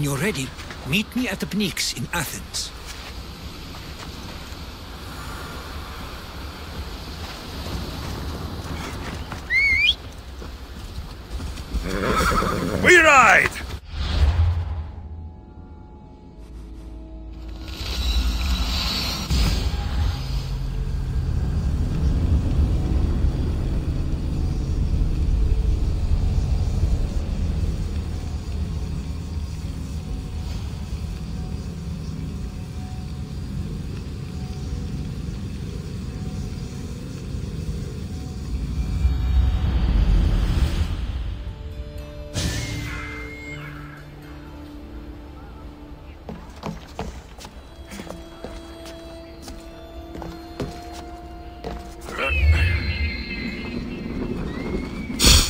you're ready, meet me at the Pnyx in Athens. We ride!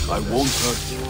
I won't hurt you.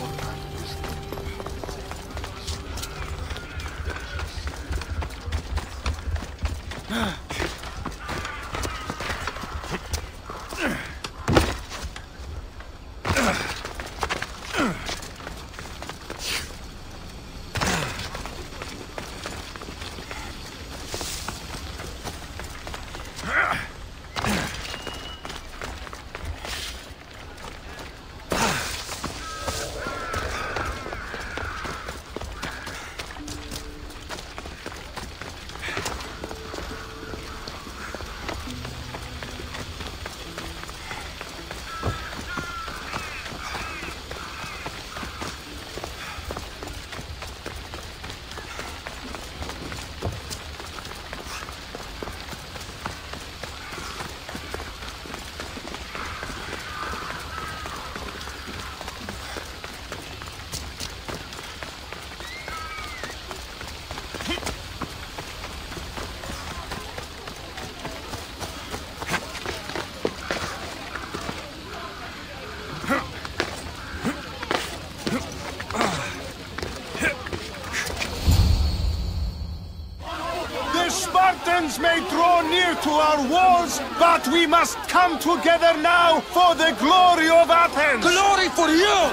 May draw near to our walls, but we must come together now for the glory of Athens! Glory for you!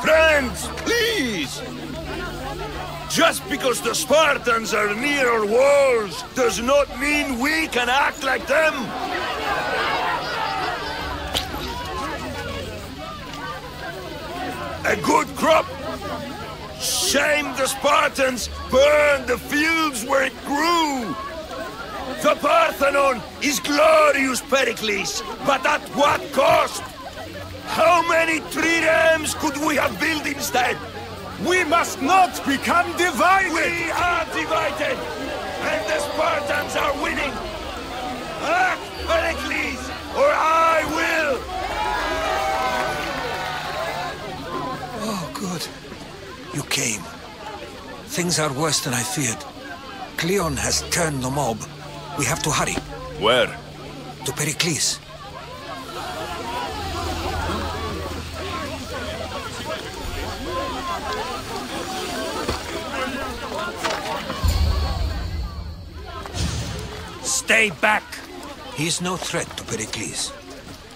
Friends, please! Just because the Spartans are near our walls does not mean we can act like them! A good crop! Shame the Spartans burned the fields where it grew! The Parthenon is glorious, Pericles, but at what cost? How many triremes could we have built instead? We must not become divided! We are divided! And the Spartans are winning! Act, Pericles, or I will! Oh, good. You came. Things are worse than I feared. Cleon has turned the mob. We have to hurry. Where? To Pericles. Stay back! He is no threat to Pericles.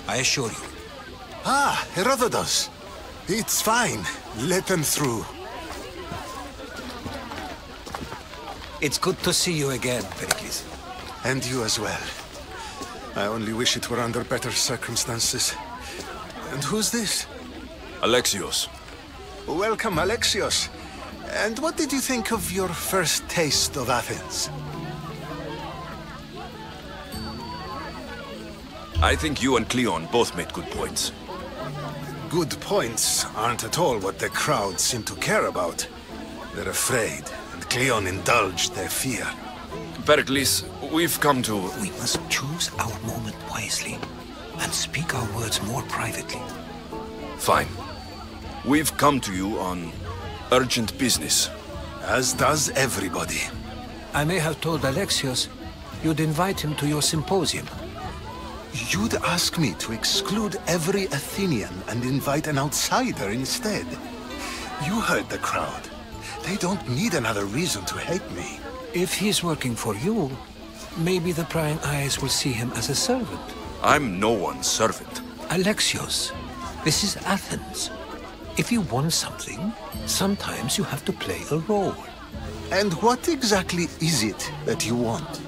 I assure you. Ah, Herodotus. It's fine. Let them through. It's good to see you again, Pericles. And you as well. I only wish it were under better circumstances. And who's this? Alexios. Welcome, Alexios. And what did you think of your first taste of Athens? I think you and Cleon both made good points. Good points aren't at all what the crowd seem to care about. They're afraid, and Cleon indulged their fear. Pericles, we've come to... We must choose our moment wisely, and speak our words more privately. Fine. We've come to you on urgent business. As does everybody. I may have told Alexios you'd invite him to your symposium. You'd ask me to exclude every Athenian and invite an outsider instead. You heard the crowd. They don't need another reason to hate me. If he's working for you, maybe the prying eyes will see him as a servant. I'm no one's servant. Alexios, this is Athens. If you want something, sometimes you have to play a role. And what exactly is it that you want?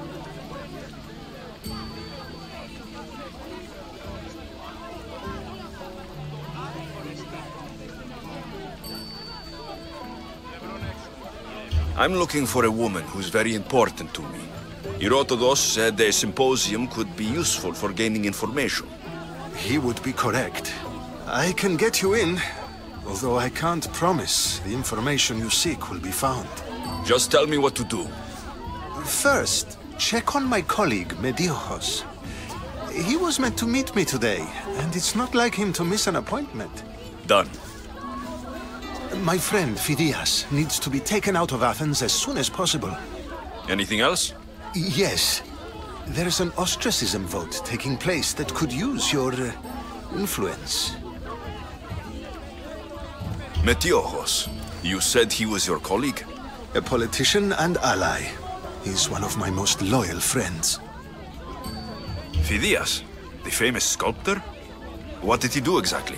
I'm looking for a woman who's very important to me. Herodotus said a symposium could be useful for gaining information. He would be correct. I can get you in, although I can't promise the information you seek will be found. Just tell me what to do. First, check on my colleague, Mediochos. He was meant to meet me today, and it's not like him to miss an appointment. Done. My friend, Phidias, needs to be taken out of Athens as soon as possible. Anything else? Yes. There's an ostracism vote taking place that could use your influence. Metiochos. You said he was your colleague? A politician and ally. He's one of my most loyal friends. Phidias, the famous sculptor? What did he do exactly?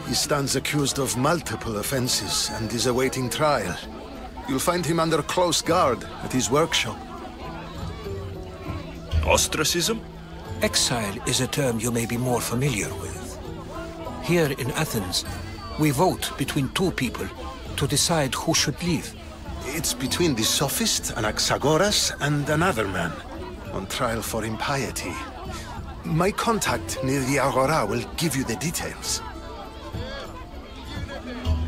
He stands accused of multiple offenses and is awaiting trial. You'll find him under close guard at his workshop. Ostracism? Exile is a term you may be more familiar with. Here in Athens, we vote between two people to decide who should leave. It's between the sophist Anaxagoras and another man, on trial for impiety. My contact near the Agora will give you the details.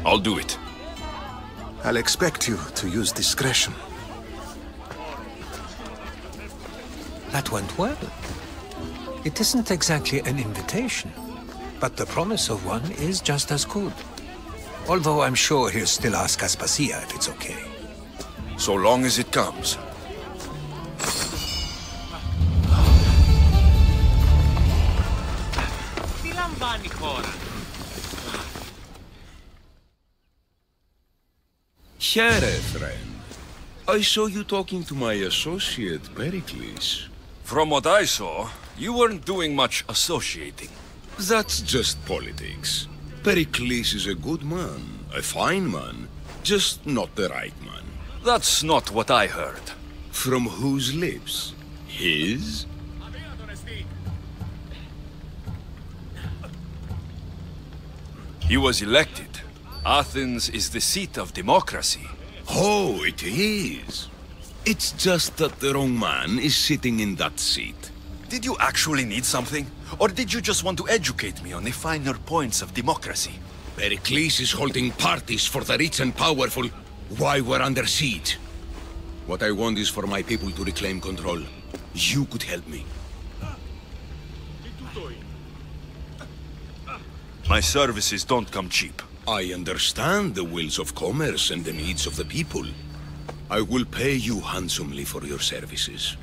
I'll do it. I'll expect you to use discretion. That went well. It isn't exactly an invitation, but the promise of one is just as good. Although I'm sure he'll still ask Aspasia if it's okay. So long as it comes. Here, friend. I saw you talking to my associate, Pericles. From what I saw, you weren't doing much associating. That's just politics. Pericles is a good man, a fine man, just not the right man. That's not what I heard. From whose lips? His? He was elected. Athens is the seat of democracy. Oh, it is. It's just that the wrong man is sitting in that seat. Did you actually need something? Or did you just want to educate me on the finer points of democracy? Pericles is holding parties for the rich and powerful while we're under siege. What I want is for my people to reclaim control. You could help me. My services don't come cheap. I understand the wills of commerce and the needs of the people. I will pay you handsomely for your services.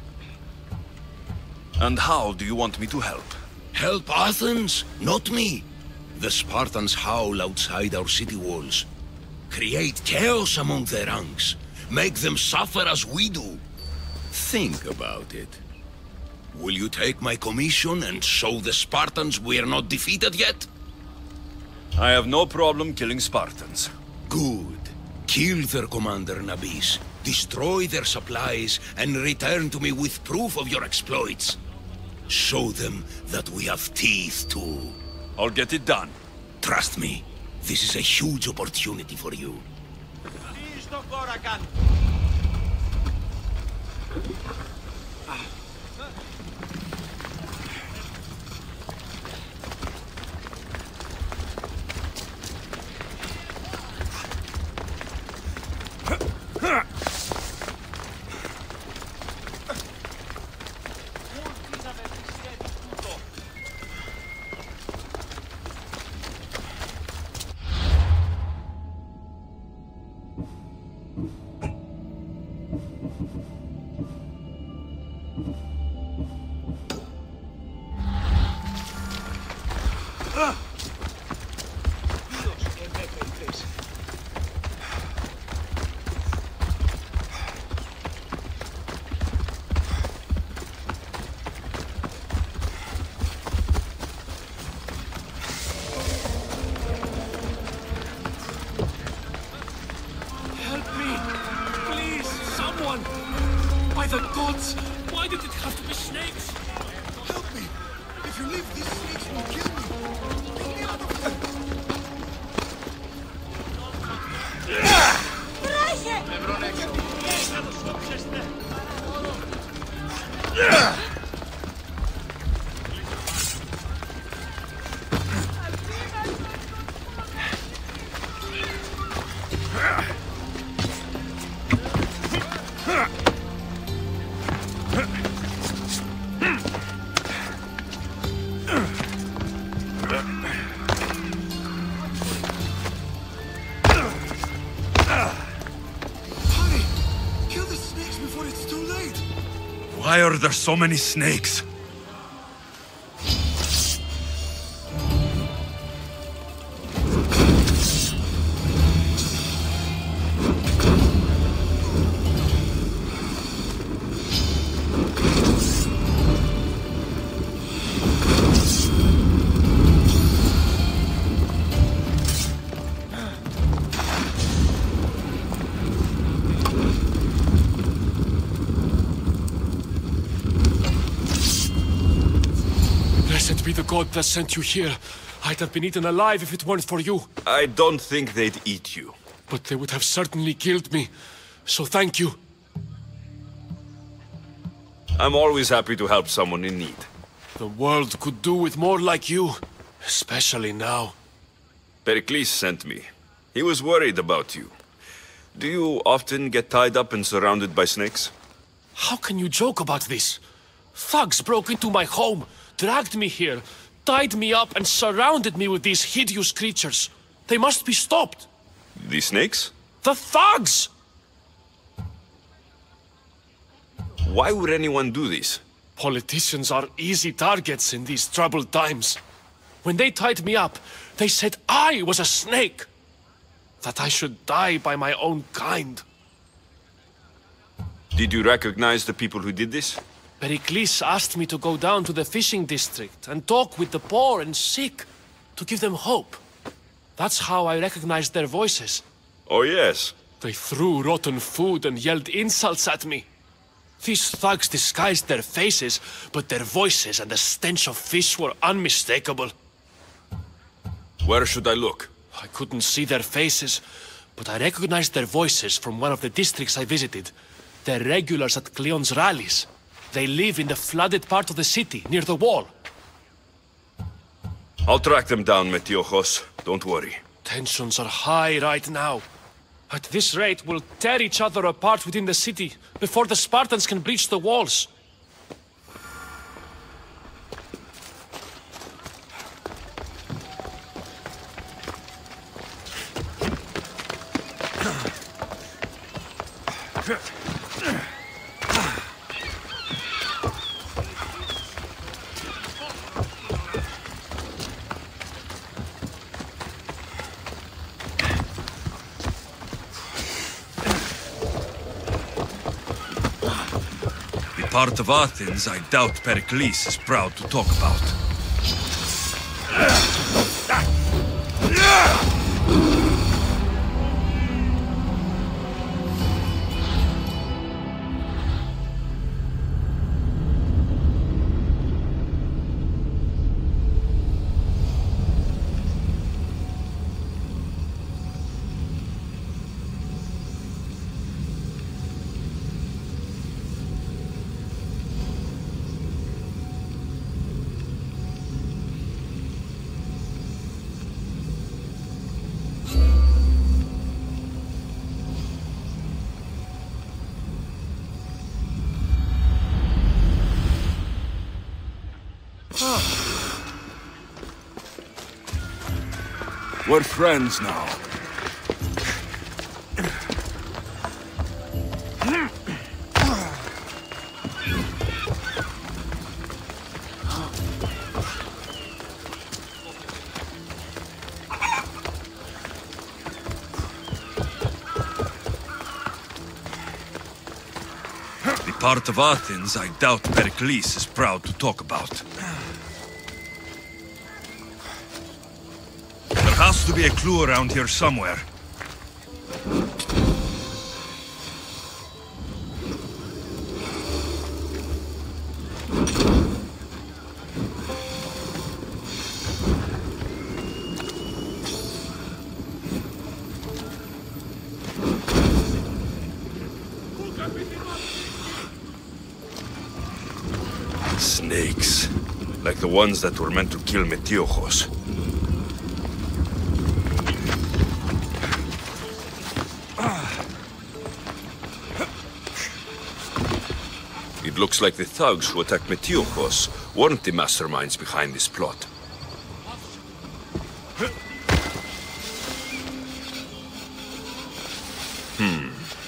And how do you want me to help? Help Athens, not me. The Spartans howl outside our city walls. Create chaos among their ranks. Make them suffer as we do. Think about it. Will you take my commission and show the Spartans we are not defeated yet? I have no problem killing Spartans. Good. Kill their commander Nabis, destroy their supplies, and return to me with proof of your exploits. Show them that we have teeth too. I'll get it done. Trust me, this is a huge opportunity for you. By the gods! Why did it have to be snakes? Help me! If you leave, these snakes will kill me! Take me out of Why are there so many snakes? Blessed be the god that sent you here. I'd have been eaten alive if it weren't for you. I don't think they'd eat you. But they would have certainly killed me. So thank you. I'm always happy to help someone in need. The world could do with more like you. Especially now. Pericles sent me. He was worried about you. Do you often get tied up and surrounded by snakes? How can you joke about this? Thugs broke into my home, dragged me here, tied me up and surrounded me with these hideous creatures. They must be stopped. The snakes? The thugs! Why would anyone do this? Politicians are easy targets in these troubled times. When they tied me up, they said I was a snake. That I should die by my own kind. Did you recognize the people who did this? Pericles asked me to go down to the fishing district and talk with the poor and sick, to give them hope. That's how I recognized their voices. Oh yes. They threw rotten food and yelled insults at me. These thugs disguised their faces, but their voices and the stench of fish were unmistakable. Where should I look? I couldn't see their faces, but I recognized their voices from one of the districts I visited. They're regulars at Cleon's rallies. They live in the flooded part of the city, near the wall. I'll track them down, Metiojos. Don't worry. Tensions are high right now. At this rate, we'll tear each other apart within the city, before the Spartans can breach the walls. Part of Athens I doubt Pericles is proud to talk about. We're friends now. The part of Athens I doubt Pericles is proud to talk about. There has to be a clue around here somewhere. Snakes. Like the ones that were meant to kill Metiojos. It looks like the thugs who attacked Metiojos weren't the masterminds behind this plot.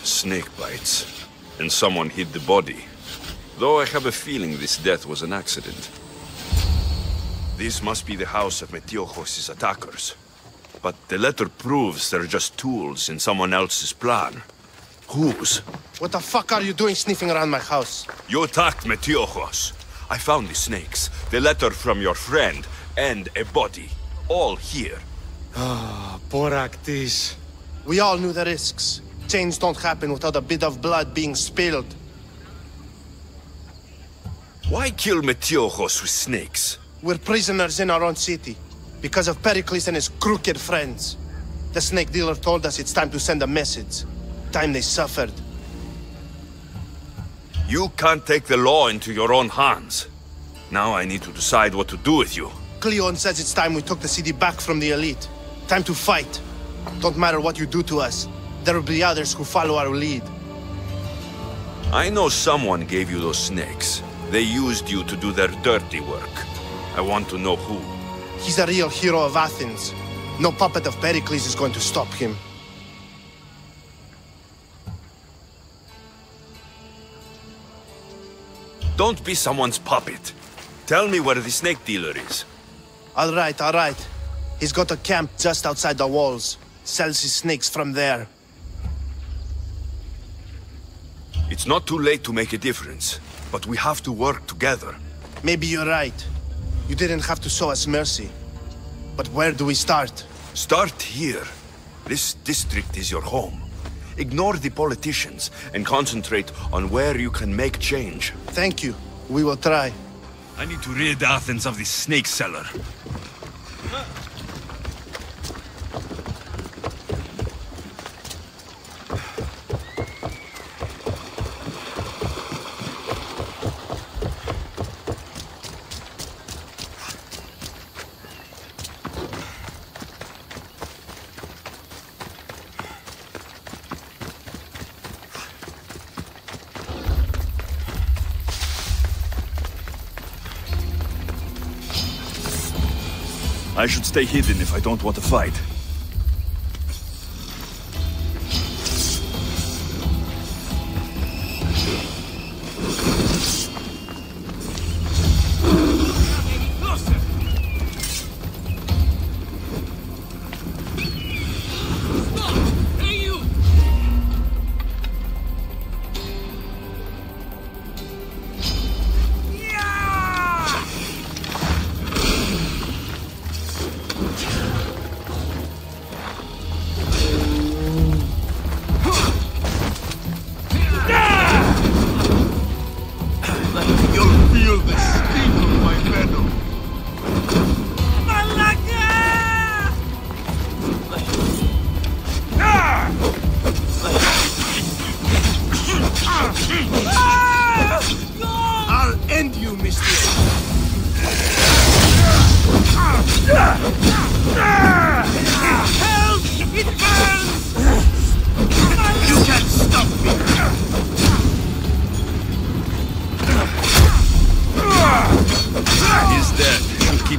Snake bites. And someone hid the body. Though I have a feeling this death was an accident. This must be the house of Metiojos' attackers. But the letter proves they're just tools in someone else's plan. Whose? What the fuck are you doing sniffing around my house? You attacked Metiojos. I found the snakes, the letter from your friend, and a body. All here. Boraktis. We all knew the risks. Change don't happen without a bit of blood being spilled. Why kill Metiojos with snakes? We're prisoners in our own city. Because of Pericles and his crooked friends. The snake dealer told us it's time to send a message. Time they suffered. You can't take the law into your own hands. Now I need to decide what to do with you. Cleon says it's time we took the city back from the elite. Time to fight. Don't matter what you do to us. There will be others who follow our lead. I know someone gave you those snakes. They used you to do their dirty work. I want to know who. He's a real hero of Athens. No puppet of Pericles is going to stop him. Don't be someone's puppet. Tell me where the snake dealer is. All right. He's got a camp just outside the walls. Sells his snakes from there. It's not too late to make a difference, but we have to work together. Maybe you're right. You didn't have to show us mercy. But where do we start? Start here. This district is your home. Ignore the politicians and concentrate on where you can make change. Thank you. We will try. I need to rid Athens of this snake seller. I should stay hidden if I don't want to fight.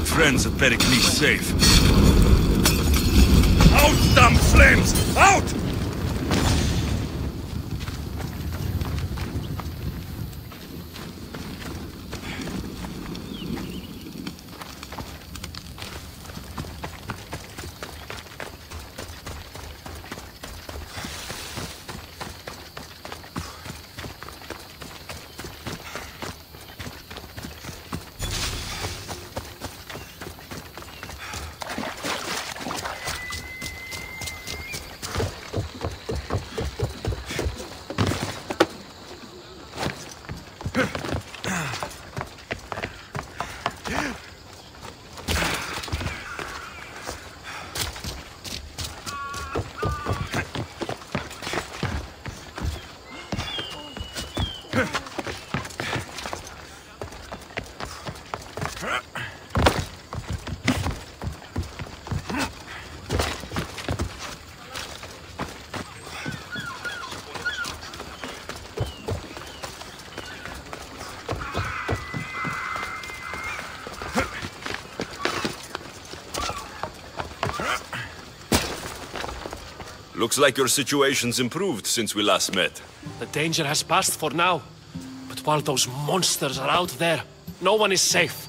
Friends of Pericles safe. Out, damn flames! Out! Looks like your situation's improved since we last met. The danger has passed for now. But while those monsters are out there, no one is safe.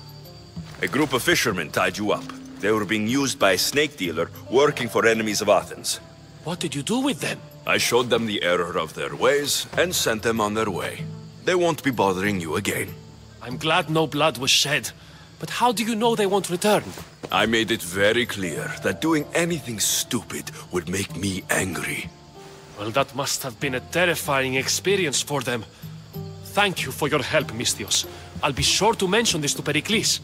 A group of fishermen tied you up. They were being used by a snake dealer working for enemies of Athens. What did you do with them? I showed them the error of their ways and sent them on their way. They won't be bothering you again. I'm glad no blood was shed. But how do you know they won't return? I made it very clear that doing anything stupid would make me angry. Well, that must have been a terrifying experience for them. Thank you for your help, Misthios. I'll be sure to mention this to Pericles.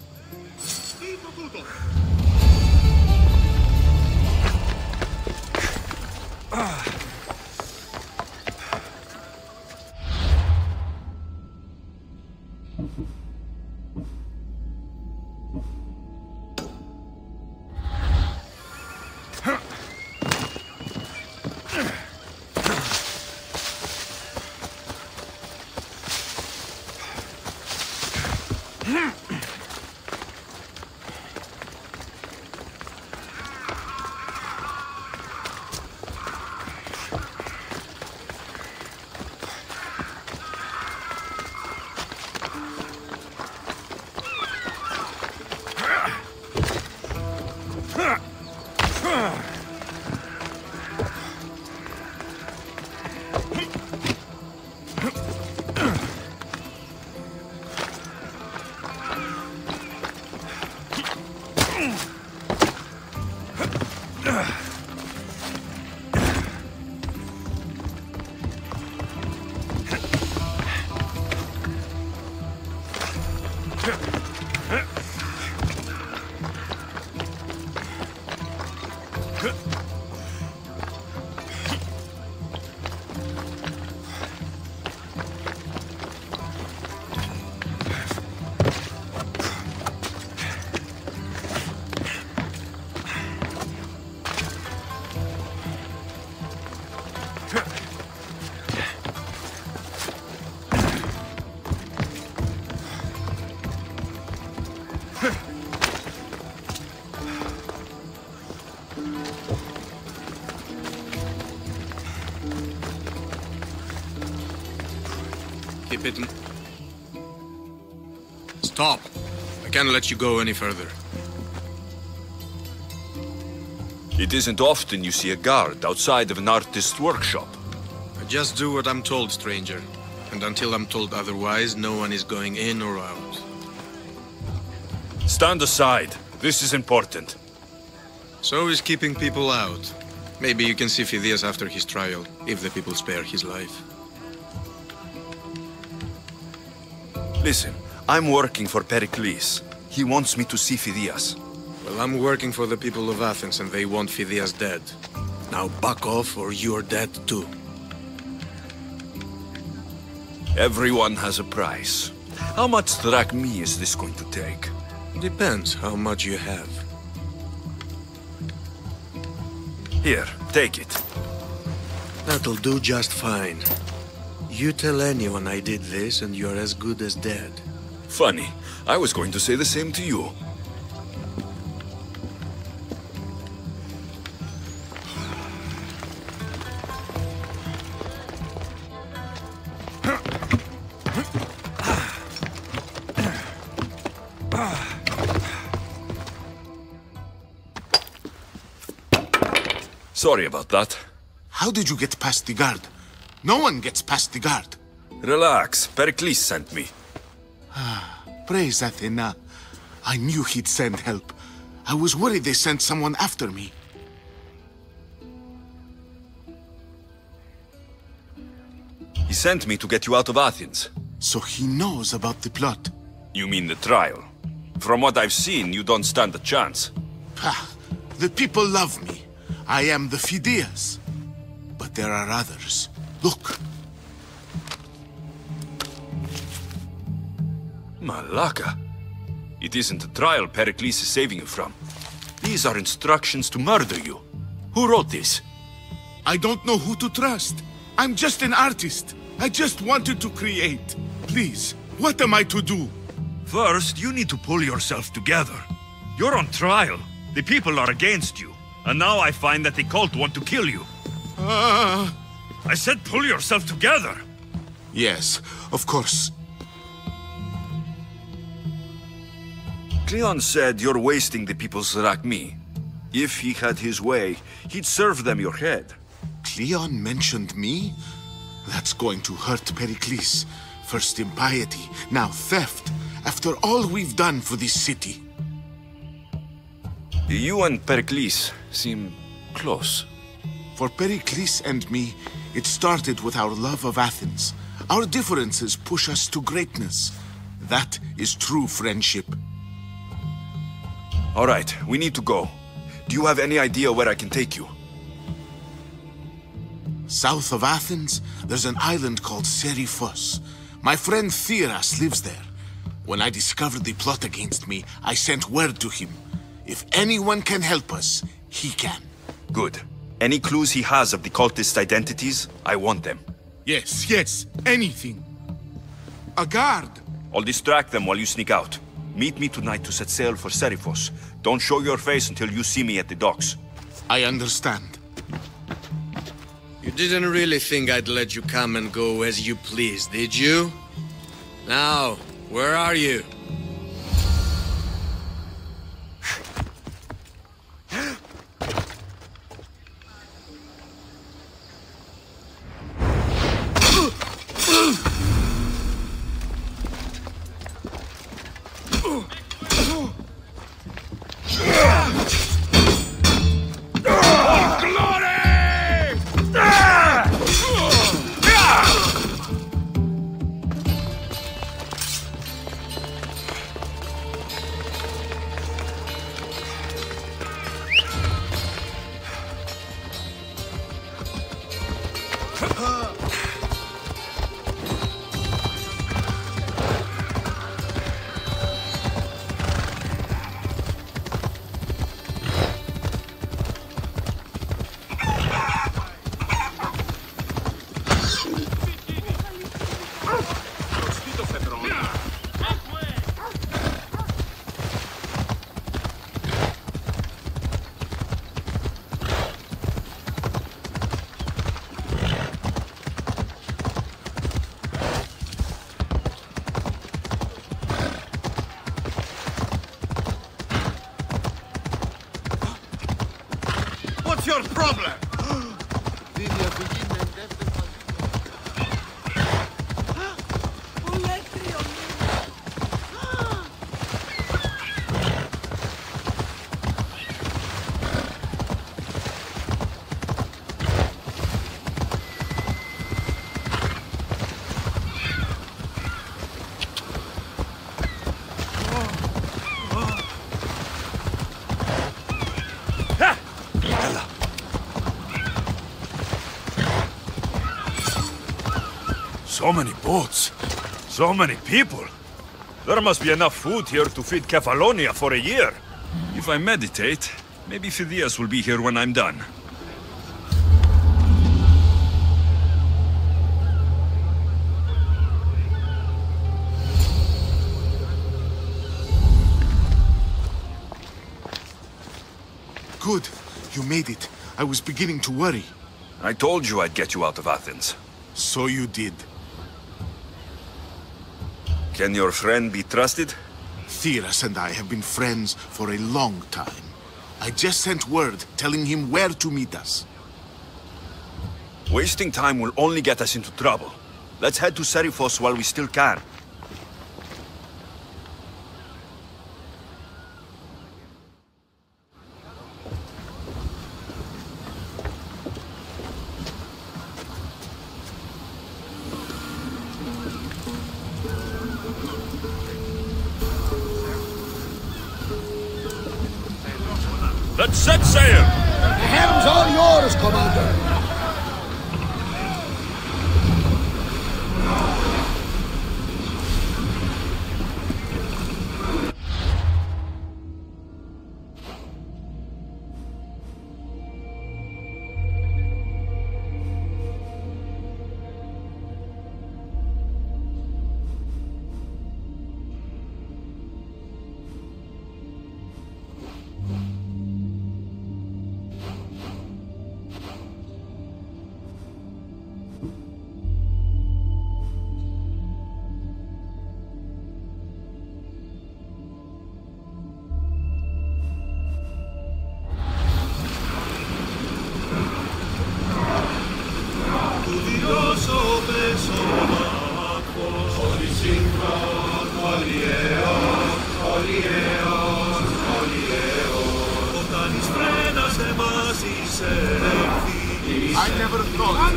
Keep it... Stop! I can't let you go any further. It isn't often you see a guard outside of an artist's workshop. I just do what I'm told, stranger. And until I'm told otherwise, no one is going in or out. Stand aside. This is important. So is keeping people out. Maybe you can see Phidias after his trial, if the people spare his life. Listen, I'm working for Pericles. He wants me to see Phidias. Well, I'm working for the people of Athens and they want Phidias dead. Now back off or you're dead too. Everyone has a price. How much drachmae is this going to take? Depends how much you have. Here, take it. That'll do just fine. You tell anyone I did this and you're as good as dead. Funny. I was going to say the same to you. Sorry about that. How did you get past the guard? No one gets past the guard. Relax. Pericles sent me. Praise Athena. I knew he'd send help. I was worried they sent someone after me. He sent me to get you out of Athens. So he knows about the plot. You mean the trial? From what I've seen, you don't stand a chance. Pah, the people love me. I am the Phidias. But there are others. Look. Malaka. It isn't a trial Pericles is saving you from. These are instructions to murder you. Who wrote this? I don't know who to trust. I'm just an artist. I just wanted to create. Please, what am I to do? First, you need to pull yourself together. You're on trial. The people are against you. And now I find that the cult want to kill you. I said pull yourself together. Yes, of course. Cleon said you're wasting the people's Rakmi. If he had his way, he'd serve them your head. Cleon mentioned me? That's going to hurt Pericles. First impiety, now theft. After all we've done for this city. You and Pericles seem close. For Pericles and me, it started with our love of Athens. Our differences push us to greatness. That is true friendship. All right, we need to go. Do you have any idea where I can take you? South of Athens, there's an island called Seriphos. My friend Theras lives there. When I discovered the plot against me, I sent word to him. If anyone can help us, he can. Good. Any clues he has of the cultists' identities, I want them. Yes, anything. A guard. I'll distract them while you sneak out. Meet me tonight to set sail for Seriphos. Don't show your face until you see me at the docks. I understand. You didn't really think I'd let you come and go as you please, did you? Now, where are you? What's your problem? So many boats. So many people. There must be enough food here to feed Kefalonia for a year. If I meditate, maybe Phidias will be here when I'm done. Good. You made it. I was beginning to worry. I told you I'd get you out of Athens. So you did. Can your friend be trusted? Theras and I have been friends for a long time. I just sent word telling him where to meet us. Wasting time will only get us into trouble. Let's head to Seriphos while we still can. Let's set sail! The helm's all yours, Commander! I never thought.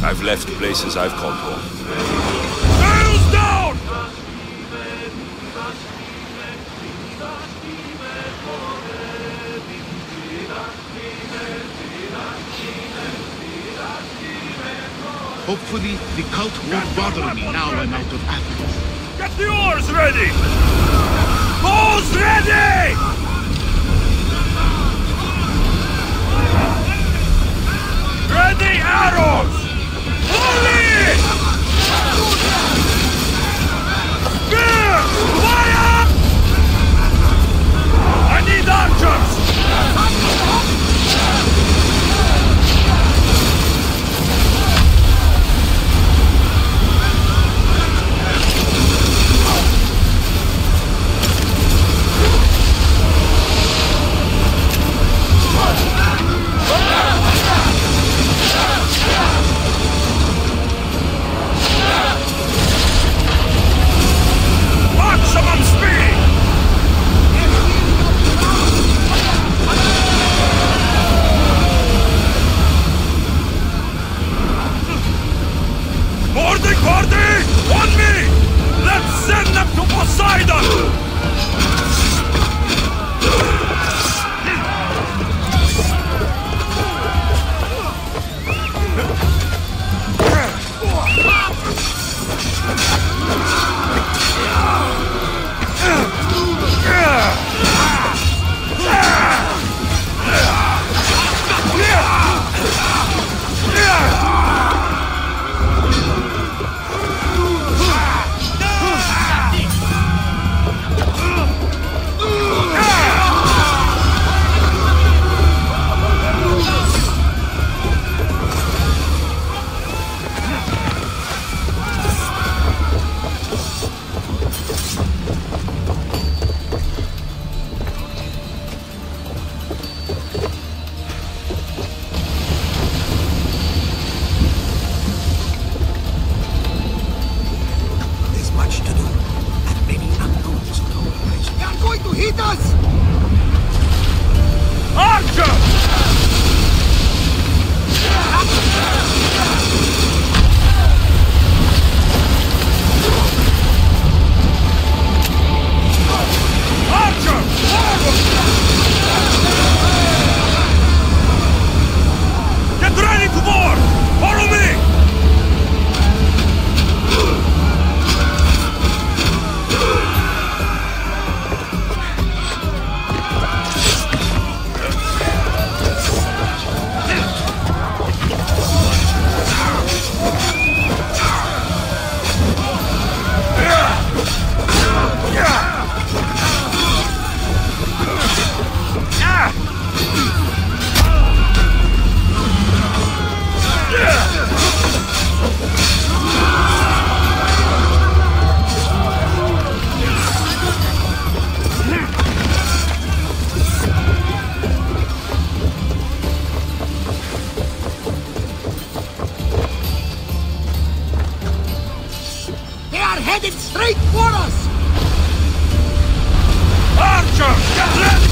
I've left places I've called home. Sails down! Hopefully, the cult won't bother me now I'm out of Athens. Get the oars ready! Bows ready! Ready arrows! Holy! Spear! Fire! I need archers! Maximum speed! Boarding party! On me! Let's send them to Poseidon! There's much to do, and many unknowns on our horizon. They are going to hit us! Archer! Archer! Forward! Get ready to board! Follow me! They are headed straight for us! Archer! Get ready!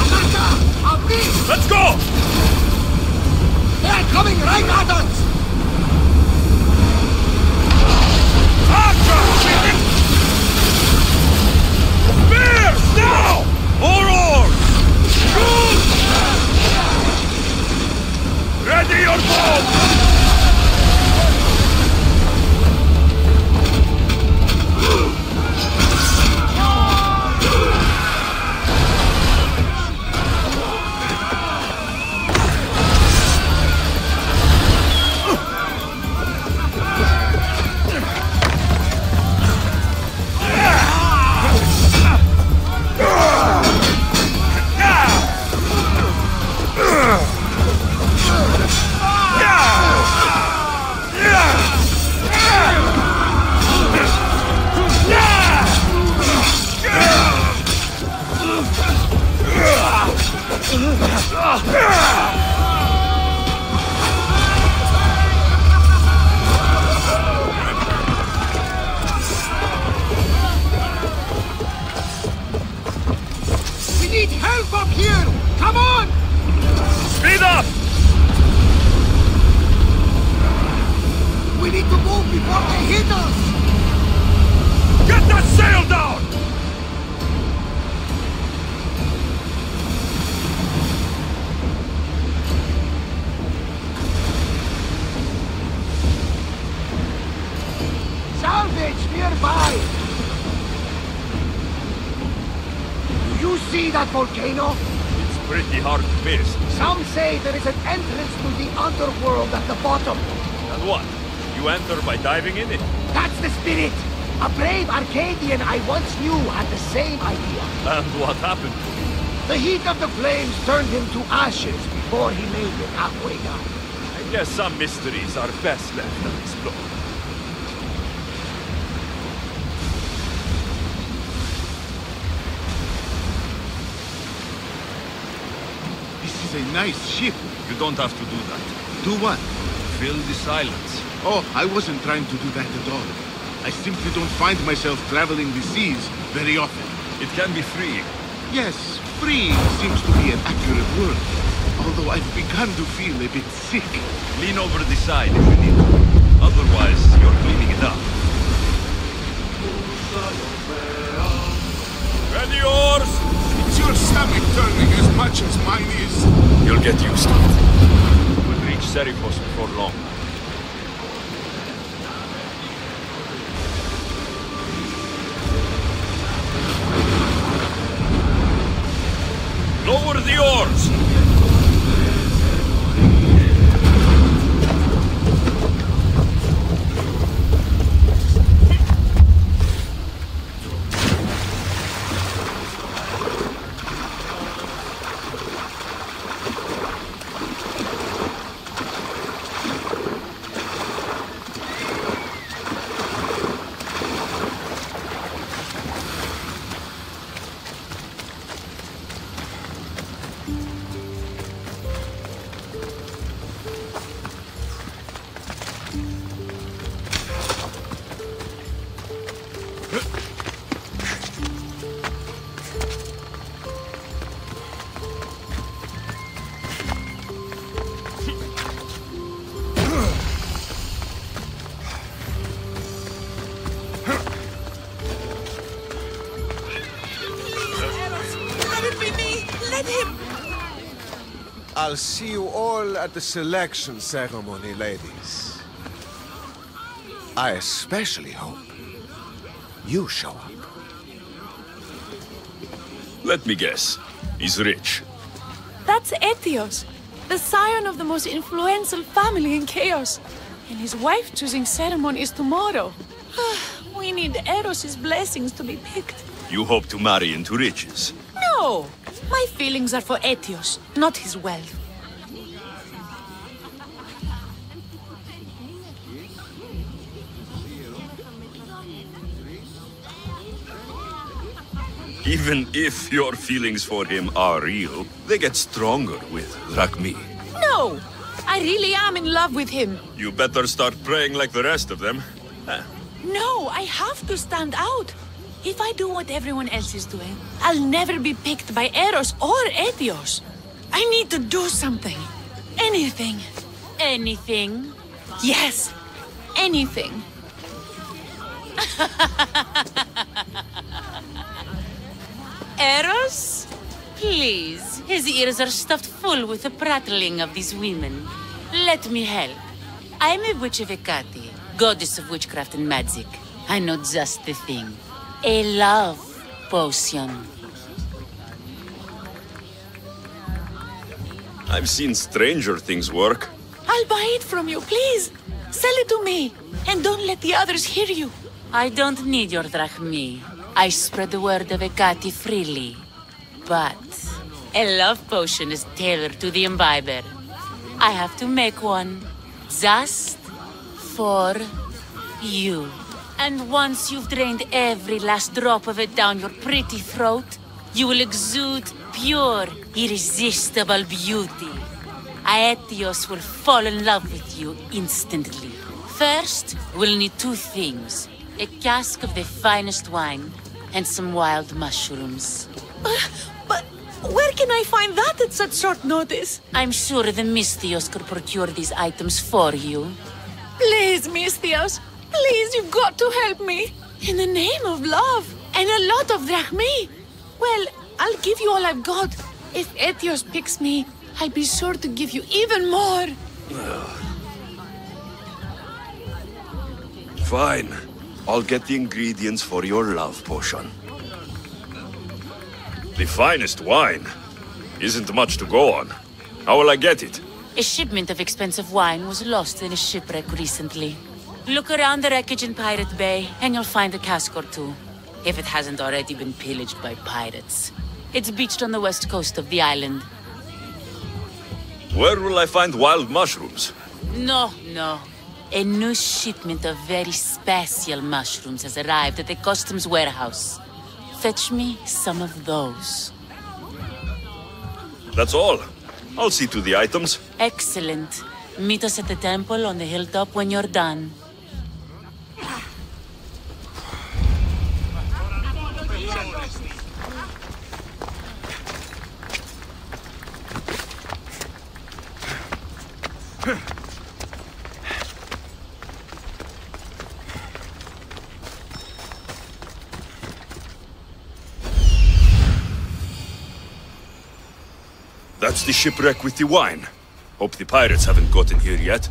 Ataka! I'll be! Let's go! They are coming right at us! Archer! Spears! Now! All oars! Shoot! Ready your bow! Yeah! They hit us! Get that sail down! Salvage nearby! Do you see that volcano? It's pretty hard to miss. Some say there is an entrance to the underworld at the bottom. And what? You enter by diving in it? That's the spirit! A brave Arcadian I once knew had the same idea. And what happened to him? The heat of the flames turned him to ashes before he made it halfway down. I guess some mysteries are best left unexplored. This is a nice ship. You don't have to do that. Do what? Fill the silence. Oh, I wasn't trying to do that at all. I simply don't find myself traveling the seas very often. It can be freeing. Yes, free seems to be an accurate word. Although I've begun to feel a bit sick. Lean over the side if you need to. Otherwise, you're cleaning it up. Ready, oars! Is your stomach turning as much as mine is? You'll get used to it. We'll reach Serifos before long. Lower the oars! I'll see you all at the selection ceremony, ladies. I especially hope you show up. Let me guess. He's rich. That's Etios, the scion of the most influential family in Chaos. And his wife-choosing ceremony is tomorrow. We need Eros's blessings to be picked. You hope to marry into riches. No! My feelings are for Etios, not his wealth. Even if your feelings for him are real, they get stronger with Drachmi. No! I really am in love with him. You better start praying like the rest of them. No, I have to stand out. If I do what everyone else is doing, I'll never be picked by Eros or Etios. I need to do something. Anything. Anything? Yes, anything. Eros? Please, his ears are stuffed full with the prattling of these women. Let me help. I'm a witch of Hecate, goddess of witchcraft and magic. I know just the thing. A love potion. I've seen stranger things work. I'll buy it from you, please. Sell it to me, and don't let the others hear you. I don't need your drachmi. I spread the word of Hecate freely. But a love potion is tailored to the imbiber. I have to make one just for you. And once you've drained every last drop of it down your pretty throat, you will exude pure, irresistible beauty. Aetios will fall in love with you instantly. First, we'll need two things. A cask of the finest wine, and some wild mushrooms. But where can I find that at such short notice? I'm sure the Mystios could procure these items for you. Please, Mystios. Please, you've got to help me. In the name of love. And a lot of drachmi. Well, I'll give you all I've got. If Etios picks me, I'll be sure to give you even more. Fine. I'll get the ingredients for your love potion. The finest wine. Isn't much to go on. How will I get it? A shipment of expensive wine was lost in a shipwreck recently. Look around the wreckage in Pirate Bay, and you'll find a cask or two. If it hasn't already been pillaged by pirates. It's beached on the west coast of the island. Where will I find wild mushrooms? No. A new shipment of very special mushrooms has arrived at the customs warehouse. Fetch me some of those. That's all. I'll see to the items. Excellent. Meet us at the temple on the hilltop when you're done. That's the shipwreck with the wine. Hope the pirates haven't gotten here yet.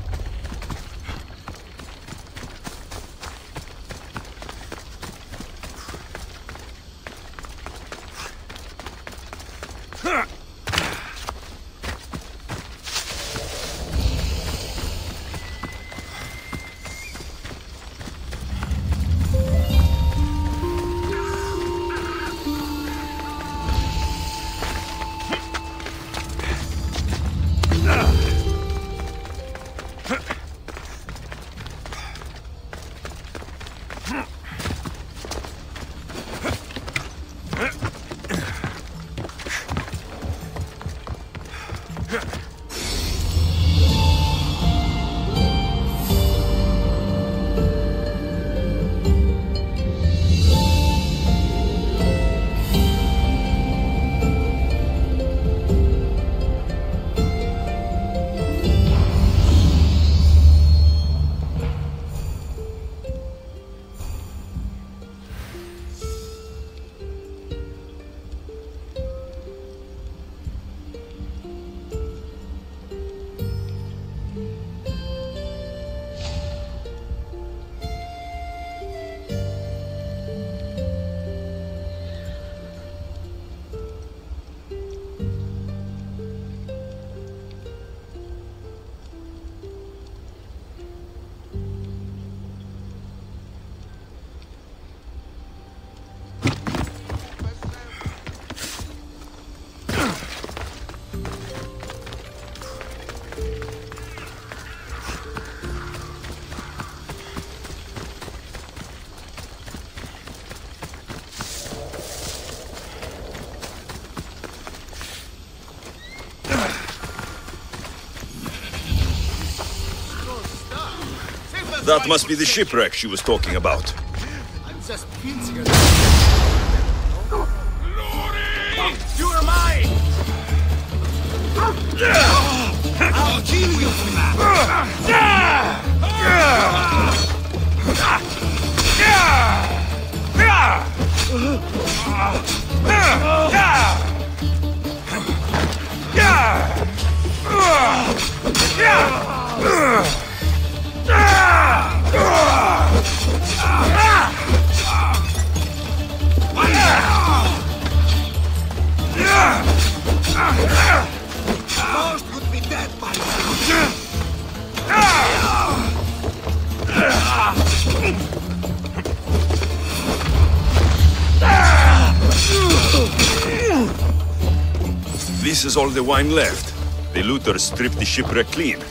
That must be the shipwreck she was talking about. I'm just pinching her. Glory! You are mine! I'll kill you for that! Most would be dead by now. This is all the wine left. The looters stripped the shipwreck clean.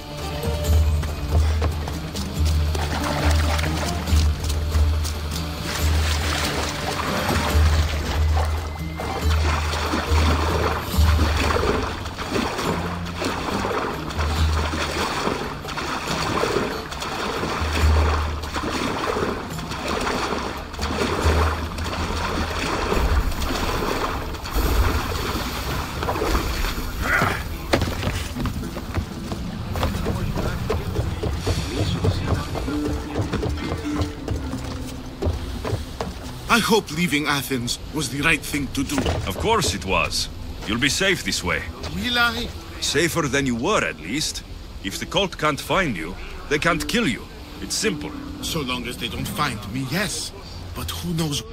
I hope leaving Athens was the right thing to do. Of course it was. You'll be safe this way. Will I? Safer than you were, at least. If the cult can't find you, they can't kill you. It's simple. So long as they don't find me, yes. But who knows...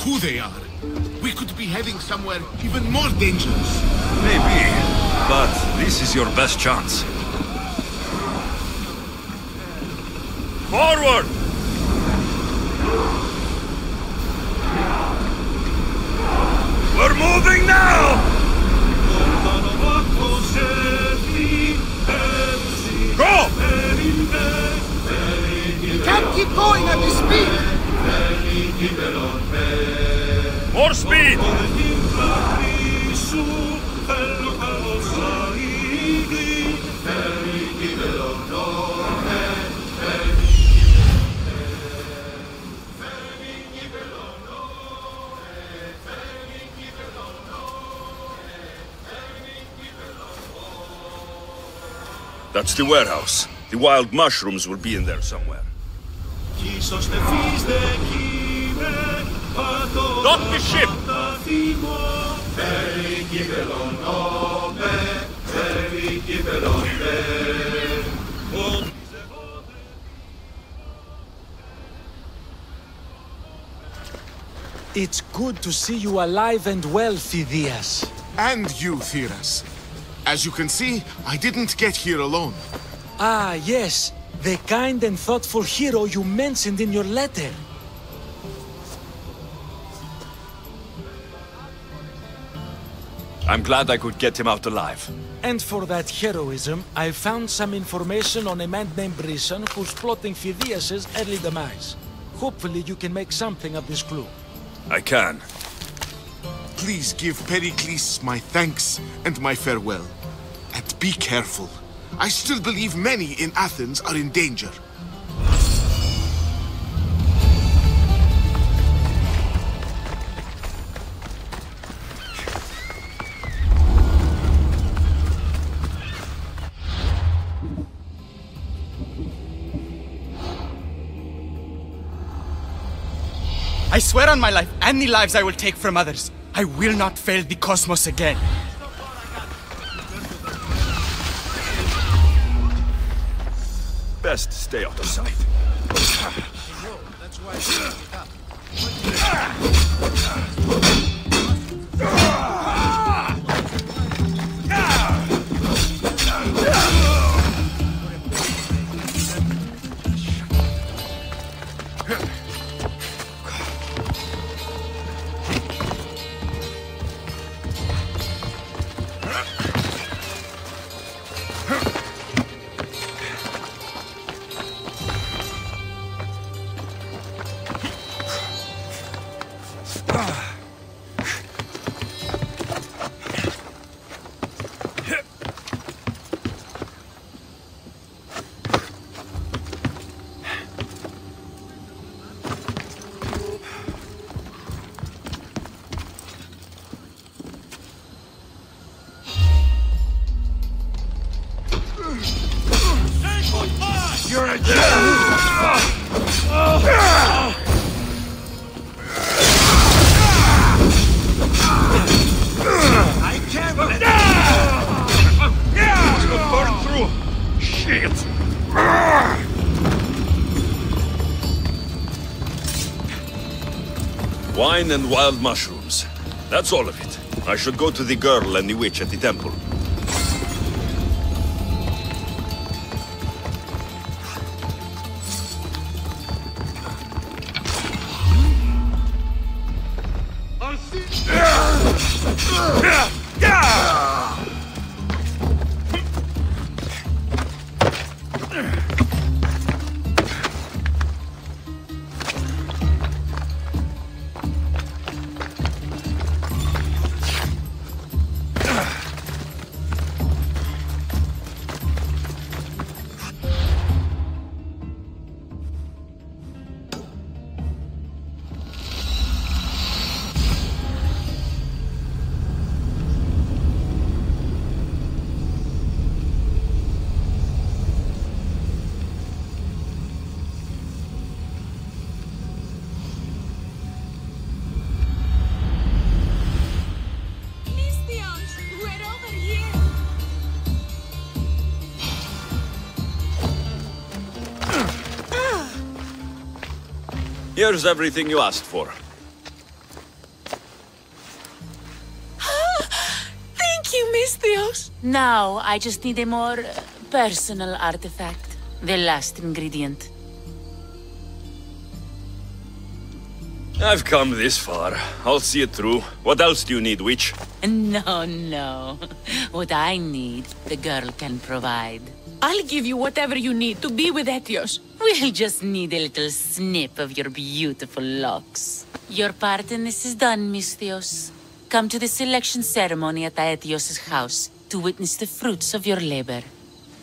who they are. We could be heading somewhere even more dangerous. Maybe, but this is your best chance. Forward! We're moving now! Go! Can't keep going at this speed! More speed! That's the warehouse. The wild mushrooms will be in there somewhere. Dock the ship! It's good to see you alive and well, Phidias. And you, Theras. As you can see, I didn't get here alone. Ah, yes. The kind and thoughtful hero you mentioned in your letter. I'm glad I could get him out alive. And for that heroism, I found some information on a man named Brisson who's plotting Phidias' early demise. Hopefully you can make something of this clue. I can. Please give Pericles my thanks and my farewell. And be careful. I still believe many in Athens are in danger. I swear on my life and the lives I will take from others, I will not fail the cosmos again. Best stay out of sight. You're a I can't let it burn through. Shit. Wine and wild mushrooms. That's all of it. I should go to the girl and the witch at the temple. Here's everything you asked for. Thank you, Misthios. Now, I just need a more personal artifact. The last ingredient. I've come this far. I'll see it through. What else do you need, witch? No. What I need, the girl can provide. I'll give you whatever you need to be with Etios. We'll just need a little snip of your beautiful locks. Your part in this is done, Misthios. Come to the selection ceremony at Aetios' house to witness the fruits of your labor.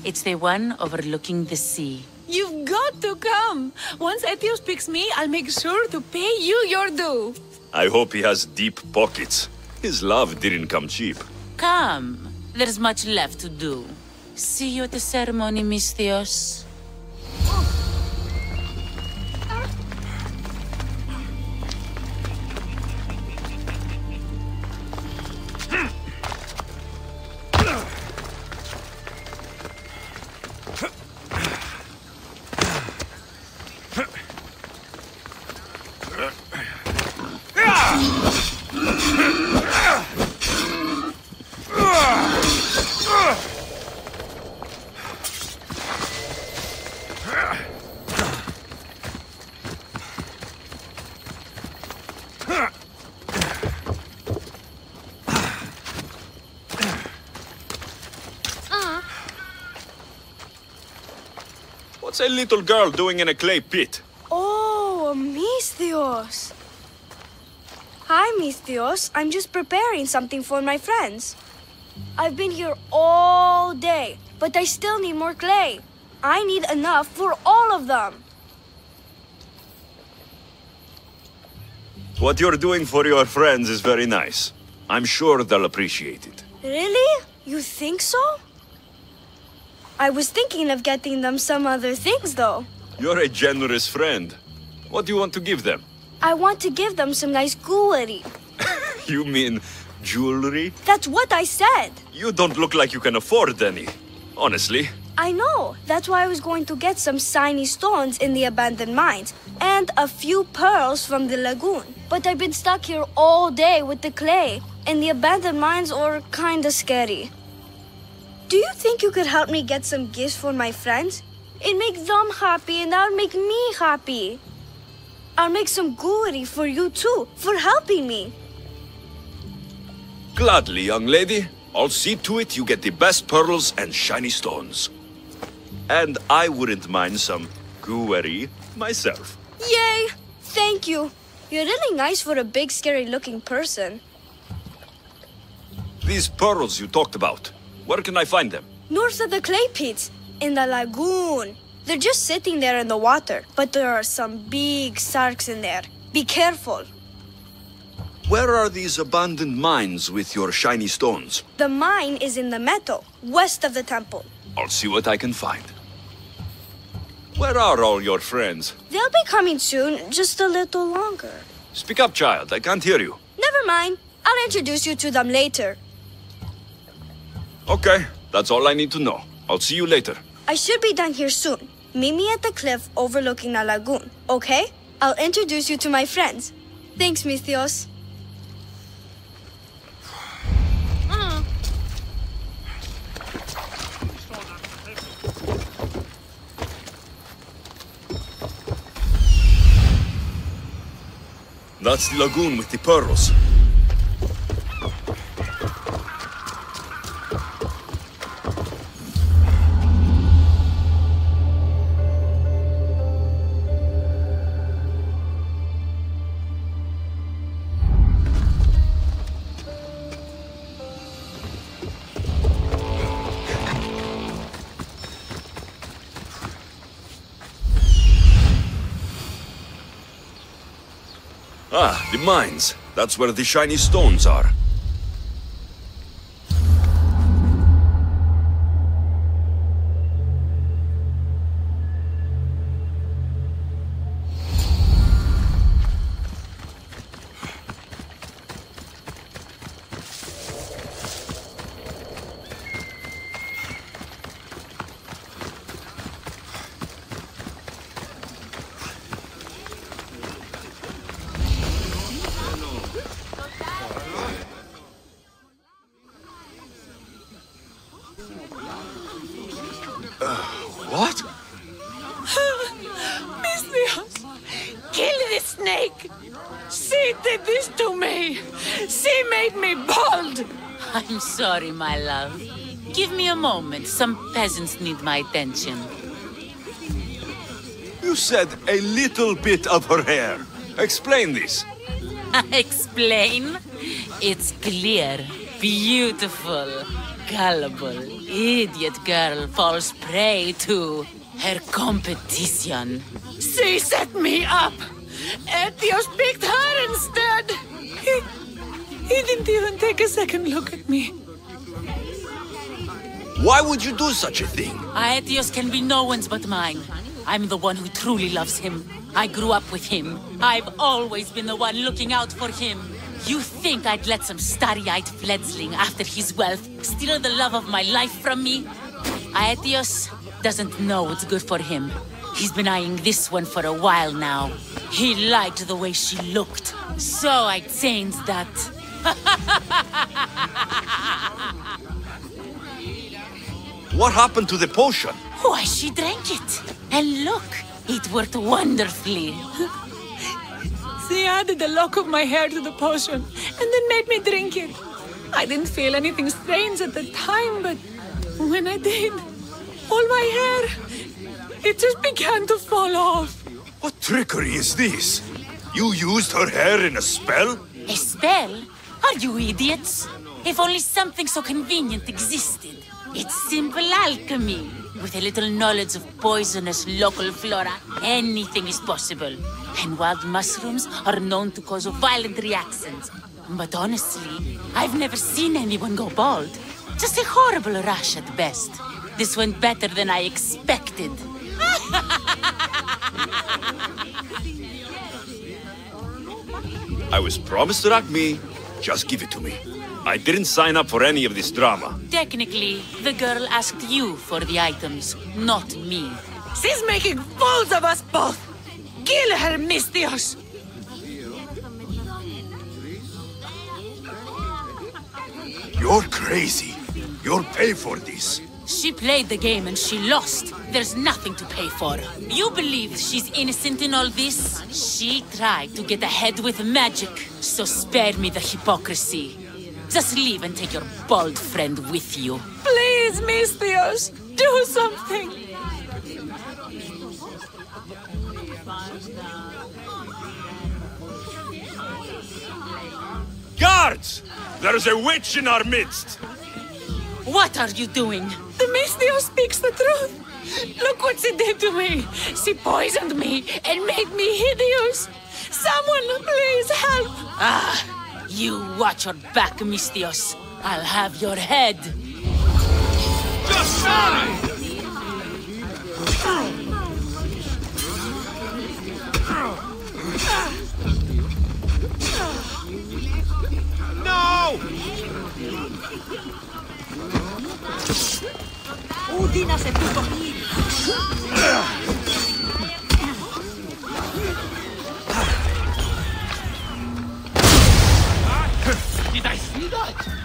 It's the one overlooking the sea. You've got to come. Once Etios picks me, I'll make sure to pay you your due. I hope he has deep pockets. His love didn't come cheap. Come. There's much left to do. See you at the ceremony, Misthios. What's a little girl doing in a clay pit? Oh, Misthios. Hi, Misthios. I'm just preparing something for my friends. I've been here all day, but I still need more clay. I need enough for all of them. What you're doing for your friends is very nice. I'm sure they'll appreciate it. Really? You think so? I was thinking of getting them some other things, though. You're a generous friend. What do you want to give them? I want to give them some nice jewelry. You mean jewelry? That's what I said. You don't look like you can afford any. Honestly. I know. That's why I was going to get some shiny stones in the abandoned mines and a few pearls from the lagoon. But I've been stuck here all day with the clay, and the abandoned mines are kinda scary. Do you think you could help me get some gifts for my friends? It'd make them happy and that'll make me happy. I'll make some jewelry for you too, for helping me. Gladly, young lady. I'll see to it you get the best pearls and shiny stones. And I wouldn't mind some jewelry myself. Yay! Thank you. You're really nice for a big, scary-looking person. These pearls you talked about, where can I find them? North of the clay pits, in the lagoon. They're just sitting there in the water, but there are some big sharks in there. Be careful. Where are these abandoned mines with your shiny stones? The mine is in the meadow, west of the temple. I'll see what I can find. Where are all your friends? They'll be coming soon, just a little longer. Speak up, child. I can't hear you. Never mind. I'll introduce you to them later. Okay, that's all I need to know. I'll see you later. I should be done here soon. Meet me at the cliff overlooking the lagoon, okay? I'll introduce you to my friends. Thanks, Misthios. That's the lagoon with the pearls. Ah, the mines. That's where the shiny stones are. What? Misthios! Kill the snake! She did this to me! She made me bald! I'm sorry, my love. Give me a moment. Some peasants need my attention. You said a little bit of her hair. Explain this. Explain? It's clear, beautiful, gullible, idiot girl falls prey to her competition. She set me up! Ethios picked her instead! He didn't even take a second look at me. Why would you do such a thing? Aetios can be no one's but mine. I'm the one who truly loves him. I grew up with him. I've always been the one looking out for him. You think I'd let some starry-eyed fledgling after his wealth steal the love of my life from me? Aetios doesn't know what's good for him. He's been eyeing this one for a while now. He liked the way she looked, so I changed that. What happened to the potion? Why, she drank it. And look, it worked wonderfully. She added a lock of my hair to the potion and then made me drink it. I didn't feel anything strange at the time, but when I did, all my hair, it just began to fall off. What trickery is this? You used her hair in a spell? A spell? Are you idiots? If only something so convenient existed. It's simple alchemy. With a little knowledge of poisonous local flora, anything is possible. And wild mushrooms are known to cause violent reactions. But honestly, I've never seen anyone go bald. Just a horrible rash at best. This went better than I expected. I was promised Rakmi. Just give it to me. I didn't sign up for any of this drama. Technically, the girl asked you for the items, not me. She's making fools of us both! Kill her, Misthios! You're crazy. You'll pay for this. She played the game and she lost. There's nothing to pay for. You believe she's innocent in all this? She tried to get ahead with magic, so spare me the hypocrisy. Just leave and take your bald friend with you. Please, Misthios, do something! Guards! There's a witch in our midst! What are you doing? The Misthios speaks the truth! Look what she did to me! She poisoned me and made me hideous! Someone please help! Ah! You watch your back, Misthios. I'll have your head. Just die! No! Udina se puto Did I see that?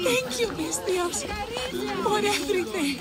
Thank you, Mestios, for everything.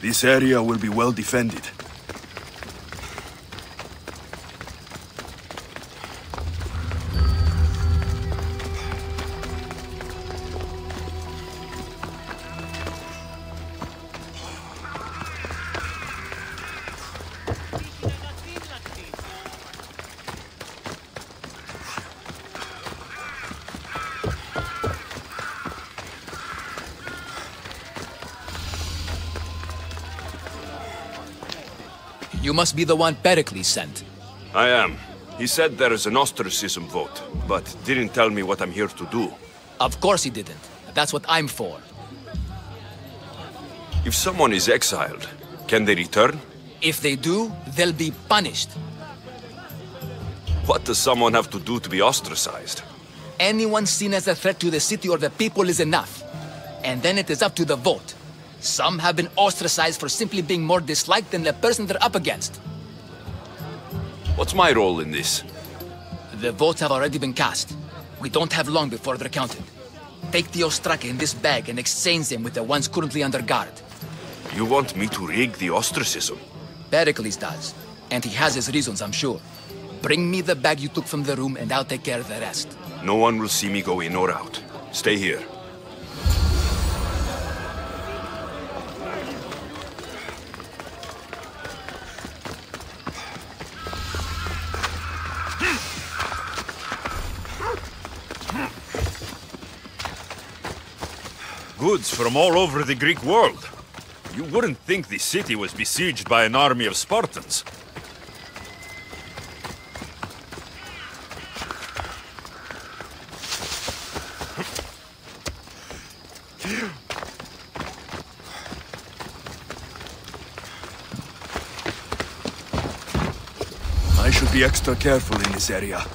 This area will be well defended. You must be the one Pericles sent. I am. He said there is an ostracism vote, but didn't tell me what I'm here to do. Of course he didn't. That's what I'm for. If someone is exiled, can they return? If they do, they'll be punished. What does someone have to do to be ostracized? Anyone seen as a threat to the city or the people is enough. And then it is up to the vote. Some have been ostracized for simply being more disliked than the person they're up against. What's my role in this? The votes have already been cast. We don't have long before they're counted. Take the ostraka in this bag and exchange them with the ones currently under guard. You want me to rig the ostracism? Pericles does. And he has his reasons, I'm sure. Bring me the bag you took from the room and I'll take care of the rest. No one will see me go in or out. Stay here. Goods from all over the Greek world. You wouldn't think the city was besieged by an army of Spartans. I should be extra careful in this area.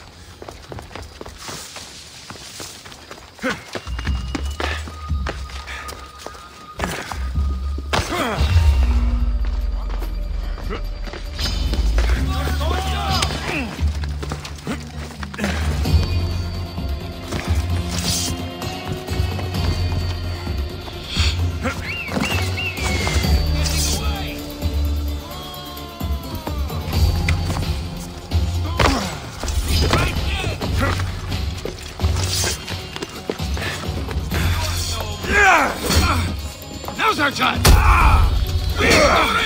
Now's our time! Victory!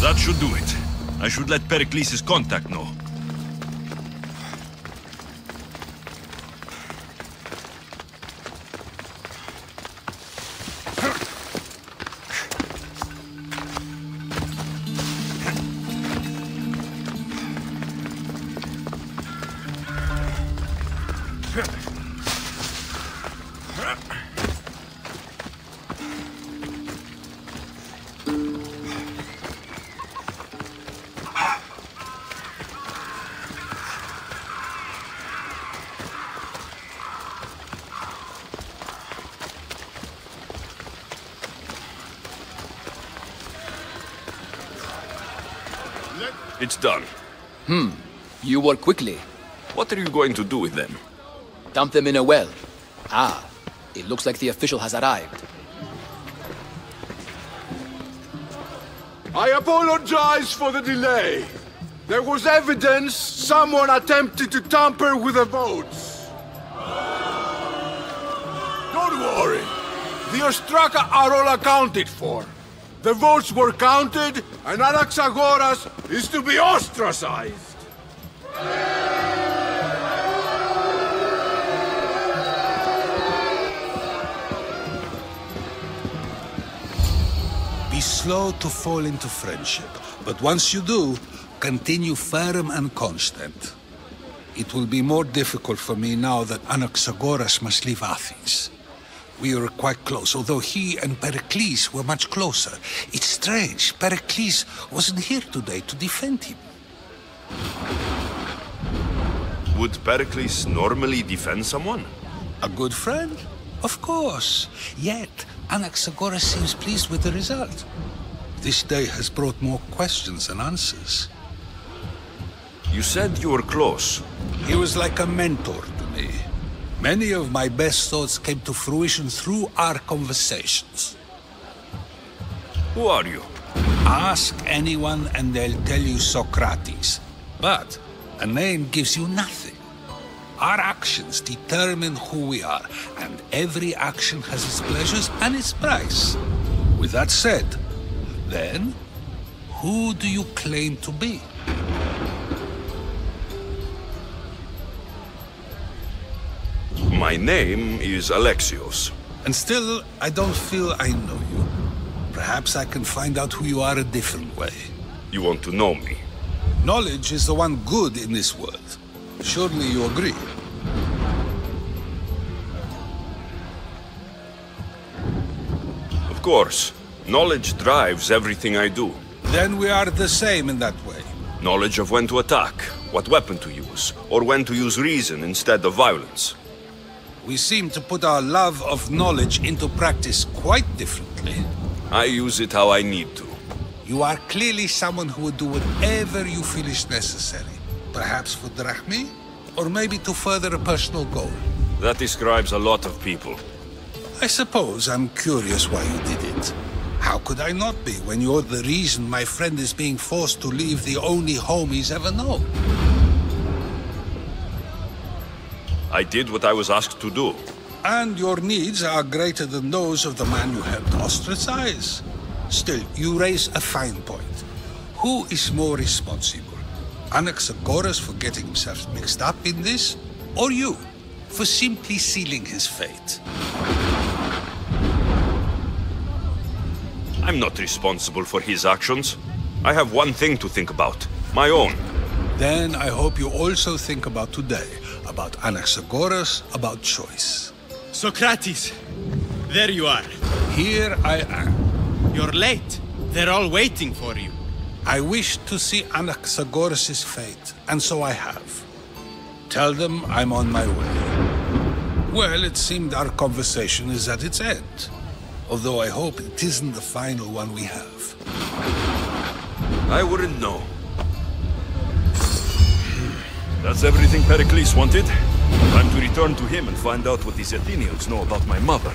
That should do it. I should let Pericles' contact know. It's done. You work quickly. What are you going to do with them? Dump them in a well. Ah, it looks like the official has arrived. I apologize for the delay. There was evidence someone attempted to tamper with the votes. Don't worry. The Ostraka are all accounted for. The votes were counted, and Anaxagoras is to be ostracized. Be slow to fall into friendship, but once you do, continue firm and constant. It will be more difficult for me now that Anaxagoras must leave Athens. We were quite close, although he and Pericles were much closer. It's strange, Pericles wasn't here today to defend him. Would Pericles normally defend someone? A good friend? Of course. Yet, Anaxagoras seems pleased with the result. This day has brought more questions than answers. You said you were close. He was like a mentor to me. Many of my best thoughts came to fruition through our conversations. Who are you? Ask anyone and they'll tell you Socrates. But a name gives you nothing. Our actions determine who we are, and every action has its pleasures and its price. With that said, then, who do you claim to be? My name is Alexios. And still, I don't feel I know you. Perhaps I can find out who you are a different way. You want to know me? Knowledge is the one good in this world. Surely you agree? Of course. Knowledge drives everything I do. Then we are the same in that way. Knowledge of when to attack, what weapon to use, or when to use reason instead of violence. We seem to put our love of knowledge into practice quite differently. I use it how I need to. You are clearly someone who would do whatever you feel is necessary. Perhaps for drachmi, or maybe to further a personal goal. That describes a lot of people. I suppose I'm curious why you did it. How could I not be when you're the reason my friend is being forced to leave the only home he's ever known? I did what I was asked to do. And your needs are greater than those of the man you helped ostracize. Still, you raise a fine point. Who is more responsible? Anaxagoras for getting himself mixed up in this? Or you, for simply sealing his fate? I'm not responsible for his actions. I have one thing to think about. My own. Then I hope you also think about today. About Anaxagoras, about choice. Socrates! There you are. Here I am. You're late. They're all waiting for you. I wish to see Anaxagoras' fate, and so I have. Tell them I'm on my way. Well, it seemed our conversation is at its end. Although I hope it isn't the final one we have. I wouldn't know. That's everything Pericles wanted. Time to return to him and find out what these Athenians know about my mother.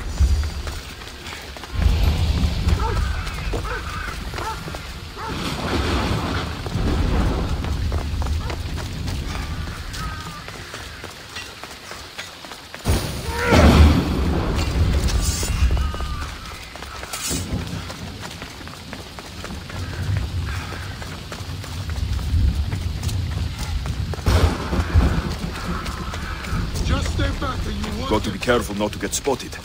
careful not to get spotted.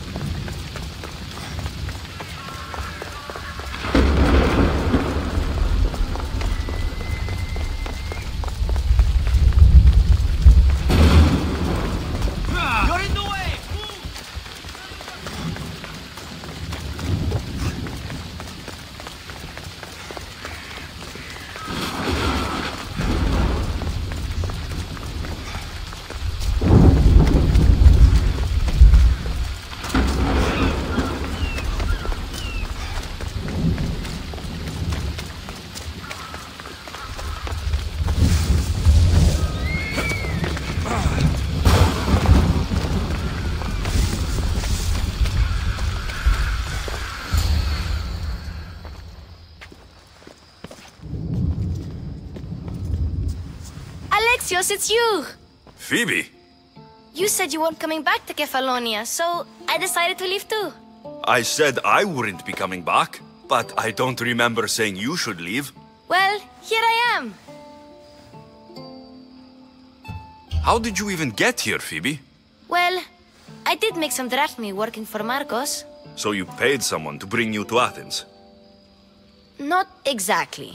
You're in the way! Alexios, it's you! Phoebe! You said you weren't coming back to Kefalonia, so I decided to leave too. I said I wouldn't be coming back, but I don't remember saying you should leave. Well, here I am. How did you even get here, Phoebe? Well, I did make some drachmi working for Marcos. So you paid someone to bring you to Athens? Not exactly.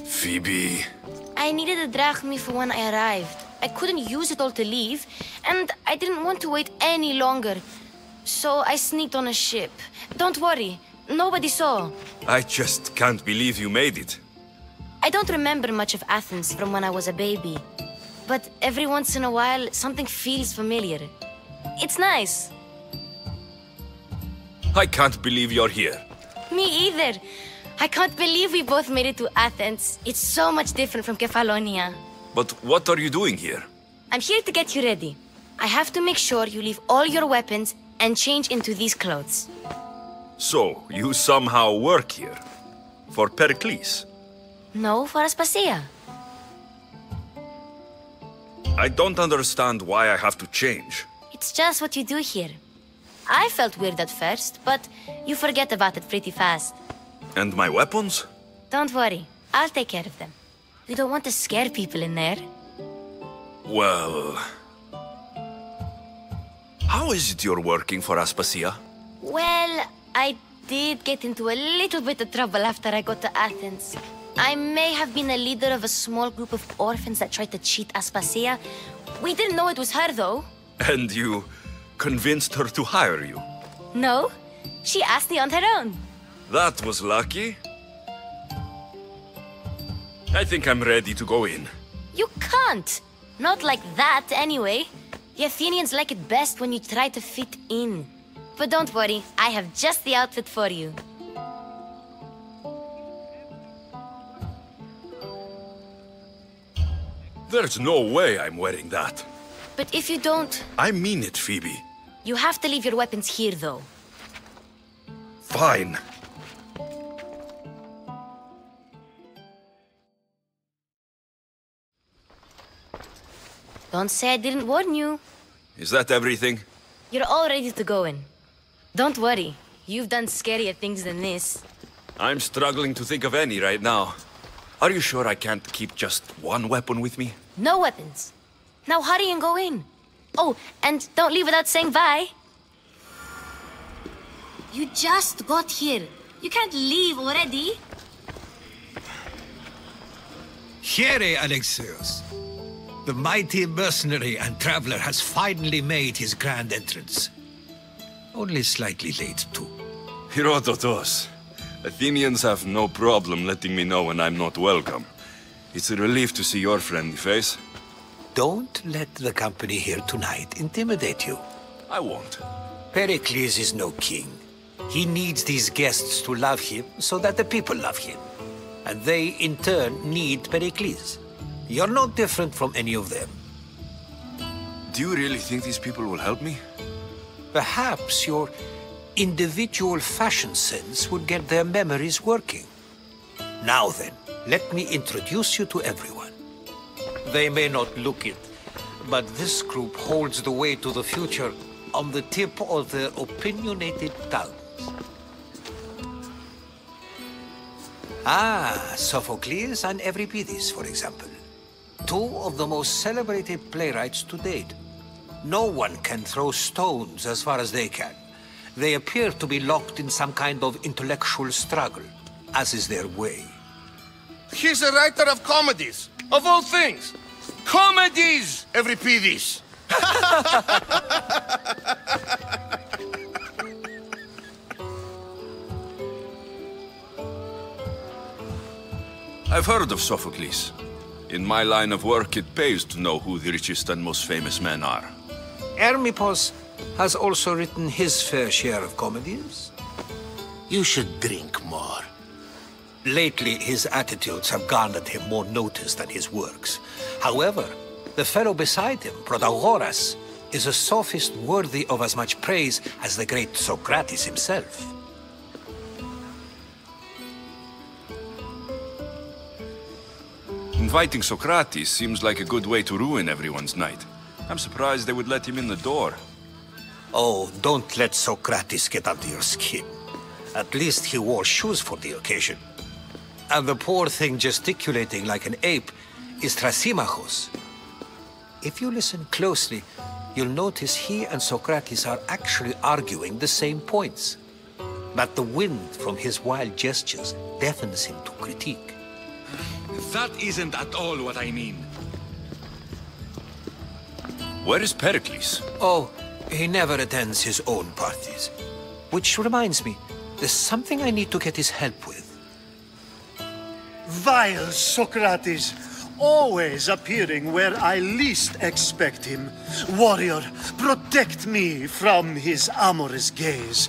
Phoebe... I needed a drachmi for when I arrived. I couldn't use it all to leave, and I didn't want to wait any longer. So I sneaked on a ship. Don't worry, nobody saw. I just can't believe you made it. I don't remember much of Athens from when I was a baby. But every once in a while, something feels familiar. It's nice. I can't believe you're here. Me either. I can't believe we both made it to Athens. It's so much different from Kefalonia. But what are you doing here? I'm here to get you ready. I have to make sure you leave all your weapons and change into these clothes. So, you somehow work here? For Pericles? No, for Aspasia. I don't understand why I have to change. It's just what you do here. I felt weird at first, but you forget about it pretty fast. And my weapons? Don't worry, I'll take care of them. You don't want to scare people in there. Well... How is it you're working for Aspasia? Well, I did get into a little bit of trouble after I got to Athens. I may have been a leader of a small group of orphans that tried to cheat Aspasia. We didn't know it was her, though. And you convinced her to hire you? No, she asked me on her own. That was lucky. I think I'm ready to go in. You can't. Not like that, anyway. The Athenians like it best when you try to fit in. But don't worry, I have just the outfit for you. There's no way I'm wearing that. But if you don't... I mean it, Phoebe. You have to leave your weapons here, though. Fine. Don't say I didn't warn you. Is that everything? You're all ready to go in. Don't worry, you've done scarier things than this. I'm struggling to think of any right now. Are you sure I can't keep just one weapon with me? No weapons. Now hurry and go in. Oh, and don't leave without saying bye. You just got here. You can't leave already. Here, Alexios. The mighty mercenary and traveler has finally made his grand entrance. Only slightly late, too. Herodotus. Athenians have no problem letting me know when I'm not welcome. It's a relief to see your friendly face. Don't let the company here tonight intimidate you. I won't. Pericles is no king. He needs these guests to love him so that the people love him. And they, in turn, need Pericles. You're no different from any of them. Do you really think these people will help me? Perhaps your individual fashion sense would get their memories working. Now then, let me introduce you to everyone. They may not look it, but this group holds the way to the future on the tip of their opinionated tongues. Ah, Sophocles and Euripides, for example. Two of the most celebrated playwrights to date. No one can throw stones as far as they can. They appear to be locked in some kind of intellectual struggle, as is their way. He's a writer of comedies, of all things. Comedies! Every peevies. I've heard of Sophocles. In my line of work, it pays to know who the richest and most famous men are. Hermippos has also written his fair share of comedies. You should drink more. Lately, his attitudes have garnered him more notice than his works. However, the fellow beside him, Protagoras, is a sophist worthy of as much praise as the great Socrates himself. Inviting Socrates seems like a good way to ruin everyone's night. I'm surprised they would let him in the door. Oh, don't let Socrates get under your skin. At least he wore shoes for the occasion. And the poor thing gesticulating like an ape is Thrasymachos. If you listen closely, you'll notice he and Socrates are actually arguing the same points. But the wind from his wild gestures deafens him to critique. That isn't at all what I mean. Where is Pericles? Oh, he never attends his own parties. Which reminds me, there's something I need to get his help with. Vile Socrates, always appearing where I least expect him. Warrior, protect me from his amorous gaze.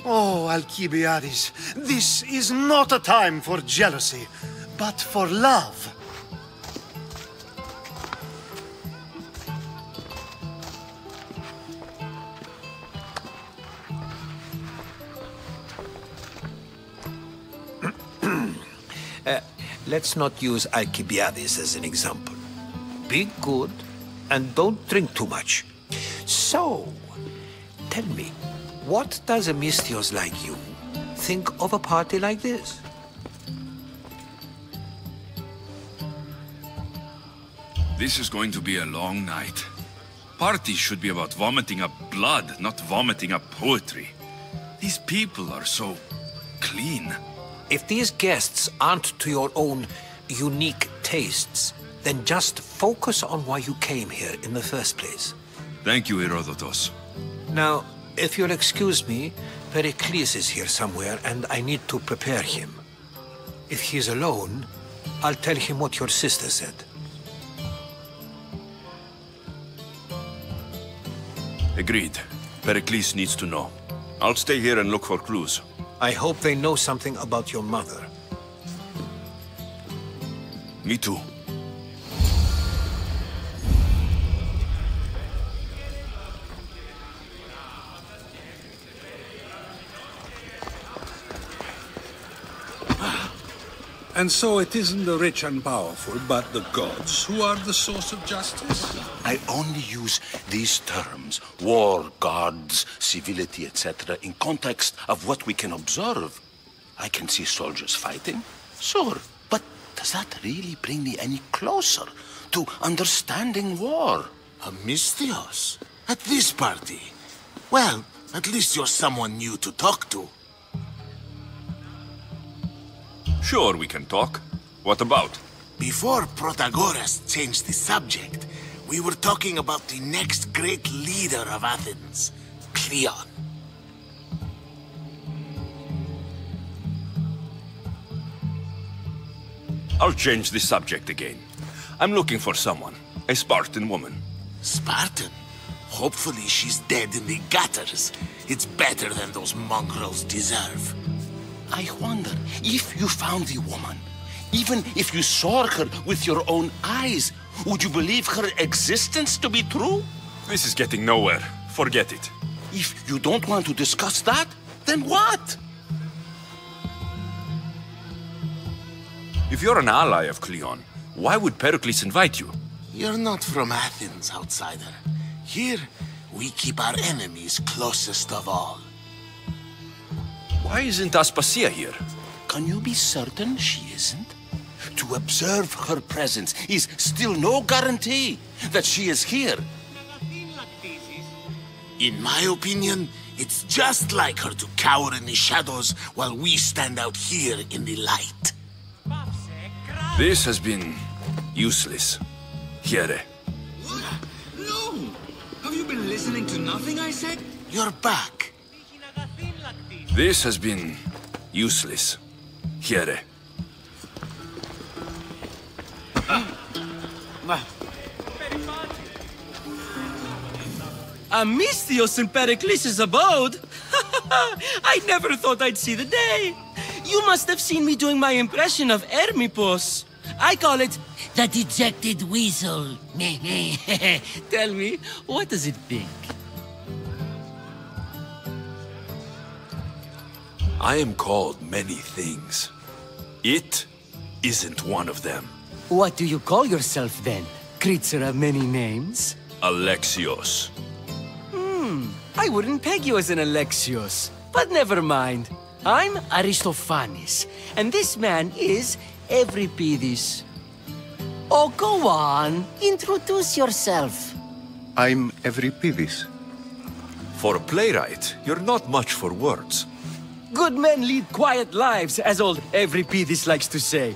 Oh, Alcibiades, this is not a time for jealousy, but for love. Let's not use Alcibiades as an example. Be good, and don't drink too much. So, tell me, what does a Mystios like you think of a party like this? This is going to be a long night. Parties should be about vomiting up blood, not vomiting up poetry. These people are so clean. If these guests aren't to your own unique tastes, then just focus on why you came here in the first place. Thank you, Herodotus. Now, if you'll excuse me, Pericles is here somewhere, and I need to prepare him. If he's alone, I'll tell him what your sister said. Agreed. Pericles needs to know. I'll stay here and look for clues. I hope they know something about your mother. Me too. And so it isn't the rich and powerful, but the gods who are the source of justice? I only use these terms, war, gods, civility, etc., in context of what we can observe. I can see soldiers fighting, sure, but does that really bring me any closer to understanding war? A Mystios? At this party? Well, at least you're someone new to talk to. Sure, we can talk. What about? Before Protagoras changed the subject, we were talking about the next great leader of Athens, Cleon. I'll change the subject again. I'm looking for someone. A Spartan woman. Spartan? Hopefully she's dead in the gutters. It's better than those mongrels deserve. I wonder, if you found the woman, even if you saw her with your own eyes, would you believe her existence to be true? This is getting nowhere. Forget it. If you don't want to discuss that, then what? If you're an ally of Cleon, why would Pericles invite you? You're not from Athens, outsider. Here, we keep our enemies closest of all. Why isn't Aspasia here? Can you be certain she isn't? To observe her presence is still no guarantee that she is here. In my opinion, it's just like her to cower in the shadows while we stand out here in the light. This has been useless. Here. No! Have you been listening to nothing I said? You're back. This has been useless. Here. Amistios in Pericles' abode? I never thought I'd see the day. You must have seen me doing my impression of Hermipos. I call it the dejected weasel. Tell me, what does it think? I am called many things. It isn't one of them. What do you call yourself then? Creature of many names? Alexios. I wouldn't peg you as an Alexios, but never mind. I'm Aristophanes, and this man is Euripides. Oh, go on. Introduce yourself. I'm Euripides. For a playwright, you're not much for words. Good men lead quiet lives, as old Euripides likes to say.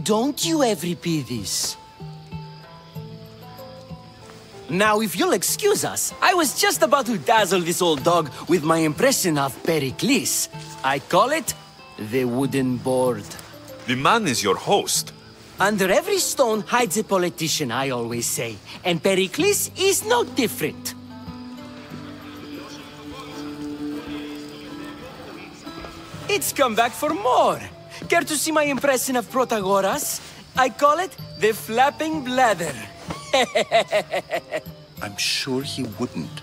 Don't you, Euripides? Now, if you'll excuse us, I was just about to dazzle this old dog with my impression of Pericles. I call it the wooden board. The man is your host. Under every stone hides a politician, I always say. And Pericles is no different. It's come back for more. Care to see my impression of Protagoras? I call it the flapping bladder. I'm sure he wouldn't.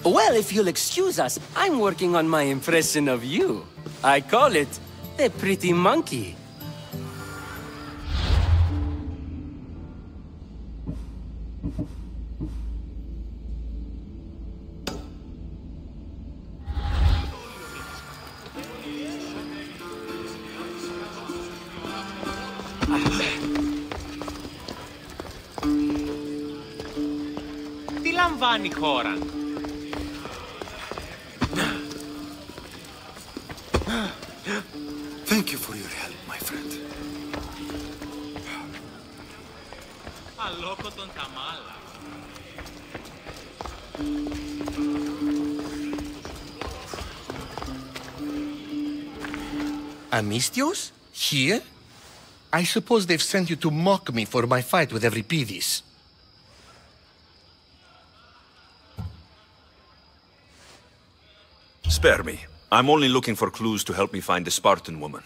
Well, if you'll excuse us, I'm working on my impression of you. I call it the pretty monkey. Τι λαμβάνει η χώρα? Thank you for your help, my friend. Αλόκοτον τα μάλα. Amistios? Here? I suppose they've sent you to mock me for my fight with Euripides. Spare me. I'm only looking for clues to help me find a Spartan woman.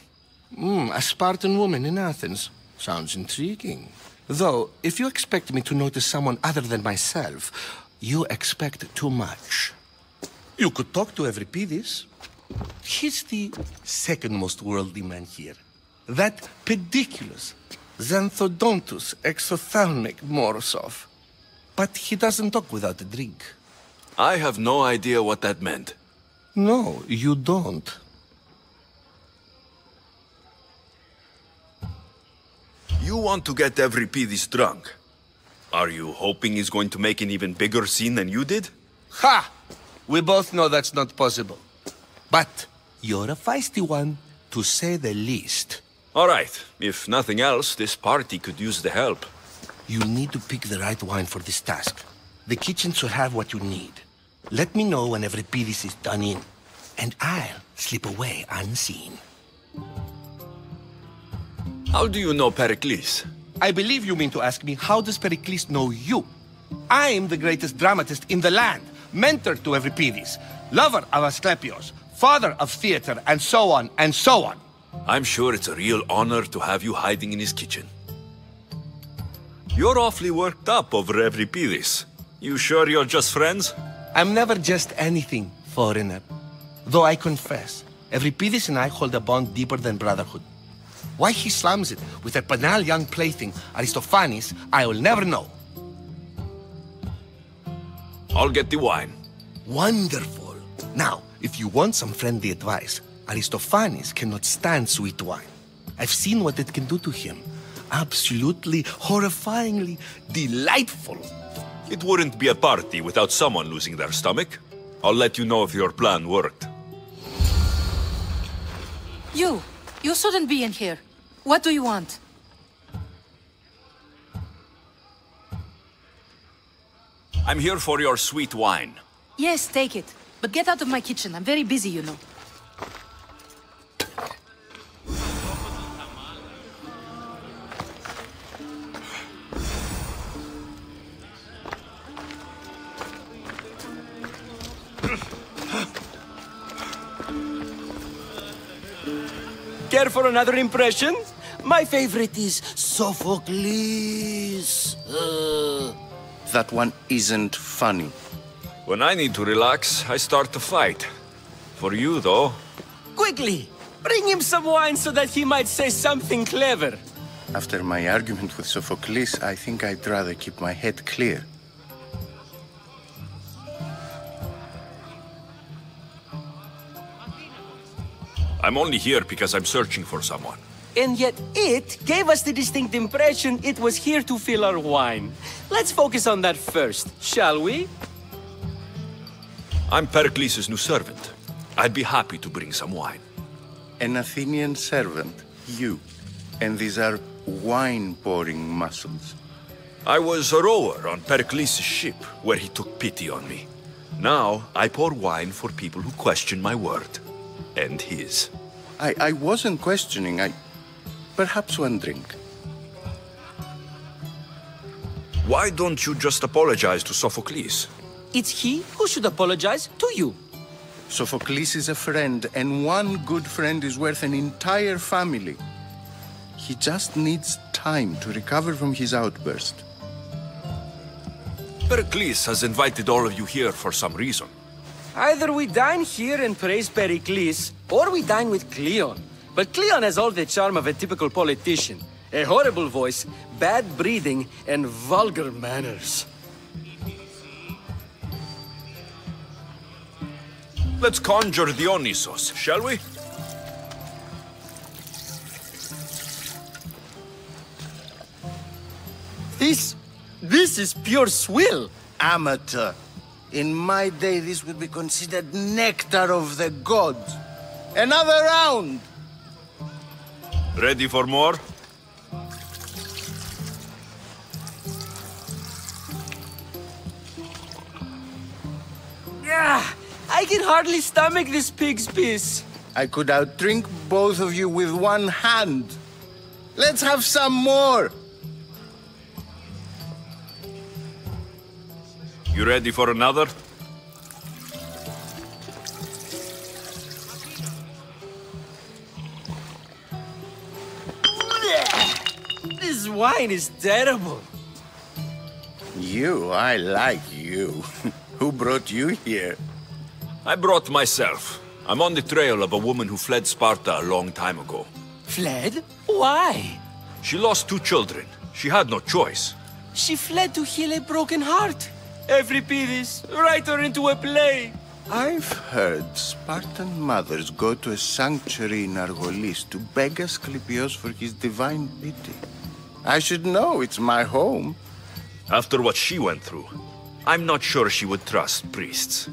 A Spartan woman in Athens. Sounds intriguing. Though, if you expect me to notice someone other than myself, you expect too much. You could talk to Euripides. He's the second most worldly man here. That pediculous, xanthodontus exophthalmic Morosov. But he doesn't talk without a drink. I have no idea what that meant. No, you don't. You want to get Euripides drunk. Are you hoping he's going to make an even bigger scene than you did? Ha! We both know that's not possible. But you're a feisty one, to say the least. All right. If nothing else, this party could use the help. You need to pick the right wine for this task. The kitchen should have what you need. Let me know when Euripides is done in, and I'll slip away unseen. How do you know Pericles? I believe you mean to ask me, how does Pericles know you? I'm the greatest dramatist in the land, mentor to Euripides, lover of Asclepios, father of theater, and so on, and so on. I'm sure it's a real honor to have you hiding in his kitchen. You're awfully worked up over Euripides. You sure you're just friends? I'm never just anything, foreigner. Though I confess, Euripides and I hold a bond deeper than brotherhood. Why he slams it with a banal young plaything, Aristophanes, I will never know. I'll get the wine. Wonderful. Now, if you want some friendly advice, Aristophanes cannot stand sweet wine. I've seen what it can do to him. Absolutely, horrifyingly delightful. It wouldn't be a party without someone losing their stomach. I'll let you know if your plan worked. You shouldn't be in here. What do you want? I'm here for your sweet wine. Yes, take it. But get out of my kitchen. I'm very busy, you know. Care for another impression? My favorite is Sophocles. That one isn't funny. When I need to relax, I start to fight. For you, though... Quickly! Bring him some wine so that he might say something clever. After my argument with Sophocles, I think I'd rather keep my head clear. I'm only here because I'm searching for someone. And yet it gave us the distinct impression it was here to fill our wine. Let's focus on that first, shall we? I'm Pericles' new servant. I'd be happy to bring some wine. An Athenian servant, you. And these are wine-pouring muscles. I was a rower on Pericles' ship, where he took pity on me. Now, I pour wine for people who question my word. And his. I wasn't questioning, Perhaps one drink. Why don't you just apologize to Sophocles? It's he who should apologize to you. Sophocles is a friend, and one good friend is worth an entire family. He just needs time to recover from his outburst. Pericles has invited all of you here for some reason. Either we dine here and praise Pericles, or we dine with Cleon. But Cleon has all the charm of a typical politician. A horrible voice, bad breeding, and vulgar manners. Let's conjure Dionysos, shall we? This is pure swill. Amateur. In my day, this would be considered nectar of the gods. Another round! Ready for more? I can hardly stomach this pig's piss. I could outdrink both of you with one hand. Let's have some more! You ready for another? This wine is terrible. I like you. Who brought you here? I brought myself. I'm on the trail of a woman who fled Sparta a long time ago. Fled? Why? She lost 2 children. She had no choice. She fled to heal a broken heart. Euripides, write her into a play. I've heard Spartan mothers go to a sanctuary in Argolis to beg Asclepios for his divine pity. I should know, it's my home. After what she went through, I'm not sure she would trust priests.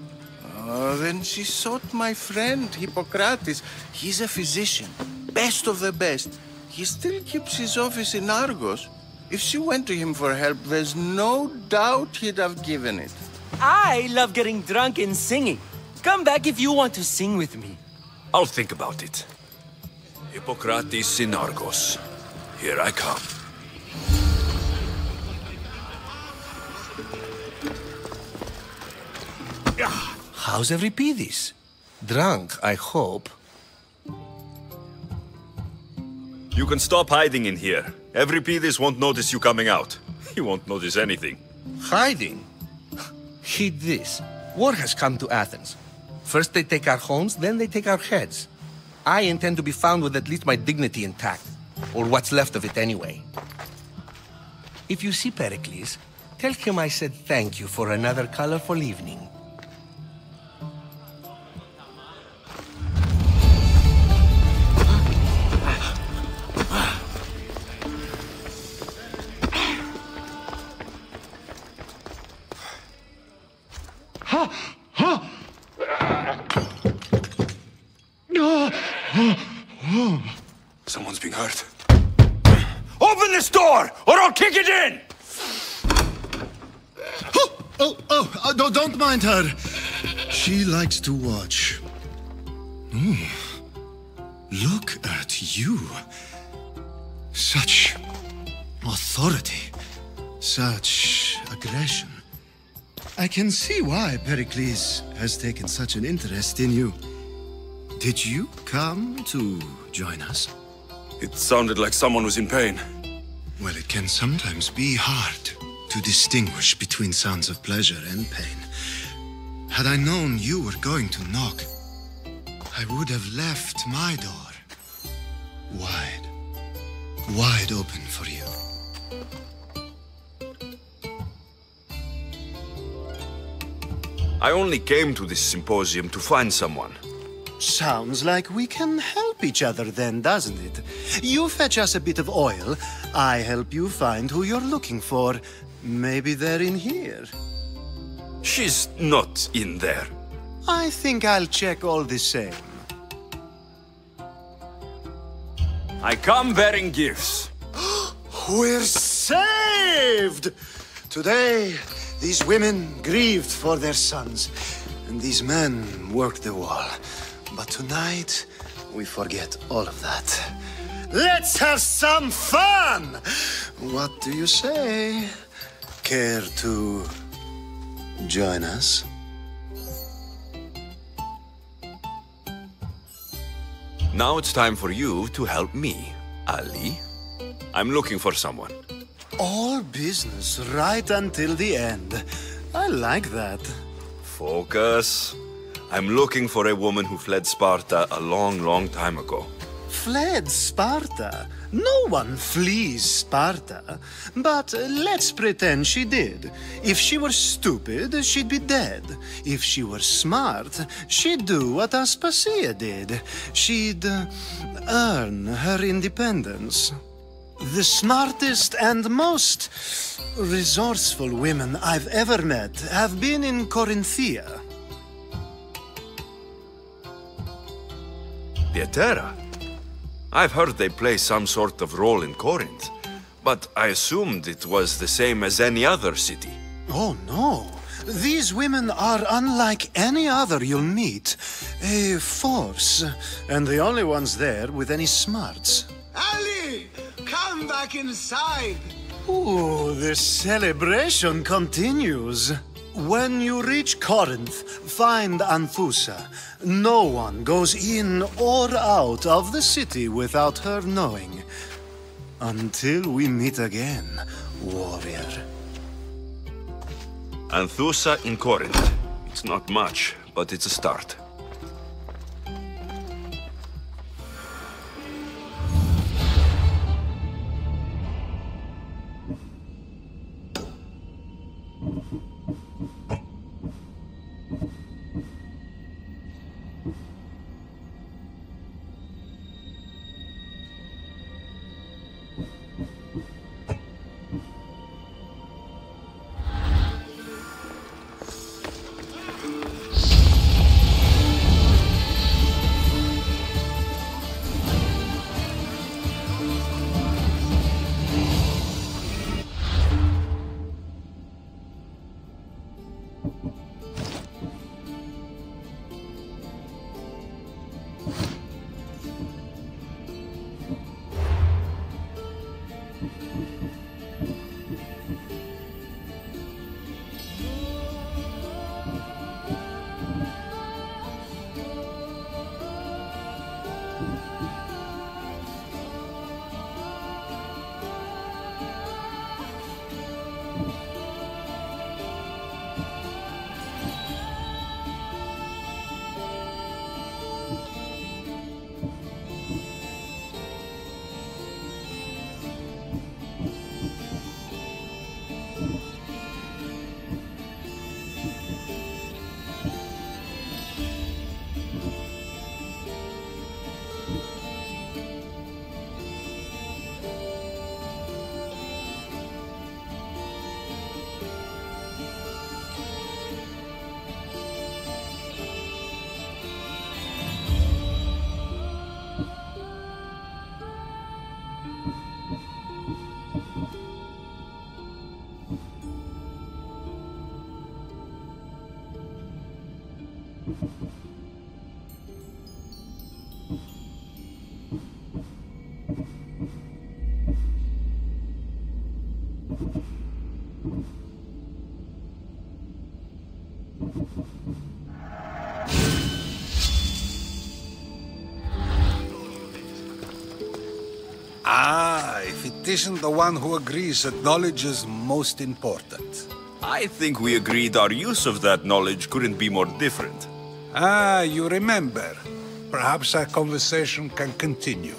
Oh, then she sought my friend, Hippocrates. He's a physician, best of the best. He still keeps his office in Argos. If she went to him for help, there's no doubt he'd have given it. I love getting drunk and singing. Come back if you want to sing with me. I'll think about it. Hippocrates in Argos. Here I come. How's Euripides? Drunk, I hope. You can stop hiding in here. Euripides won't notice you coming out. He won't notice anything. Hiding? Heed this. War has come to Athens. First they take our homes, then they take our heads. I intend to be found with at least my dignity intact. Or what's left of it anyway. If you see Pericles, tell him I said thank you for another colorful evening. Someone's being hurt. Open this door, or I'll kick it in! No, don't mind her. She likes to watch. Look at you. Such authority. Such aggression. I can see why Pericles has taken such an interest in you. Did you come to join us? It sounded like someone was in pain. Well, it can sometimes be hard to distinguish between sounds of pleasure and pain. Had I known you were going to knock, I would have left my door wide open for you. I only came to this symposium to find someone. Sounds like we can help each other then, doesn't it? You fetch us a bit of oil, I help you find who you're looking for. Maybe they're in here. She's not in there. I think I'll check all the same. I come bearing gifts. We're saved! Today, these women grieved for their sons, and these men worked the wall. But tonight, we forget all of that. Let's have some fun! What do you say? Care to join us? Now it's time for you to help me, Ali. I'm looking for someone. All business right until the end. I like that. Focus. I'm looking for a woman who fled Sparta a long, long time ago. Fled Sparta? No one flees Sparta. But let's pretend she did. If she were stupid, she'd be dead. If she were smart, she'd do what Aspasia did. She'd earn her independence. The smartest and most resourceful women I've ever met have been in Corinthia. The Etera? I've heard they play some sort of role in Corinth, but I assumed it was the same as any other city. Oh, no. These women are unlike any other you'll meet. A force, and the only ones there with any smarts. Ali! Come back inside! Ooh, the celebration continues. When you reach Corinth, find Anthusa. No one goes in or out of the city without her knowing. Until we meet again, warrior. Anthusa in Corinth. It's not much, but it's a start. Ah, if it isn't the one who agrees that knowledge is most important. I think we agreed our use of that knowledge couldn't be more different. Ah, you remember. Perhaps our conversation can continue.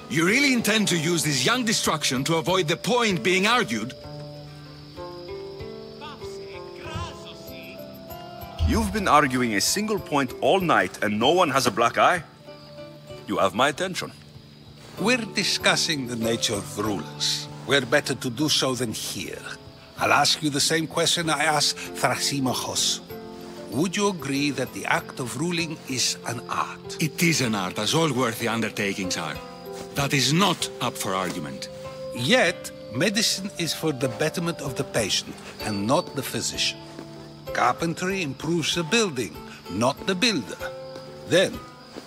You really intend to use this young destruction to avoid the point being argued? You've been arguing a single point all night and no one has a black eye? You have my attention. We're discussing the nature of rulers. Where better to do so than here? I'll ask you the same question I asked Thrasymachos. Would you agree that the act of ruling is an art? It is an art, as all worthy undertakings are. That is not up for argument. Yet, medicine is for the betterment of the patient, and not the physician. Carpentry improves the building, not the builder. Then,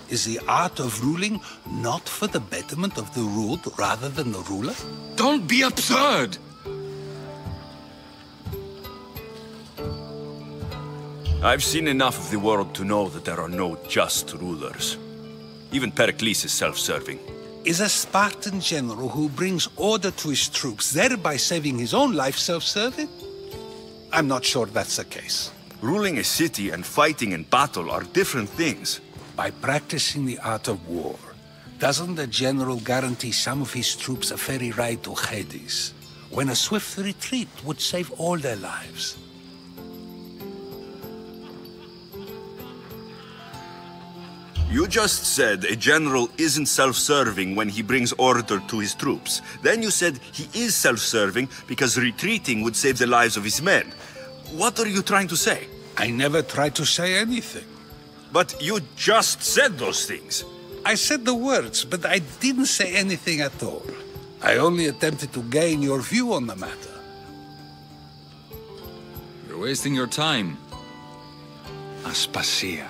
is the art of ruling not for the betterment of the ruled rather than the ruler? Don't be absurd! I've seen enough of the world to know that there are no just rulers. Even Pericles is self-serving. Is a Spartan general who brings order to his troops, thereby saving his own life, self-serving? I'm not sure that's the case. Ruling a city and fighting in battle are different things. By practicing the art of war, doesn't the general guarantee some of his troops a ferry ride to Hades, when a swift retreat would save all their lives? You just said a general isn't self-serving when he brings order to his troops. Then you said he is self-serving because retreating would save the lives of his men. What are you trying to say? I never tried to say anything. But you just said those things. I said the words, but I didn't say anything at all. I only attempted to gain your view on the matter. You're wasting your time. Aspasia.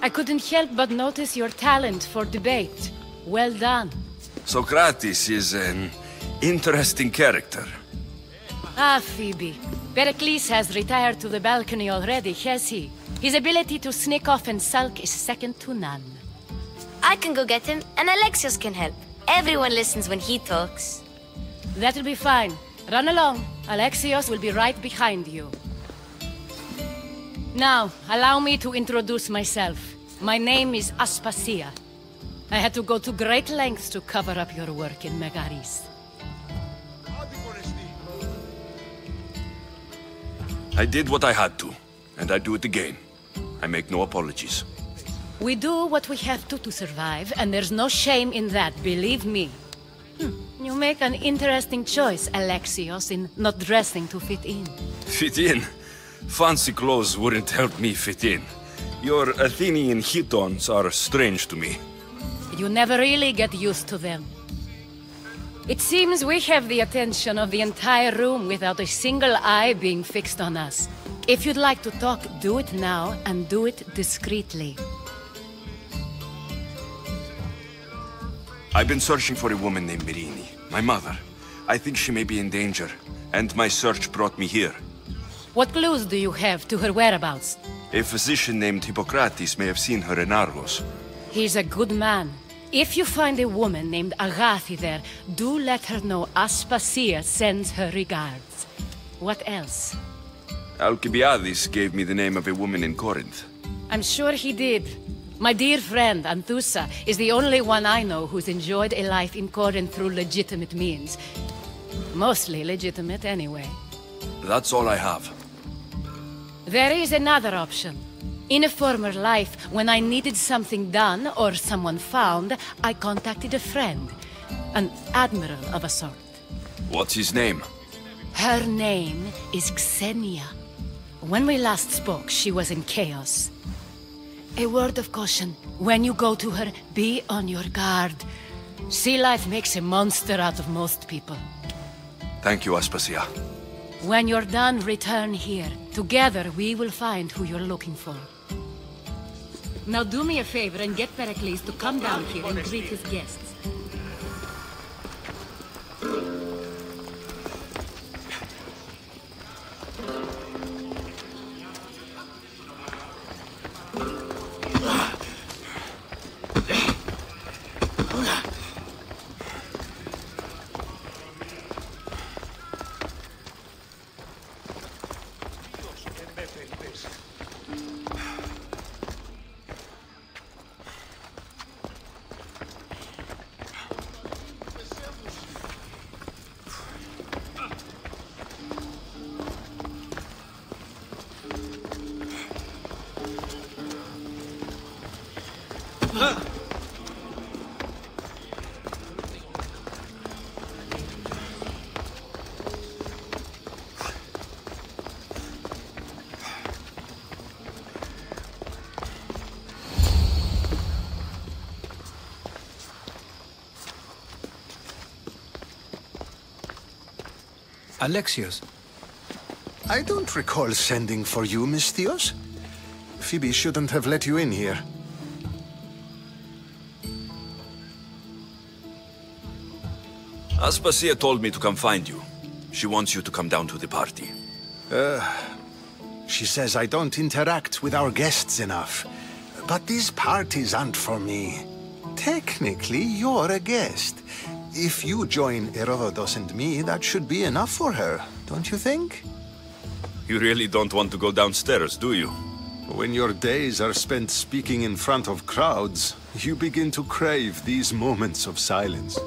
I couldn't help but notice your talent for debate. Well done. Socrates is an interesting character. Ah, Phoebe. Pericles has retired to the balcony already, has he? His ability to sneak off and sulk is second to none. I can go get him, and Alexios can help. Everyone listens when he talks. That'll be fine. Run along. Alexios will be right behind you. Now, allow me to introduce myself. My name is Aspasia. I had to go to great lengths to cover up your work in Megaris. I did what I had to, and I do it again. I make no apologies. We do what we have to survive, and there's no shame in that, believe me. You make an interesting choice, Alexios, in not dressing to fit in. Fit in? Fancy clothes wouldn't help me fit in. Your Athenian chitons are strange to me. You never really get used to them. It seems we have the attention of the entire room without a single eye being fixed on us. If you'd like to talk, do it now, and do it discreetly. I've been searching for a woman named Myrine, my mother. I think she may be in danger, and my search brought me here. What clues do you have to her whereabouts? A physician named Hippocrates may have seen her in Argos. He's a good man. If you find a woman named Agathi there, do let her know Aspasia sends her regards. What else? Alcibiades gave me the name of a woman in Corinth. I'm sure he did. My dear friend, Anthusa, is the only one I know who's enjoyed a life in Corinth through legitimate means. Mostly legitimate, anyway. That's all I have. There is another option. In a former life, when I needed something done or someone found, I contacted a friend. An admiral of a sort. What's his name? Her name is Xenia. When we last spoke, she was in chaos. A word of caution. When you go to her, be on your guard. Sea life makes a monster out of most people. Thank you, Aspasia. When you're done, return here. Together, we will find who you're looking for. Now do me a favor and get Pericles to come down here and greet his guests. Alexios. I don't recall sending for you, Misthios. Phoebe shouldn't have let you in here. Aspasia told me to come find you. She wants you to come down to the party. She says I don't interact with our guests enough. But these parties aren't for me. Technically, you're a guest. If you join Herodotus and me, that should be enough for her, don't you think? You really don't want to go downstairs, do you? When your days are spent speaking in front of crowds, you begin to crave these moments of silence.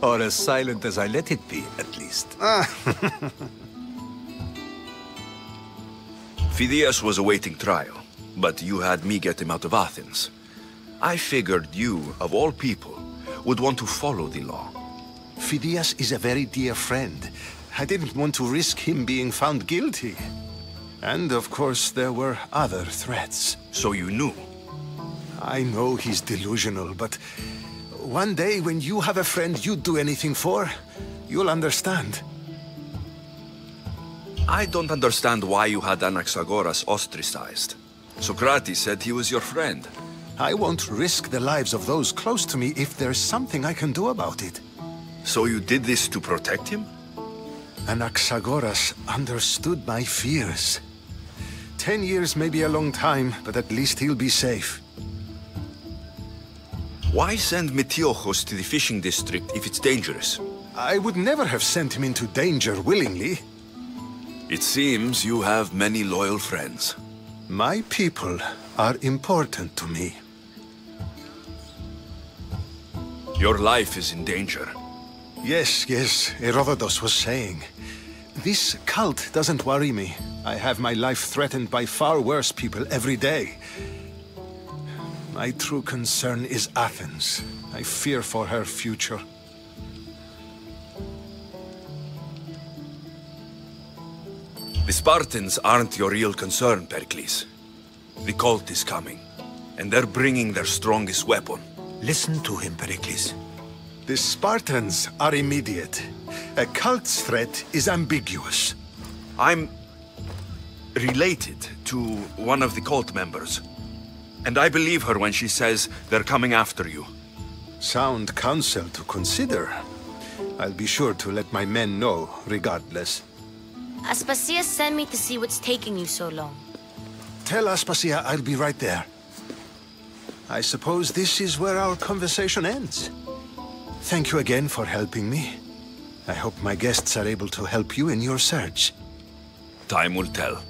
Or as silent as I let it be, at least. Phidias was awaiting trial, but you had me get him out of Athens. I figured you, of all people, would want to follow the law. Phidias is a very dear friend. I didn't want to risk him being found guilty. And of course, there were other threats. So you knew? I know he's delusional, but one day when you have a friend you'd do anything for, you'll understand. I don't understand why you had Anaxagoras ostracized. Socrates said he was your friend. I won't risk the lives of those close to me if there's something I can do about it. So you did this to protect him? Anaxagoras understood my fears. 10 years may be a long time, but at least he'll be safe. Why send Metiochos to the fishing district if it's dangerous? I would never have sent him into danger willingly. It seems you have many loyal friends. My people are important to me. Your life is in danger. Yes, Herodotus was saying. This cult doesn't worry me. I have my life threatened by far worse people every day. My true concern is Athens. I fear for her future. The Spartans aren't your real concern, Pericles. The cult is coming, and they're bringing their strongest weapon. Listen to him, Pericles. The Spartans are immediate. A cult's threat is ambiguous. I'm related to one of the cult members. And I believe her when she says they're coming after you. Sound counsel to consider. I'll be sure to let my men know, regardless. Aspasia sent me to see what's taking you so long. Tell Aspasia I'll be right there. I suppose this is where our conversation ends. Thank you again for helping me. I hope my guests are able to help you in your search. Time will tell.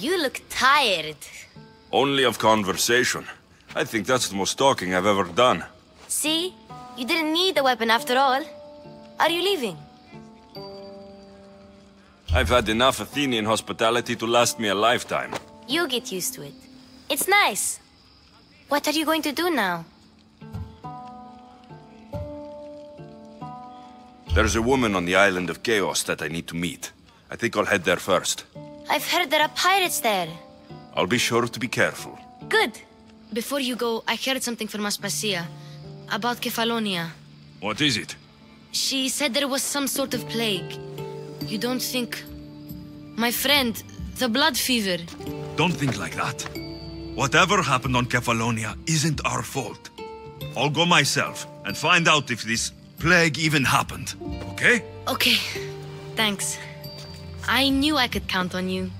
You look tired. Only of conversation. I think that's the most talking I've ever done. See? You didn't need the weapon after all. Are you leaving? I've had enough Athenian hospitality to last me a lifetime. You get used to it. It's nice. What are you going to do now? There's a woman on the island of Chaos that I need to meet. I think I'll head there first. I've heard there are pirates there. I'll be sure to be careful. Good. Before you go, I heard something from Aspasia about Kefalonia. What is it? She said there was some sort of plague. You don't think... My friend, the blood fever. Don't think like that. Whatever happened on Kefalonia isn't our fault. I'll go myself and find out if this plague even happened, okay? Okay, thanks. I knew I could count on you.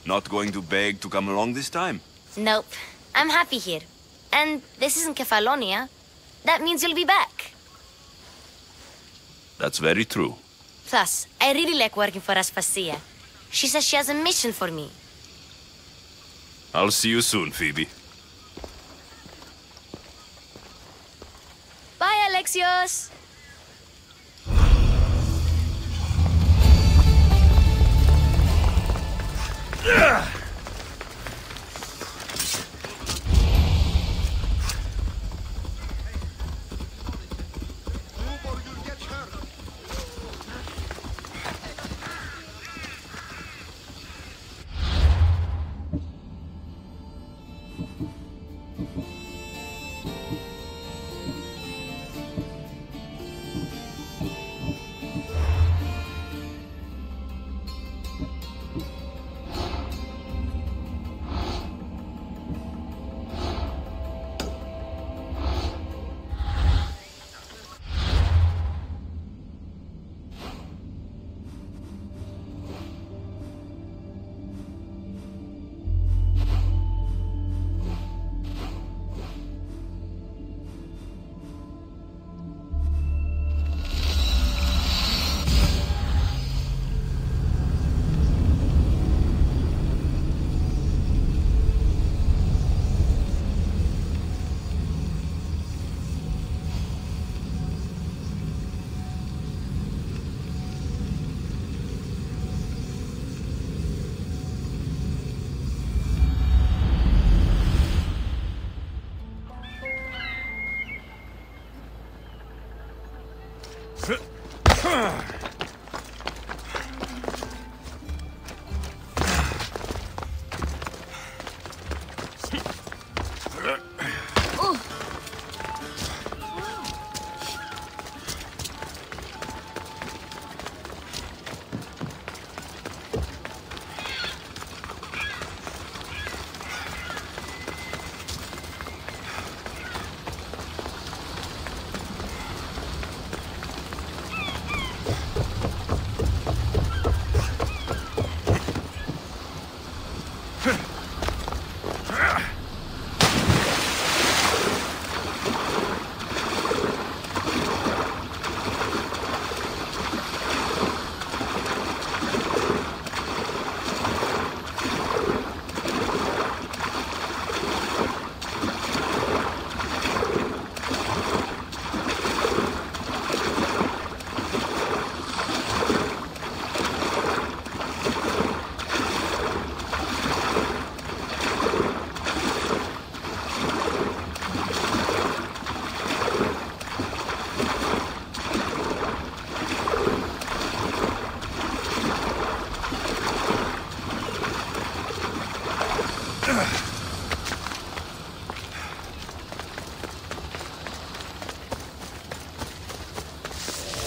Not going to beg to come along this time? Nope. I'm happy here. And this isn't Kefalonia. That means you'll be back. That's very true. Plus, I really like working for Aspasia. She says she has a mission for me. I'll see you soon, Phoebe. Bye, Alexios!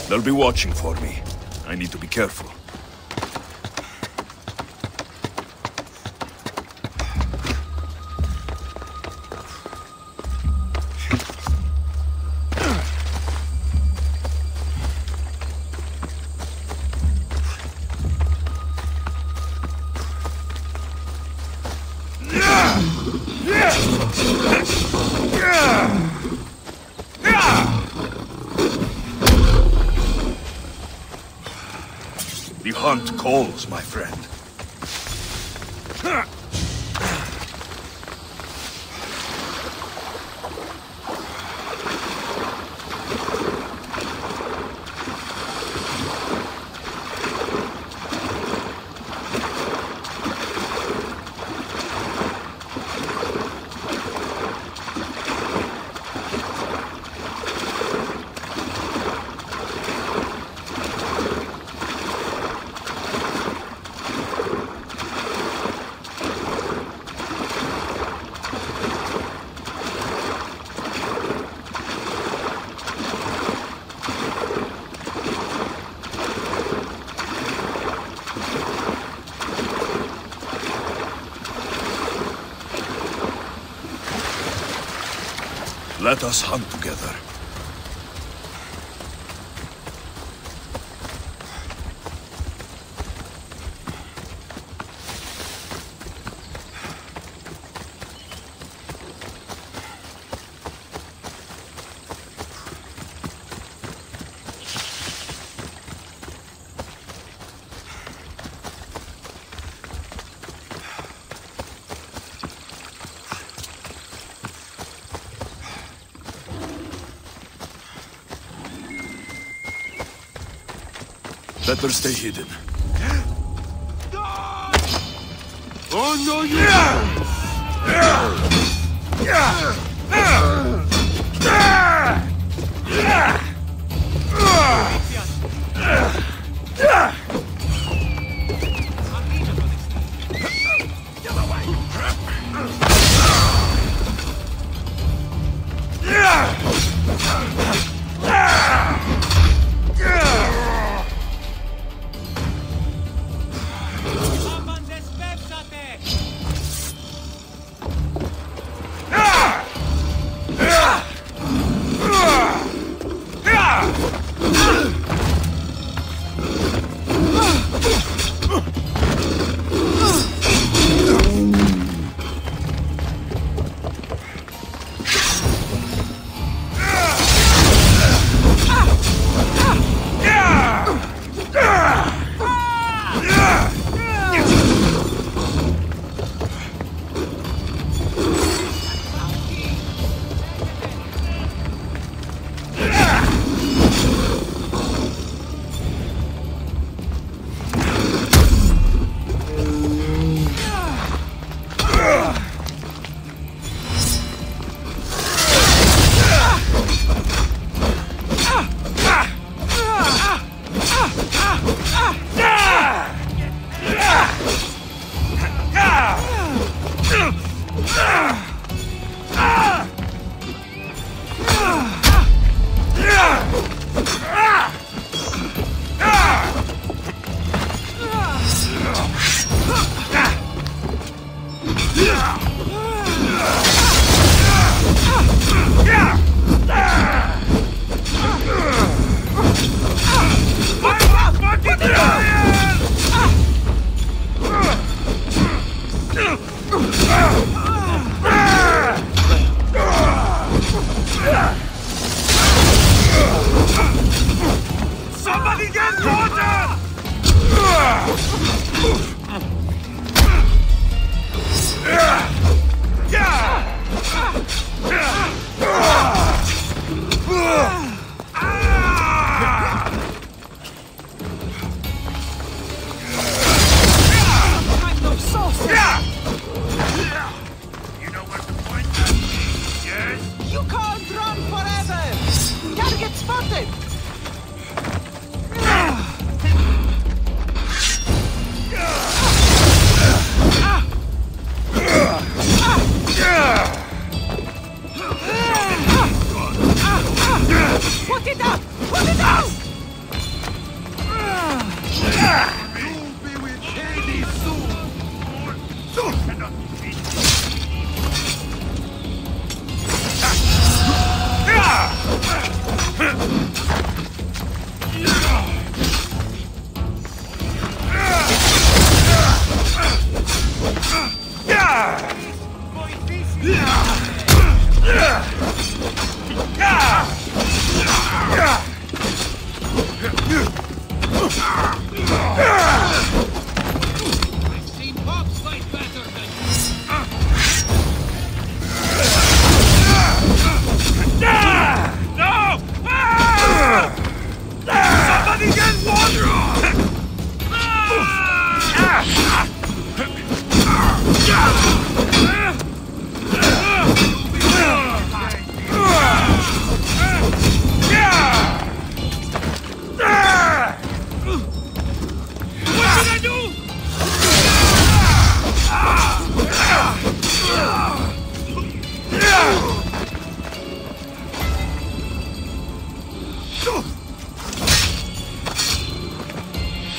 They'll be watching for me. I need to be careful. The hunt calls, my friend. Let us hunt together. Better stay hidden. Oh no, you!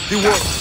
The world.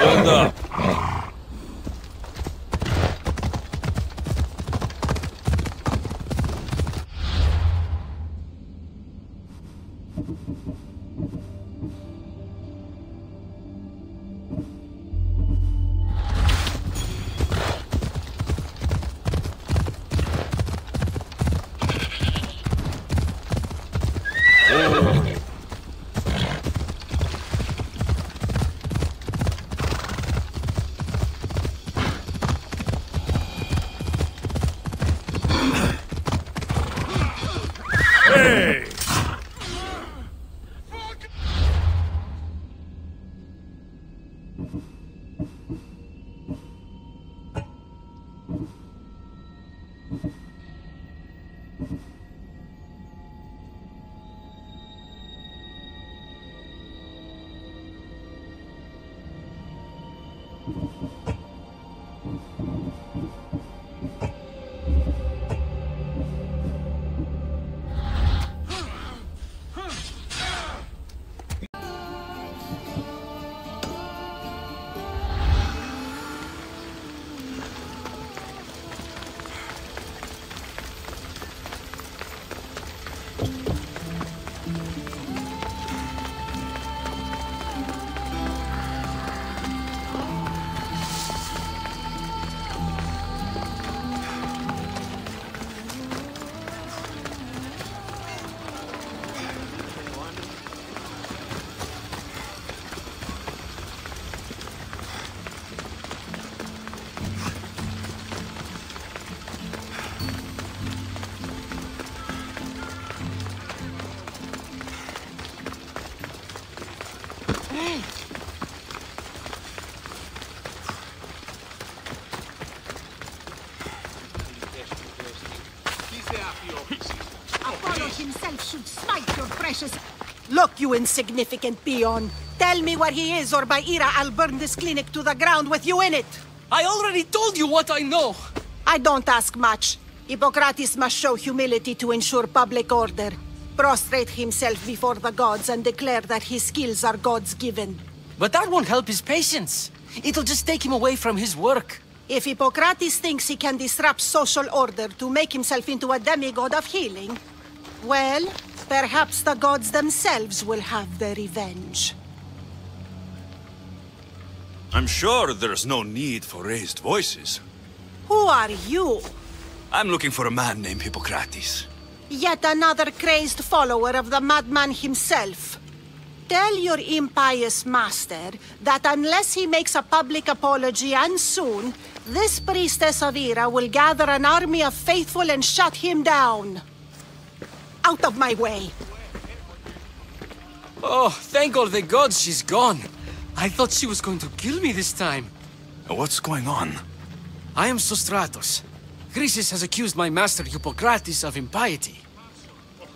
Hold up. Apollo himself should smite your precious... Look, you insignificant peon. Tell me where he is, or by Ira, I'll burn this clinic to the ground with you in it. I already told you what I know. I don't ask much. Hippocrates must show humility to ensure public order. Prostrate himself before the gods and declare that his skills are gods-given. But that won't help his patients. It'll just take him away from his work. If Hippocrates thinks he can disrupt social order to make himself into a demigod of healing, well, perhaps the gods themselves will have their revenge. I'm sure there's no need for raised voices. Who are you? I'm looking for a man named Hippocrates. Yet another crazed follower of the madman himself. Tell your impious master that unless he makes a public apology, and soon, this priestess of Ira will gather an army of faithful and shut him down. Out of my way! Oh, thank all the gods she's gone. I thought she was going to kill me this time. What's going on? I am Sostratos. Chrysis has accused my master Hippocrates of impiety.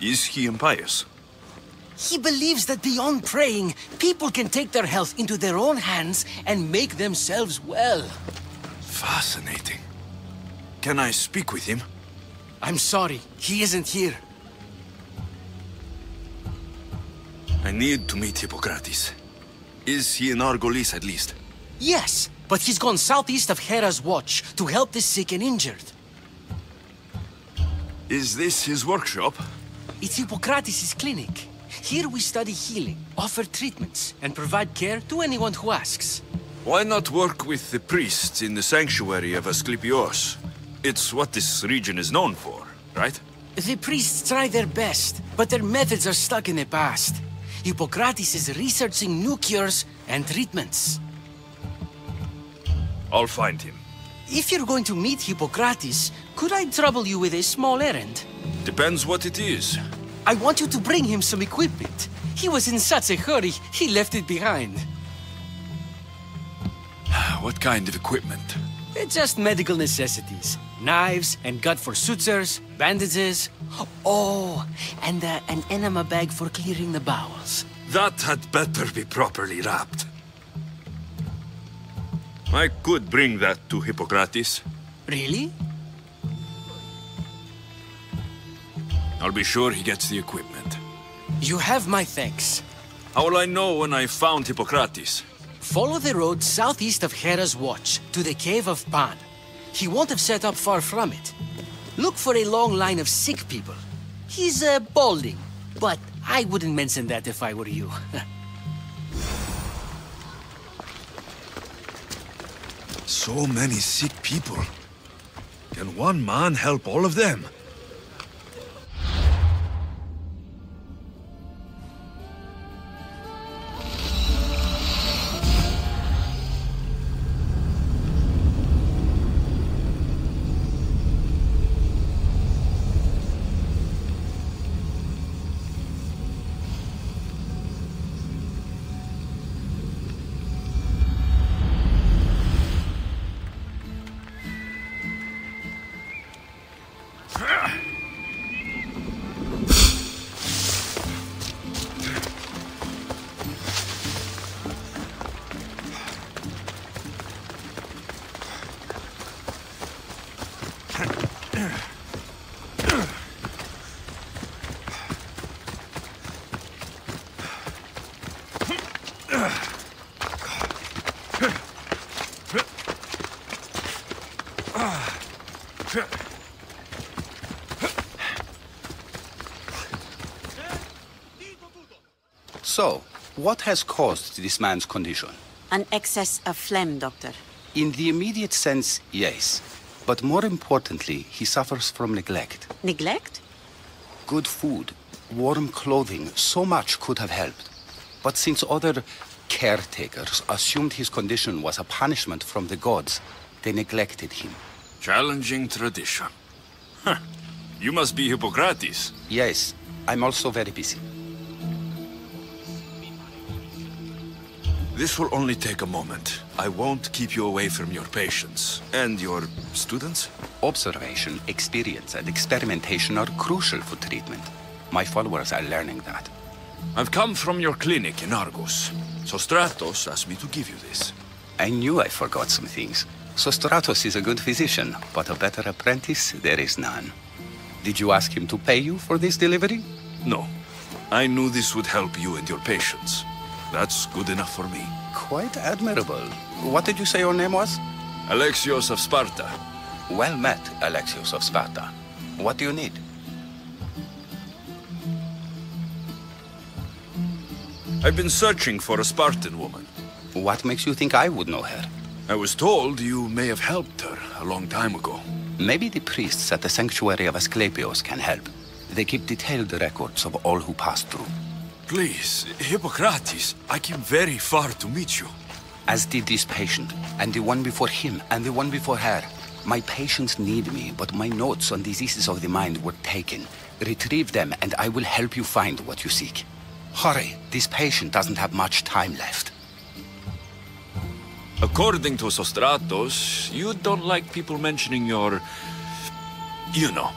Is he impious? He believes that beyond praying, people can take their health into their own hands and make themselves well. Fascinating. Can I speak with him? I'm sorry, he isn't here. I need to meet Hippocrates. Is he in Argolis at least? Yes, but he's gone southeast of Hera's watch to help the sick and injured. Is this his workshop? It's Hippocrates' clinic. Here we study healing, offer treatments, and provide care to anyone who asks. Why not work with the priests in the sanctuary of Asclepios? It's what this region is known for, right? The priests try their best, but their methods are stuck in the past. Hippocrates is researching new cures and treatments. I'll find him. If you're going to meet Hippocrates, could I trouble you with a small errand? Depends what it is. I want you to bring him some equipment. He was in such a hurry, he left it behind. What kind of equipment? Just medical necessities. Knives and gut for sutures, bandages. Oh, and an enema bag for clearing the bowels. That had better be properly wrapped. I could bring that to Hippocrates. Really? I'll be sure he gets the equipment. You have my thanks. How will I know when I found Hippocrates? Follow the road southeast of Hera's watch to the cave of Pan. He won't have set up far from it. Look for a long line of sick people. He's balding, but I wouldn't mention that if I were you. So many sick people. Can one man help all of them? So, what has caused this man's condition? An excess of phlegm, Doctor. In the immediate sense, yes. But more importantly, he suffers from neglect. Neglect? Good food, warm clothing, so much could have helped. But since other caretakers assumed his condition was a punishment from the gods, they neglected him. Challenging tradition. Huh. You must be Hippocrates. Yes, I'm also very busy. This will only take a moment. I won't keep you away from your patients. And your students? Observation, experience, and experimentation are crucial for treatment. My followers are learning that. I've come from your clinic in Argos. Sostratos asked me to give you this. I knew I forgot some things. Sostratos is a good physician, but a better apprentice there is none. Did you ask him to pay you for this delivery? No. I knew this would help you and your patients. That's good enough for me. Quite admirable. What did you say your name was? Alexios of Sparta. Well met, Alexios of Sparta. What do you need? I've been searching for a Spartan woman. What makes you think I would know her? I was told you may have helped her a long time ago. Maybe the priests at the sanctuary of Asclepios can help. They keep detailed records of all who passed through. Please, Hippocrates, I came very far to meet you. As did this patient, and the one before him, and the one before her. My patients need me, but my notes on diseases of the mind were taken. Retrieve them, and I will help you find what you seek. Hurry, this patient doesn't have much time left. According to Sostratos, you don't like people mentioning your... you know.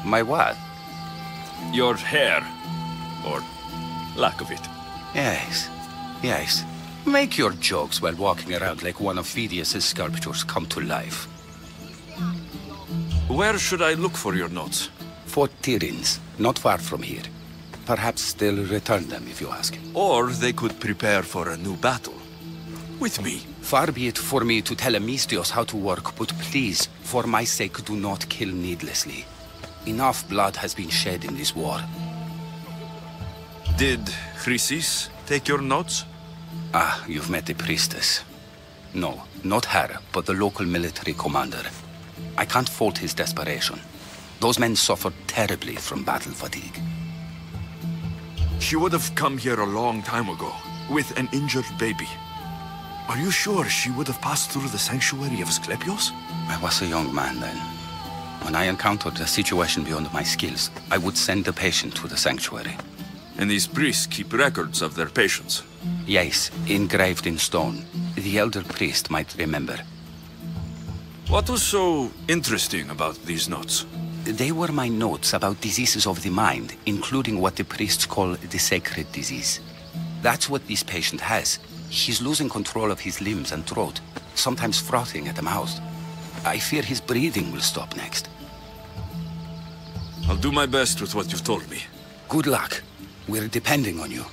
My what? Your hair. Or lack of it. Yes, yes. Make your jokes while walking around like one of Phidias' sculptures come to life. Where should I look for your notes? Fort Tyrins, not far from here. Perhaps they'll return them if you ask. Or they could prepare for a new battle. With me. Far be it for me to tell Amistios how to work, but please, for my sake, do not kill needlessly. Enough blood has been shed in this war. Did Chrysis take your notes? Ah, you've met the priestess. No, not her, but the local military commander. I can't fault his desperation. Those men suffered terribly from battle fatigue. She would have come here a long time ago, with an injured baby. Are you sure she would have passed through the sanctuary of Asclepios? I was a young man then. When I encountered a situation beyond my skills, I would send the patient to the sanctuary. And these priests keep records of their patients? Yes, engraved in stone. The elder priest might remember. What was so interesting about these notes? They were my notes about diseases of the mind, including what the priests call the sacred disease. That's what this patient has. He's losing control of his limbs and throat, sometimes frothing at the mouth. I fear his breathing will stop next. I'll do my best with what you've told me. Good luck. We're depending on you.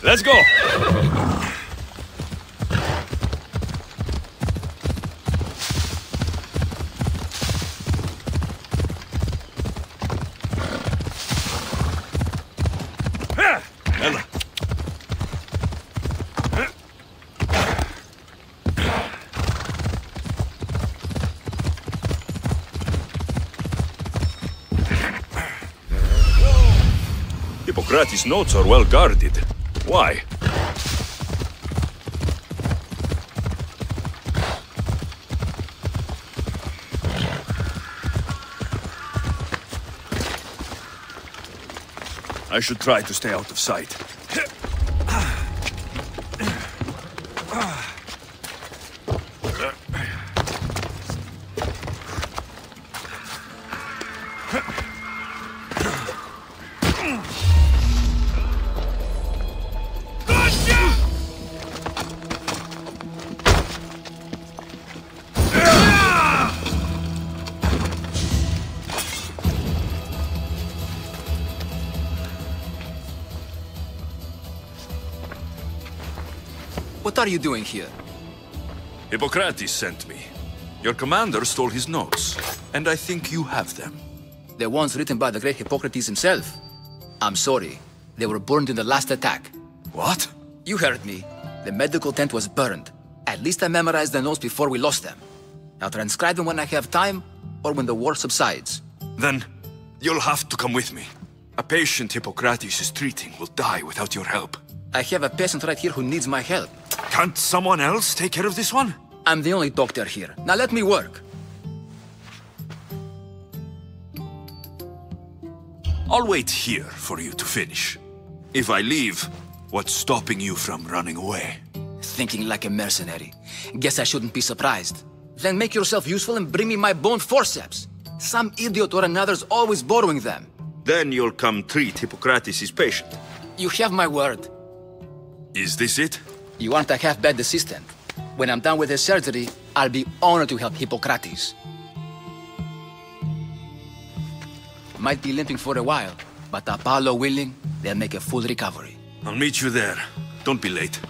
Let's go! Ella. Hippocrates' notes are well guarded. Why? I should try to stay out of sight. What are you doing here? Hippocrates sent me. Your commander stole his notes, and I think you have them. The ones written by the great Hippocrates himself. I'm sorry. They were burned in the last attack. What? You heard me. The medical tent was burned. At least I memorized the notes before we lost them. I'll transcribe them when I have time, or when the war subsides. Then, you'll have to come with me. A patient Hippocrates is treating will die without your help. I have a patient right here who needs my help. Can't someone else take care of this one? I'm the only doctor here. Now let me work. I'll wait here for you to finish. If I leave, what's stopping you from running away? Thinking like a mercenary. Guess I shouldn't be surprised. Then make yourself useful and bring me my bone forceps. Some idiot or another's always borrowing them. Then you'll come treat Hippocrates' patient. You have my word. Is this it? You aren't a half-bad assistant. When I'm done with the surgery, I'll be honored to help Hippocrates. Might be limping for a while, but Apollo willing, they'll make a full recovery. I'll meet you there. Don't be late.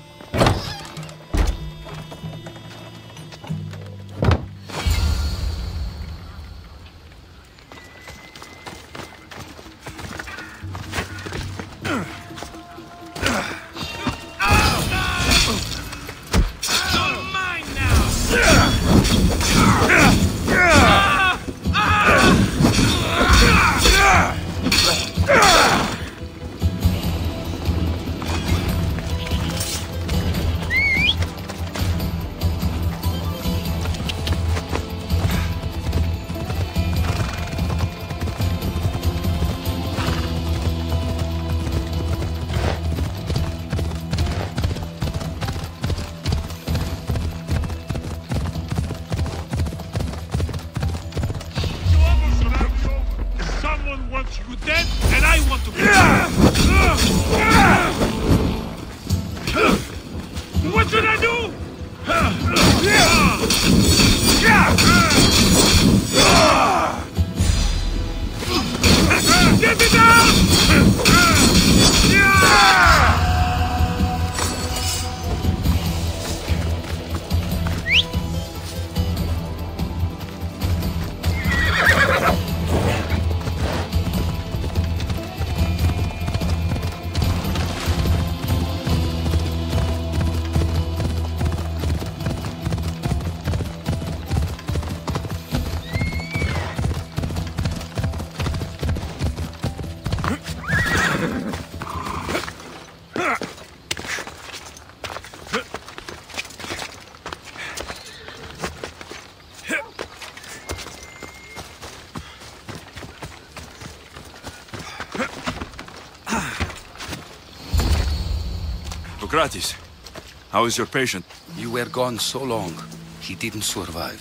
What should I do? Get me down! Hippocrates, how is your patient? You were gone so long, he didn't survive.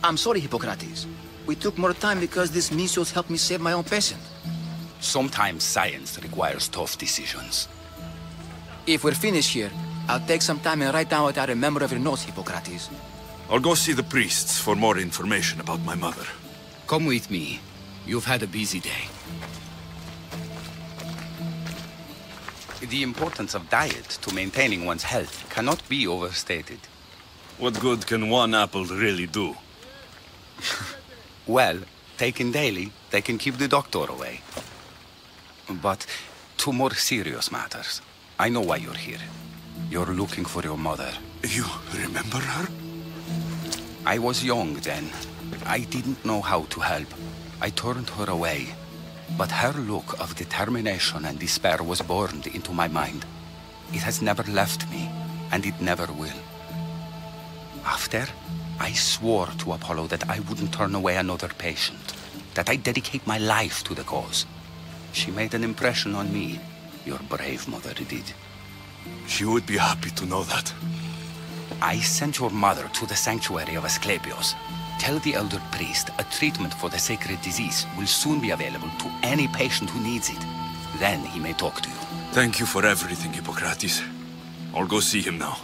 I'm sorry, Hippocrates. We took more time because this measles helped me save my own patient. Sometimes science requires tough decisions. If we're finished here, I'll take some time and write down what I remember of your notes, Hippocrates. I'll go see the priests for more information about my mother. Come with me. You've had a busy day. The importance of diet to maintaining one's health cannot be overstated. What good can one apple really do? Well, taken daily, they can keep the doctor away. But to more serious matters. I know why you're here. You're looking for your mother. You remember her? I was young then. I didn't know how to help. I turned her away. But her look of determination and despair was burned into my mind. It has never left me, and it never will. After, I swore to Apollo that I wouldn't turn away another patient. that I dedicate my life to the cause. She made an impression on me. Your brave mother did. She would be happy to know that. I sent your mother to the sanctuary of Asclepios. Tell the elder priest a treatment for the sacred disease will soon be available to any patient who needs it. Then he may talk to you. Thank you for everything, Hippocrates. I'll go see him now.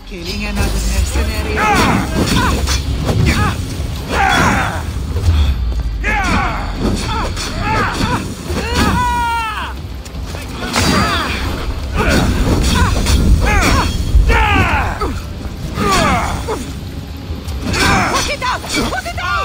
Killing another mercenary. Put it out! Put it out!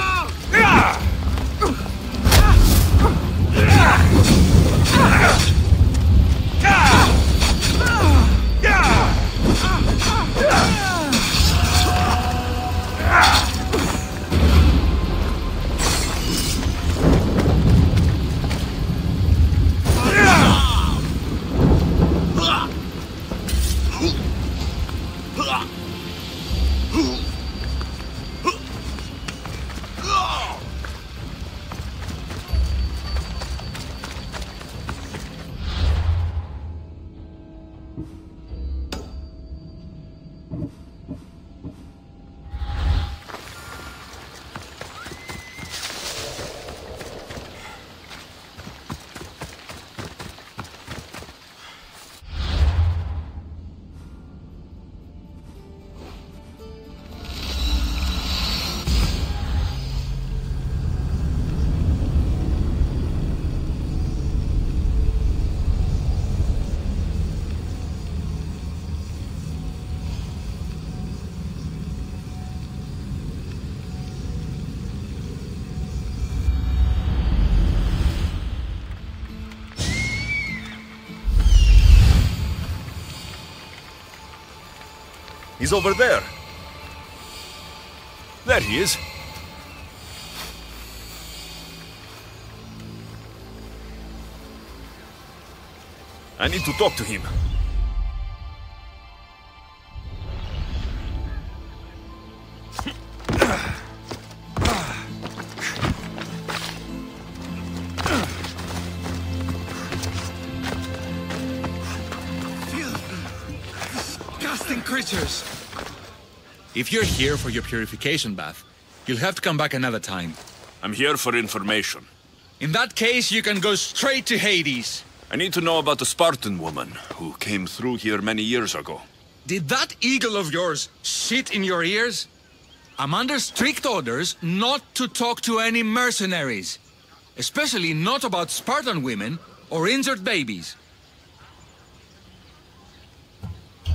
He's over there. There he is. I need to talk to him. Disgusting creatures! If you're here for your purification bath, you'll have to come back another time. I'm here for information. In that case, you can go straight to Hades. I need to know about the Spartan woman who came through here many years ago. Did that eagle of yours shit in your ears? I'm under strict orders not to talk to any mercenaries. Especially not about Spartan women or injured babies.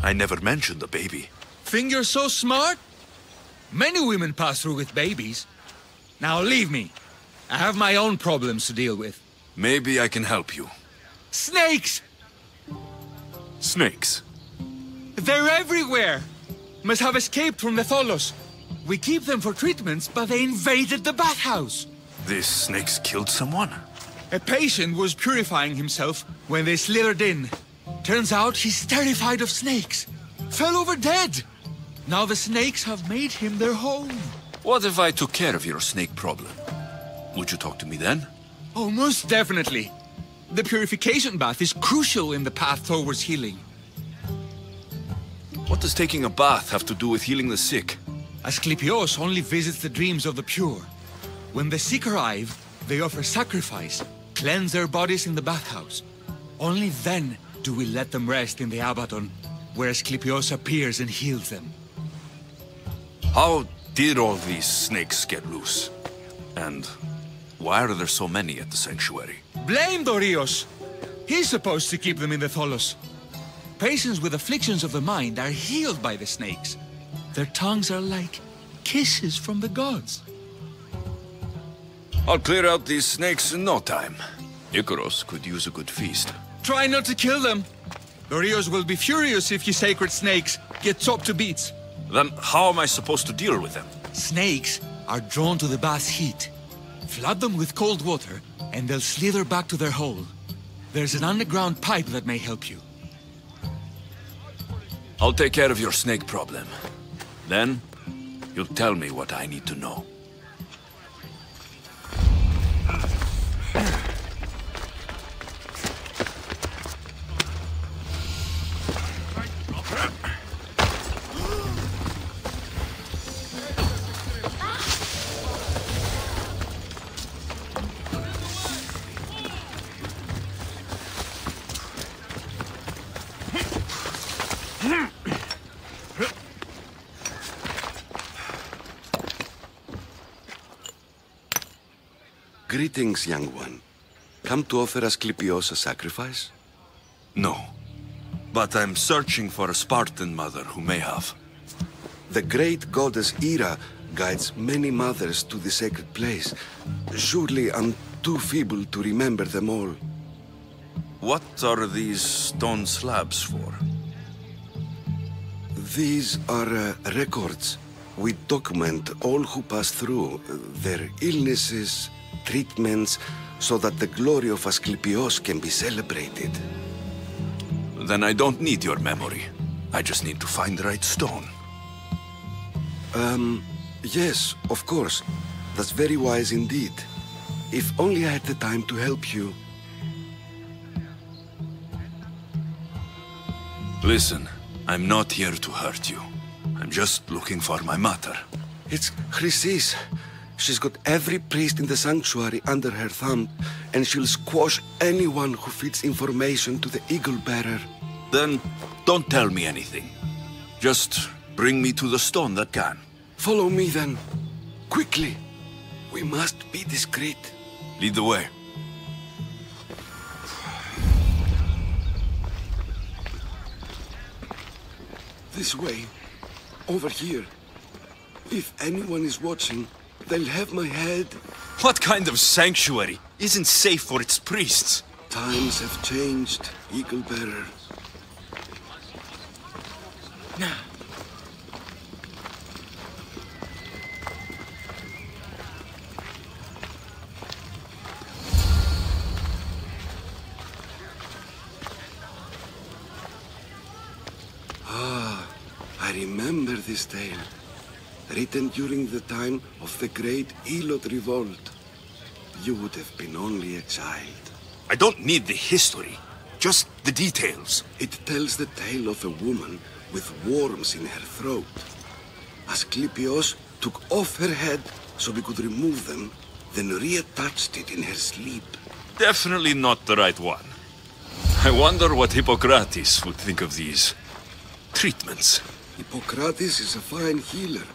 I never mentioned the baby. Think you're so smart? Many women pass through with babies. Now leave me. I have my own problems to deal with. Maybe I can help you. Snakes! Snakes? They're everywhere! Must have escaped from the Tholos. We keep them for treatments, but they invaded the bathhouse. These snakes killed someone? A patient was purifying himself when they slithered in. Turns out he's terrified of snakes. Fell over dead. Now the snakes have made him their home. What if I took care of your snake problem? Would you talk to me then? Oh, most definitely. The purification bath is crucial in the path towards healing. What does taking a bath have to do with healing the sick? Asclepios only visits the dreams of the pure. When the sick arrive, they offer sacrifice, cleanse their bodies in the bathhouse. Only then do we let them rest in the Abaddon, where Asclepios appears and heals them. How did all these snakes get loose? And why are there so many at the sanctuary? Blame Dorios! He's supposed to keep them in the Tholos. Patients with afflictions of the mind are healed by the snakes. Their tongues are like kisses from the gods. I'll clear out these snakes in no time. Icaros could use a good feast. Try not to kill them. Dorios will be furious if you sacred snakes get chopped to bits. Then how am I supposed to deal with them? Snakes are drawn to the bath's heat. Flood them with cold water, and they'll slither back to their hole. There's an underground pipe that may help you. I'll take care of your snake problem. Then, you'll tell me what I need to know. Greetings, young one. Come to offer Asclepios a sacrifice? No. But I'm searching for a Spartan mother who may have. The great goddess Ira guides many mothers to the sacred place. Surely I'm too feeble to remember them all. What are these stone slabs for? These are records. We document all who pass through, their illnesses, treatments, so that the glory of Asclepios can be celebrated. Then I don't need your memory. I just need to find the right stone. Yes, of course. That's very wise indeed. If only I had the time to help you. Listen, I'm not here to hurt you. I'm just looking for my mother. It's Chrysis. She's got every priest in the sanctuary under her thumb, and she'll squash anyone who feeds information to the Eagle Bearer. Then don't tell me anything. Just bring me to the stone that can. Follow me then. Quickly. We must be discreet. Lead the way. This way. Over here. If anyone is watching, they'll have my head. What kind of sanctuary isn't safe for its priests? Times have changed, Eagle Bearer. Now. I remember this tale. Written during the time of the great Elot revolt. You would have been only a child. I don't need the history, just the details. It tells the tale of a woman with worms in her throat. Asclepios took off her head so we could remove them, then reattached it in her sleep. Definitely not the right one. I wonder what Hippocrates would think of these treatments. Hippocrates is a fine healer.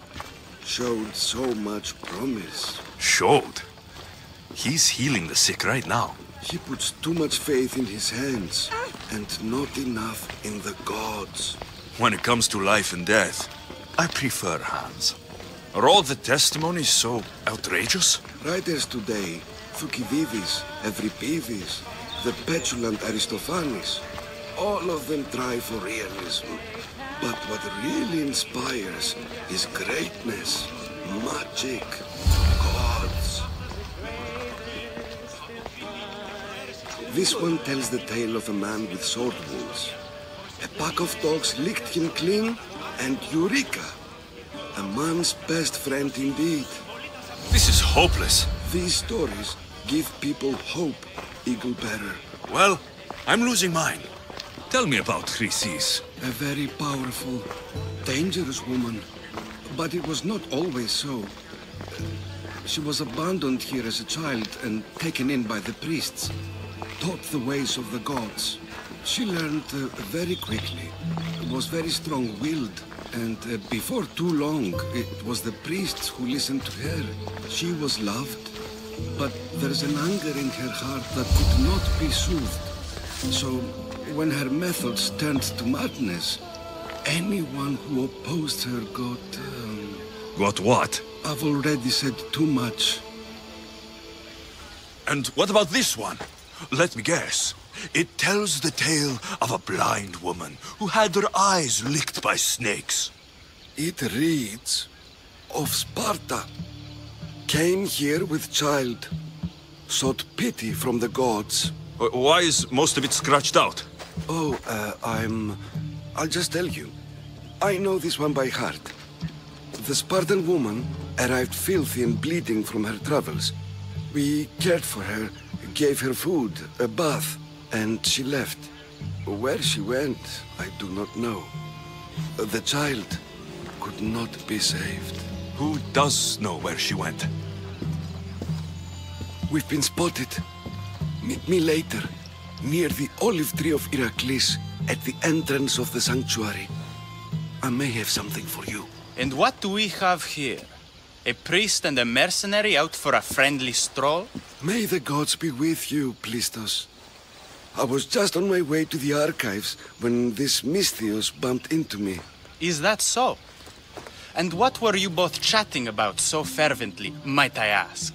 Showed so much promise. Showed? He's healing the sick right now. He puts too much faith in his hands, and not enough in the gods. When it comes to life and death, I prefer hands. Are all the testimonies so outrageous? Writers today, Thucydides, Euripides, the petulant Aristophanes, all of them try for realism. But what really inspires is greatness, magic, gods. This one tells the tale of a man with sword wounds. A pack of dogs licked him clean, and Eureka! A man's best friend indeed. This is hopeless. These stories give people hope, Eagle Bearer. Well, I'm losing mine. Tell me about Chrysis. A very powerful, dangerous woman. But it was not always so. She was abandoned here as a child and taken in by the priests. Taught the ways of the gods. She learned very quickly. Was very strong-willed. And before too long, it was the priests who listened to her. She was loved. But there's an anger in her heart that could not be soothed. So, when her methods turned to madness, anyone who opposed her got... Got what? I've already said too much. And what about this one? Let me guess. It tells the tale of a blind woman who had her eyes licked by snakes. It reads of Sparta. Came here with child. Sought pity from the gods. Why is most of it scratched out? Oh, I'll just tell you. I know this one by heart. The Spartan woman arrived filthy and bleeding from her travels. We cared for her, gave her food, a bath, and she left. Where she went, I do not know. The child could not be saved. Who does know where she went? We've been spotted. Meet me later, near the olive tree of Heracles, at the entrance of the sanctuary. I may have something for you. And what do we have here? A priest and a mercenary out for a friendly stroll? May the gods be with you, Plistos. I was just on my way to the archives when this Misthios bumped into me. Is that so? And what were you both chatting about so fervently, might I ask?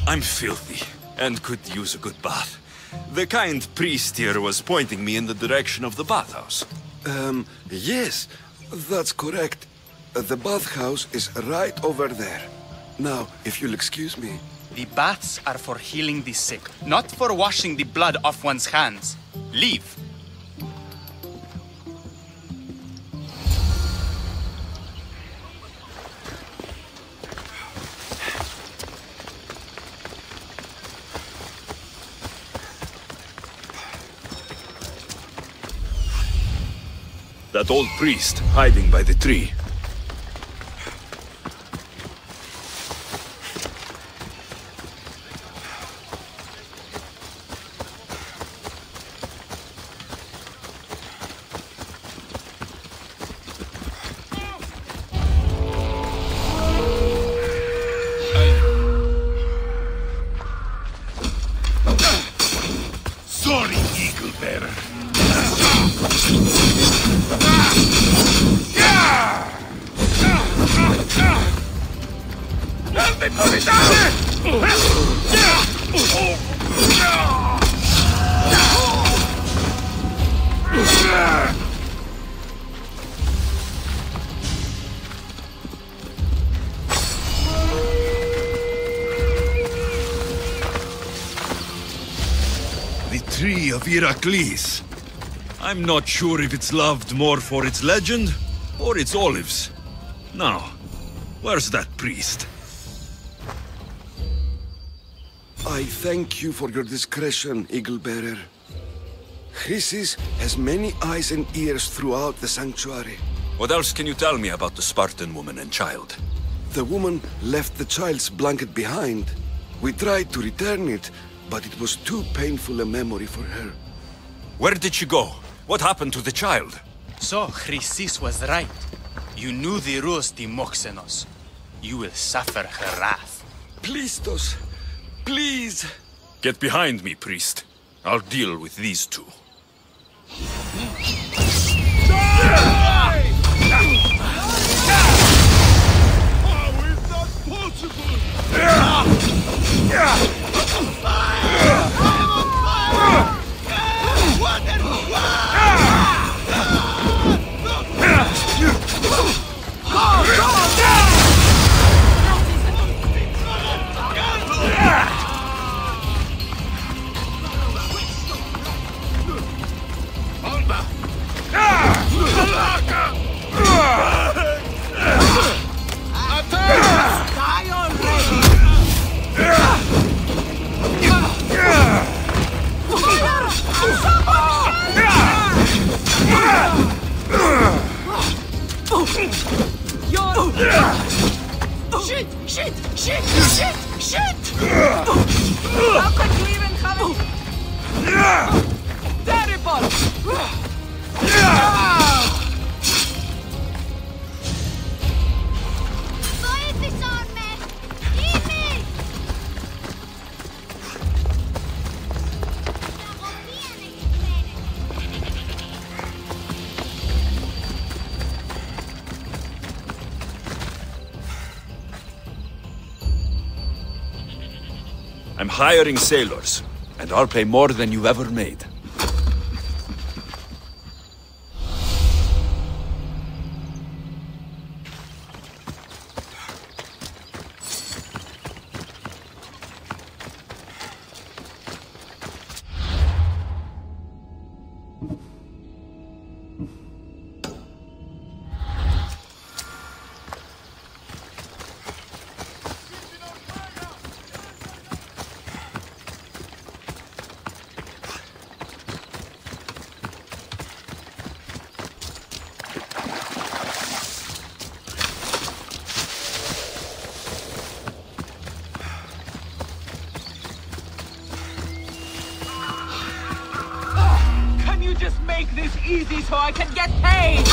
I'm filthy, and could use a good bath. The kind priest here was pointing me in the direction of the bathhouse. Yes, that's correct. The bathhouse is right over there. Now, if you'll excuse me. The baths are for healing the sick, not for washing the blood off one's hands. Leave. That old priest hiding by the tree. Sorry, Eagle Bearer. The tree of Heracles. I'm not sure if it's loved more for its legend or its olives. Now, where's that priest? I thank you for your discretion, Eagle Bearer. Chrysis has many eyes and ears throughout the sanctuary. What else can you tell me about the Spartan woman and child? The woman left the child's blanket behind. We tried to return it, but it was too painful a memory for her. Where did she go? What happened to the child? So, Chrysis was right. You knew the rules, Timoxenos. You will suffer her wrath. Plistos, please! Get behind me, priest. I'll deal with these two. How is that possible? Shit! Shit! Shit! Shit! How could you even come? Terrible! I'm hiring sailors, and I'll pay more than you've ever made. Just make this easy so I can get paid!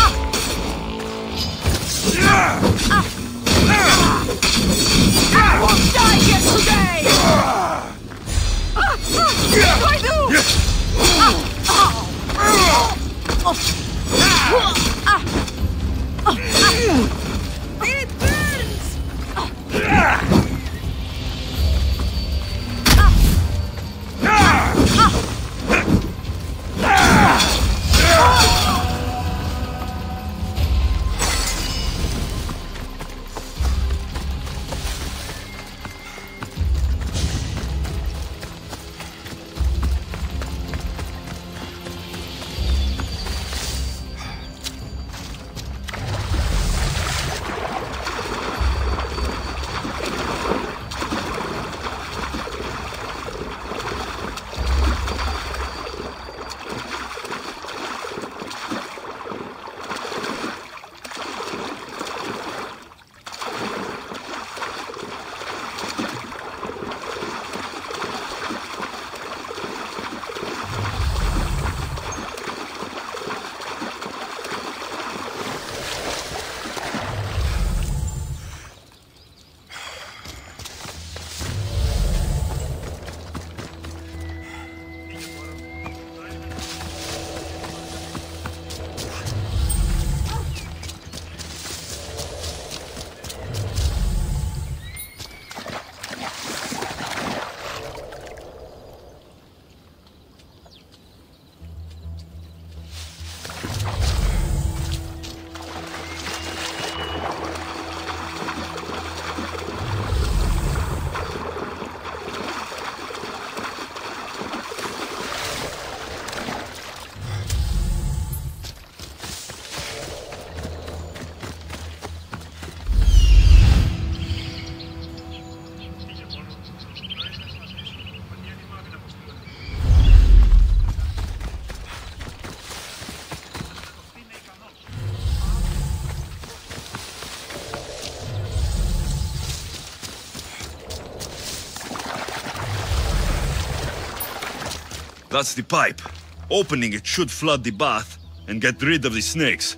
I won't die here today! What do I do? It burns! That's the pipe. Opening it should flood the bath and get rid of the snakes.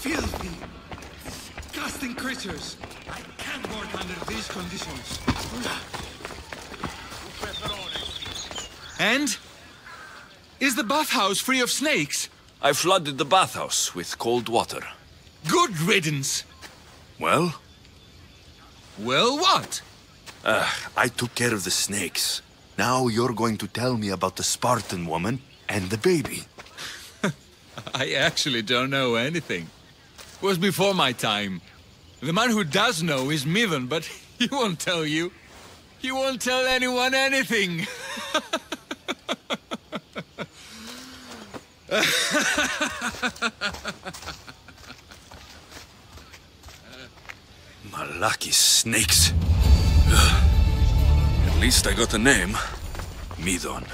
Filthy, disgusting creatures. I can't work under these conditions. And? Is the bathhouse free of snakes? I flooded the bathhouse with cold water. Good riddance. Well? Well, what? I took care of the snakes. Now you're going to tell me about the Spartan woman and the baby. I actually don't know anything. was before my time. The man who does know is Mivan, but he won't tell you. He won't tell anyone anything. Malaki snakes. At least I got a name. Midon.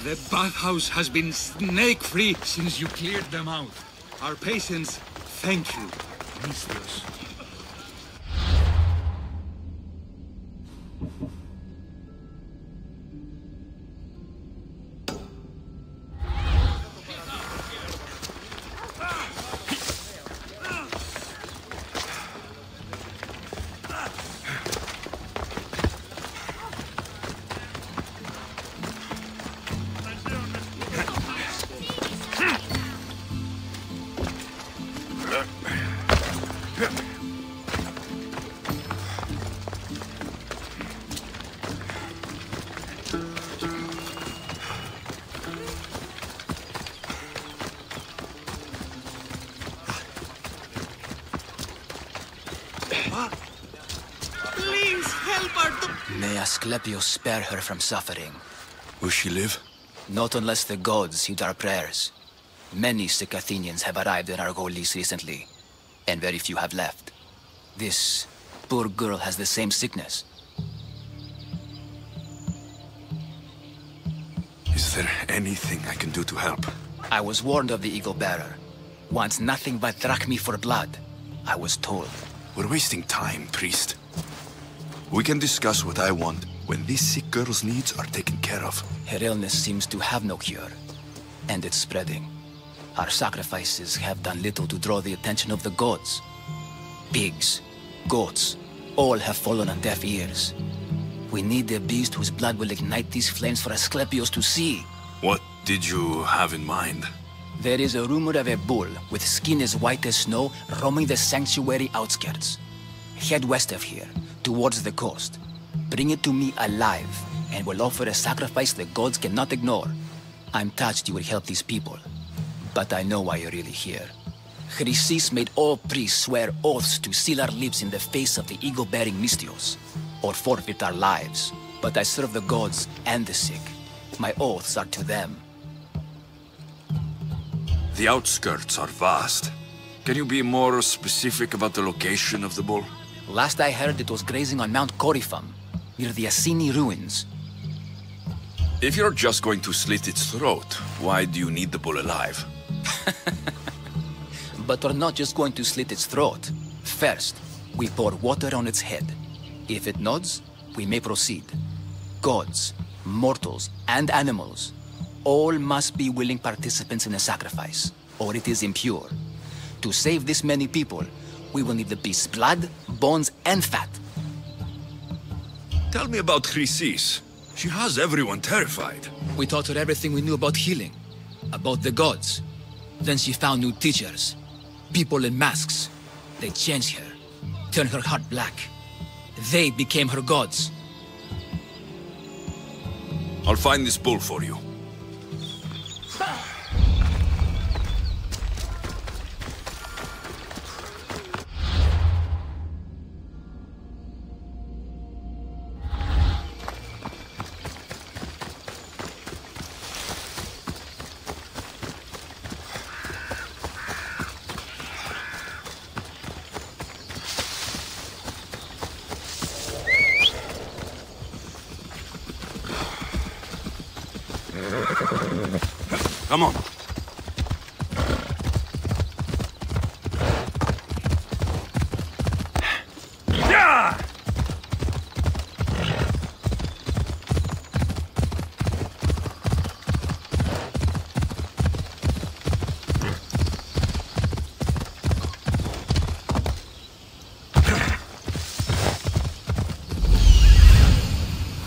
The bathhouse has been snake-free since you cleared them out. Our patients thank you, mistress. Please help her. May Asclepius spare her from suffering. Will she live? Not unless the gods heed our prayers. Many sick Athenians have arrived in Argolis recently, and very few have left. This poor girl has the same sickness. Is there anything I can do to help? I was warned of the Eagle Bearer. Wants nothing but drachmi for blood. I was told. We're wasting time, priest. We can discuss what I want when this sick girl's needs are taken care of. Her illness seems to have no cure, and it's spreading. Our sacrifices have done little to draw the attention of the gods. Pigs, goats, all have fallen on deaf ears. We need a beast whose blood will ignite these flames for Asclepius to see. What did you have in mind? There is a rumor of a bull with skin as white as snow roaming the sanctuary outskirts. Head west of here, towards the coast. Bring it to me alive, and we'll offer a sacrifice the gods cannot ignore. I'm touched you will help these people, but I know why you're really here. Chrysis made all priests swear oaths to seal our lips in the face of the eagle-bearing Mystios, or forfeit our lives. But I serve the gods and the sick. My oaths are to them. The outskirts are vast. Can you be more specific about the location of the bull? Last I heard, it was grazing on Mount Corifum, near the Assini ruins. If you're just going to slit its throat, why do you need the bull alive? But we're not just going to slit its throat. First, we pour water on its head. If it nods, we may proceed. Gods, mortals, and animals, all must be willing participants in a sacrifice, or it is impure. To save this many people, we will need the beast's blood, bones, and fat. Tell me about Chrysis. She has everyone terrified. We taught her everything we knew about healing, about the gods. Then she found new teachers, people in masks. They changed her, turned her heart black. They became her gods. I'll find this bull for you. Come on.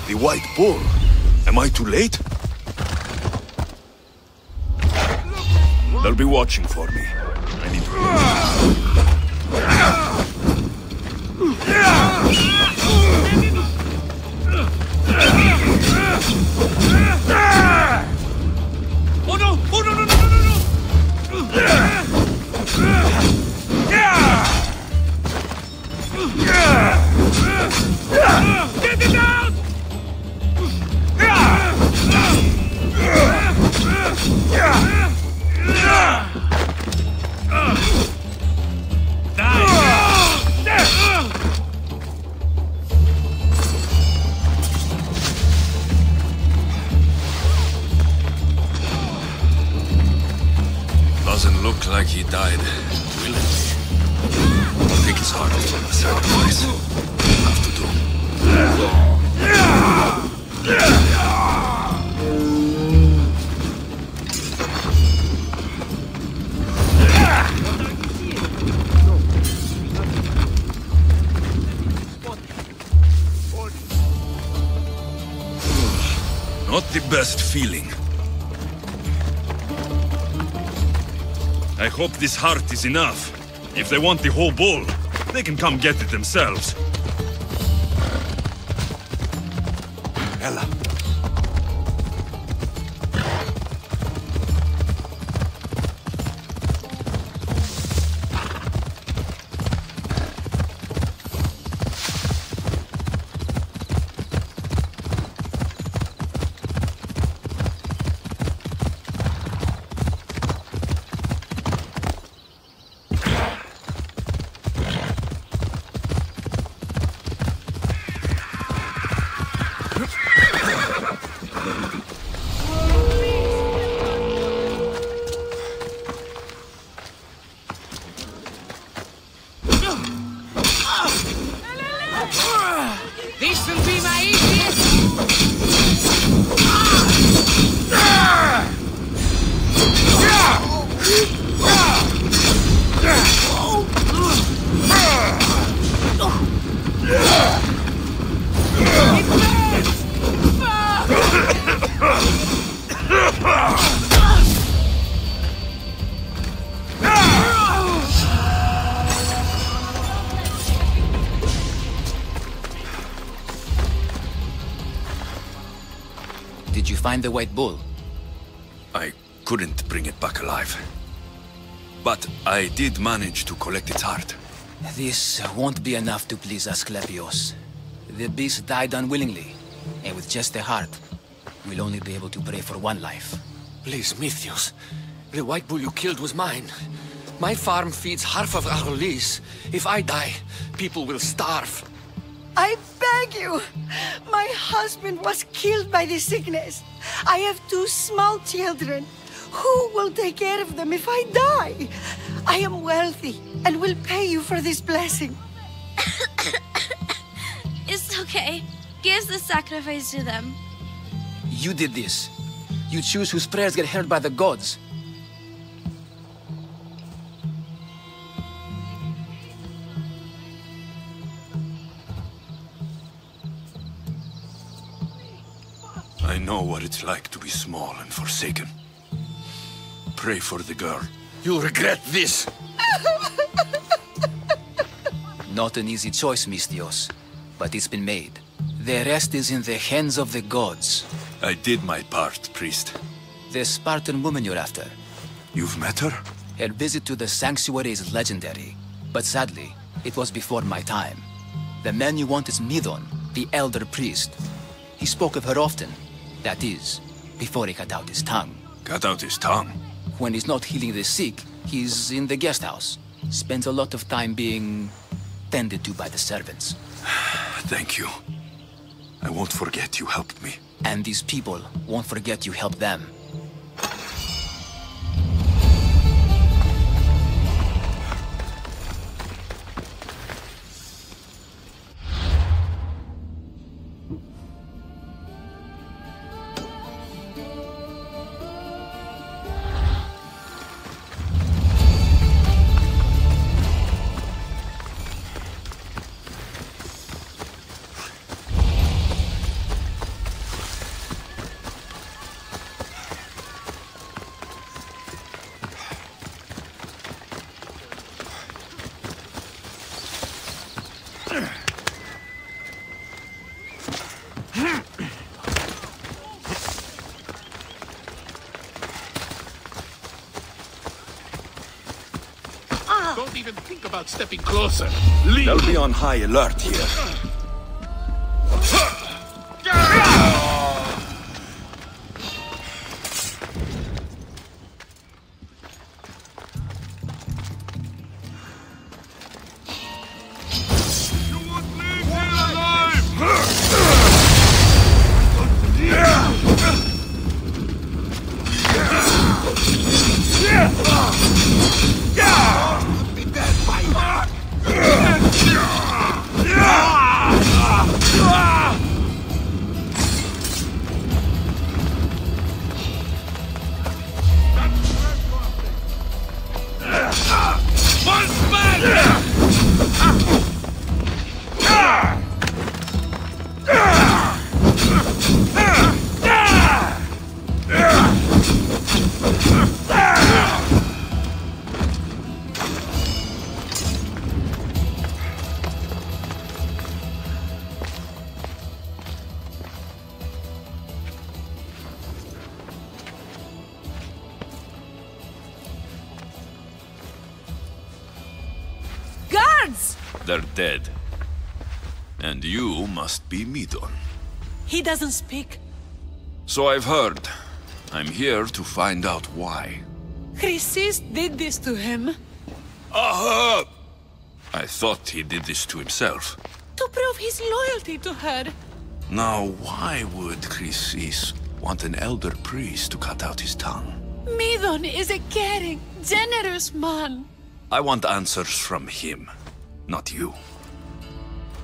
The white bull. Am I too late? They'll be watching for me. I need to Oh no! Oh no! No! No! No! No! died willingly. I think his heart is a sacrifice. Have to do. Not the best feeling. I hope this heart is enough. If they want the whole bull, they can come get it themselves. Ella. This will be my easiest. Did you find the white bull? I couldn't bring it back alive. But I did manage to collect its heart. This won't be enough to please Asclepios. The beast died unwillingly, and with just the heart, we'll only be able to pray for one life. Please, Mythios. The white bull you killed was mine. My farm feeds half of Argolis. If I die, people will starve. I beg you! My husband was killed by the sickness. I have 2 small children. Who will take care of them if I die? I am wealthy and will pay you for this blessing. It's okay. Give the sacrifice to them. You did this. You choose whose prayers get heard by the gods. I know what it's like to be small and forsaken. Pray for the girl. You'll regret this. Not an easy choice, Mystios, but it's been made. The rest is in the hands of the gods. I did my part, priest. The Spartan woman you're after. You've met her? Her visit to the sanctuary is legendary, but sadly, it was before my time. The man you want is Midon, the elder priest. He spoke of her often. That is, before he cut out his tongue. Cut out his tongue? When he's not healing the sick, he's in the guest house. Spends a lot of time being tended to by the servants. Thank you. I won't forget you helped me. And these people won't forget you helped them. Don't even think about stepping closer. They'll be on high alert here. Yeah! gods! They're dead. And you must be Midon. He doesn't speak. So I've heard. I'm here to find out why. Chrysis did this to him. Aha! I thought he did this to himself. To prove his loyalty to her. Now, why would Chrysis want an elder priest to cut out his tongue? Midon is a caring, generous man. I want answers from him, not you.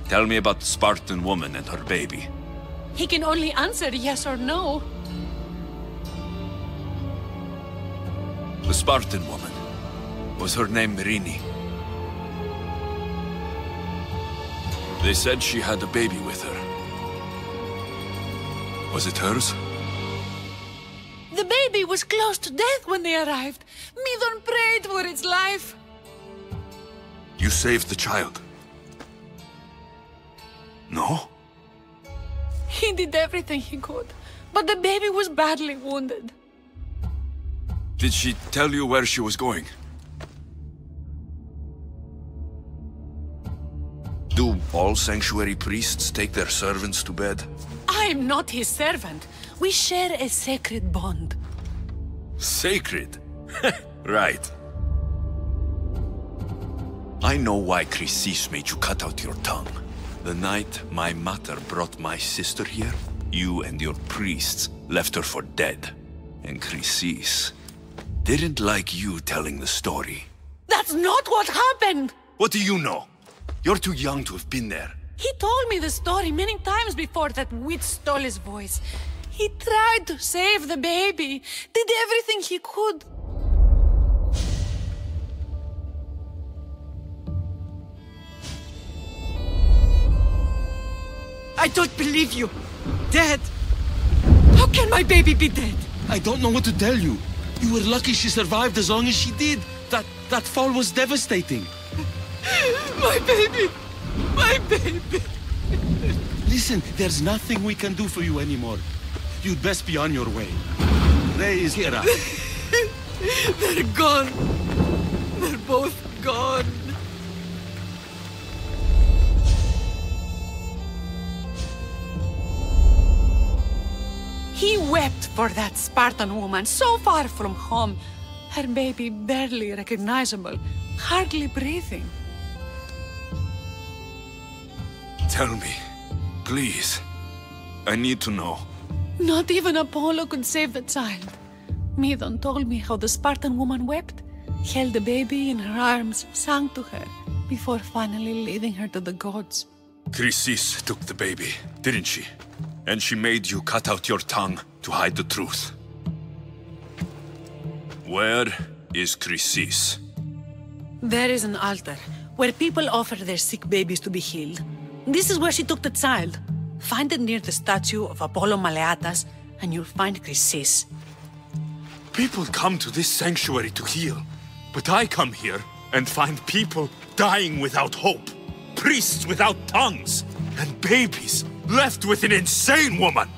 Tell me about the Spartan woman and her baby. He can only answer yes or no. The Spartan woman. Was her name Rini? They said she had a baby with her. Was it hers? The baby was close to death when they arrived. Midon prayed for its life. You saved the child? No? He did everything he could, but the baby was badly wounded. Did she tell you where she was going? Do all sanctuary priests take their servants to bed? I'm not his servant. We share a sacred bond. Sacred? Right. I know why Chrysis made you cut out your tongue. The night my mother brought my sister here, you and your priests left her for dead. And Chrysis didn't like you telling the story. That's not what happened! What do you know? You're too young to have been there. He told me the story many times before that witch stole his voice. He tried to save the baby, did everything he could. I don't believe you. Dead. How can my baby be dead? I don't know what to tell you. You were lucky she survived as long as she did. That fall was devastating. My baby! My baby! Listen, there's nothing we can do for you anymore. You'd best be on your way. Ray is here. They're gone. They're both gone. He wept for that Spartan woman so far from home. Her baby barely recognizable, hardly breathing. Tell me, please. I need to know. Not even Apollo could save the child. Midon told me how the Spartan woman wept, held the baby in her arms, sang to her, before finally leading her to the gods. Chrysis took the baby, didn't she? And she made you cut out your tongue to hide the truth. Where is Chrysis? There is an altar, where people offer their sick babies to be healed. This is where she took the child. Find it near the statue of Apollo Maleatas, and you'll find Chrysis. People come to this sanctuary to heal, but I come here and find people dying without hope, priests without tongues, and babies left with an insane woman.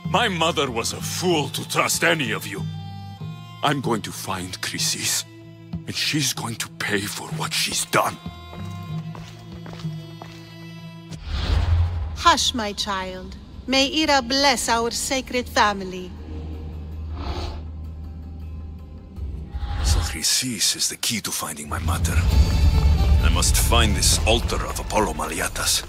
My mother was a fool to trust any of you. I'm going to find Chrysis, and she's going to pay for what she's done. Hush, my child. May Ira bless our sacred family. So Chrysis is the key to finding my mother. I must find this altar of Apollo Maleatas.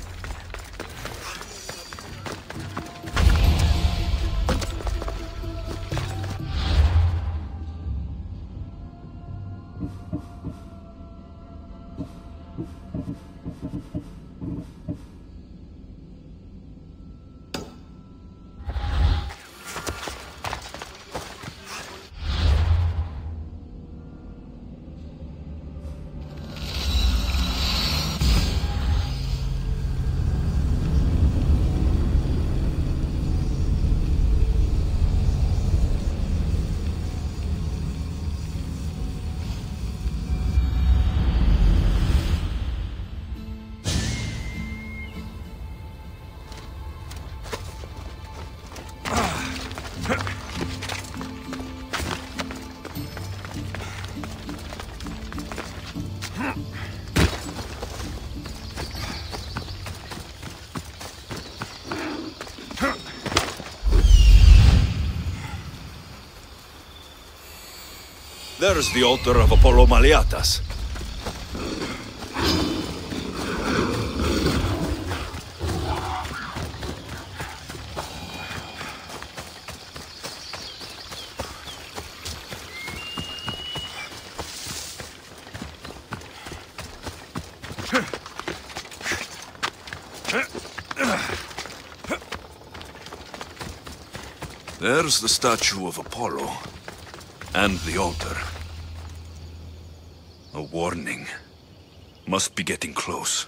There's the altar of Apollo Maliatas. There's the statue of Apollo. And the altar. A warning. Must be getting close.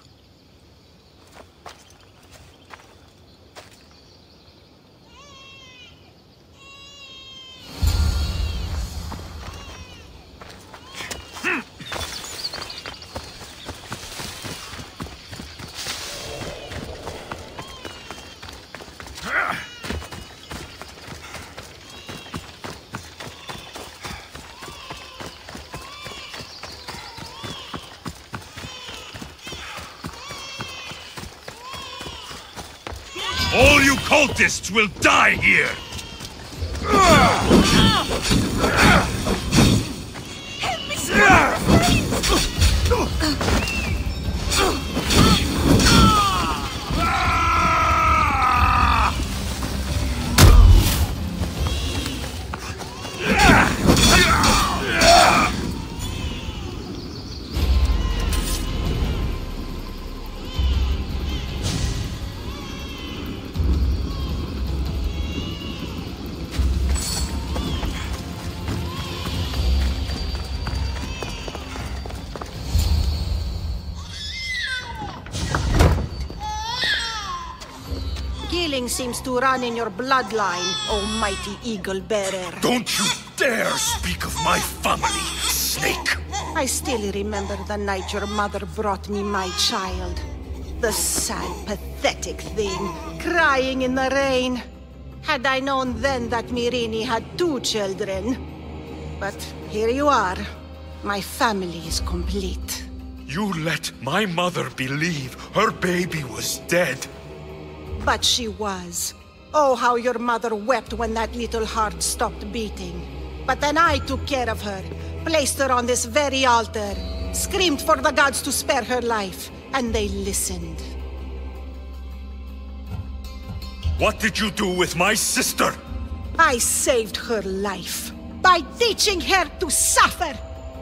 All you cultists will die here! Help me, please! Killing seems to run in your bloodline, almighty eagle bearer. Don't you dare speak of my family, Snake! I still remember the night your mother brought me my child. The sad, pathetic thing, crying in the rain. Had I known then that Myrrine had 2 children. But here you are. My family is complete. You let my mother believe her baby was dead. But she was. Oh, how your mother wept when that little heart stopped beating. But then I took care of her, placed her on this very altar, screamed for the gods to spare her life, and they listened. What did you do with my sister? I saved her life by teaching her to suffer,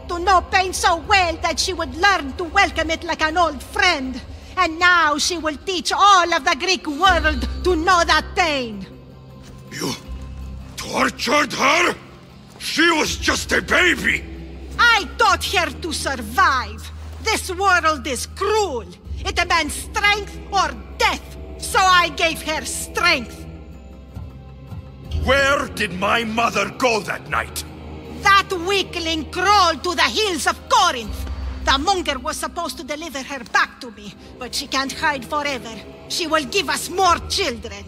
to know pain so well that she would learn to welcome it like an old friend. And now she will teach all of the Greek world to know that pain. You tortured her? She was just a baby! I taught her to survive. This world is cruel. It demands strength or death. So I gave her strength. Where did my mother go that night? That weakling crawled to the hills of Corinth. The monger was supposed to deliver her back to me, but she can't hide forever. She will give us more children.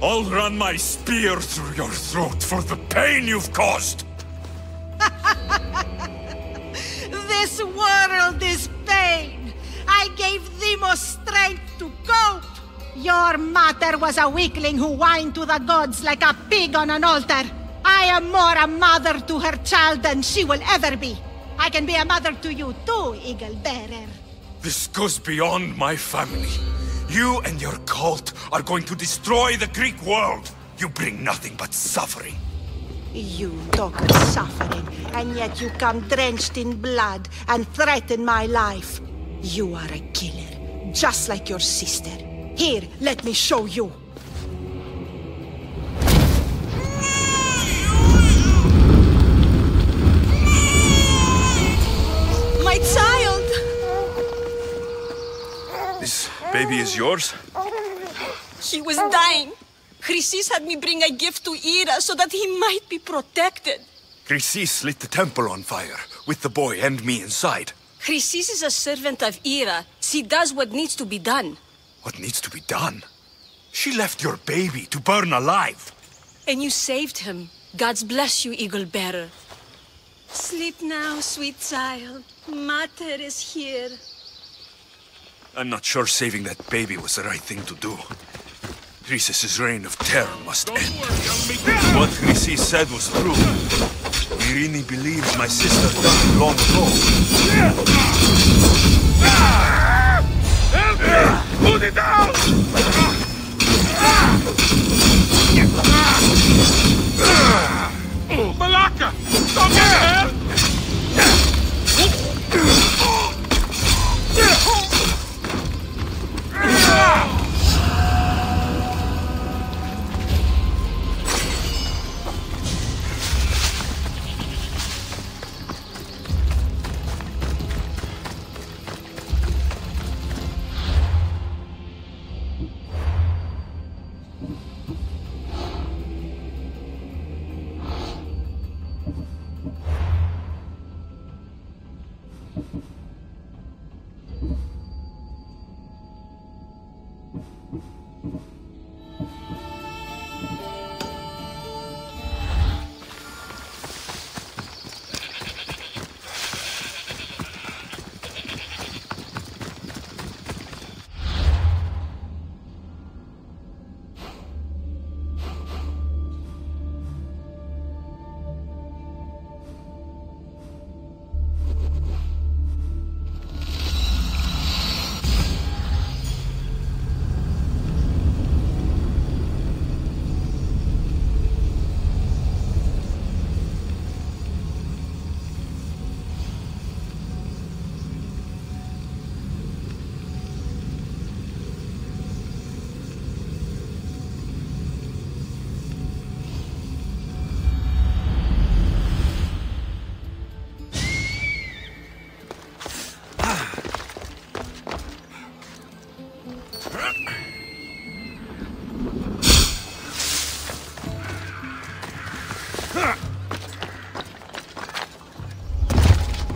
I'll run my spear through your throat for the pain you've caused! This world is pain. I gave Demos strength to cope. Your mother was a weakling who whined to the gods like a pig on an altar. I am more a mother to her child than she will ever be. I can be a mother to you too, Eagle Bearer. This goes beyond my family. You and your cult are going to destroy the Greek world. You bring nothing but suffering. You talk of suffering, and yet you come drenched in blood and threaten my life. You are a killer, just like your sister. Here, let me show you. My child! This baby is yours? She was dying. Chrysis had me bring a gift to Ira so that he might be protected. Chrysis lit the temple on fire, with the boy and me inside. Chrysis is a servant of Ira. She does what needs to be done. What needs to be done? She left your baby to burn alive. And you saved him. God's bless you, Eagle Bearer. Sleep now, sweet child. Mater is here. I'm not sure saving that baby was the right thing to do. Croesus' reign of terror must end. What Croesus said was true. Irene believes my sister died long ago. Help me! Put it down! Malaka! Don't get help!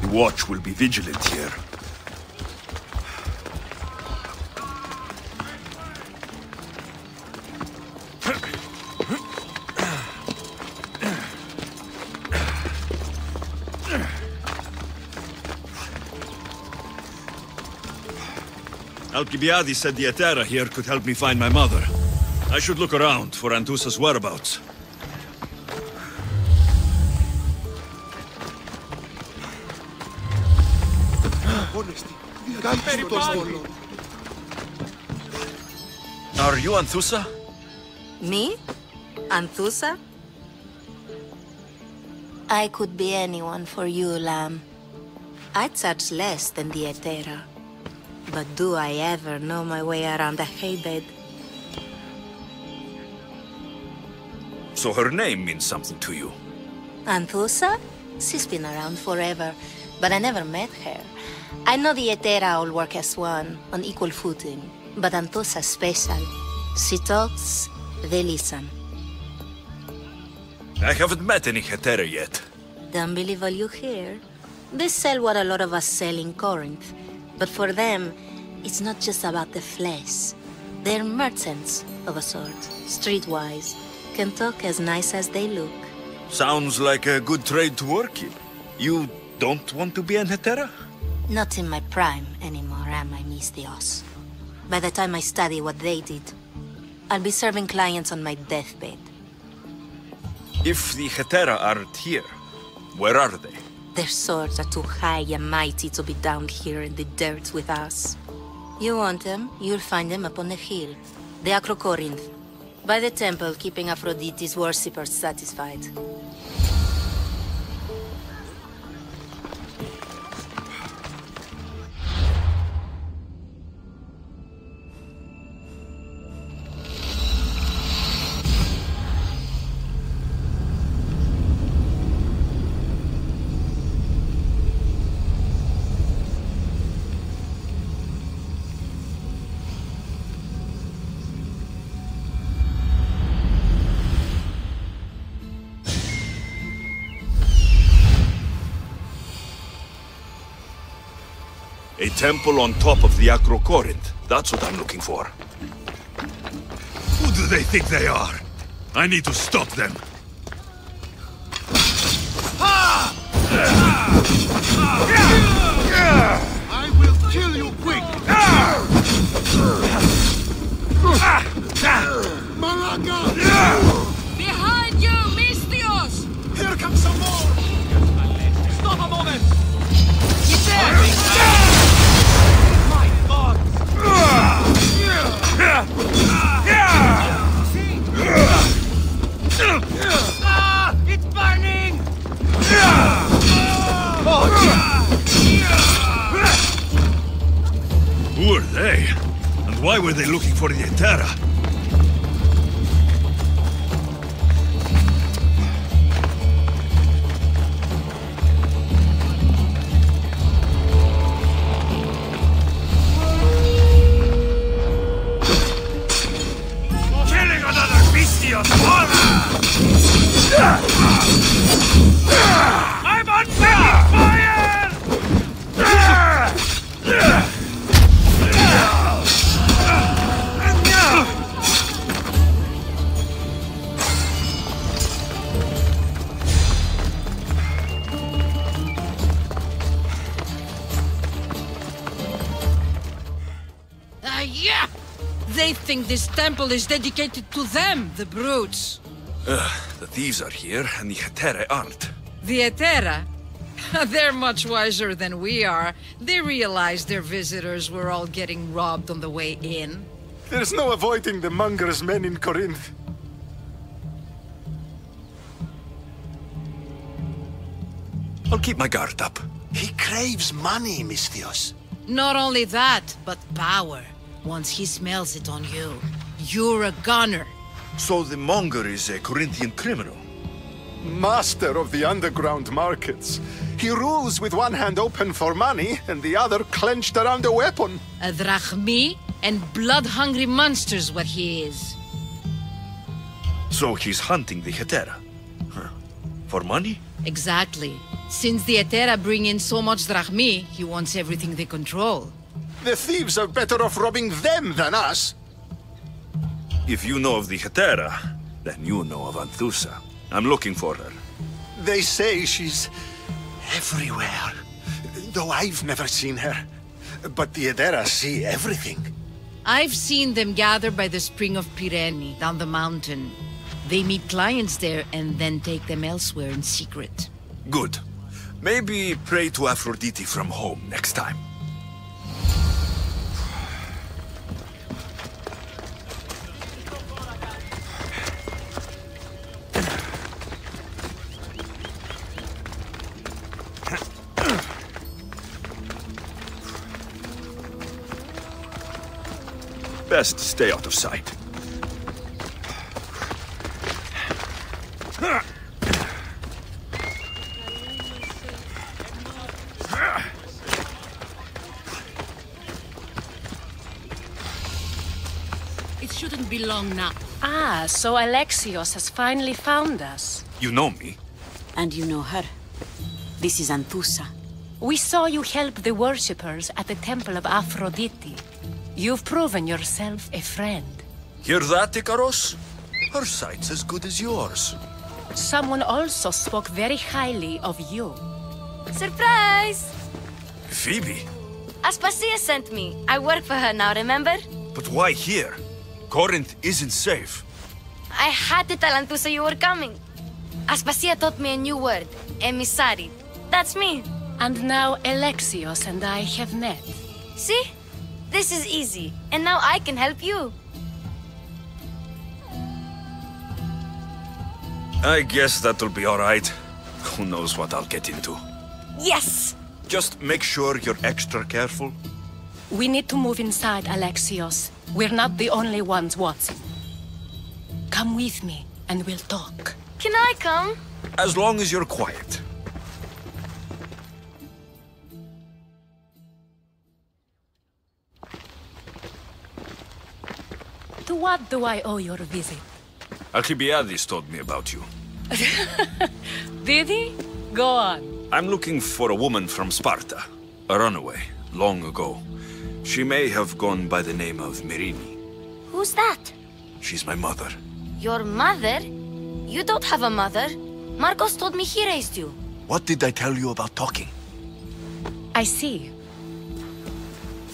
The watch will be vigilant here. Alcibiades said the Etera here could help me find my mother. I should look around for Antusa's whereabouts. Are you Anthusa? Me? Anthusa? I could be anyone for you, Lamb. I charge less than the Etera. But do I ever know my way around a haybed? So her name means something to you? Anthusa? She's been around forever, but I never met her. I know the Etera all work as one, on equal footing. But Anthusa's special. She talks, they listen. I haven't met any Hetera yet. Don't believe all you hear. They sell what a lot of us sell in Corinth. But for them, it's not just about the flesh. They're merchants of a sort, streetwise. Can talk as nice as they look. Sounds like a good trade to work in. You don't want to be an Hetera? Not in my prime anymore, am I, Miss Dios? By the time I study what they did, I'll be serving clients on my deathbed. If the Hetera aren't here, where are they? Their swords are too high and mighty to be down here in the dirt with us. You want them, you'll find them up on the hill. The Acrocorinth. By the temple, keeping Aphrodite's worshippers satisfied. A temple on top of the Acrocorinth. That's what I'm looking for. Who do they think they are? I need to stop them. I will kill you quick! Behind you, Mistios! Here comes some more! Stop a moment! Get there! My God! It's burning! Who are they? And why were they looking for the Etera? Killing another Mistios! I'm on fire! Yeah! They think this temple is dedicated to them, the brutes. The thieves are here, and the Hetere aren't. The Etera? They're much wiser than we are. They realized their visitors were all getting robbed on the way in. There's no avoiding the monger's men in Corinth. I'll keep my guard up. He craves money, Mistios. Not only that, but power. Once he smells it on you, you're a gunner. So the monger is a Corinthian criminal? Master of the underground markets. He rules with one hand open for money and the other clenched around a weapon. A drachmi and blood-hungry monster's what he is. So he's hunting the Hetera? Huh. For money? Exactly. Since the Etera bring in so much drachmi, he wants everything they control. The thieves are better off robbing them than us. If you know of the Hetera, then you know of Anthusa. I'm looking for her. They say she's everywhere, though I've never seen her. But the Edera see everything. I've seen them gather by the spring of Pirene, down the mountain. They meet clients there and then take them elsewhere in secret. Good. Maybe pray to Aphrodite from home next time. Best stay out of sight. It shouldn't be long now. Ah, so Alexios has finally found us. You know me. And you know her. This is Anthusa. We saw you help the worshippers at the temple of Aphrodite. You've proven yourself a friend. Hear that, Ikaros? Her sight's as good as yours. Someone also spoke very highly of you. Surprise! Phoebe? Aspasia sent me. I work for her now, remember? But why here? Corinth isn't safe. I had to tell Anthusa you were coming. Aspasia taught me a new word, emissary. That's me. And now Alexios and I have met. See? This is easy, and now I can help you. I guess that'll be all right. Who knows what I'll get into. Yes! Just make sure you're extra careful. We need to move inside, Alexios. We're not the only ones watching. Come with me, and we'll talk. Can I come? As long as you're quiet. To what do I owe your visit? Alcibiades told me about you. Did he? Go on. I'm looking for a woman from Sparta. A runaway, long ago. She may have gone by the name of Myrine. Who's that? She's my mother. Your mother? You don't have a mother. Marcos told me he raised you. What did I tell you about talking? I see.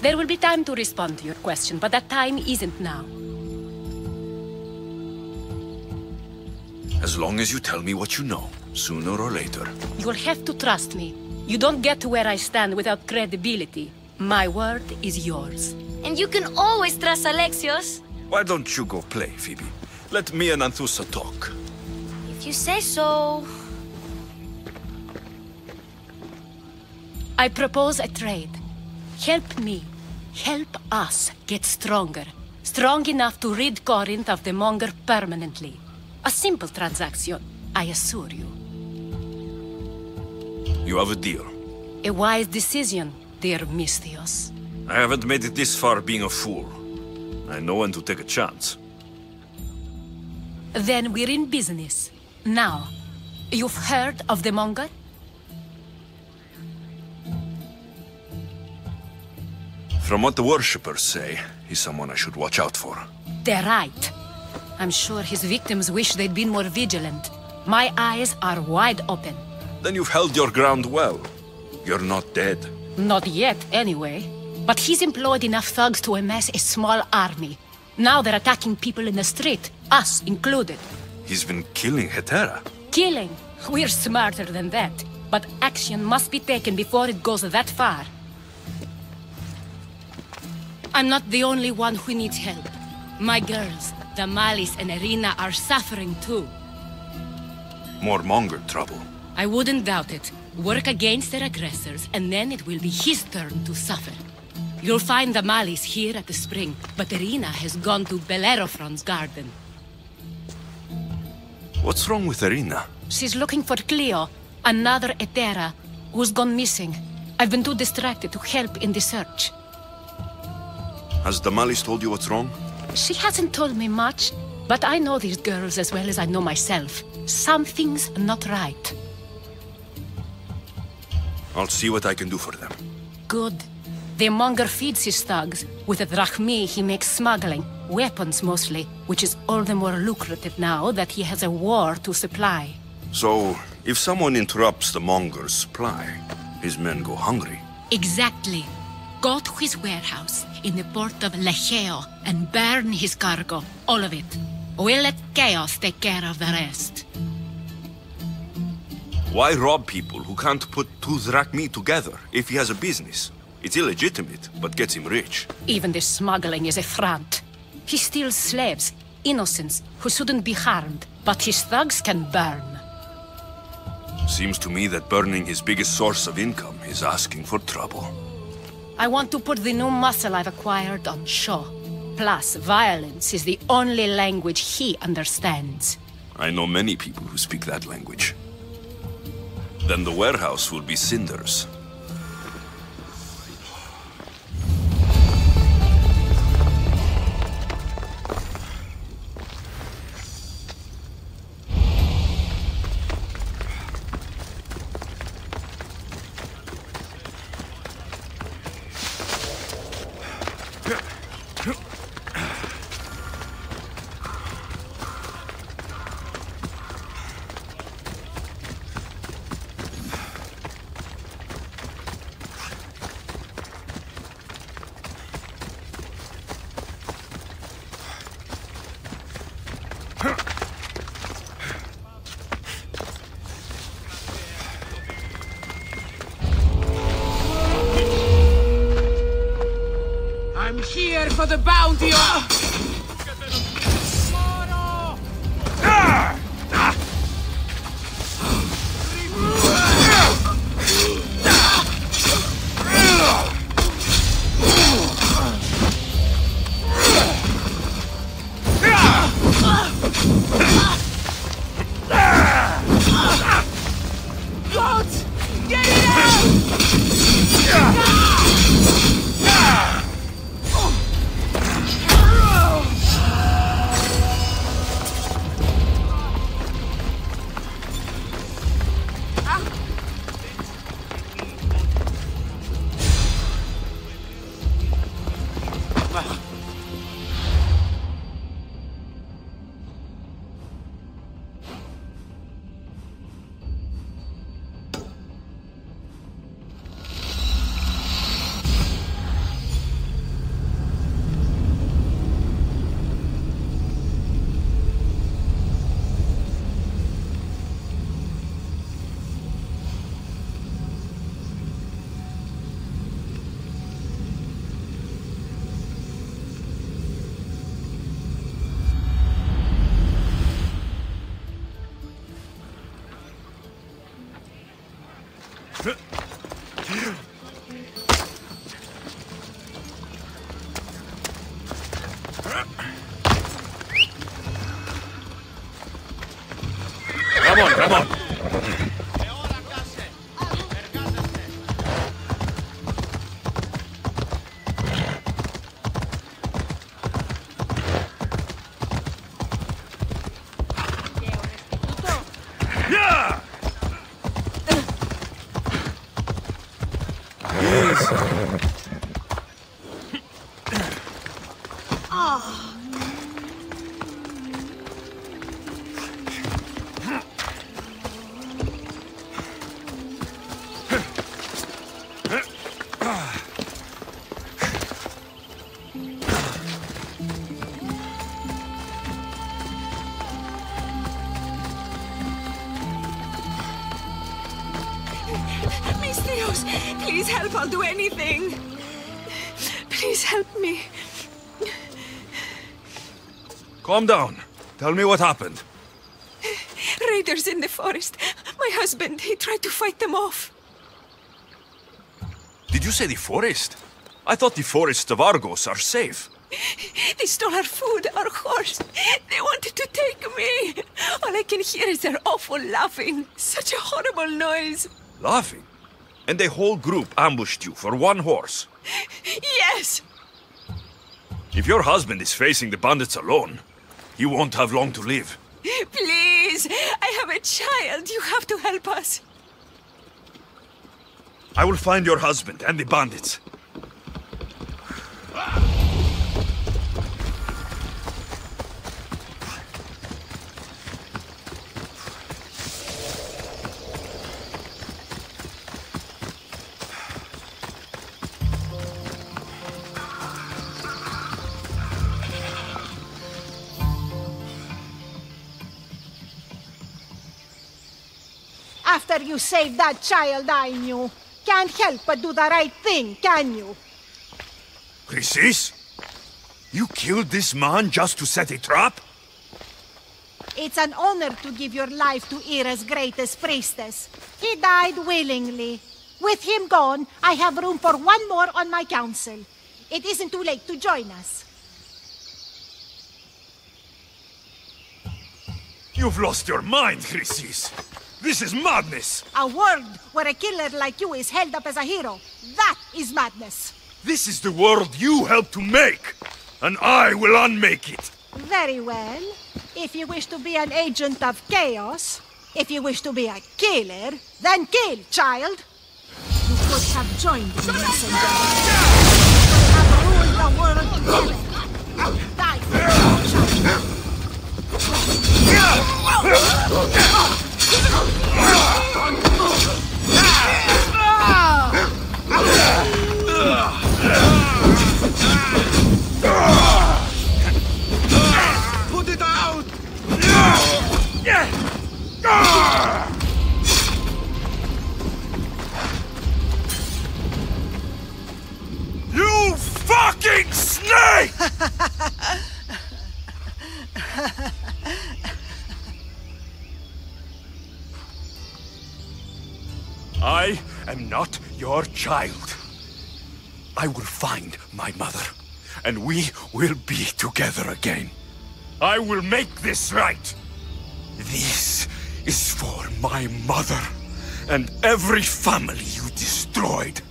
There will be time to respond to your question, but that time isn't now. As long as you tell me what you know, sooner or later. You'll have to trust me. You don't get to where I stand without credibility. My word is yours. And you can always trust Alexios. Why don't you go play, Phoebe? Let me and Anthusa talk. If you say so. I propose a trade. Help me. Help us get stronger. Strong enough to rid Corinth of the Monger permanently. A simple transaction, I assure you. You have a deal. A wise decision, dear Misthios. I haven't made it this far being a fool. I know when to take a chance. Then we're in business. Now, you've heard of the Monger? From what the worshippers say, he's someone I should watch out for. They're right. I'm sure his victims wish they'd been more vigilant. My eyes are wide open. Then you've held your ground well. You're not dead. Not yet, anyway. But he's employed enough thugs to amass a small army. Now they're attacking people in the street, us included. He's been killing Hetera. Killing? We're smarter than that. But action must be taken before it goes that far. I'm not the only one who needs help. My girls, Damalis and Irina, are suffering too. More Monger trouble. I wouldn't doubt it. Work against their aggressors, and then it will be his turn to suffer. You'll find Damalis here at the spring, but Irina has gone to Bellerophon's garden. What's wrong with Irina? She's looking for Cleo, another Hetera, who's gone missing. I've been too distracted to help in the search. Has Damalis told you what's wrong? She hasn't told me much, but I know these girls as well as I know myself. Something's not right. I'll see what I can do for them. Good. The Monger feeds his thugs. With the drachmi, he makes smuggling. Weapons, mostly. Which is all the more lucrative now that he has a war to supply. So, if someone interrupts the Monger's supply, his men go hungry. Exactly. Go to his warehouse in the port of Lecheo and burn his cargo. All of it. We'll let chaos take care of the rest. Why rob people who can't put two drachmi together if he has a business? It's illegitimate, but gets him rich. Even the smuggling is a front. He steals slaves, innocents, who shouldn't be harmed, but his thugs can burn. Seems to me that burning his biggest source of income is asking for trouble. I want to put the new muscle I've acquired on show. Plus, violence is the only language he understands. I know many people who speak that language. Then the warehouse will be cinders. I'm here for the bounty of... Gods! Get it out! Come on, come on. Please help, I'll do anything. Please help me. Calm down. Tell me what happened. Raiders in the forest. My husband, he tried to fight them off. Did you say the forest? I thought the forests of Argos are safe. They stole our food, our horse. They wanted to take me. All I can hear is their awful laughing. Such a horrible noise. Laughing? And the whole group ambushed you for one horse? Yes! If your husband is facing the bandits alone, he won't have long to live. Please! I have a child. You have to help us. I will find your husband and the bandits. After you saved that child I knew, can't help but do the right thing, can you? Chrysis? You killed this man just to set a trap? It's an honor to give your life to Ira's greatest priestess. He died willingly. With him gone, I have room for one more on my council. It isn't too late to join us. You've lost your mind, Chrysis. This is madness! A world where a killer like you is held up as a hero. That is madness. This is the world you helped to make, and I will unmake it. Very well. If you wish to be an agent of chaos, if you wish to be a killer, then kill, child. You could have joined the messenger. You could have ruled the world together. Die for your child. Put it out! You fucking snake! I am not your child. I will find my mother, and we will be together again. I will make this right. This is for my mother and every family you destroyed.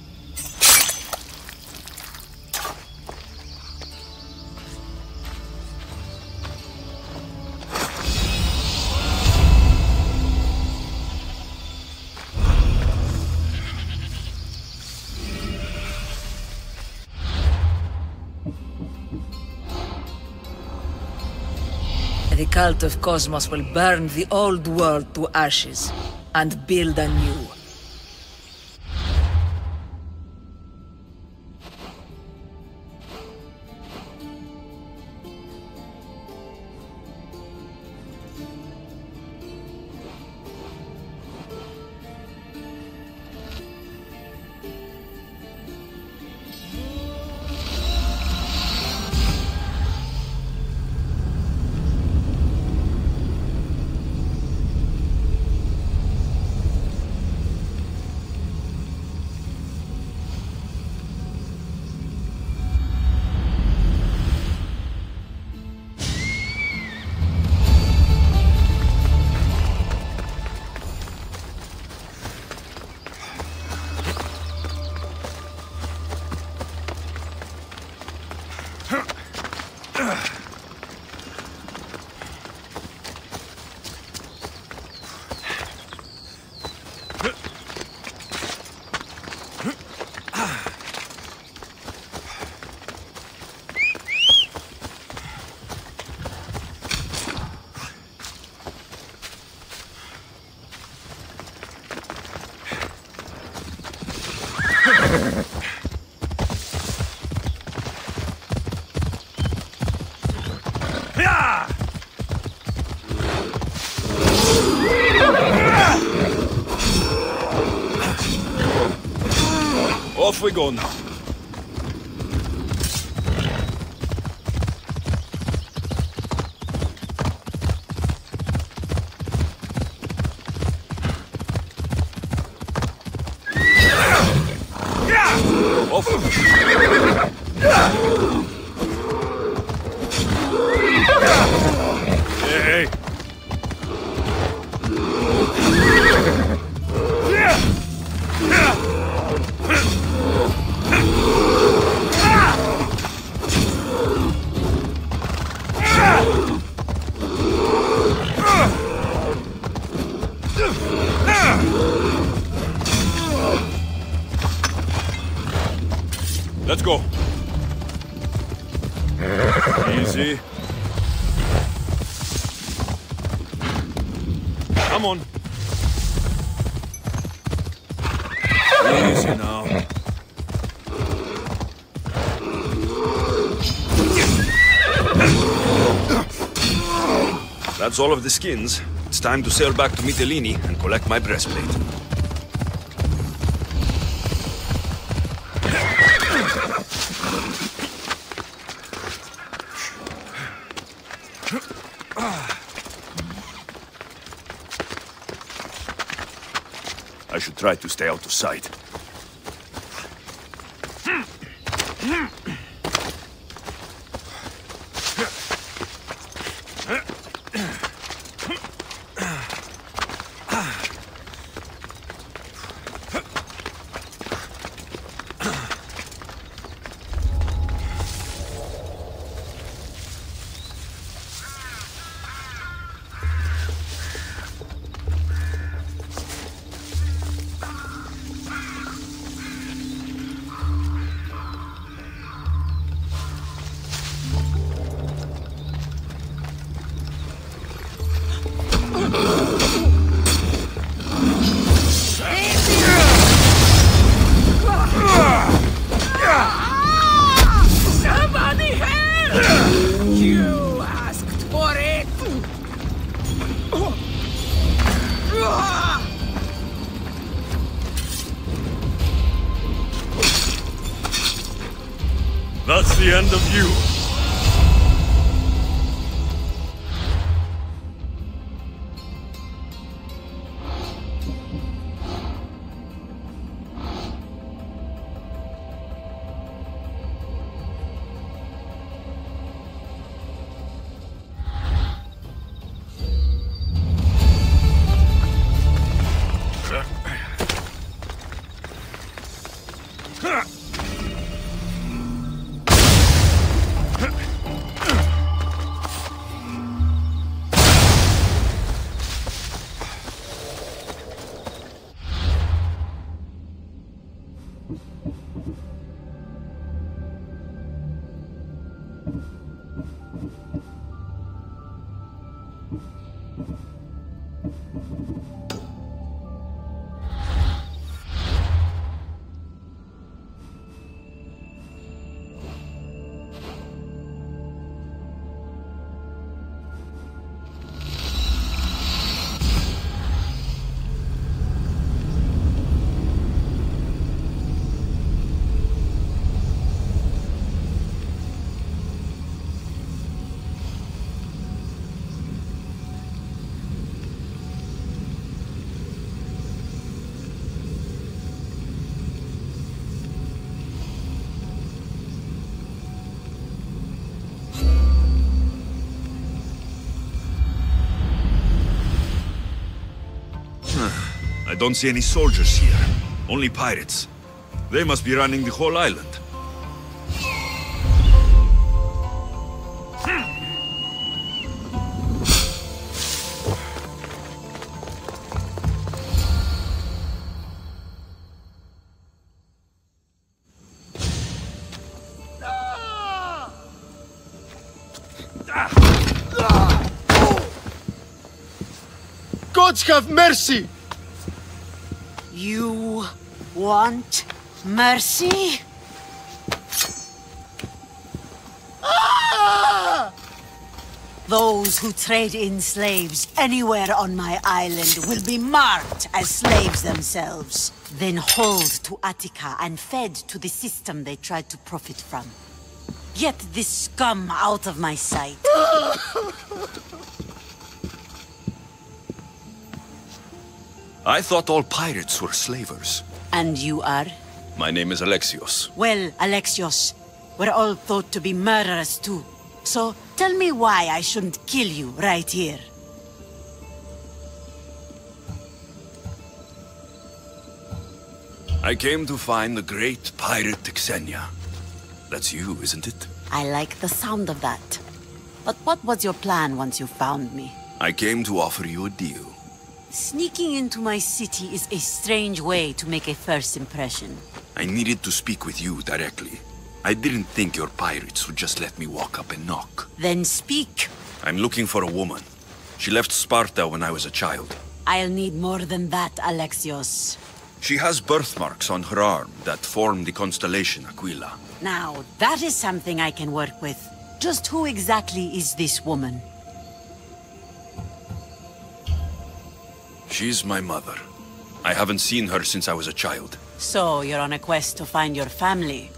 The cult of Cosmos will burn the old world to ashes and build a new. Off we go now. Off. Hey. Let's go. Easy. Come on. Easy now. That's all of the skins. It's time to sail back to Mytilene and collect my breastplate. I should try to stay out of sight. Somebody help! You asked for it! That's the end of you. I don't see any soldiers here. Only pirates. They must be running the whole island. Gods have mercy! You want mercy? Those who trade in slaves anywhere on my island will be marked as slaves themselves, then hauled to Attica and fed to the system they tried to profit from. Get this scum out of my sight. I thought all pirates were slavers. And you are? My name is Alexios. Well, Alexios, we're all thought to be murderers too. So, tell me why I shouldn't kill you right here. I came to find the great pirate Xenia. That's you, isn't it? I like the sound of that. But what was your plan once you found me? I came to offer you a deal. Sneaking into my city is a strange way to make a first impression. I needed to speak with you directly. I didn't think your pirates would just let me walk up and knock. Then speak. I'm looking for a woman. She left Sparta when I was a child. I'll need more than that, Alexios. She has birthmarks on her arm that form the constellation Aquila. Now, that is something I can work with. Just who exactly is this woman? She's my mother. I haven't seen her since I was a child. So, you're on a quest to find your family?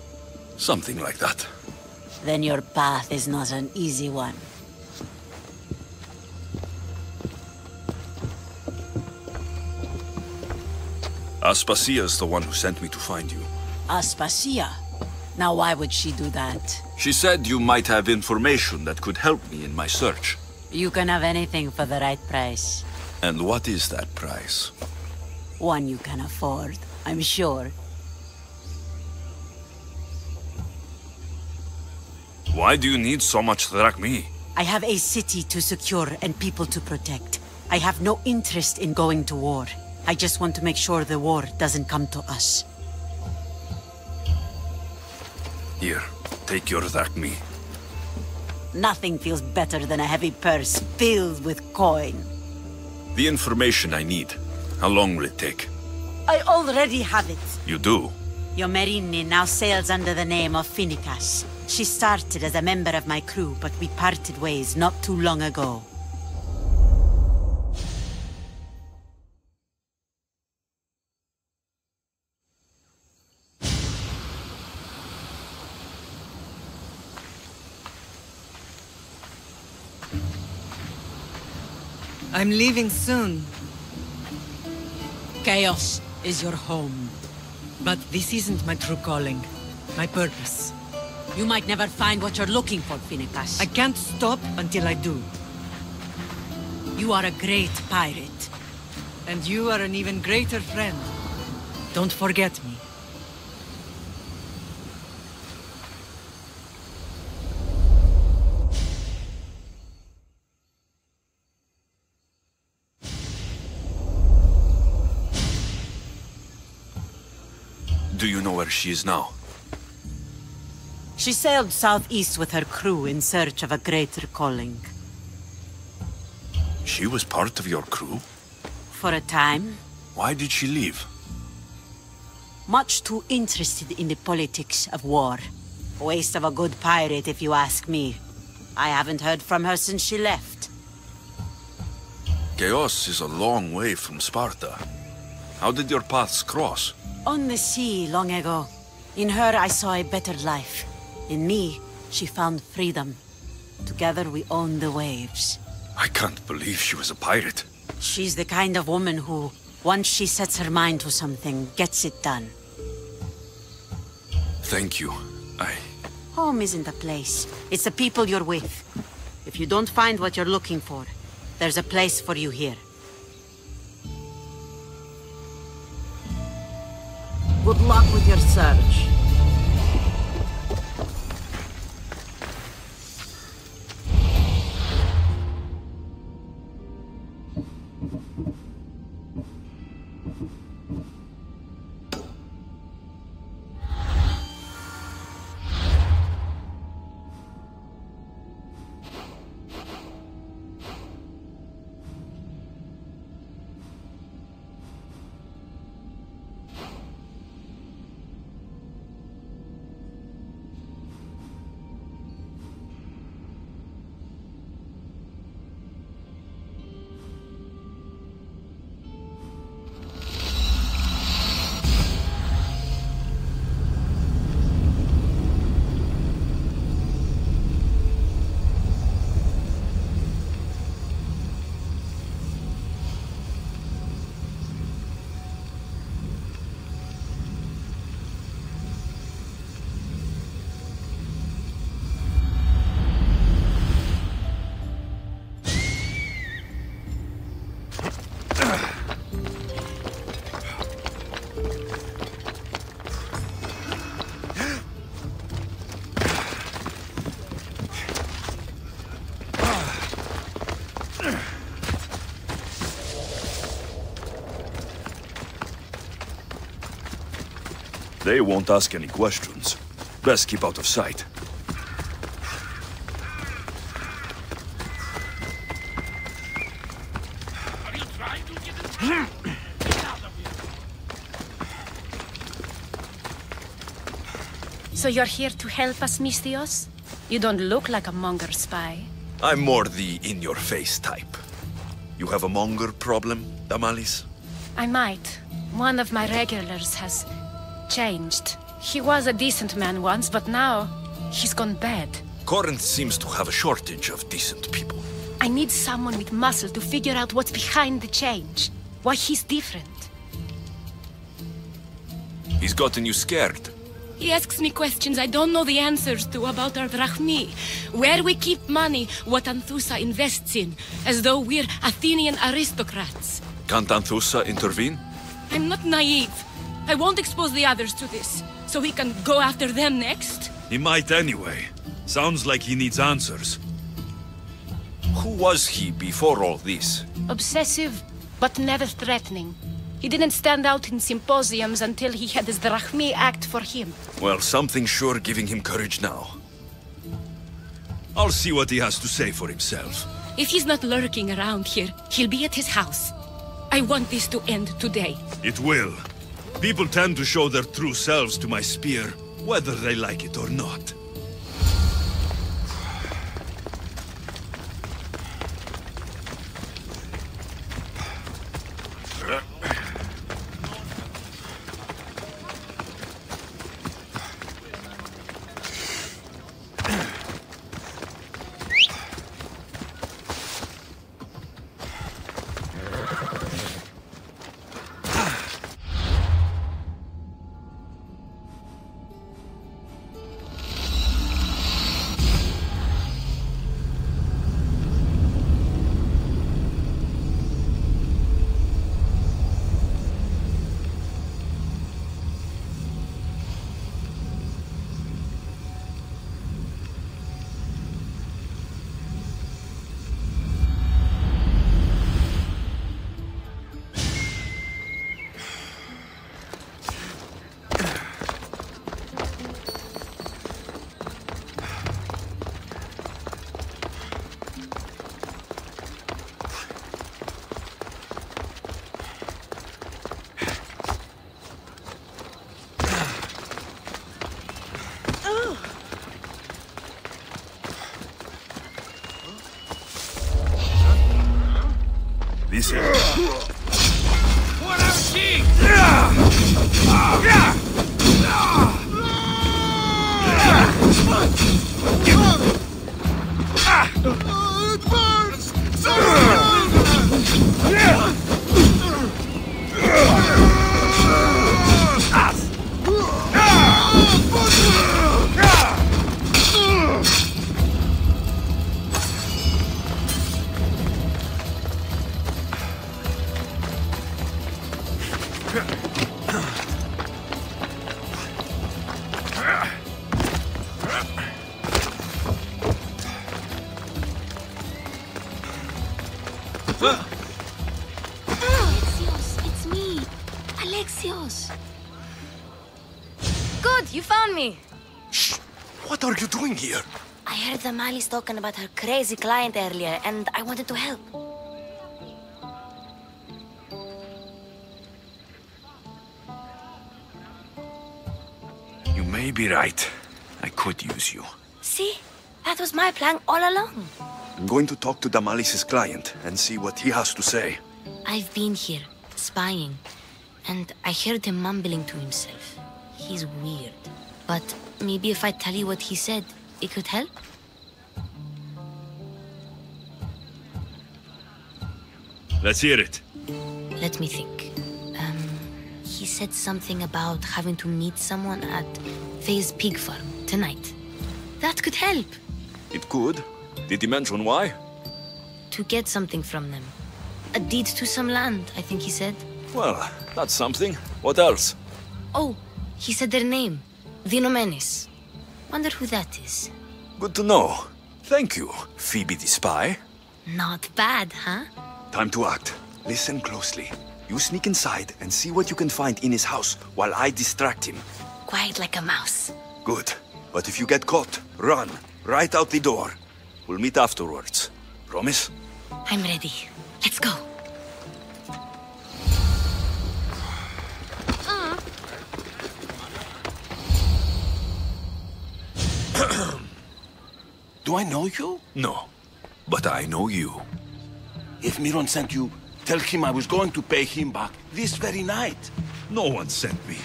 Something like that. Then your path is not an easy one. Aspasia's the one who sent me to find you. Aspasia? Now why would she do that? She said you might have information that could help me in my search. You can have anything for the right price. And what is that price? One you can afford, I'm sure. Why do you need so much drachmi? I have a city to secure and people to protect. I have no interest in going to war. I just want to make sure the war doesn't come to us. Here, take your drachmi. Nothing feels better than a heavy purse filled with coin. The information I need. How long will it take? I already have it. You do? Yomerini now sails under the name of Finicas. She started as a member of my crew, but we parted ways not too long ago. I'm leaving soon. Chaos is your home. But this isn't my true calling. My purpose. You might never find what you're looking for, Finicas. I can't stop until I do. You are a great pirate. And you are an even greater friend. Don't forget me. Do you know where she is now? She sailed southeast with her crew in search of a greater calling. She was part of your crew? For a time. Why did she leave? Much too interested in the politics of war. Waste of a good pirate, if you ask me. I haven't heard from her since she left. Chaos is a long way from Sparta. How did your paths cross? On the sea, long ago. In her, I saw a better life. In me, she found freedom. Together, we owned the waves. I can't believe she was a pirate. She's the kind of woman who, once she sets her mind to something, gets it done. Thank you. Home isn't a place. It's the people you're with. If you don't find what you're looking for, there's a place for you here. Good luck with your search. They won't ask any questions. Best keep out of sight. So you're here to help us, Misthios? You don't look like a Monger spy. I'm more the in-your-face type. You have a Monger problem, Damalis? I might. One of my regulars has changed. He was a decent man once, but now he's gone bad. Corinth seems to have a shortage of decent people. I need someone with muscle to figure out what's behind the change. Why he's different. He's gotten you scared. He asks me questions I don't know the answers to about our drachmi, where we keep money, what Anthusa invests in, as though we're Athenian aristocrats. Can't Anthusa intervene? I'm not naive. I won't expose the others to this, so he can go after them next. He might anyway. Sounds like he needs answers. Who was he before all this? Obsessive, but never threatening. He didn't stand out in symposiums until he had his drachmi act for him. Well, something's sure giving him courage now. I'll see what he has to say for himself. If he's not lurking around here, he'll be at his house. I want this to end today. It will. People tend to show their true selves to my spear, whether they like it or not. This is... What a king! It burns! Alexios, it's me. Alexios. Good, you found me. Shh! What are you doing here? I heard Damalis talking about her crazy client earlier, and I wanted to help. You may be right. I could use you. See? That was my plan all along. I'm going to talk to Damalis' client and see what he has to say. I've been here, spying, and I heard him mumbling to himself. He's weird. But maybe if I tell you what he said, it could help? Let's hear it. Let me think. He said something about having to meet someone at Faye's pig farm tonight. That could help. It could. Did he mention why? To get something from them. A deed to some land, I think he said. Well, that's something. What else? Oh, he said their name. Vinomenes. Wonder who that is. Good to know. Thank you, Phoebe the spy. Not bad, huh? Time to act. Listen closely. You sneak inside and see what you can find in his house while I distract him. quiet like a mouse. Good. But if you get caught, run. Right out the door. We'll meet afterwards. Promise? I'm ready. Let's go. Do I know you? No. But I know you. If Miron sent you, tell him I was going to pay him back this very night. No one sent me.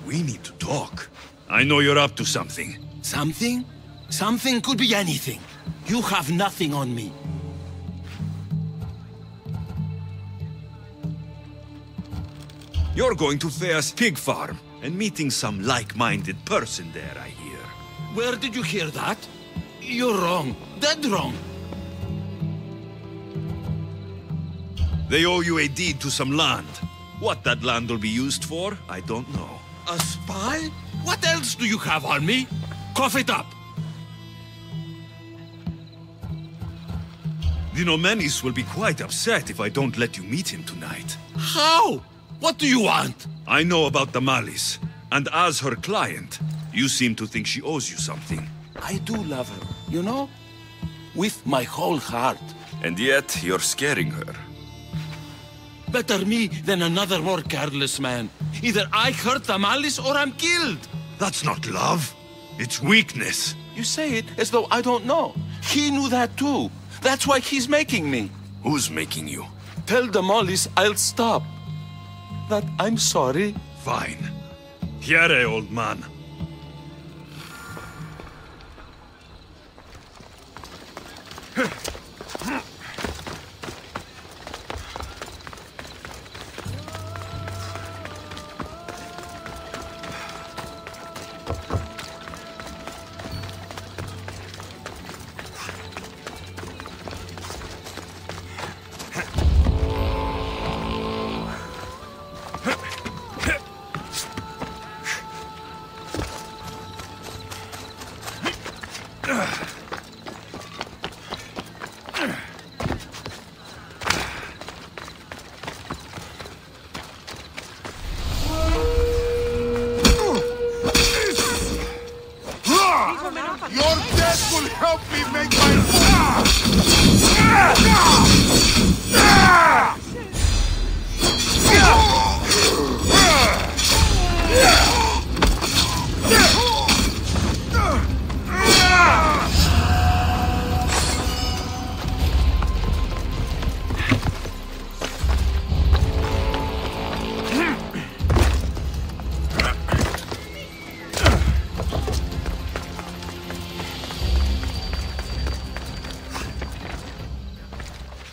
We need to talk. I know you're up to something. Something? Something could be anything. You have nothing on me. You're going to Thea's pig farm and meeting some like-minded person there, I hear. Where did you hear that? You're wrong. Dead wrong. They owe you a deed to some land. What that land will be used for, I don't know. A spy? What else do you have on me? Cough it up. The Nomenis will be quite upset if I don't let you meet him tonight. How? What do you want? I know about the Malis, and as her client, you seem to think she owes you something. I do love her, you know? With my whole heart. And yet, you're scaring her. Better me than another more careless man. Either I hurt the Malis or I'm killed. That's not love. It's weakness. You say it as though I don't know. He knew that too. That's why he's making me. Who's making you? Tell the Malis I'll stop. That I'm sorry. Fine. Here, old man. Your death will help me make my...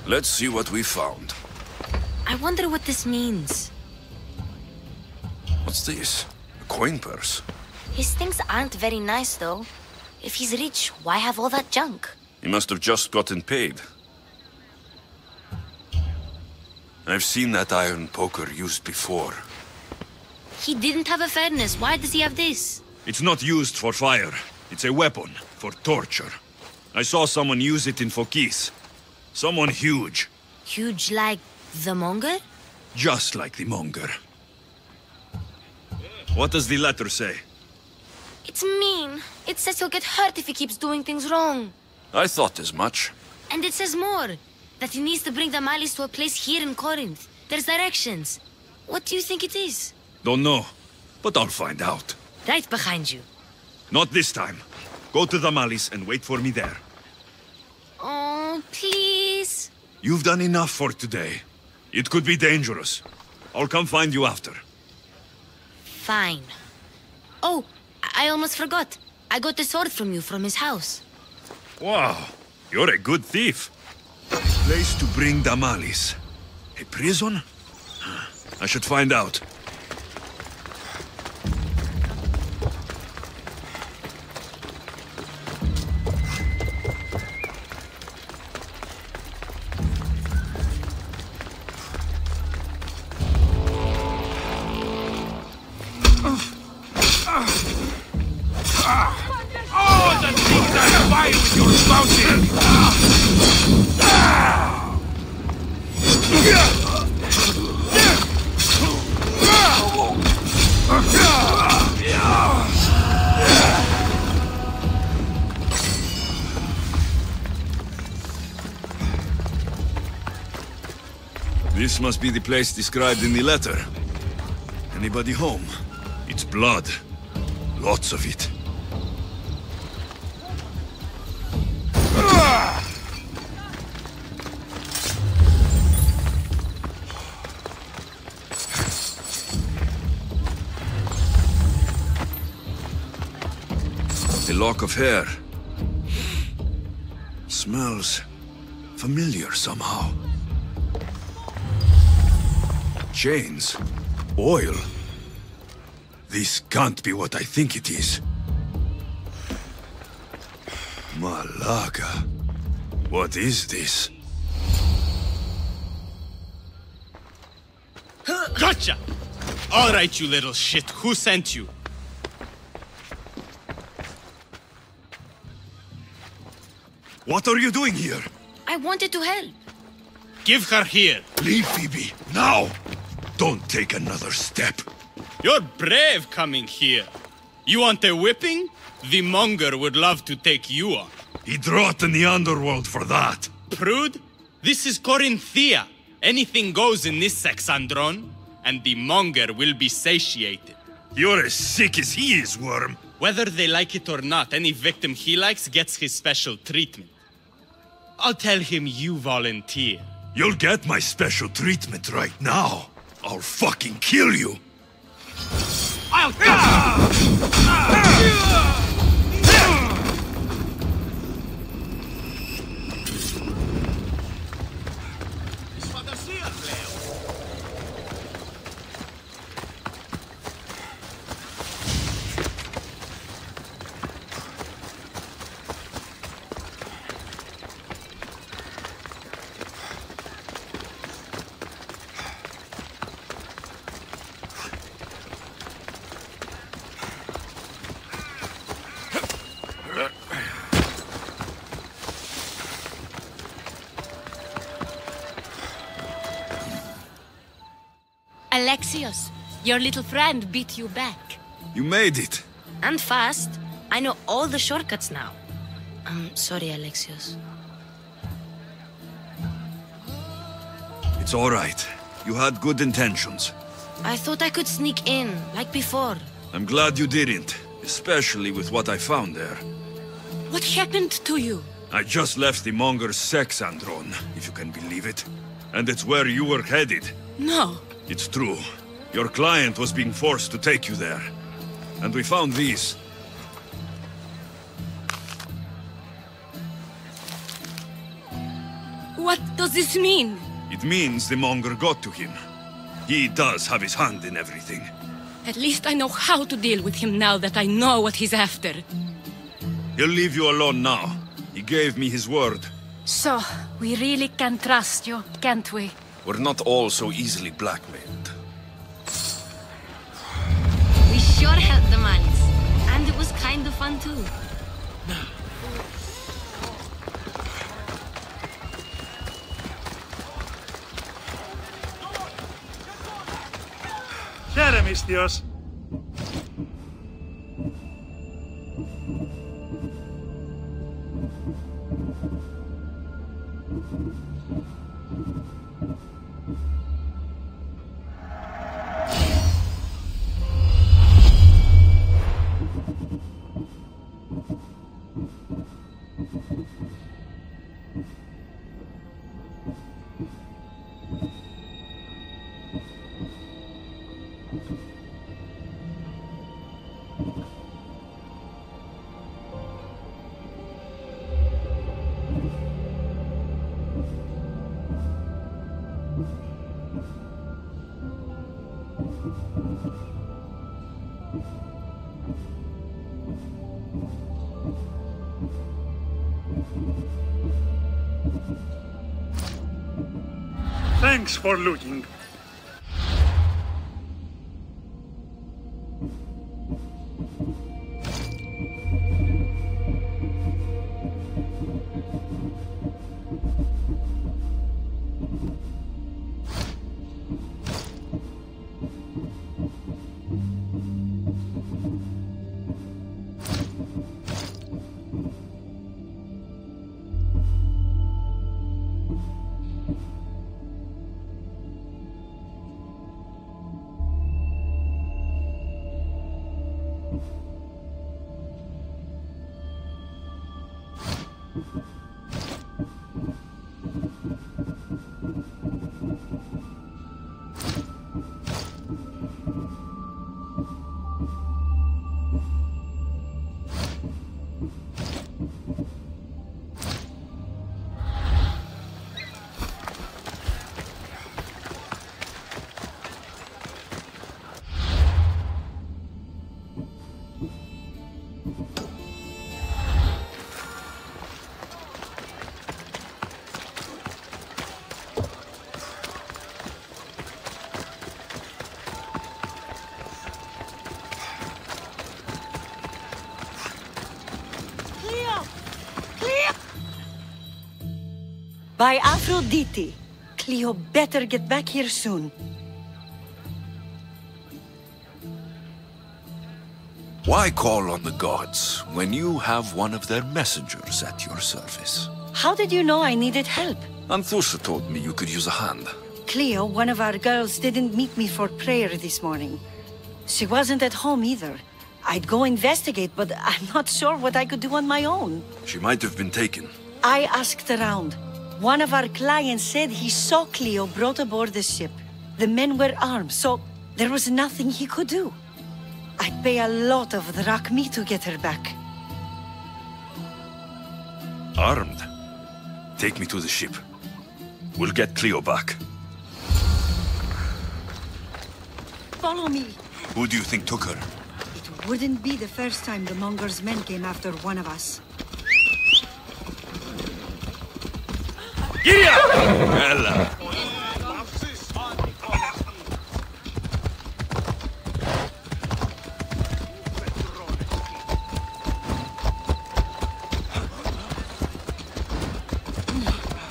Let's see what we found. I wonder what this means. What's this? A coin purse? His things aren't very nice, though. If he's rich, why have all that junk? He must have just gotten paid. I've seen that iron poker used before. He didn't have a furnace. Why does he have this? It's not used for fire. It's a weapon for torture. I saw someone use it in Fokis. Someone huge. Huge like the monger? Just like the monger. What does the letter say? It's mean. It says he'll get hurt if he keeps doing things wrong. I thought as much. And it says more. That he needs to bring the Malis to a place here in Corinth. There's directions. What do you think it is? Don't know, but I'll find out. Right behind you. Not this time. Go to the Malis and wait for me there. Oh, please. You've done enough for today. It could be dangerous. I'll come find you after. Fine. Oh, I almost forgot. I got the sword from you from his house. Wow, you're a good thief. Place to bring the Malis. A prison? I should find out. Oh, the things I buy with your spouting! This must be the place described in the letter. Anybody home? It's blood. Lots of it. A lock of hair. Smells familiar somehow. Chains. Oil. This can't be what I think it is. Malaga. What is this? Gotcha! All right, you little shit. Who sent you? What are you doing here? I wanted to help. Give her here. Leave, Phoebe, now! Don't take another step. You're brave coming here. You want a whipping? The monger would love to take you on. He'd rot in the underworld for that. Prude, this is Corinthia. Anything goes in this Sexandron, and the monger will be satiated. You're as sick as he is, Worm. Whether they like it or not, any victim he likes gets his special treatment. I'll tell him you volunteer. You'll get my special treatment right now. I'll fucking kill you. I'll... Alexios, your little friend beat you back. You made it. And fast. I know all the shortcuts now. I'm sorry, Alexios. It's all right. You had good intentions. I thought I could sneak in, like before. I'm glad you didn't, especially with what I found there. What happened to you? I just left the monger's Sexandron, if you can believe it. And it's where you were headed. No. It's true. Your client was being forced to take you there. And we found these. What does this mean? It means the monger got to him. He does have his hand in everything. At least I know how to deal with him now that I know what he's after. He'll leave you alone now. He gave me his word. So, we really can trust you, can't we? We're not all so easily blackmailed. We sure helped the mans. And it was kind of fun too. Jeremistios. Thanks for looking. By Aphrodite, Cleo better get back here soon. Why call on the gods when you have one of their messengers at your service? How did you know I needed help? Anthusa told me you could use a hand. Cleo, one of our girls, didn't meet me for prayer this morning. She wasn't at home either. I'd go investigate, but I'm not sure what I could do on my own. She might have been taken. I asked around. One of our clients said he saw Cleo brought aboard the ship. The men were armed, so there was nothing he could do. I'd pay a lot of drachmi to get her back. Armed? Take me to the ship. We'll get Cleo back. Follow me. Who do you think took her? It wouldn't be the first time the Monger's men came after one of us. Giddy up! Ella.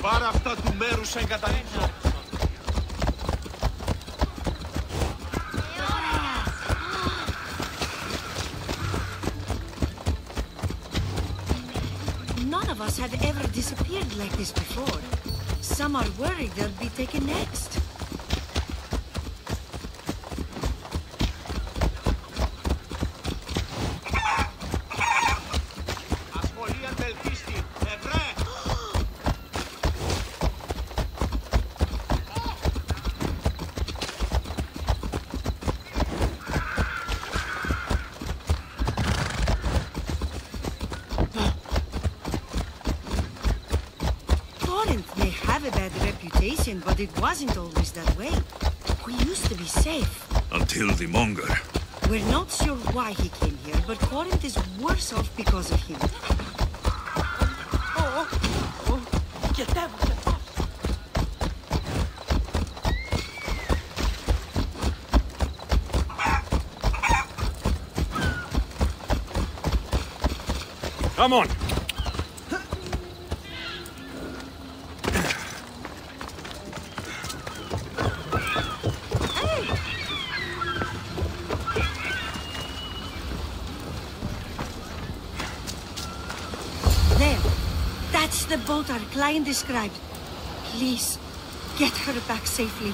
Πάρε αυτά του μέρους σε εγκαταλείψω. None of us had ever disappeared like this before. Some are worried they'll be taken next. But it wasn't always that way. We used to be safe. Until the Monger. We're not sure why he came here, but Corinth is worse off because of him. Get them! Come on! The boat our client described. Please, get her back safely.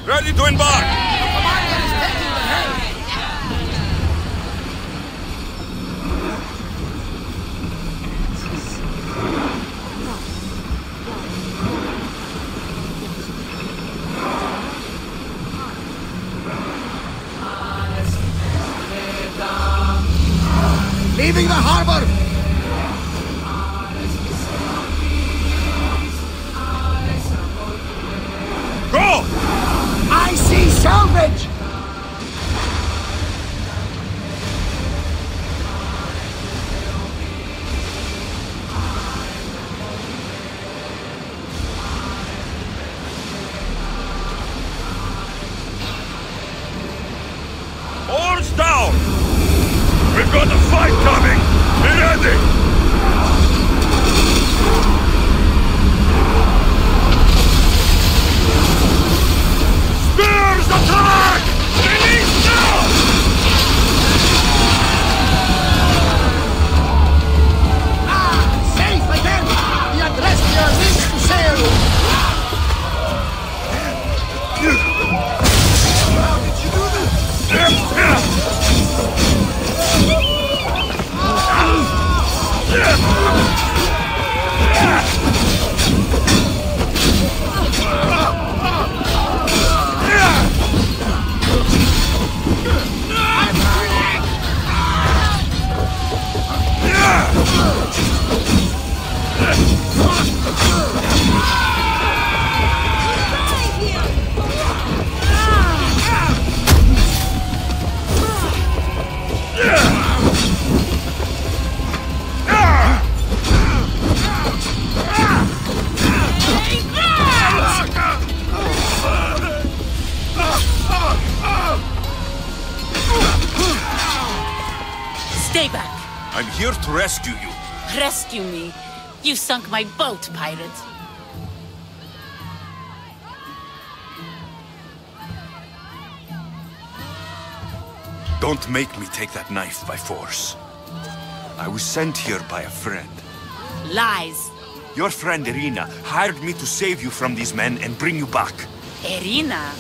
Ready to embark! Leaving the harbor! Go! I see salvage! Oars down! We've got a fight coming! Be ready! Spears attack! Release now! Stay back. I'm here to rescue you. Rescue me. You sunk my boat, pirate. Don't make me take that knife by force. I was sent here by a friend. Lies. Your friend Irina hired me to save you from these men and bring you back. Irina?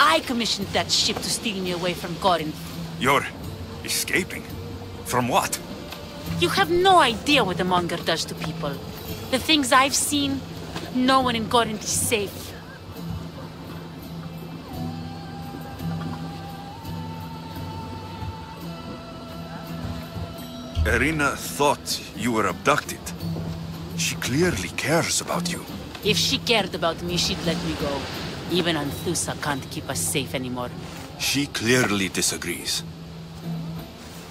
I commissioned that ship to steal me away from Corinth. You're escaping? From what? You have no idea what the monger does to people. The things I've seen, no one in Corinth is safe. Irina thought you were abducted. She clearly cares about you. If she cared about me, she'd let me go. Even Anthusa can't keep us safe anymore. She clearly disagrees.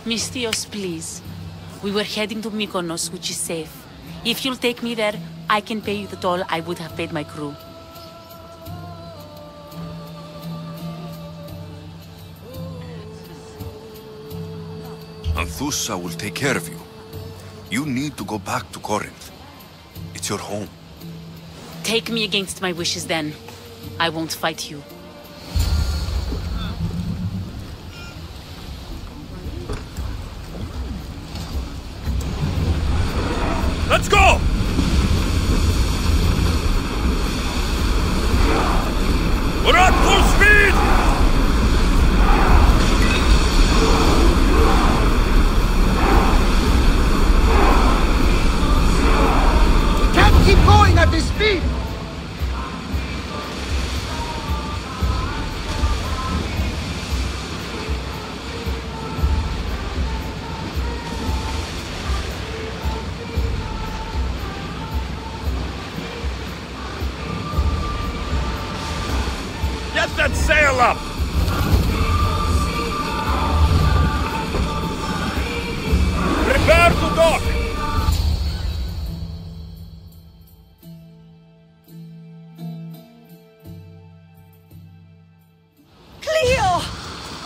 Misthios, please. We were heading to Mykonos, which is safe. If you'll take me there, I can pay you the toll I would have paid my crew. Anthusa will take care of you. You need to go back to Corinth. It's your home. Take me against my wishes then. I won't fight you. Let's go! We're at full speed! We can't keep going at this speed! Get that sail up! Prepare to dock! Cleo!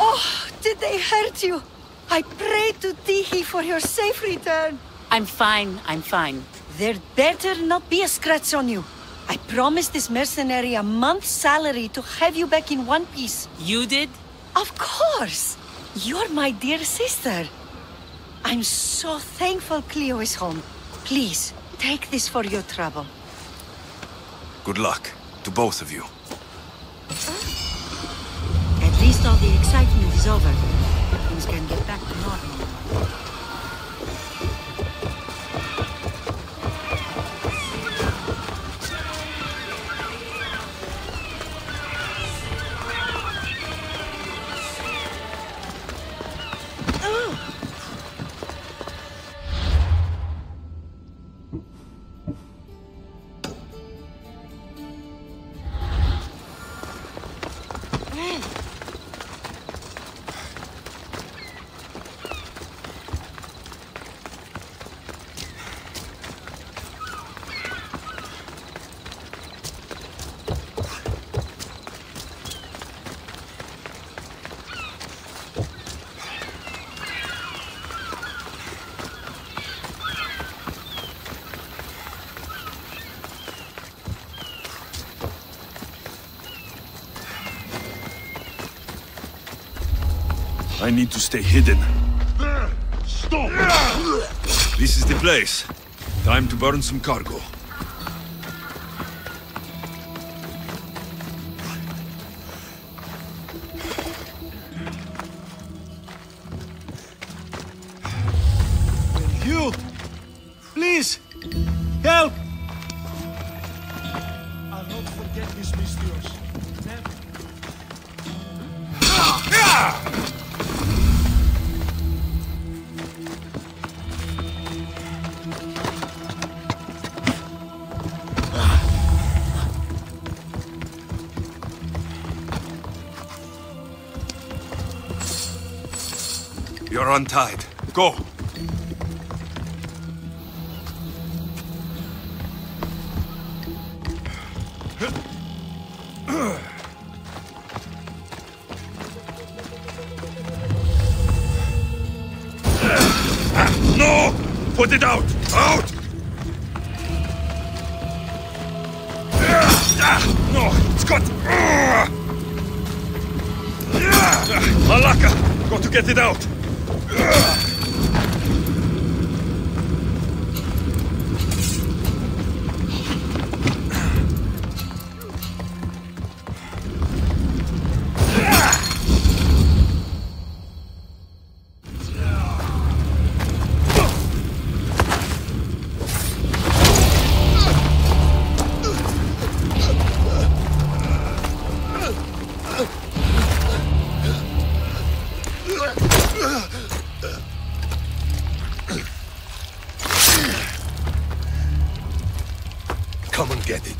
Oh, did they hurt you? I prayed to Tihi for your safe return. I'm fine, I'm fine. There better not be a scratch on you. I promised this mercenary a month's salary to have you back in one piece. You did? Of course! You're my dear sister. I'm so thankful Cleo is home. Please, take this for your trouble. Good luck to both of you. At least all the excitement is over. Things can get back to normal. I need to stay hidden. Stop! This is the place. Time to burn some cargo. You! Please! Help! I'll not forget this, Misthios. Never. You're untied. Go! Put it out! Out! No, it's got... Malaka! Got to get it out! Come and get it.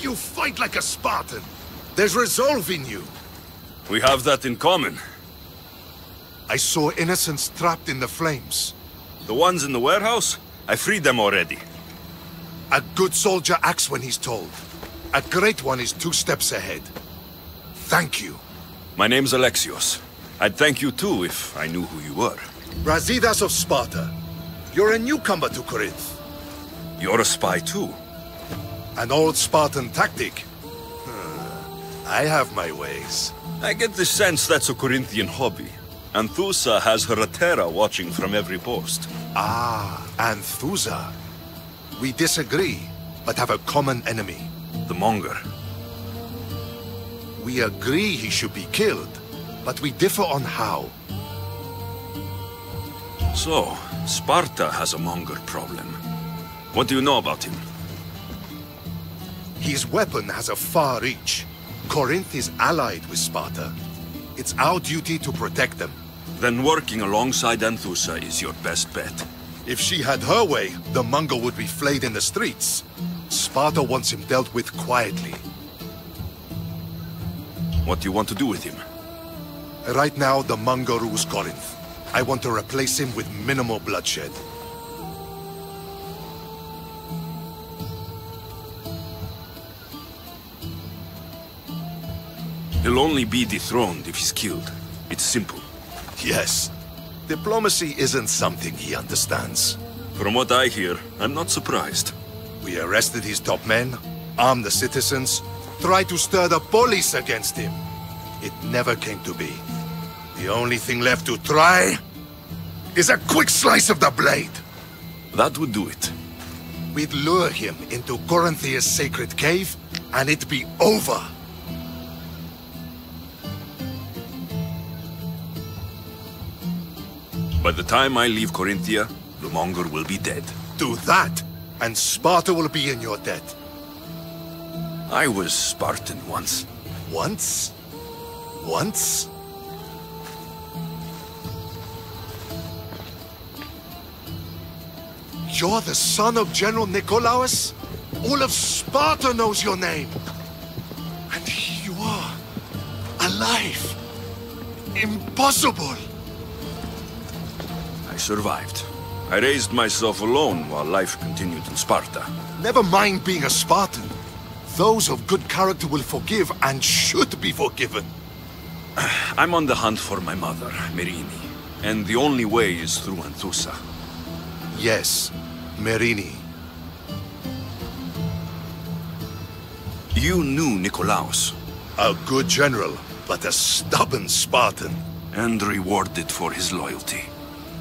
You fight like a Spartan. There's resolve in you. We have that in common. I saw innocents trapped in the flames. The ones in the warehouse? I freed them already. A good soldier acts when he's told. A great one is 2 steps ahead. Thank you. My name's Alexios. I'd thank you too if I knew who you were. Brasidas of Sparta. You're a newcomer to Corinth. You're a spy too. An old Spartan tactic. I have my ways. I get the sense that's a Corinthian hobby. Anthusa has her Atera watching from every post. Ah, Anthusa. We disagree, but have a common enemy. The Monger. We agree he should be killed, but we differ on how. So, Sparta has a Monger problem. What do you know about him? His weapon has a far reach. Corinth is allied with Sparta. It's our duty to protect them. Then working alongside Anthusa is your best bet. If she had her way, the Mongol would be flayed in the streets. Sparta wants him dealt with quietly. What do you want to do with him? Right now, the Mongol rules Corinth. I want to replace him with minimal bloodshed. He'll only be dethroned if he's killed. It's simple. Yes. Diplomacy isn't something he understands. From what I hear, I'm not surprised. We arrested his top men, armed the citizens, tried to stir the police against him. It never came to be. The only thing left to try is a quick slice of the blade. That would do it. We'd lure him into Corinthia's sacred cave, and it'd be over. By the time I leave Corinthia, the Monger will be dead. Do that, and Sparta will be in your debt. I was Spartan once. Once? Once? You're the son of General Nikolaos? All of Sparta knows your name. And here you are, alive. Impossible. I survived. I raised myself alone while life continued in Sparta. Never mind being a Spartan. Those of good character will forgive and should be forgiven. I'm on the hunt for my mother, Merini. And the only way is through Anthusa. Yes, Merini. You knew Nikolaos. A good general, but a stubborn Spartan. And rewarded for his loyalty.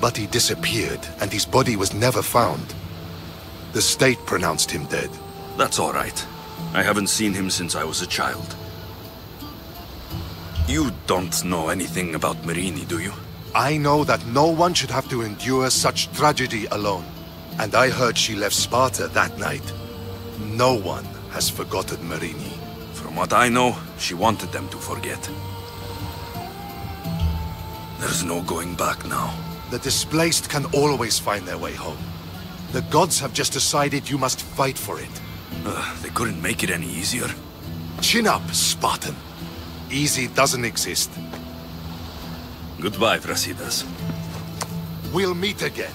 But he disappeared, and his body was never found. The state pronounced him dead. That's all right. I haven't seen him since I was a child. You don't know anything about Merini, do you? I know that no one should have to endure such tragedy alone. And I heard she left Sparta that night. No one has forgotten Merini. From what I know, she wanted them to forget. There's no going back now. The displaced can always find their way home. The gods have just decided you must fight for it. They couldn't make it any easier. Chin up, Spartan. Easy doesn't exist. Goodbye, Brasidas. We'll meet again.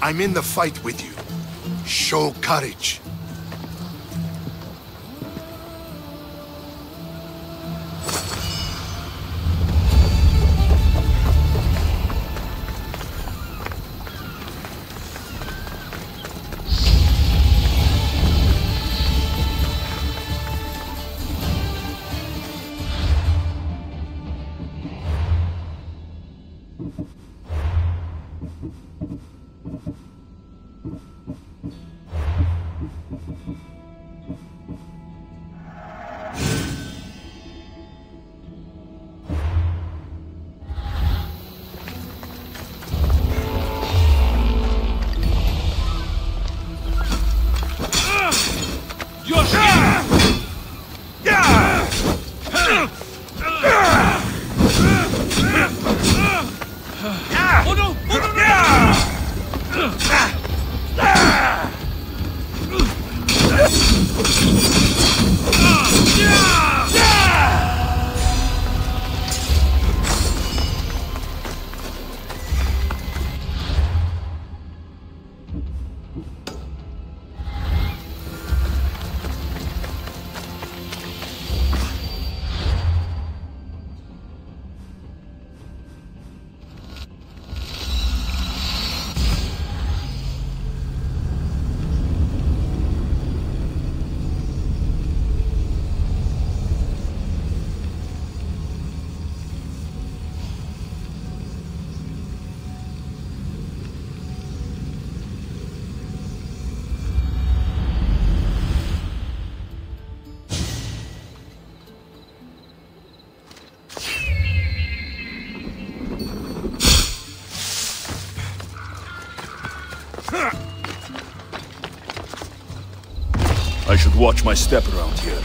I'm in the fight with you. Show courage. I should watch my step around here.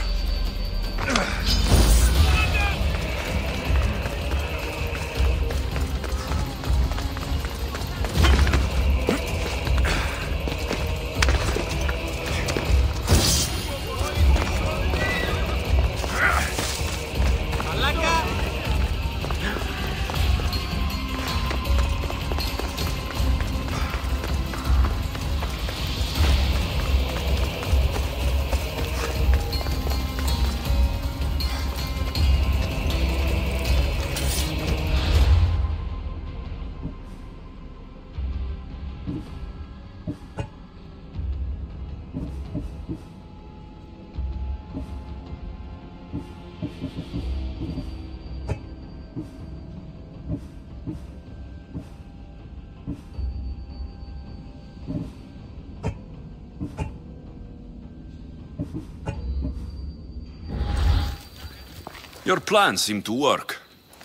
Your plan seemed to work.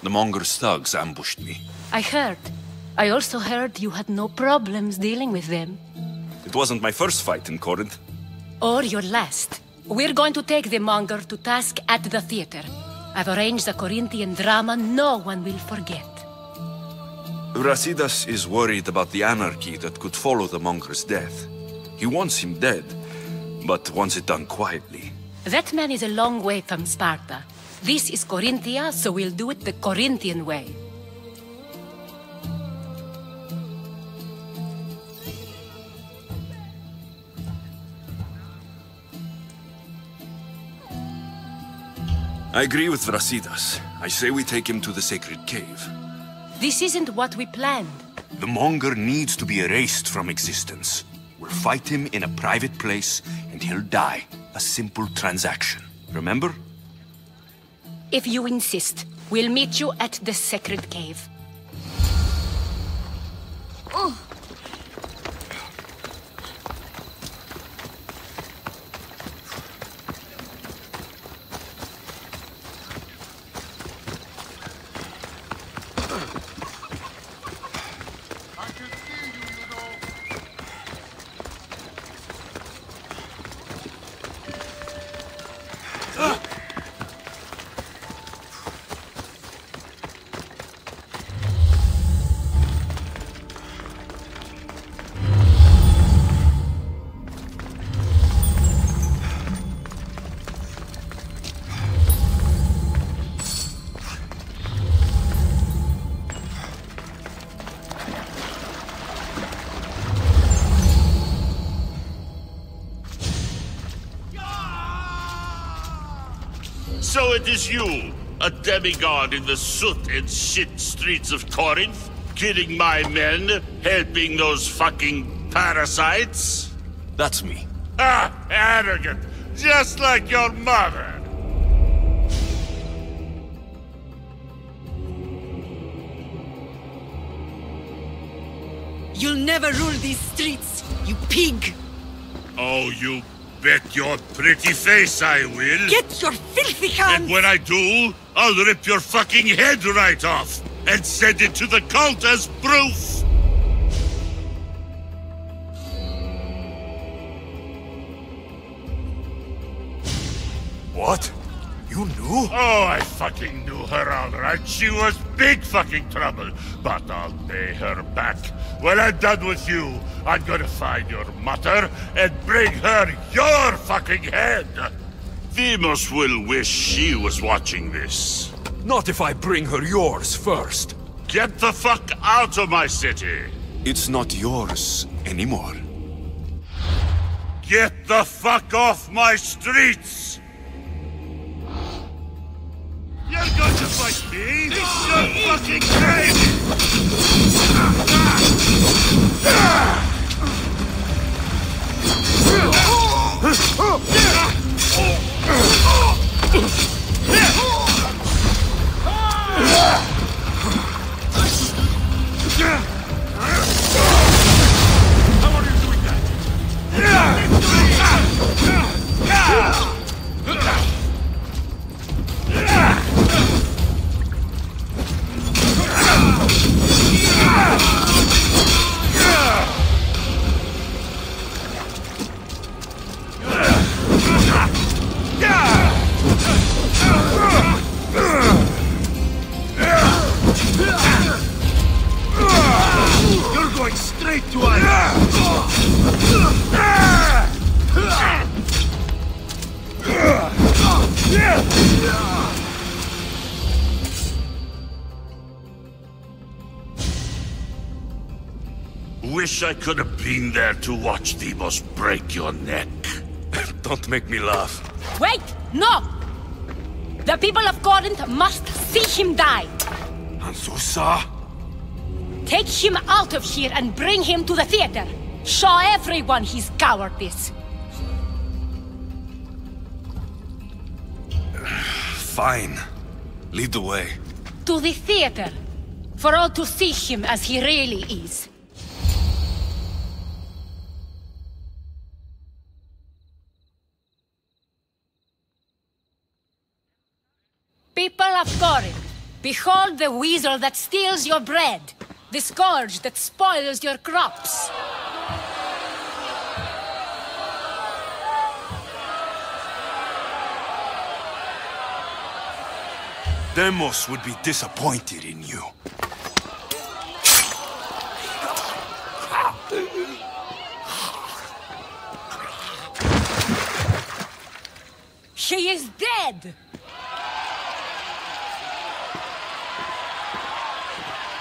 The Monger's thugs ambushed me. I heard. I also heard you had no problems dealing with them. It wasn't my first fight in Corinth. Or your last. We're going to take the Monger to task at the theater. I've arranged a Corinthian drama no one will forget. Brasidas is worried about the anarchy that could follow the Monger's death. He wants him dead, but wants it done quietly. That man is a long way from Sparta. This is Corinthia, so we'll do it the Corinthian way. I agree with Brasidas. I say we take him to the sacred cave. This isn't what we planned. The monger needs to be erased from existence. We'll fight him in a private place, and he'll die. A simple transaction. Remember? If you insist, we'll meet you at the sacred cave. Oh. So it is you, a demigod in the soot and shit streets of Corinth, killing my men, helping those fucking parasites? That's me. Ah, arrogant, just like your mother. You'll never rule these streets, you pig! Oh, you bet your pretty face I will. Get your filthy hands! And when I do, I'll rip your fucking head right off and send it to the cult as proof. What? You knew? Oh, I fucking knew her all right. She was big fucking trouble. But I'll pay her back. When I'm done with you, I'm gonna find your mother and bring her your fucking head. Demos will wish she was watching this. Not if I bring her yours first. Get the fuck out of my city. It's not yours anymore. Get the fuck off my streets! You're going to fight me? It's your fucking cave! How are you doing that? You're going straight to us! Wish I could have been there to watch Demos break your neck. Don't make me laugh. Wait! No! The people of Corinth must see him die! Anzusa? Take him out of here and bring him to the theater! Show everyone his cowardice! Fine. Lead the way. To the theater! For all to see him as he really is. People of Corinth, behold the weasel that steals your bread, the scourge that spoils your crops. Demos would be disappointed in you. She is dead!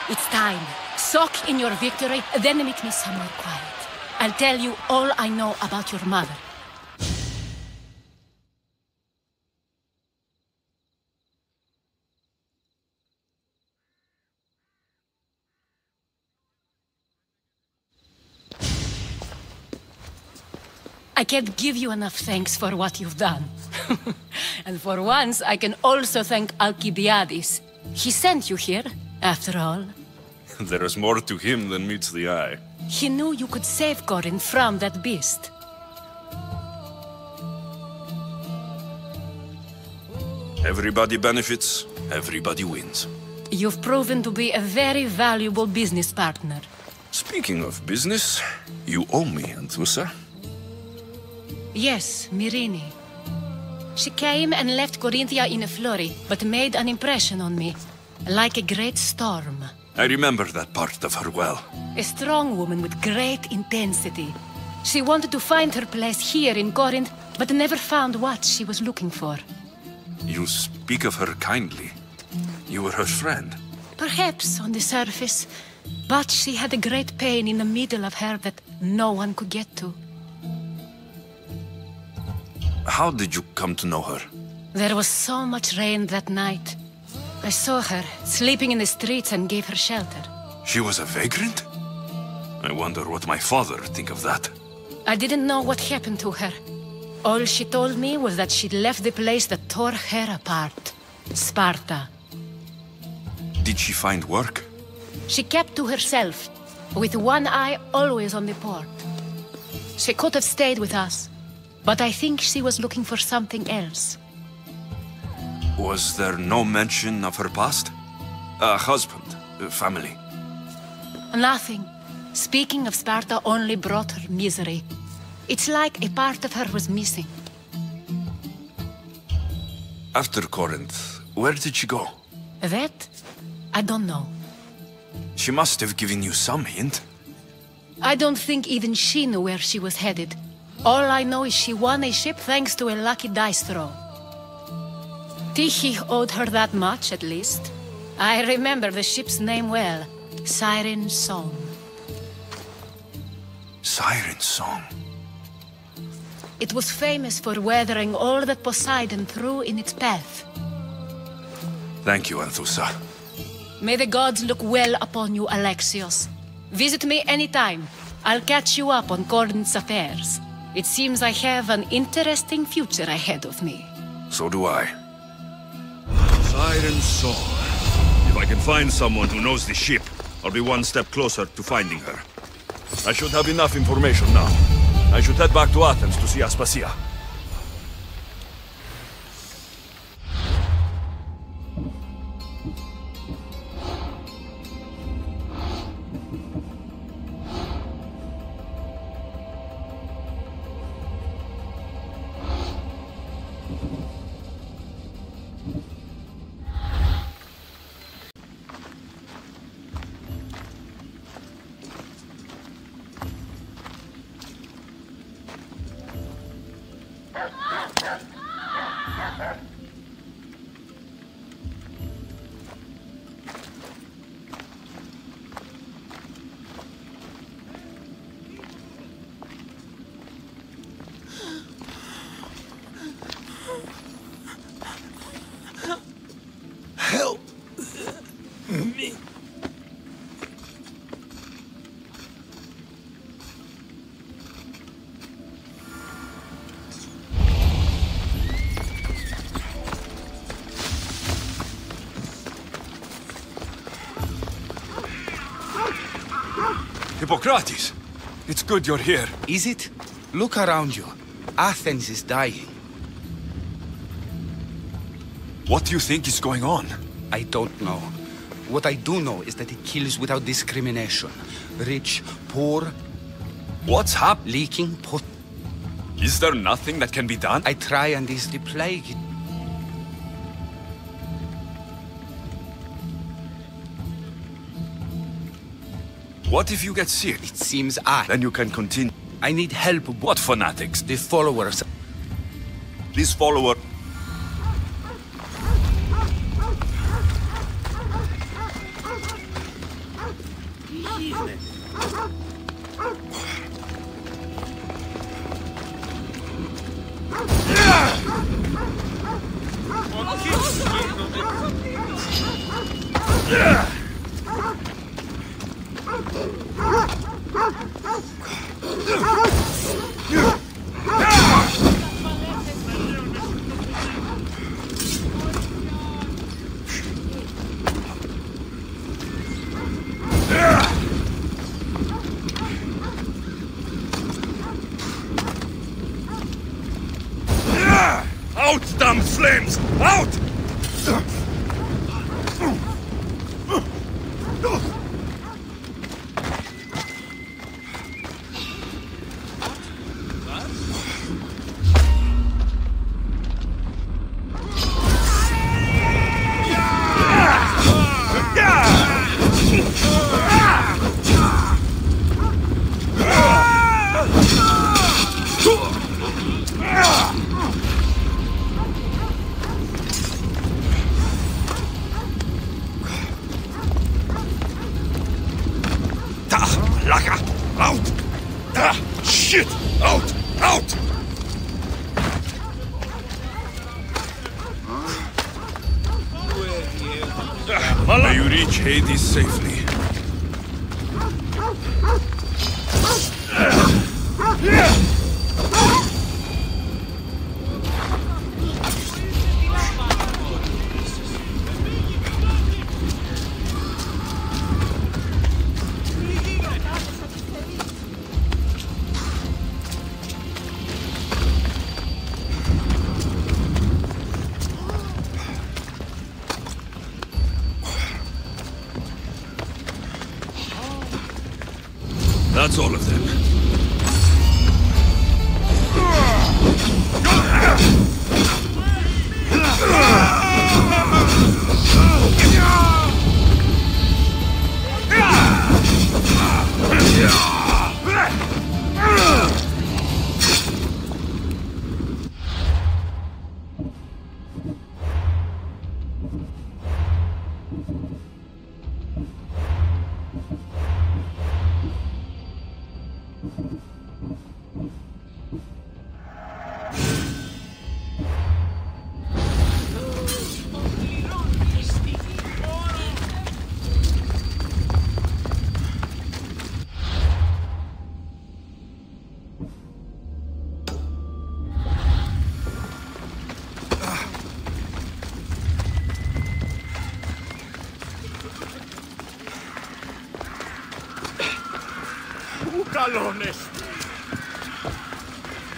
It's time. Soak in your victory, then meet me somewhere quiet. I'll tell you all I know about your mother. I can't give you enough thanks for what you've done. And for once, I can also thank Alcibiades. He sent you here, after all. There is more to him than meets the eye. He knew you could save Corinth from that beast. Everybody benefits, everybody wins. You've proven to be a very valuable business partner. Speaking of business, you owe me, Anthusa. Yes, Myrine. She came and left Corinthia in a flurry, but made an impression on me, like a great storm. I remember that part of her well. A strong woman with great intensity. She wanted to find her place here in Corinth, but never found what she was looking for. You speak of her kindly. You were her friend. Perhaps on the surface, but she had a great pain in the middle of her that no one could get to. How did you come to know her? There was so much rain that night. I saw her, sleeping in the streets, and gave her shelter. She was a vagrant? I wonder what my father think of that. I didn't know what happened to her. All she told me was that she'd left the place that tore her apart. Sparta. Did she find work? She kept to herself, with one eye always on the port. She could have stayed with us, but I think she was looking for something else. Was there no mention of her past? A husband, a family? Nothing. Speaking of Sparta only brought her misery. It's like a part of her was missing. After Corinth, where did she go? That? I don't know. She must have given you some hint. I don't think even she knew where she was headed. All I know is she won a ship thanks to a lucky dice throw. Tyche owed her that much, at least. I remember the ship's name well. Siren Song. Siren Song. It was famous for weathering all that Poseidon threw in its path. Thank you, Anthusa. May the gods look well upon you, Alexios. Visit me anytime. I'll catch you up on Corinth's affairs. It seems I have an interesting future ahead of me. So do I. Siren Song. If I can find someone who knows the ship, I'll be one step closer to finding her. I should have enough information now. I should head back to Athens to see Aspasia. Help me. Hippocrates! It's good you're here. Is it? Look around you. Athens is dying. What do you think is going on? I don't know. What I do know is that it kills without discrimination. Rich, poor. What's happening? Leaking pot. Is there nothing that can be done? I try and is the plague. What if you get sick? It seems Then you can continue. I need help. What fanatics? The followers. This follower... damn flames! Out! Out! Shit! Out! Out! May you reach Hades safely. That's all of them. Καλώνες!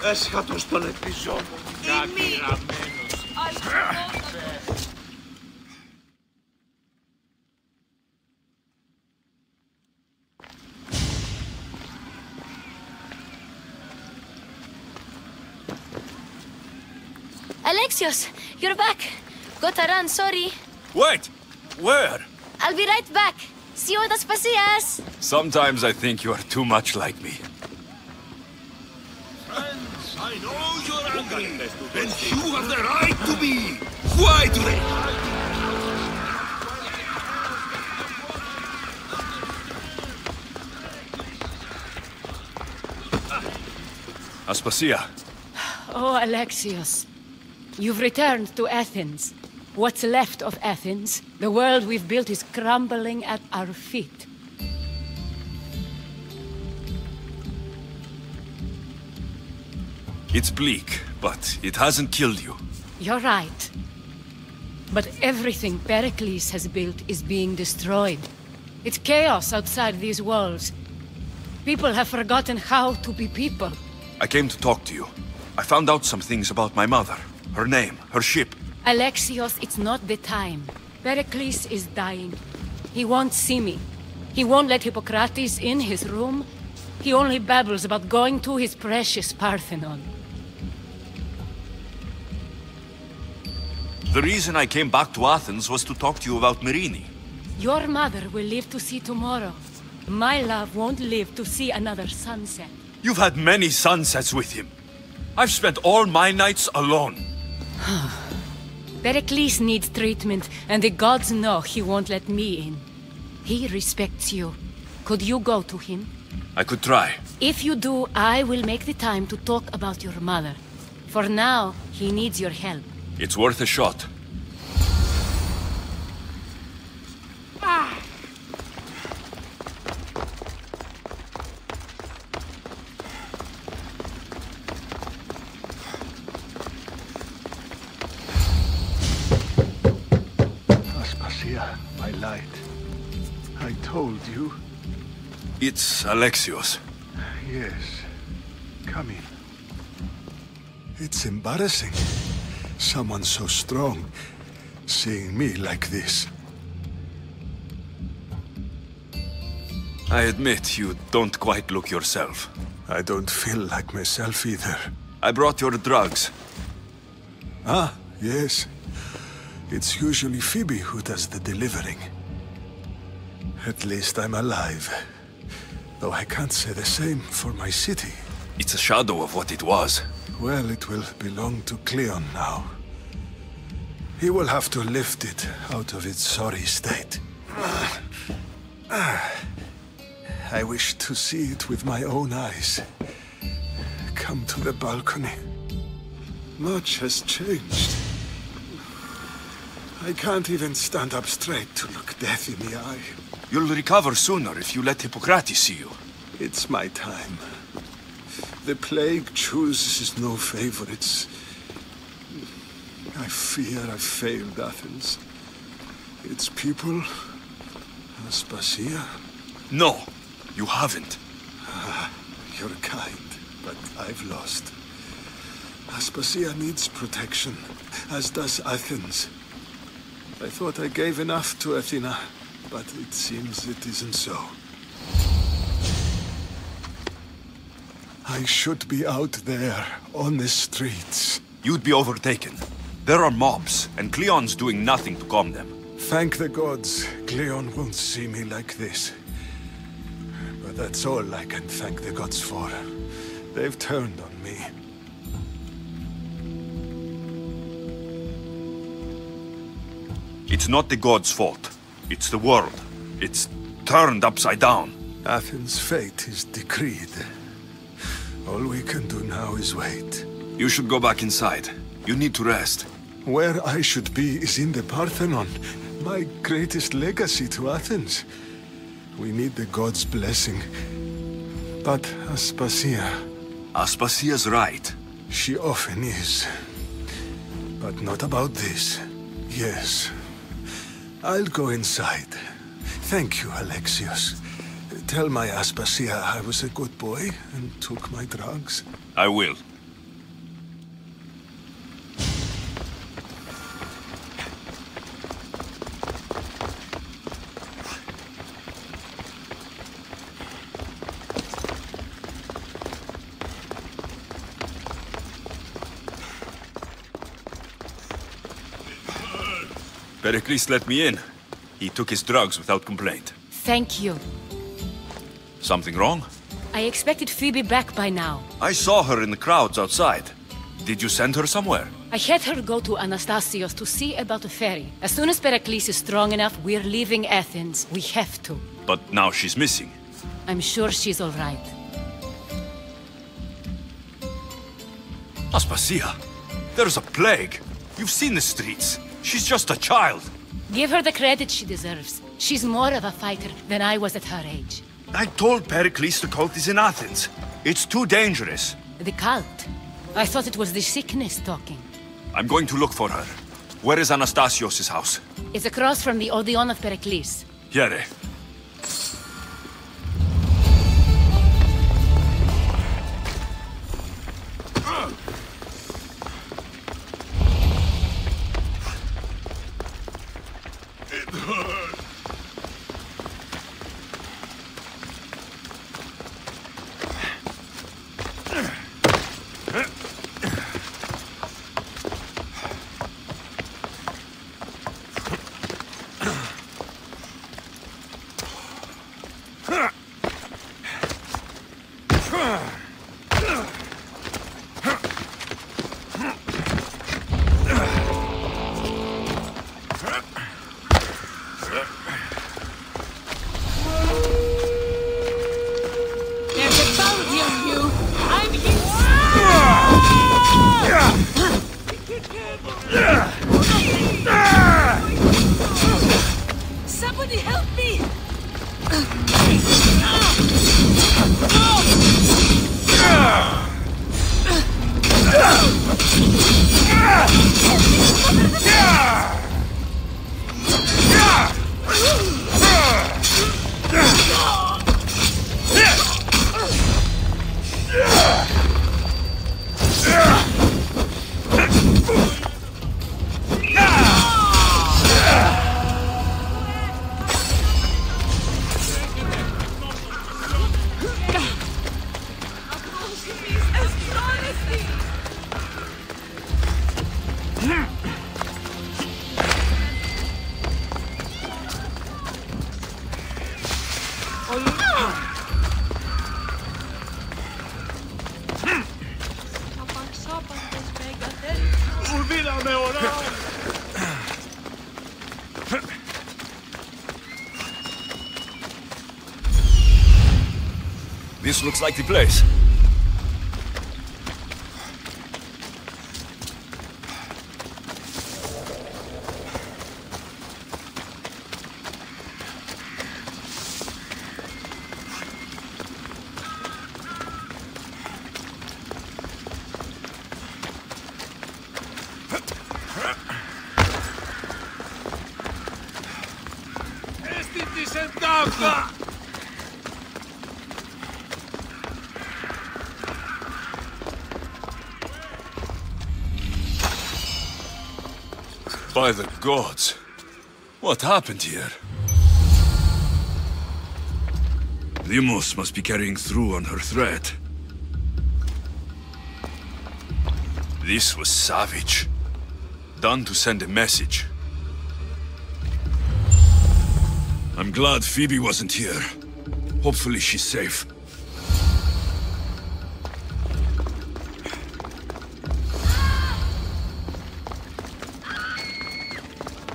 Έσχατος τον επιζώμο. Κατηραμένος. Alexios, you're back. Gotta run, sorry. Wait! Where? I'll be right back. See you at ODYSSEY. Sometimes I think you are too much like me. Friends, I know you're angry, and you have the right to be. Why do they? Aspasia. Oh, Alexios. You've returned to Athens. What's left of Athens, the world we've built, is crumbling at our feet. It's bleak, but it hasn't killed you. You're right. But everything Pericles has built is being destroyed. It's chaos outside these walls. People have forgotten how to be people. I came to talk to you. I found out some things about my mother. Her name, her ship. Alexios, it's not the time. Pericles is dying. He won't see me. He won't let Hippocrates in his room. He only babbles about going to his precious Parthenon. The reason I came back to Athens was to talk to you about Myrine. Your mother will live to see tomorrow. My love won't live to see another sunset. You've had many sunsets with him. I've spent all my nights alone. Pericles needs treatment, and the gods know he won't let me in. He respects you. Could you go to him? I could try. If you do, I will make the time to talk about your mother. For now, he needs your help. It's worth a shot. Aspasia, my light. I told you. It's Alexios. Yes. Come in. It's embarrassing. Someone so strong, seeing me like this. I admit you don't quite look yourself. I don't feel like myself either. I brought your drugs. Ah, yes. It's usually Phoebe who does the delivering. At least I'm alive. Though I can't say the same for my city. It's a shadow of what it was. Well, it will belong to Cleon now. He will have to lift it out of its sorry state. I wish to see it with my own eyes. Come to the balcony. Much has changed. I can't even stand up straight to look death in the eye. You'll recover sooner if you let Hippocrates see you. It's my time. The plague chooses no favorites. I fear I've failed Athens. Its people, Aspasia. No, you haven't. You're kind, but I've lost. Aspasia needs protection, as does Athens. I thought I gave enough to Athena, but it seems it isn't so. I should be out there, on the streets. You'd be overtaken. There are mobs, and Cleon's doing nothing to calm them. Thank the gods, Cleon won't see me like this. But that's all I can thank the gods for. They've turned on me. It's not the gods' fault. It's the world. It's turned upside down. Athens' fate is decreed. All we can do now is wait. You should go back inside. You need to rest. Where I should be is in the Parthenon, my greatest legacy to Athens. We need the gods' blessing. But Aspasia... Aspasia's right. She often is. But not about this. Yes. I'll go inside. Thank you, Alexios. Tell my Aspasia I was a good boy and took my drugs. I will. Pericles let me in. He took his drugs without complaint. Thank you. Something wrong? I expected Phoebe back by now. I saw her in the crowds outside. Did you send her somewhere? I had her go to Anastasios to see about the ferry. As soon as Pericles is strong enough, we're leaving Athens. We have to. But now she's missing. I'm sure she's all right. Aspasia, there's a plague. You've seen the streets. She's just a child. Give her the credit she deserves. She's more of a fighter than I was at her age. I told Pericles the cult is in Athens. It's too dangerous. The cult? I thought it was the sickness talking. I'm going to look for her. Where is Anastasios' house? It's across from the Odeon of Pericles. Here. Somebody help me! This looks like the place. By the gods, what happened here? Limos must be carrying through on her threat. This was savage. Done to send a message. I'm glad Phoebe wasn't here. Hopefully she's safe.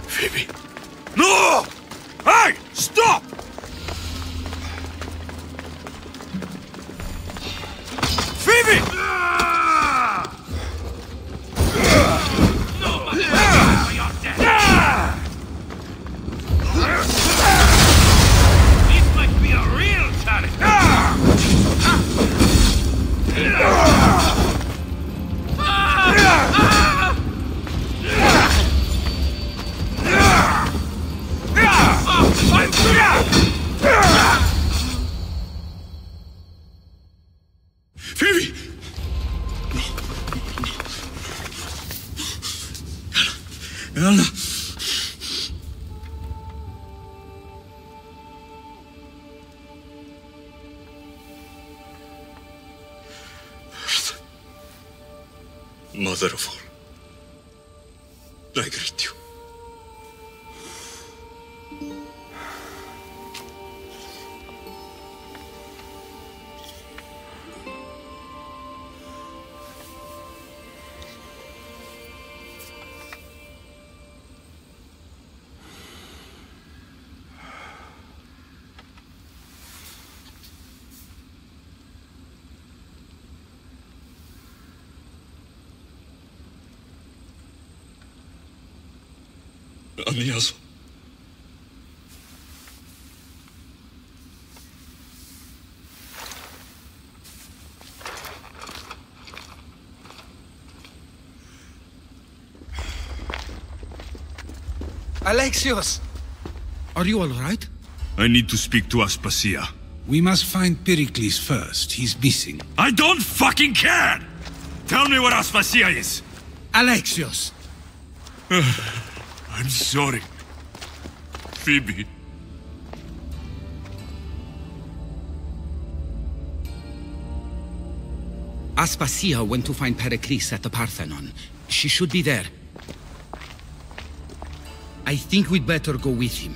Phoebe. No! Hey! Stop! Phoebe! This might be a real challenge. Phoebe! Anna! Mother of all, I greet you. Amiazo. Alexios! Are you all right? I need to speak to Aspasia. We must find Pericles first. He's missing. I don't fucking care! Tell me where Aspasia is! Alexios! I'm sorry. Phoebe. Aspasia went to find Pericles at the Parthenon. She should be there. I think we'd better go with him.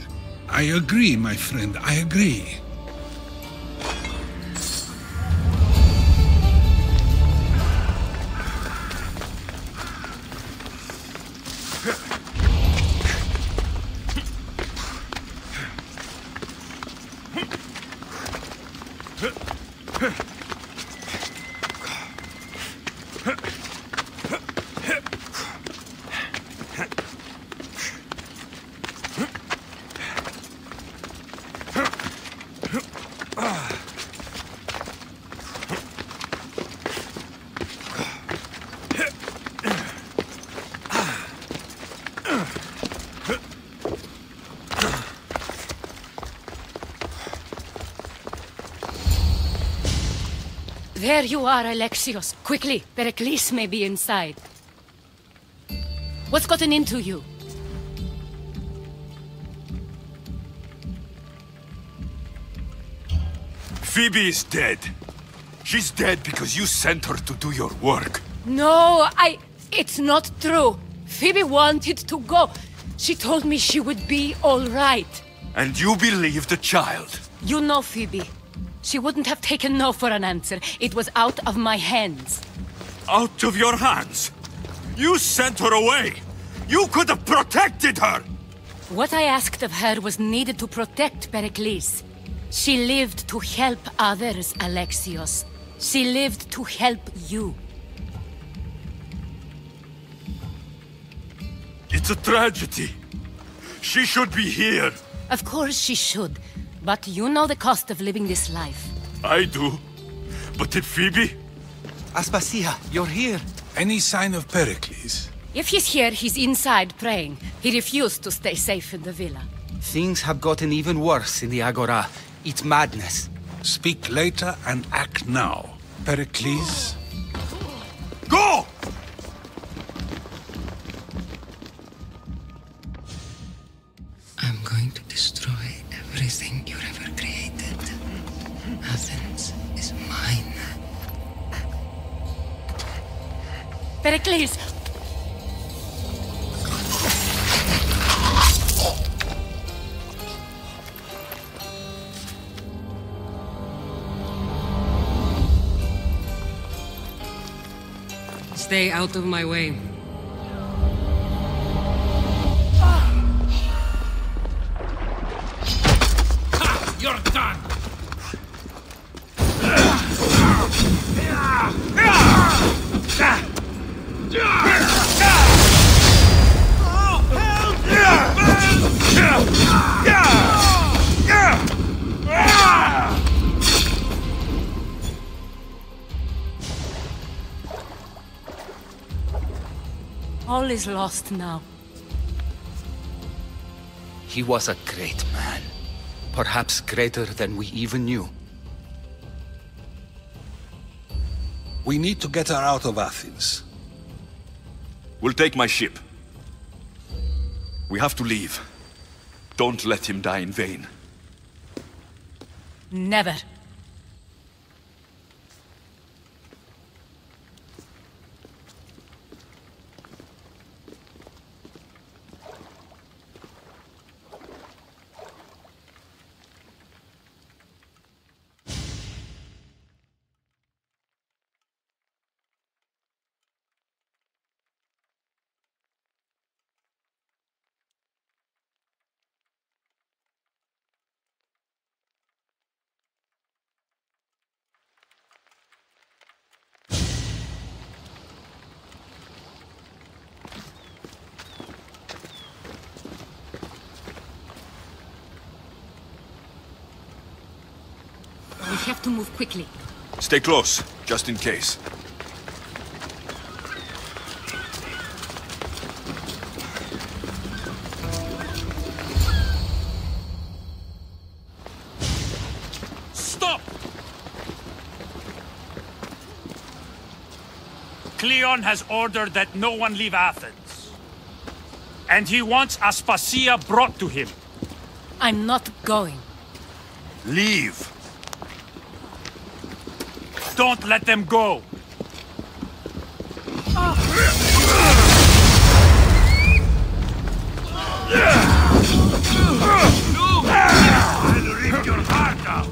I agree, my friend. I agree. There you are, Alexios. Quickly, Pericles may be inside. What's gotten into you? Phoebe is dead. She's dead because you sent her to do your work. No, it's not true. Phoebe wanted to go. She told me she would be all right. And you believe the child? You know Phoebe. She wouldn't have taken no for an answer. It was out of my hands. Out of your hands? You sent her away! You could have protected her! What I asked of her was needed to protect Pericles. She lived to help others, Alexios. She lived to help you. It's a tragedy. She should be here. Of course she should. But you know the cost of living this life. I do. But did Phoebe? Aspasia, you're here. Any sign of Pericles? If he's here, he's inside praying. He refused to stay safe in the villa. Things have gotten even worse in the Agora. It's madness. Speak later and act now. Pericles? Go! I'm going to destroy everything you've ever created. Athens is mine. Pericles! Stay out of my way. You're done! All is lost now. He was a great man. Perhaps greater than we even knew. We need to get her out of Athens. We'll take my ship. We have to leave. Don't let him die in vain. Never. We have to move quickly. Stay close, just in case. Stop! Cleon has ordered that no one leave Athens. And he wants Aspasia brought to him. I'm not going. Leave. Don't let them go! I'll rip your heart out!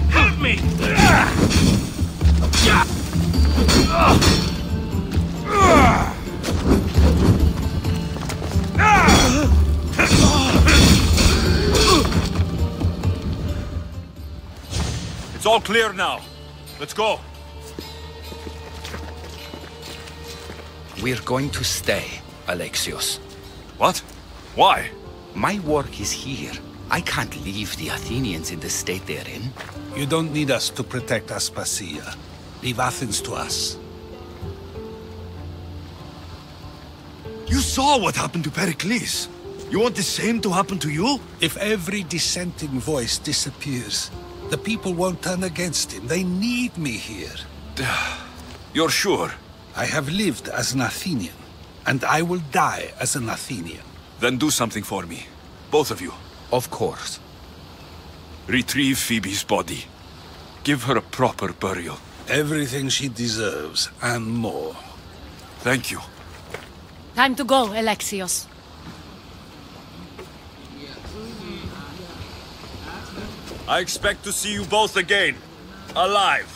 Help me! It's all clear now. Let's go. We're going to stay, Alexios. What? Why? My work is here. I can't leave the Athenians in the state they're in. You don't need us to protect Aspasia. Leave Athens to us. You saw what happened to Pericles. You want the same to happen to you? If every dissenting voice disappears, the people won't turn against him. They need me here. You're sure? I have lived as an Athenian, and I will die as an Athenian. Then do something for me. Both of you. Of course. Retrieve Phoebe's body. Give her a proper burial. Everything she deserves, and more. Thank you. Time to go, Alexios. I expect to see you both again. Alive.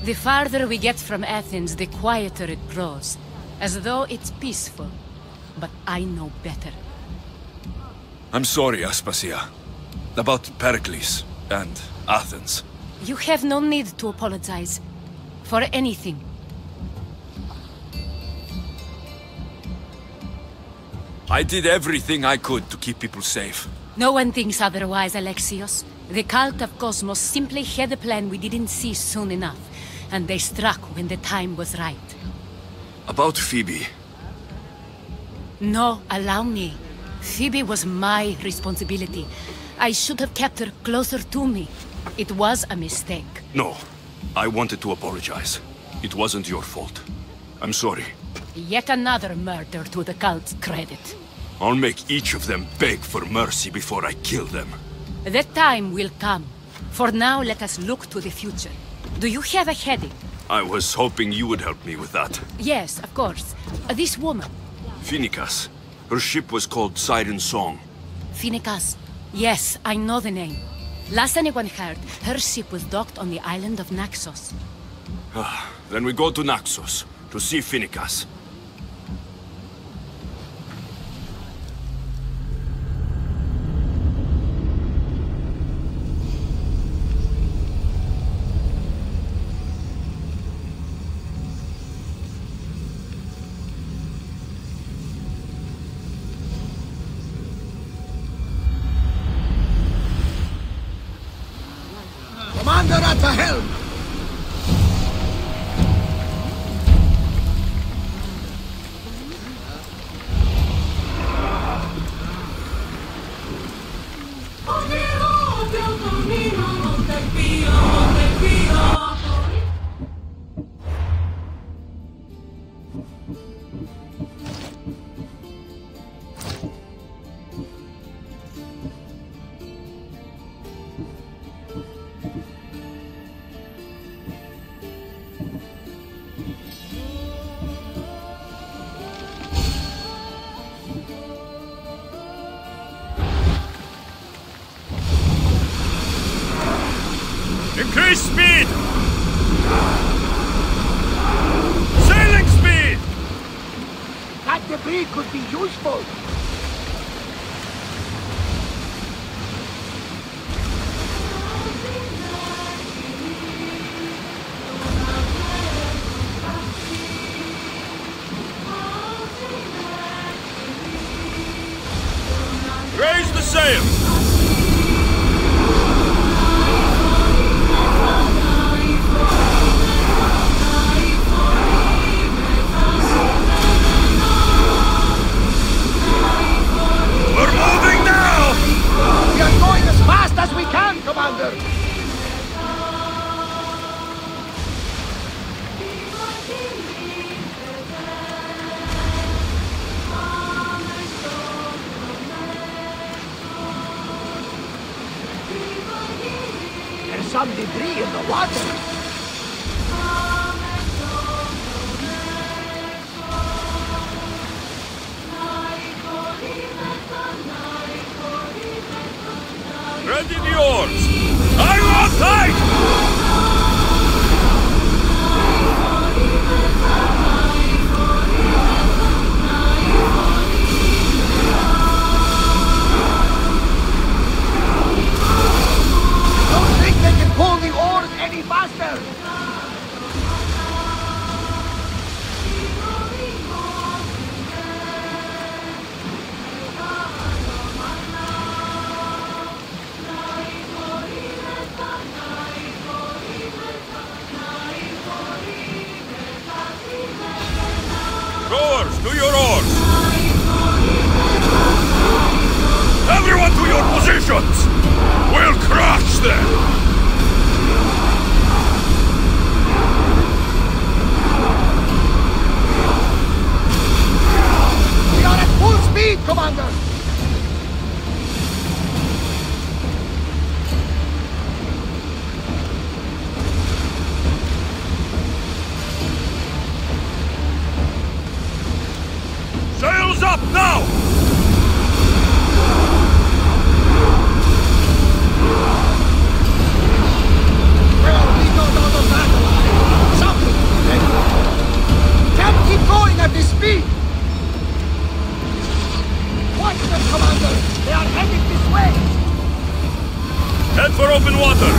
The farther we get from Athens, the quieter it grows. As though it's peaceful. But I know better. I'm sorry, Aspasia. About Pericles and Athens. You have no need to apologize. For anything. I did everything I could to keep people safe. No one thinks otherwise, Alexios. The cult of Cosmos simply had a plan we didn't see soon enough. And they struck when the time was right. About Phoebe. No, allow me. Phoebe was my responsibility. I should have kept her closer to me. It was a mistake. No. I wanted to apologize. It wasn't your fault. I'm sorry. Yet another murder to the cult's credit. I'll make each of them beg for mercy before I kill them. That time will come. For now, let us look to the future. Do you have a heading? I was hoping you would help me with that. Yes, of course. This woman. Phoenicas. Her ship was called Siren Song. Phoenicas. Yes, I know the name. Last anyone heard, her ship was docked on the island of Naxos. Then we go to Naxos, to see Phoenicas. Commander at the helm! Increase speed! Sailing speed! That debris could be useful. Raise the sails! Commander! There's some debris in the water. Ready the oars! I will tight! Don't think they can pull the oars any faster! Rowers, to your oars! Everyone to your positions! We'll crush them! We are at full speed, Commander! Sails up now! Commander! They are heading this way! Head for open water!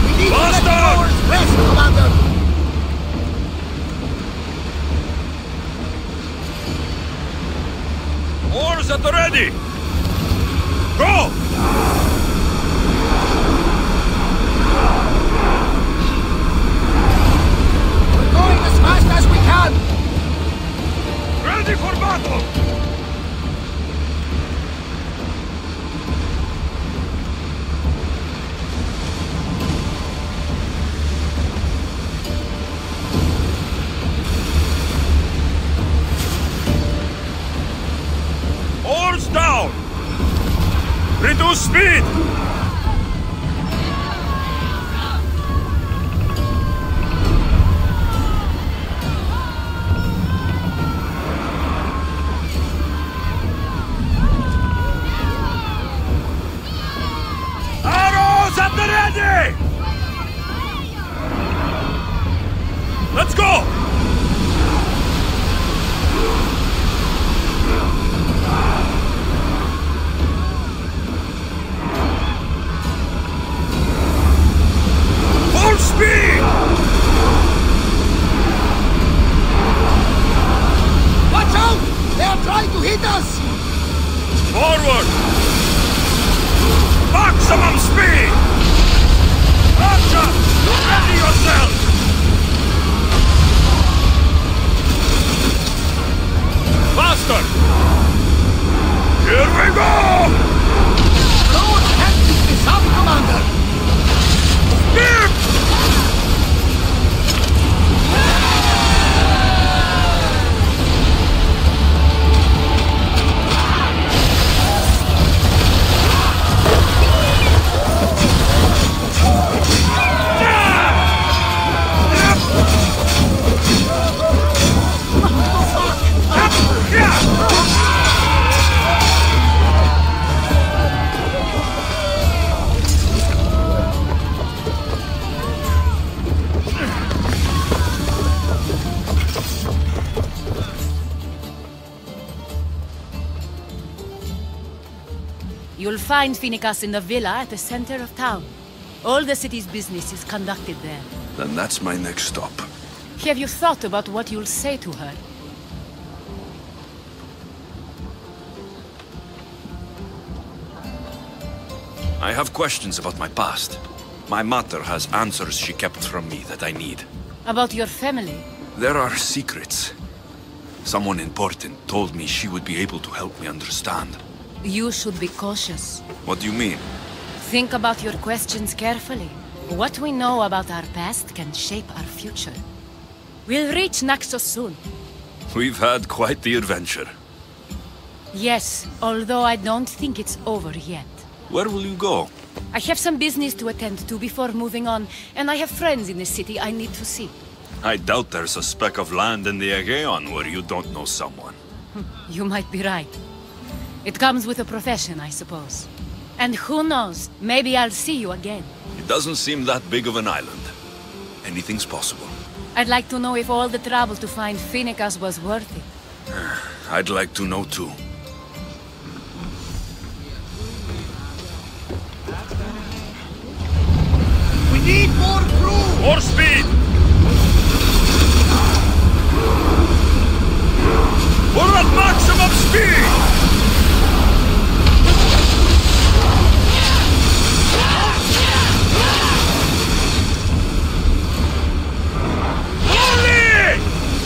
We need to let the rowers rest, Commander! Oars at the ready! Go! We're going as fast as we can! Ready for battle! Oars down! Reduce speed! Arrows at the ready! Let's go! Full speed! Watch out! They are trying to hit us! Forward! Maximum speed! Archer, ready yourself! Faster! Here we go! Rowers can't keep this up, Commander! Speed! You'll find Phoenicas in the villa at the center of town. All the city's business is conducted there. Then that's my next stop. Have you thought about what you'll say to her? I have questions about my past. My mother has answers she kept from me that I need. About your family? There are secrets. Someone important told me she would be able to help me understand. You should be cautious. What do you mean? Think about your questions carefully. What we know about our past can shape our future. We'll reach Naxos soon. We've had quite the adventure. Yes, although I don't think it's over yet. Where will you go? I have some business to attend to before moving on, and I have friends in the city I need to see. I doubt there's a speck of land in the Aegean where you don't know someone. You might be right. It comes with a profession, I suppose. And who knows, maybe I'll see you again. It doesn't seem that big of an island. Anything's possible. I'd like to know if all the trouble to find Phoenicas was worth it. I'd like to know too. We need more crew! More speed! We're at maximum speed!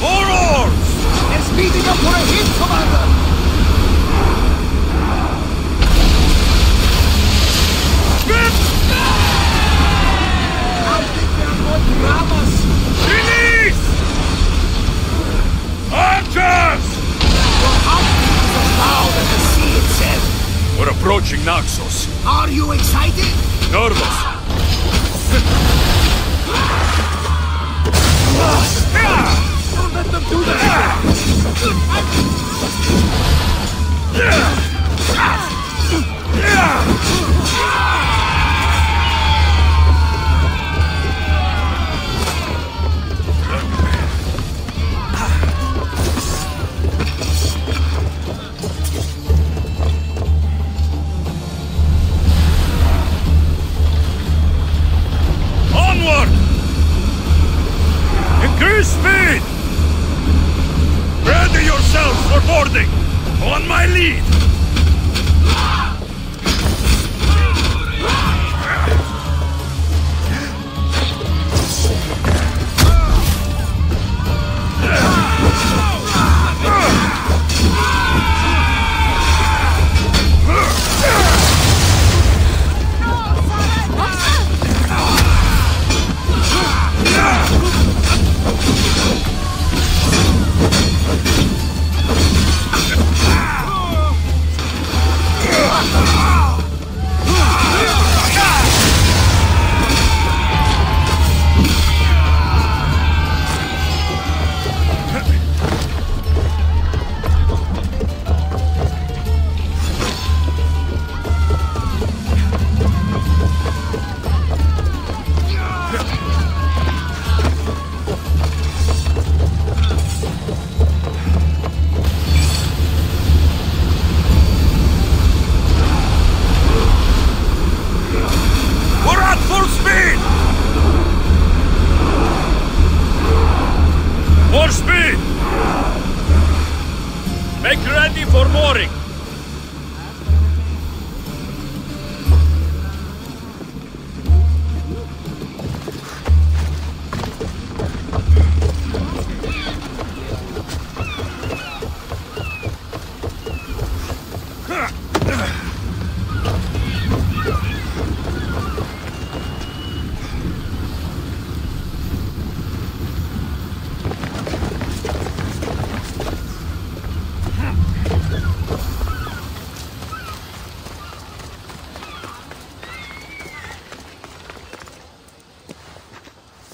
More oars! They're speeding up for a hit, Commander! I think they are going to grab us! Release! Archers! Your heart is as loud as the sea itself! We're approaching Naxos. Are you excited? Nervous. Don't let them do that! for boarding! On my lead!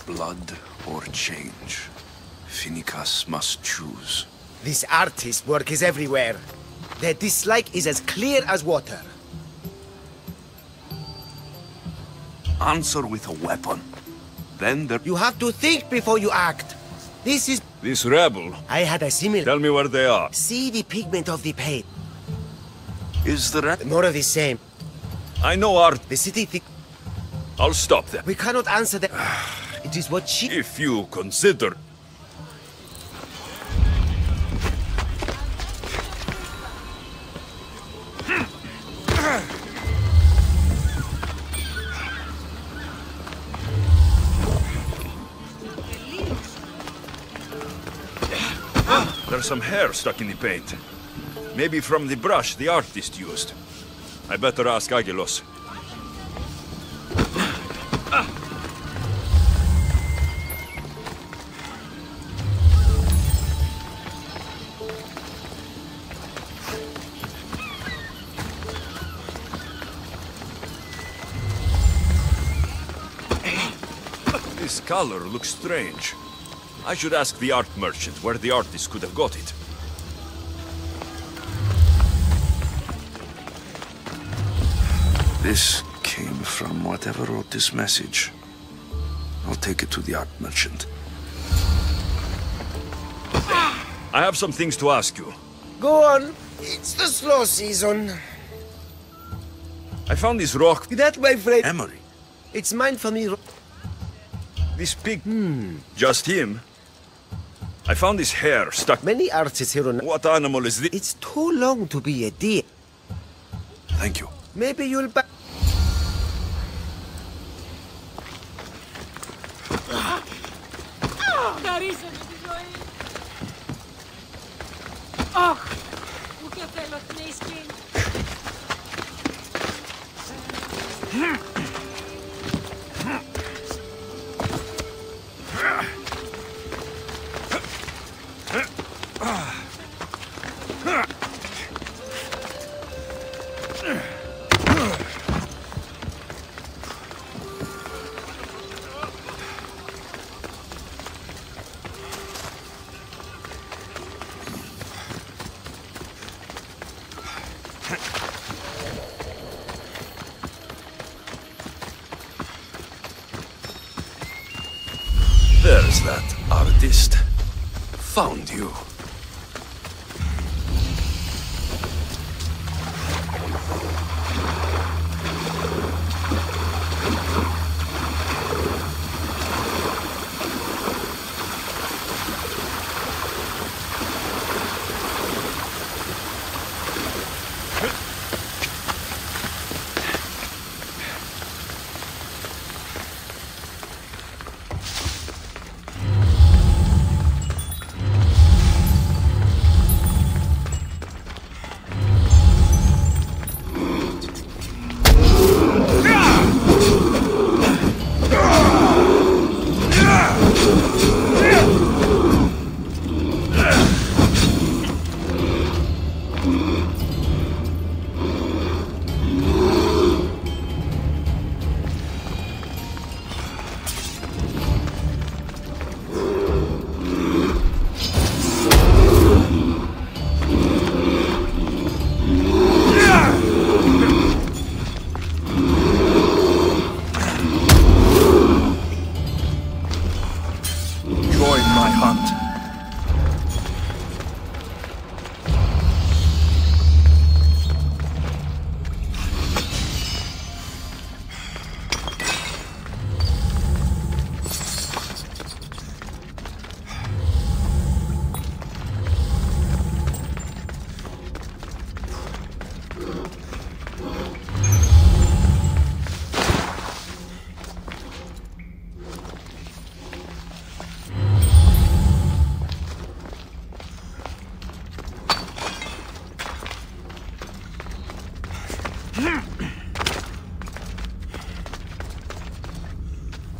Blood or change. Finicus must choose. This artist's work is everywhere. Their dislike is as clear as water. Answer with a weapon. Then there... You have to think before you act. This is... This rebel... I had a similar... Tell me where they are. See the pigment of the paint. Is the more of the same. I know art. The city... I'll stop them. We cannot answer them. It is what she... If you consider... There's some hair stuck in the paint. Maybe from the brush the artist used. I better ask Agilos. This color looks strange. I should ask the art merchant where the artist could have got it. This came from whatever wrote this message. I'll take it to the art merchant. I have some things to ask you. Go on. It's the slow season. I found this rock. That, my friend... Emery. It's mine for me. This pig... Just him? I found his hair stuck... Many artists here on... What animal is this? It's too long to be a deer. Thank you. Maybe you'll buy... There's that artist. Found you.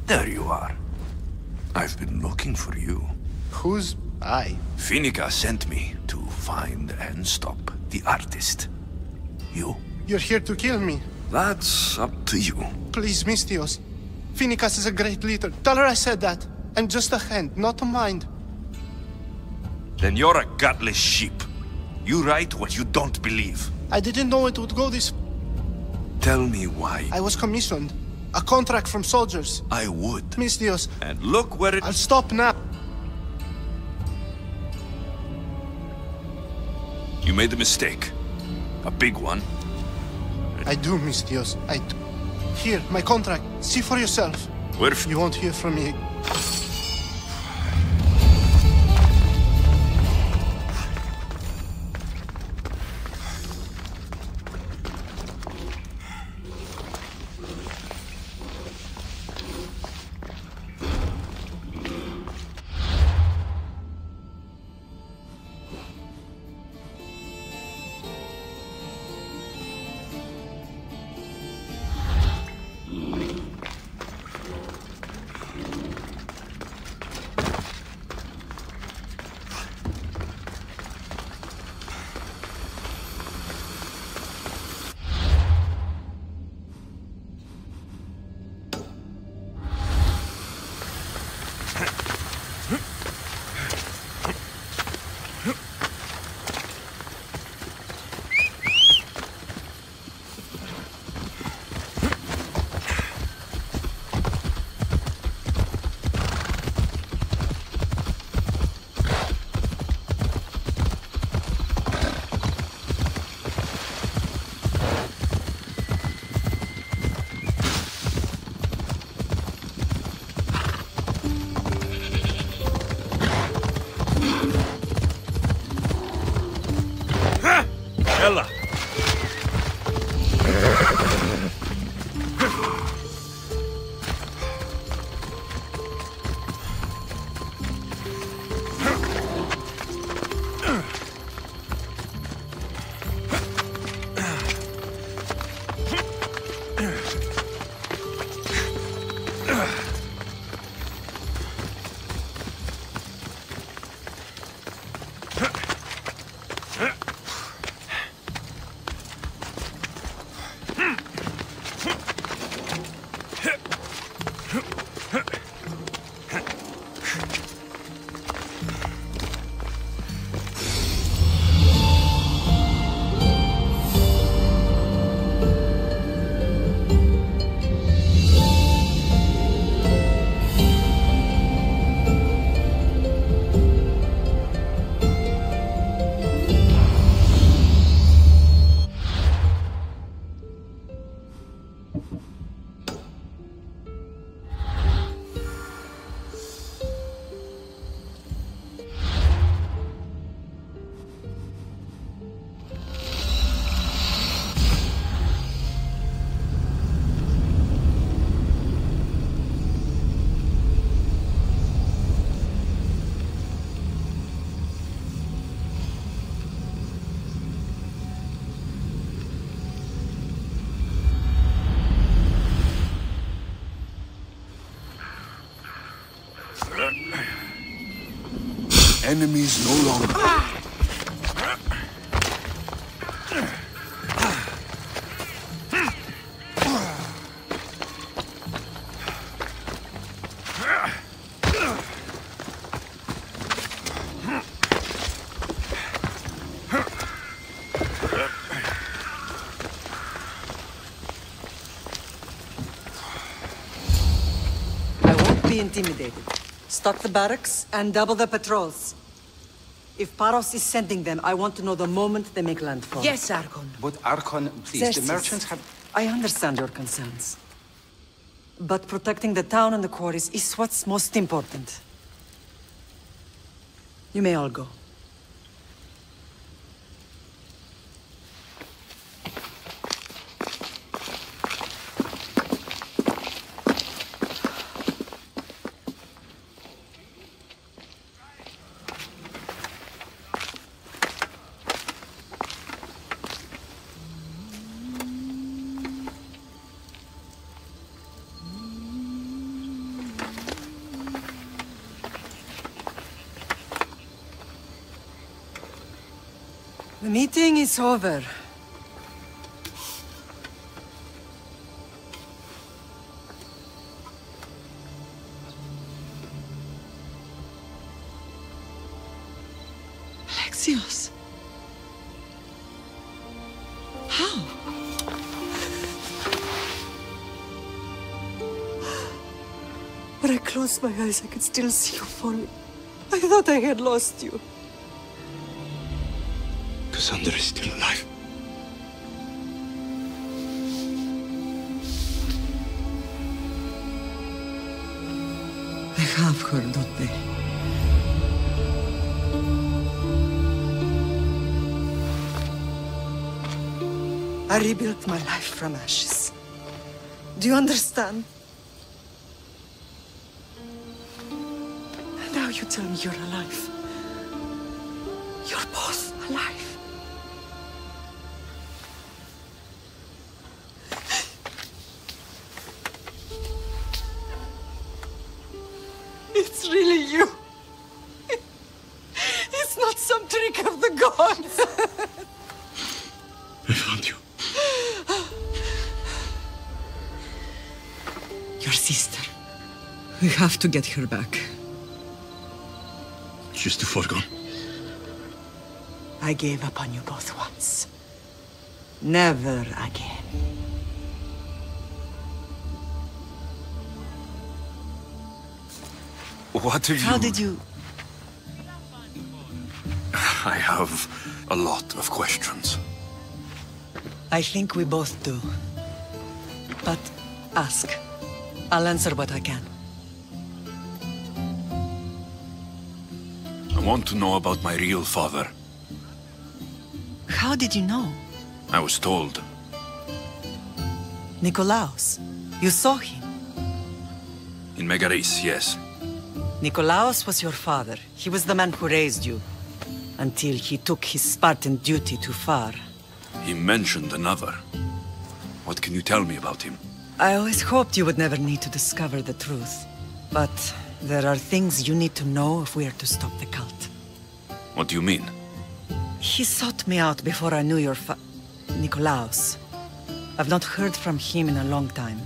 There you are. I've been looking for you. Who's I? Finica sent me to find and stop the artist. You? You're here to kill me. That's up to you. Please, Misthios. Finicas is a great leader. Tell her I said that. I'm just a hand, not a mind. Then you're a gutless sheep. You write what you don't believe. I didn't know it would go this... Tell me why. I was commissioned. A contract from soldiers. I would. Misthios. And look where it... I'll stop now. You made a mistake. A big one. I do, Misthios. I do. Here, my contract. See for yourself. Where... You won't hear from me. Ella! Enemies no longer. Be intimidated. Stock the barracks and double the patrols. If Paros is sending them, I want to know the moment they make landfall. Yes, Archon. But Archon, please, the merchants have... I understand your concerns. But protecting the town and the quarries is what's most important. You may all go. The meeting is over. Alexios. How? When I closed my eyes, I could still see you falling. I thought I had lost you. Cassandra is still alive. I have her, don't they? I rebuilt my life from ashes. Do you understand? Now you tell me you're alive. You're both alive. It's really you. It's not some trick of the gods. I found you. Your sister. We have to get her back. She's too far gone. I gave up on you both once. Never again. What have you... How did you... I have a lot of questions. I think we both do. But ask. I'll answer what I can. I want to know about my real father. How did you know? I was told. Nikolaos. You saw him. In Megaris, yes. Nikolaos was your father. He was the man who raised you. Until he took his Spartan duty too far. He mentioned another. What can you tell me about him? I always hoped you would never need to discover the truth. But there are things you need to know if we are to stop the cult. What do you mean? He sought me out before I knew your Nikolaos. I've not heard from him in a long time.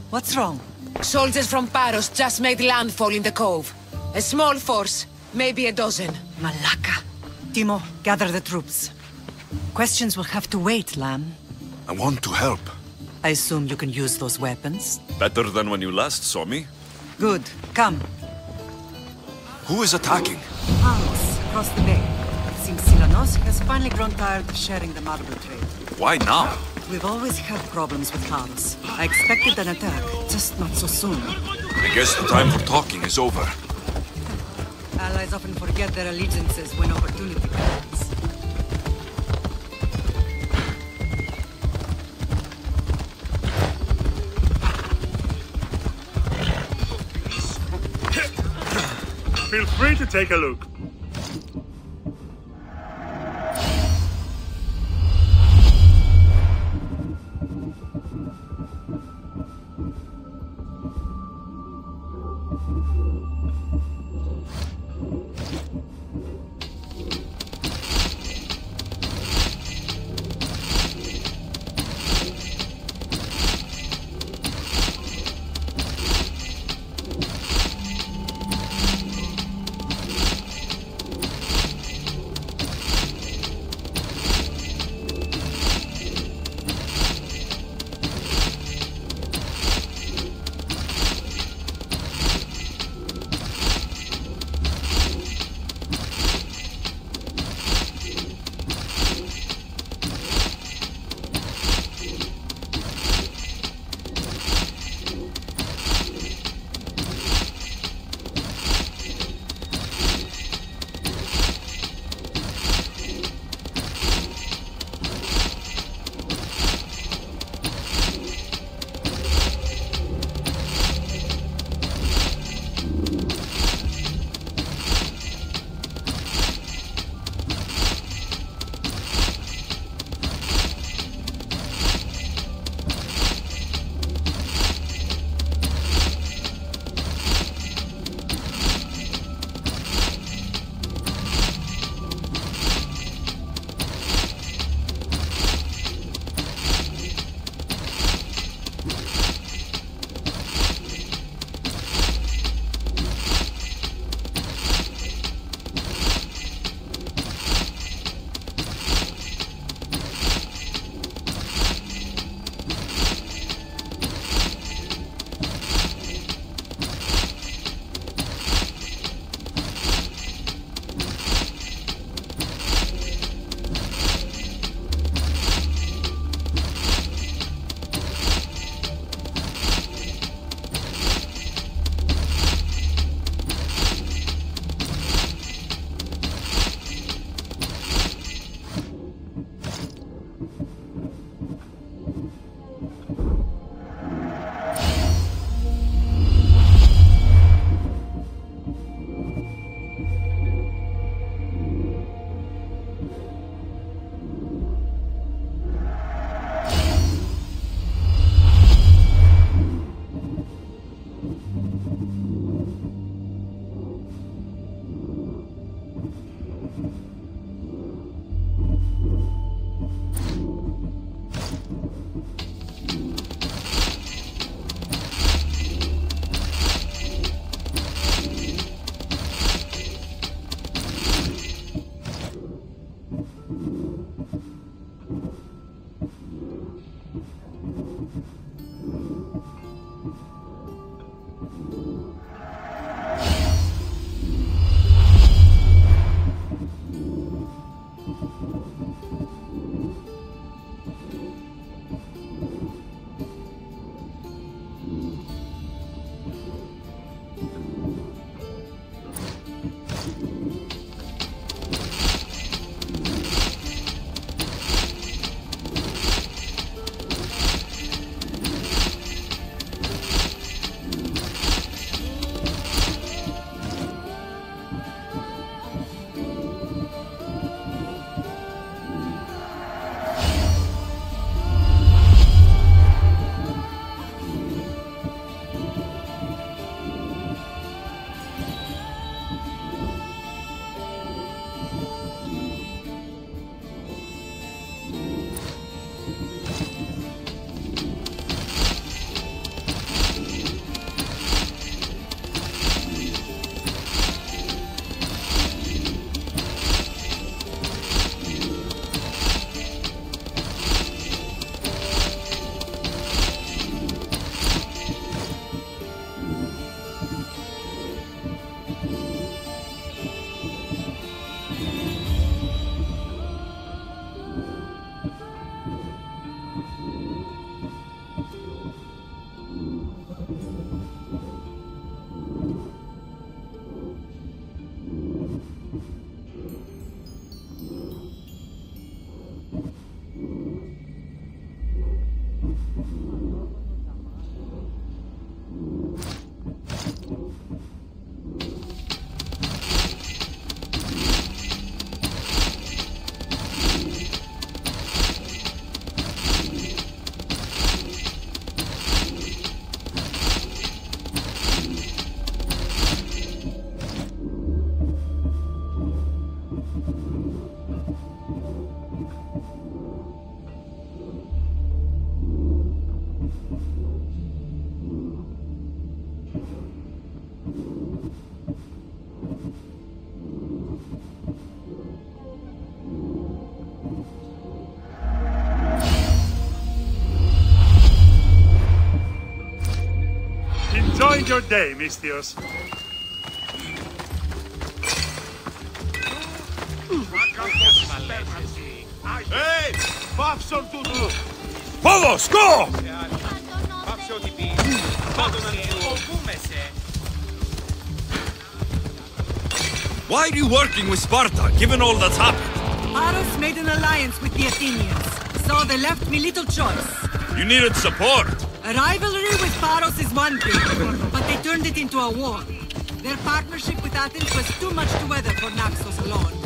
What's wrong? Soldiers from Paros just made landfall in the cove. A small force, maybe a dozen. Malaka. Timo, gather the troops. Questions will have to wait, Lamb. I want to help. I assume you can use those weapons? Better than when you last saw me. Good. Come. Who is attacking? Paros, across the bay. It seems Silanos has finally grown tired of sharing the marble trade. Why now? We've always had problems with Paros. I expected an attack, just not so soon. I guess the time for talking is over. Allies often forget their allegiances when opportunity comes. Feel free to take a look. your day, Mistios. Hey! Todos, go! Why are you working with Sparta, given all that's happened? Paros made an alliance with the Athenians, so they left me little choice. You needed support. A rivalry with Paros is one thing, but they turned it into a war. Their partnership with Athens was too much to weather for Naxos alone.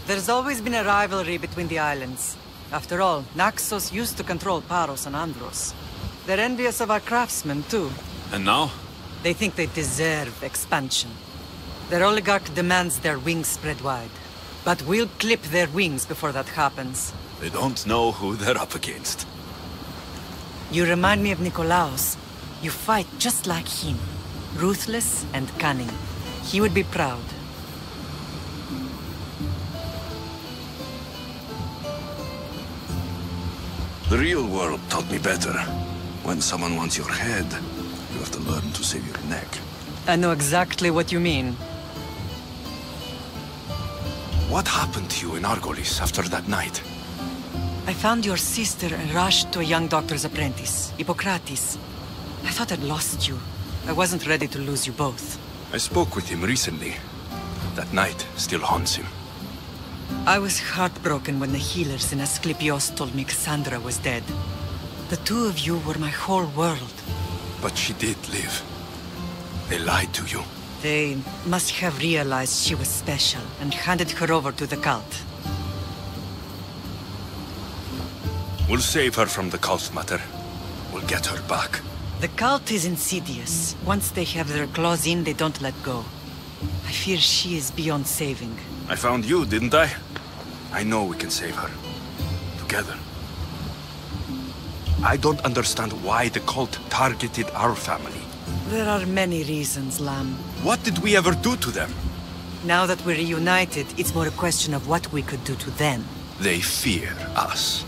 There's always been a rivalry between the islands. After all, Naxos used to control Paros and Andros. They're envious of our craftsmen, too. And now? They think they deserve expansion. Their oligarch demands their wings spread wide. But we'll clip their wings before that happens. They don't know who they're up against. You remind me of Nikolaos. You fight just like him. Ruthless and cunning. He would be proud. The real world taught me better. When someone wants your head, you have to learn to save your neck. I know exactly what you mean. What happened to you in Argolis after that night? I found your sister and rushed to a young doctor's apprentice, Hippocrates. I thought I'd lost you. I wasn't ready to lose you both. I spoke with him recently. That night still haunts him. I was heartbroken when the healers in Asclepios told me Cassandra was dead. The two of you were my whole world. But she did live. They lied to you. They must have realized she was special and handed her over to the cult. We'll save her from the cult, Mater. We'll get her back. The cult is insidious. Once they have their claws in, they don't let go. I fear she is beyond saving. I found you, didn't I? I know we can save her. Together. I don't understand why the cult targeted our family. There are many reasons, Lamb. What did we ever do to them? Now that we're reunited, it's more a question of what we could do to them. They fear us.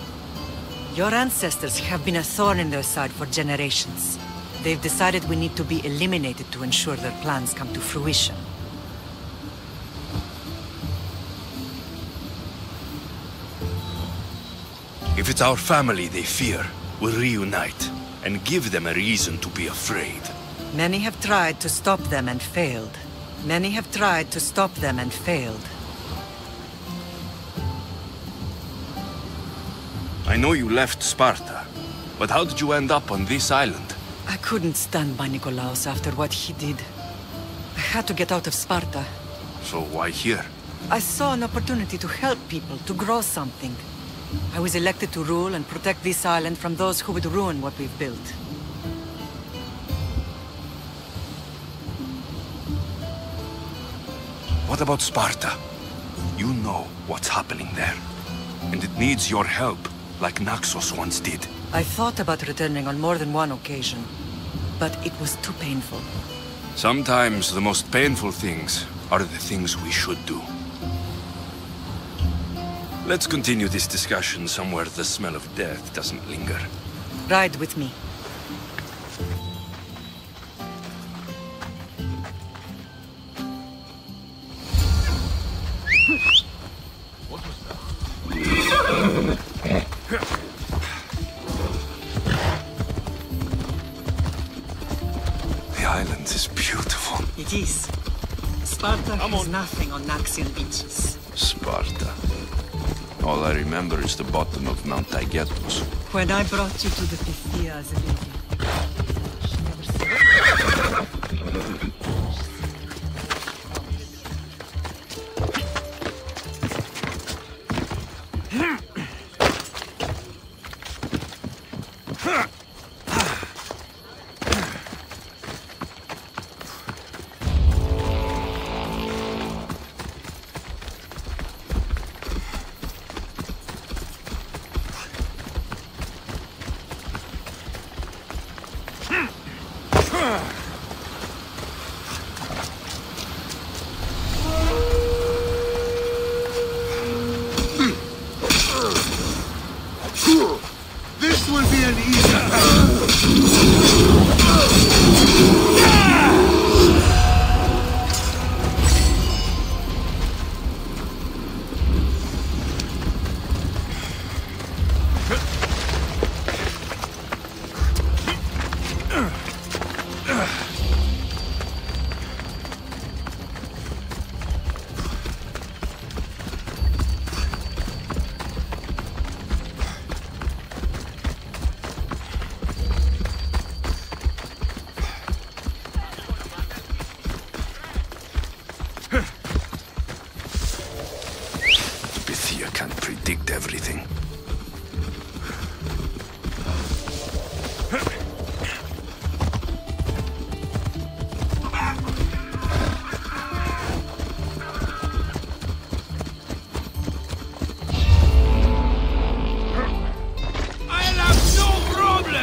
Your ancestors have been a thorn in their side for generations. They've decided we need to be eliminated to ensure their plans come to fruition. If it's our family they fear, we'll reunite and give them a reason to be afraid. Many have tried to stop them and failed. Many have tried to stop them and failed. I know you left Sparta, but how did you end up on this island? I couldn't stand by Nikolaos after what he did. I had to get out of Sparta. So why here? I saw an opportunity to help people, to grow something. I was elected to rule and protect this island from those who would ruin what we've built. What about Sparta? You know what's happening there. And it needs your help, like Naxos once did. I thought about returning on more than one occasion, but it was too painful. Sometimes the most painful things are the things we should do. Let's continue this discussion somewhere the smell of death doesn't linger. Ride with me. The island is beautiful. It is. Sparta has nothing on Naxian beaches. Sparta. All I remember is the bottom of Mount Taygetos. When I brought you to the Pythia as a baby, This will be an easy Pythia can't predict everything. I'll have no problem!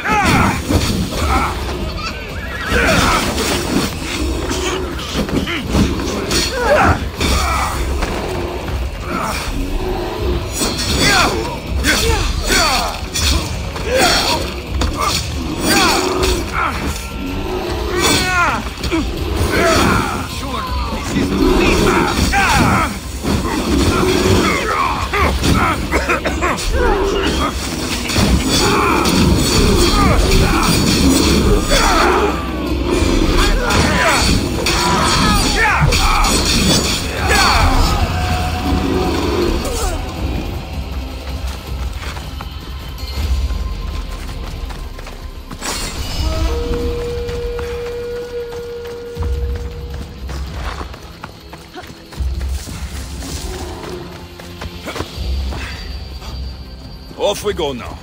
Off we go now.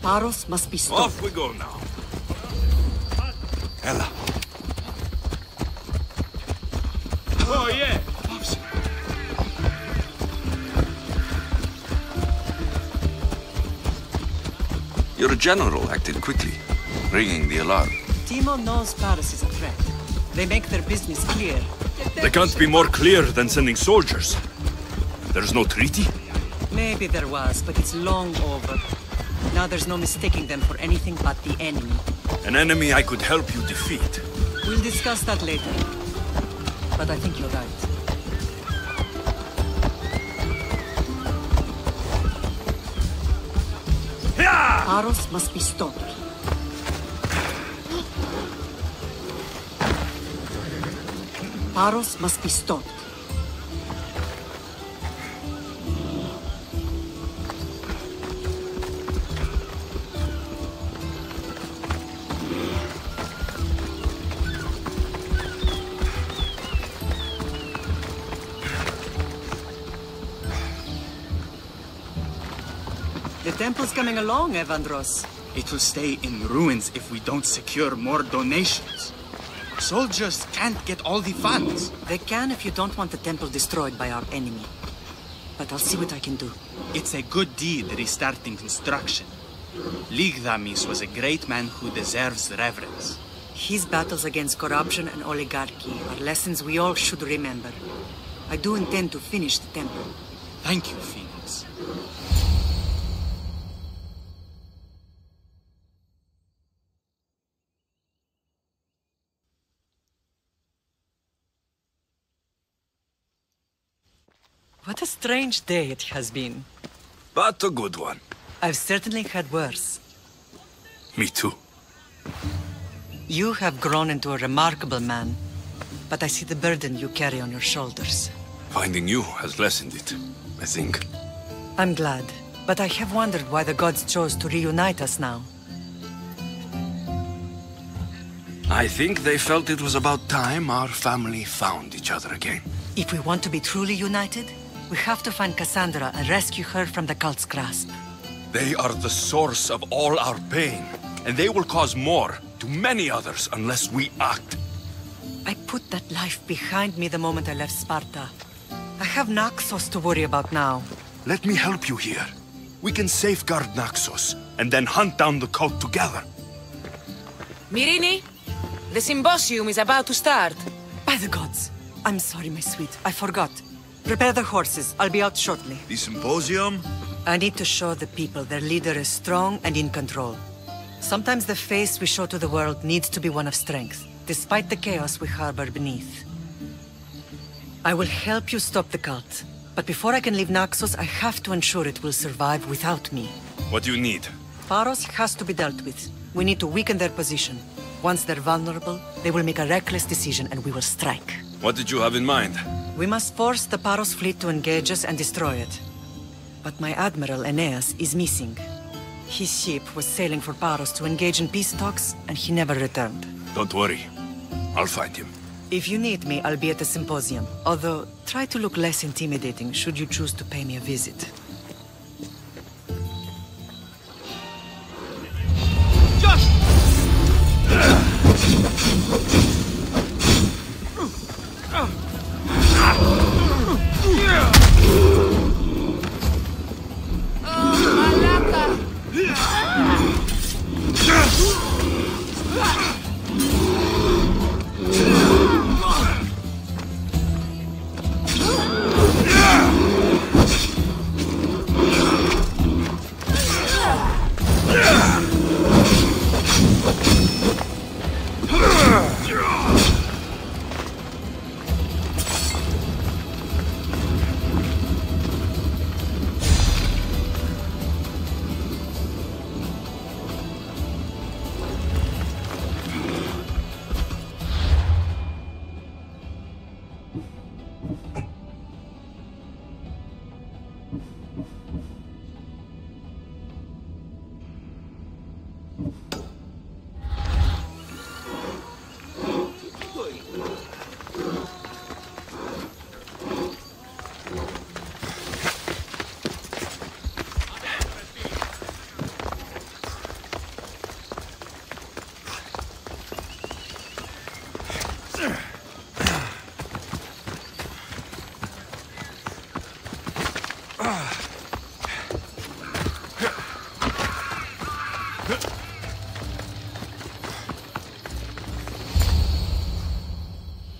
Paros must be stopped. Off we go now. Ella. Oh, yeah. Your general acted quickly, ringing the alarm. Timo knows Paris is a threat. They make their business clear. They can't be more clear than sending soldiers. There's no treaty? Maybe there was, but it's long over. Now there's no mistaking them for anything but the enemy. An enemy I could help you defeat. We'll discuss that later. But I think you're right. Paros must be stopped. Paros must be stopped. The temple's coming along, Evandros. It will stay in ruins if we don't secure more donations. Soldiers can't get all the funds. They can if you don't want the temple destroyed by our enemy. But I'll see what I can do. It's a good deed restarting construction. Ligdamis was a great man who deserves reverence. His battles against corruption and oligarchy are lessons we all should remember. I do intend to finish the temple. Thank you, Phoenix. What a strange day it has been. But a good one. I've certainly had worse. Me too. You have grown into a remarkable man, but I see the burden you carry on your shoulders. Finding you has lessened it, I think. I'm glad, but I have wondered why the gods chose to reunite us now. I think they felt it was about time our family found each other again. If we want to be truly united, we have to find Cassandra and rescue her from the cult's grasp. They are the source of all our pain, and they will cause more to many others unless we act. I put that life behind me the moment I left Sparta. I have Naxos to worry about now. Let me help you here. We can safeguard Naxos, and then hunt down the cult together. Myrrine, the symposium is about to start. By the gods! I'm sorry, my sweet. I forgot. Prepare the horses. I'll be out shortly. The symposium? I need to show the people their leader is strong and in control. Sometimes the face we show to the world needs to be one of strength, despite the chaos we harbor beneath. I will help you stop the cult, but before I can leave Naxos, I have to ensure it will survive without me. What do you need? Paros has to be dealt with. We need to weaken their position. Once they're vulnerable, they will make a reckless decision and we will strike. What did you have in mind? We must force the Paros fleet to engage us and destroy it. But my admiral, Aeneas, is missing. His ship was sailing for Paros to engage in peace talks, and he never returned. Don't worry. I'll find him. If you need me, I'll be at the symposium. Although, try to look less intimidating should you choose to pay me a visit.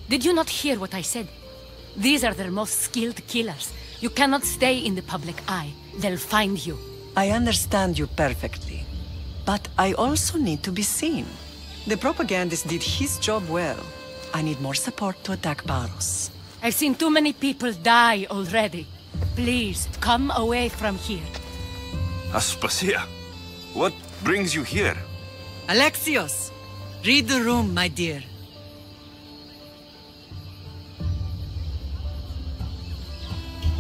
Did you not hear what I said? These are their most skilled killers. You cannot stay in the public eye. They'll find you. I understand you perfectly. But I also need to be seen. The propagandist did his job well. I need more support to attack Paros. I've seen too many people die already. Please, come away from here. Aspasia, What brings you here? Alexios, read the room, my dear.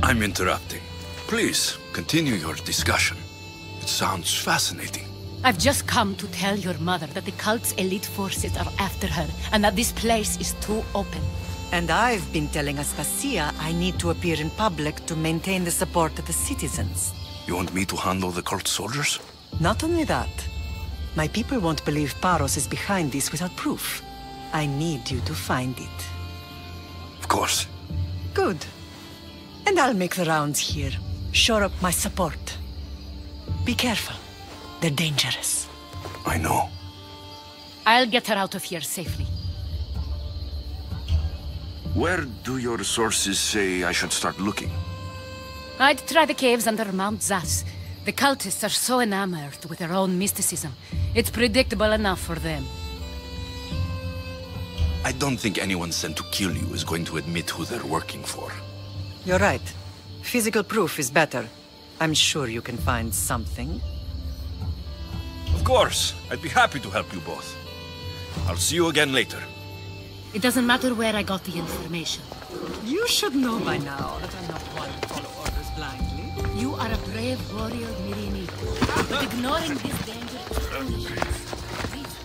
I'm interrupting. Please, continue your discussion. It sounds fascinating. I've just come to tell your mother that the cult's elite forces are after her, and that this place is too open. And I've been telling Aspasia I need to appear in public to maintain the support of the citizens. You want me to handle the cult soldiers? Not only that, my people won't believe Paros is behind this without proof. I need you to find it. Of course. Good. And I'll make the rounds here. Shore up my support. Be careful. They're dangerous. I know. I'll get her out of here safely. Where do your sources say I should start looking? I'd try the caves under Mount Zas. The cultists are so enamored with their own mysticism. It's predictable enough for them. I don't think anyone sent to kill you is going to admit who they're working for. You're right. Physical proof is better. I'm sure you can find something. Of course. I'd be happy to help you both. I'll see you again later. It doesn't matter where I got the information. You should know by now that I'm not one to follow orders blindly. You are a brave warrior, Mirini. But ignoring this danger is foolishness. Please,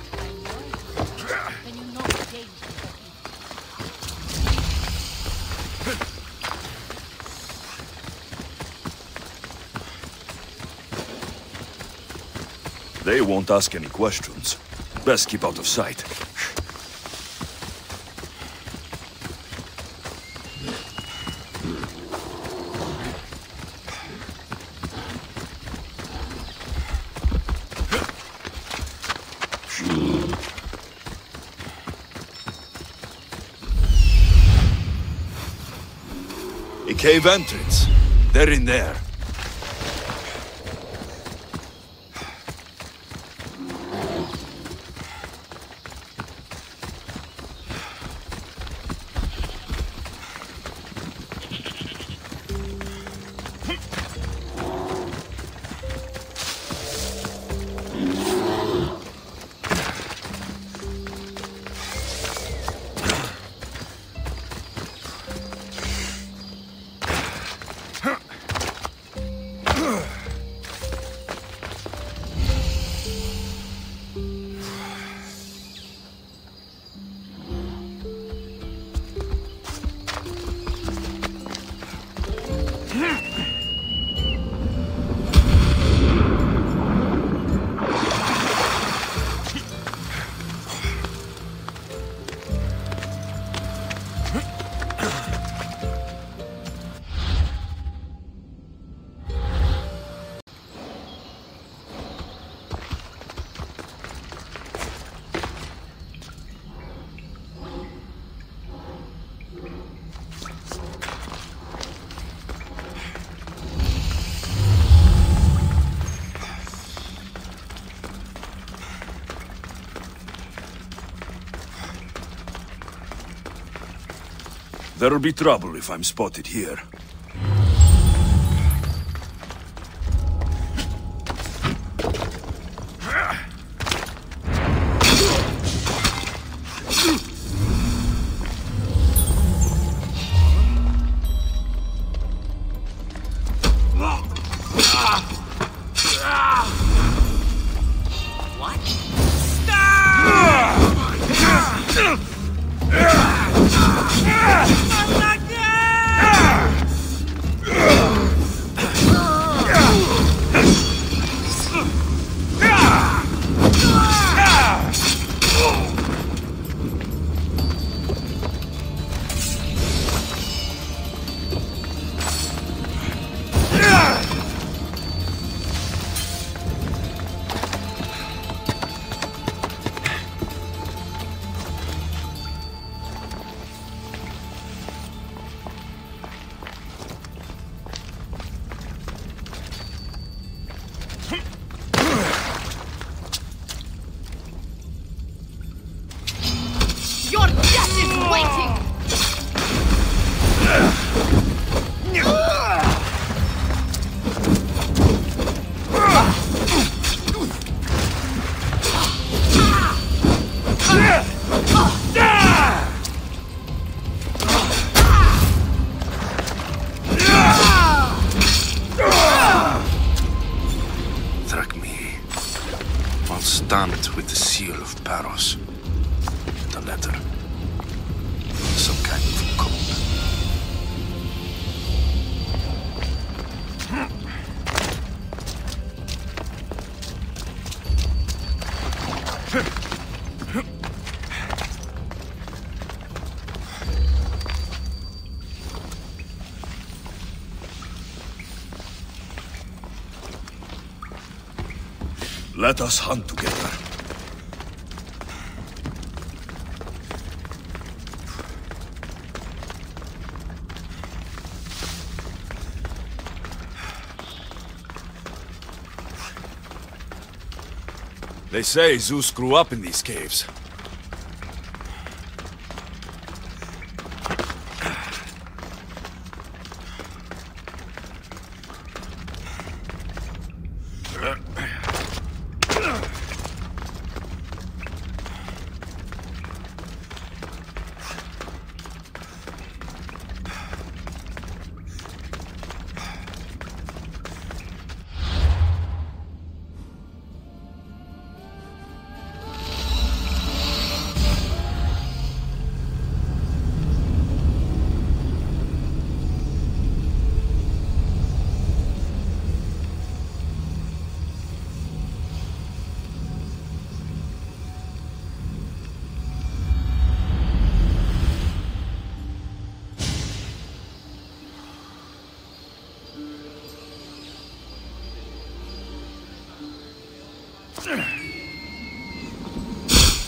then you know the danger. They won't ask any questions. Best keep out of sight. A cave entrance. They're in there. There'll be trouble if I'm spotted here. stamped with the seal of Paros. And a letter. Some kind of code. Let us hunt together. They say Zeus grew up in these caves.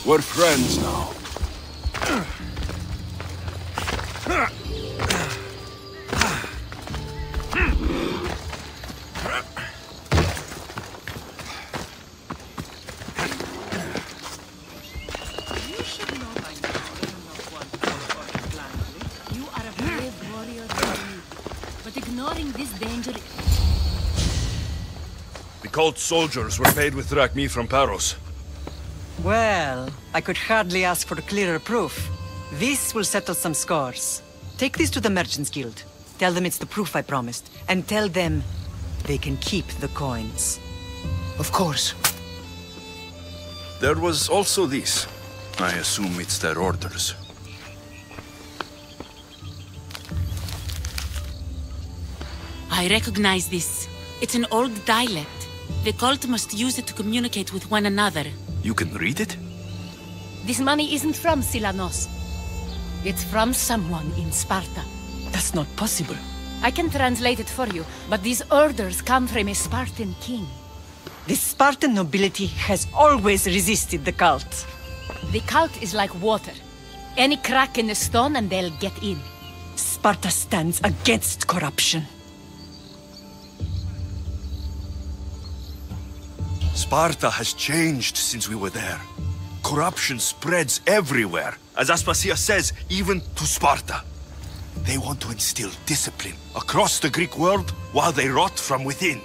We're friends now. But ignoring this danger... The cult soldiers were paid with drachmi from Paros. Well, I could hardly ask for clearer proof. This will settle some scores. Take this to the Merchants Guild. Tell them it's the proof I promised. And tell them they can keep the coins. Of course. There was also this. I assume it's their orders. I recognize this. It's an old dialect. The cult must use it to communicate with one another. You can read it? This money isn't from Silanos. It's from someone in Sparta. That's not possible. I can translate it for you, but these orders come from a Spartan king. The Spartan nobility has always resisted the cult. The cult is like water. Any crack in the stone and they'll get in. Sparta stands against corruption. Sparta has changed since we were there. Corruption spreads everywhere. As Aspasia says, even to Sparta. They want to instill discipline across the Greek world while they rot from within.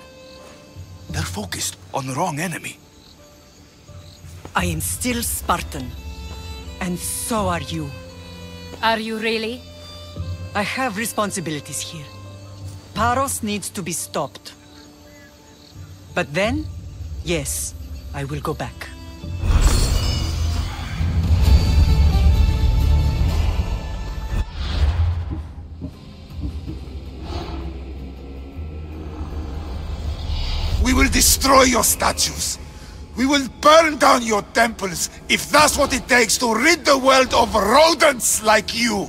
They're focused on the wrong enemy. I am still Spartan. And so are you. Are you really? I have responsibilities here. Paros needs to be stopped. But then, yes, I will go back. We will destroy your statues. We will burn down your temples if that's what it takes to rid the world of rodents like you.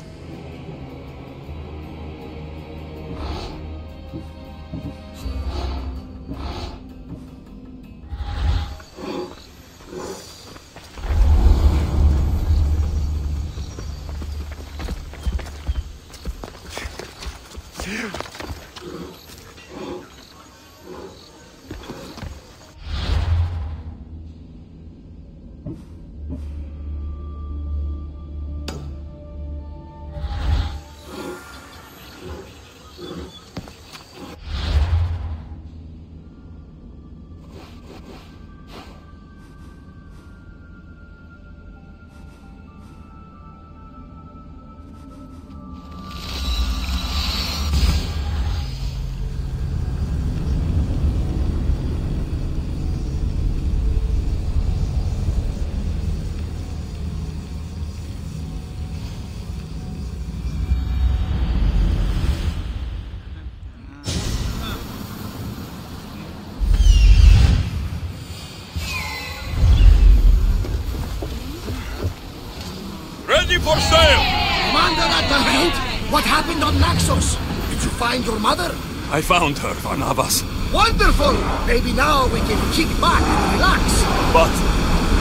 What happened on Naxos? Did you find your mother? I found her, Barnabas. Wonderful! Maybe now we can kick back and relax. But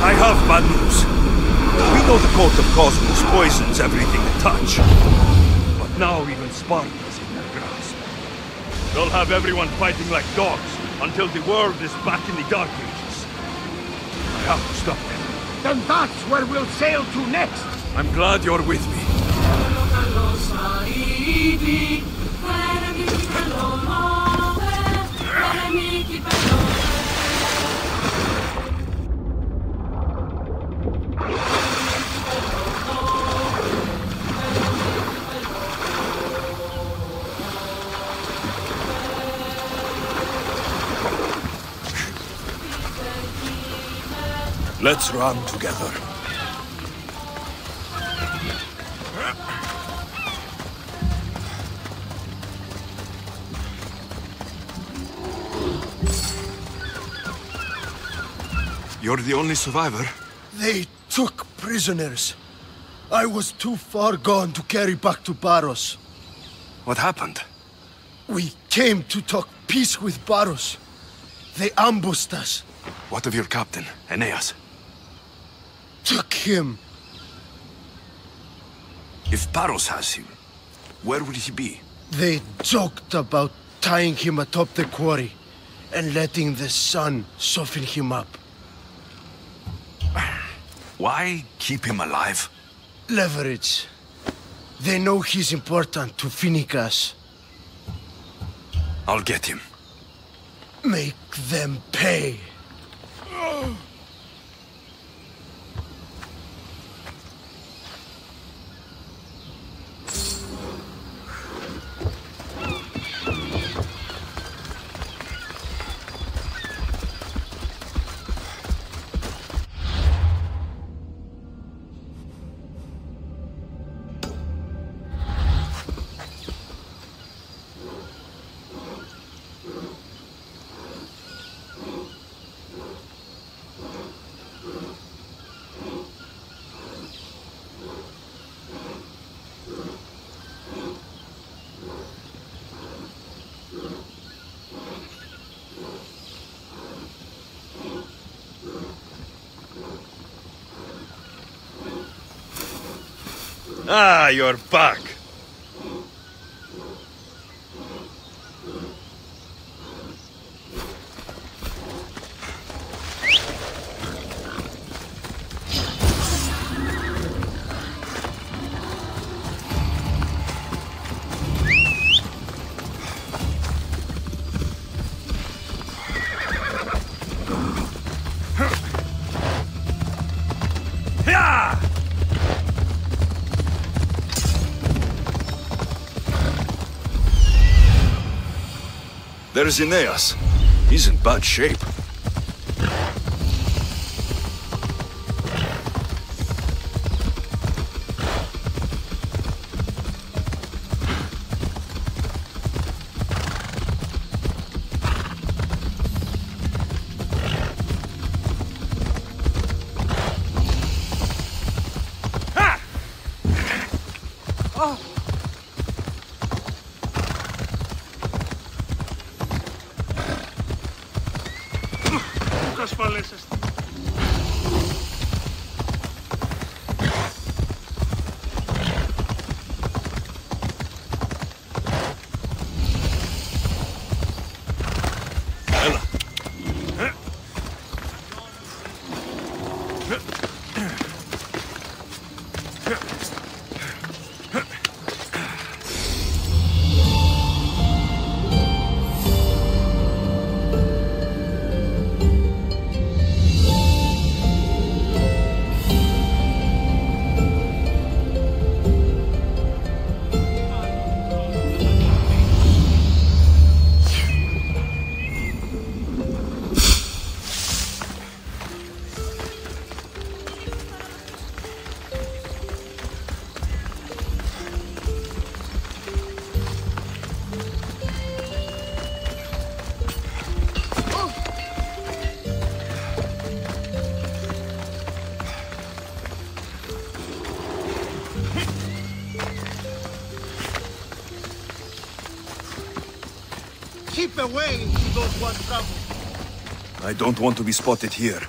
I have bad news. We know the cult of Cosmos poisons everything they touch. But now even Sparta's in their grasp. They'll have everyone fighting like dogs until the world is back in the Dark Ages. I have to stop them. Then that's where we'll sail to next. I'm glad you're with me. Let's run together. You're the only survivor? They took prisoners. I was too far gone to carry back to Baros. What happened? We came to talk peace with Baros. They ambushed us. What of your captain, Aeneas? Took him. If Baros has him, where would he be? They joked about tying him atop the quarry and letting the sun soften him up. Why keep him alive? Leverage. They know he's important to Phoenicus. I'll get him. Make them pay. Ah, you're back. There's Aeneas. He's in bad shape. Keep away, you don't want trouble. I don't want to be spotted here.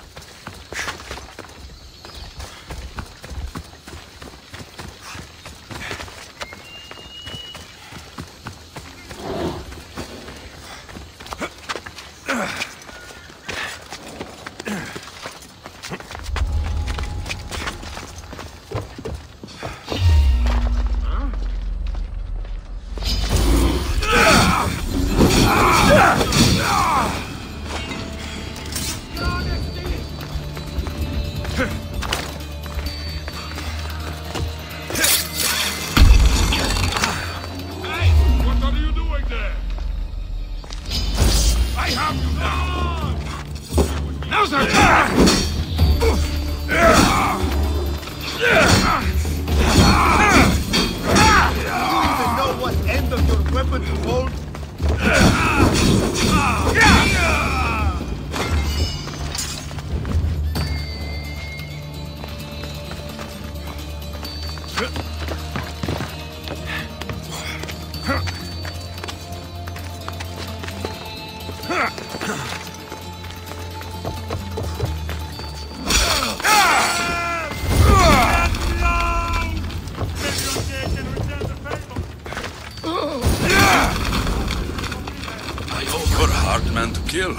Kill.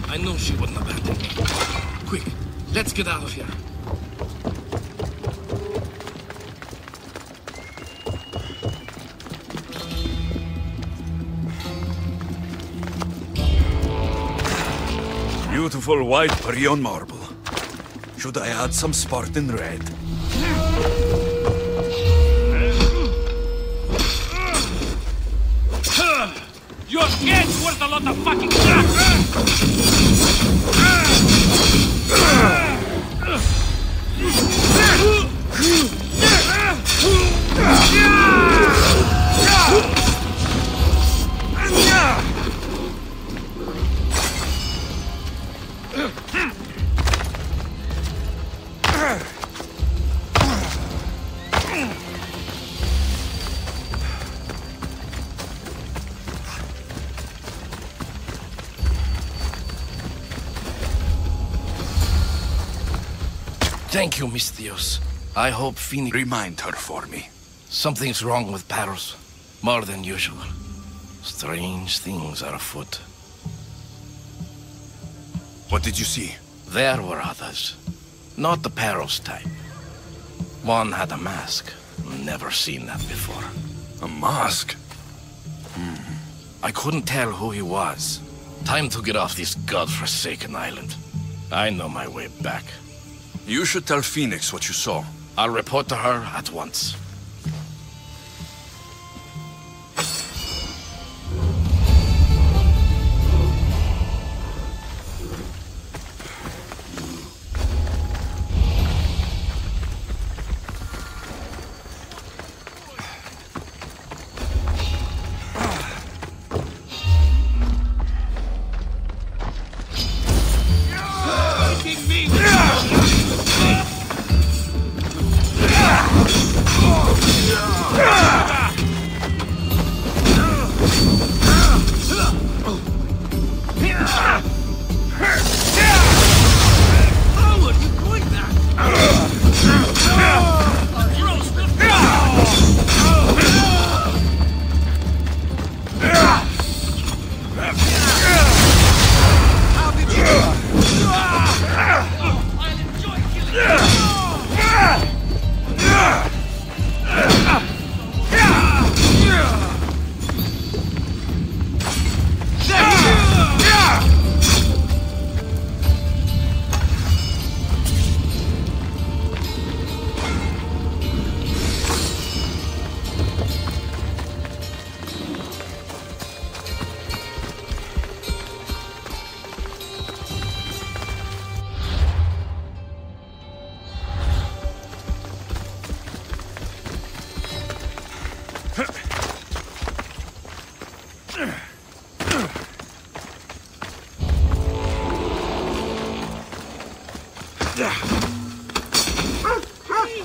I knew she wouldn't abandon me. Quick, let's get out of here. Beautiful white Parion marble. Should I add some Spartan red? Your head's worth a lot of fucking crap! Thank you, Mistios. I hope Phoenix... Remind her for me. Something's wrong with Paros. More than usual. Strange things are afoot. What did you see? There were others. Not the Paros type. One had a mask. Never seen that before. A mask? I couldn't tell who he was. Time to get off this godforsaken island. I know my way back. You should tell Phoenix what you saw. I'll report to her at once.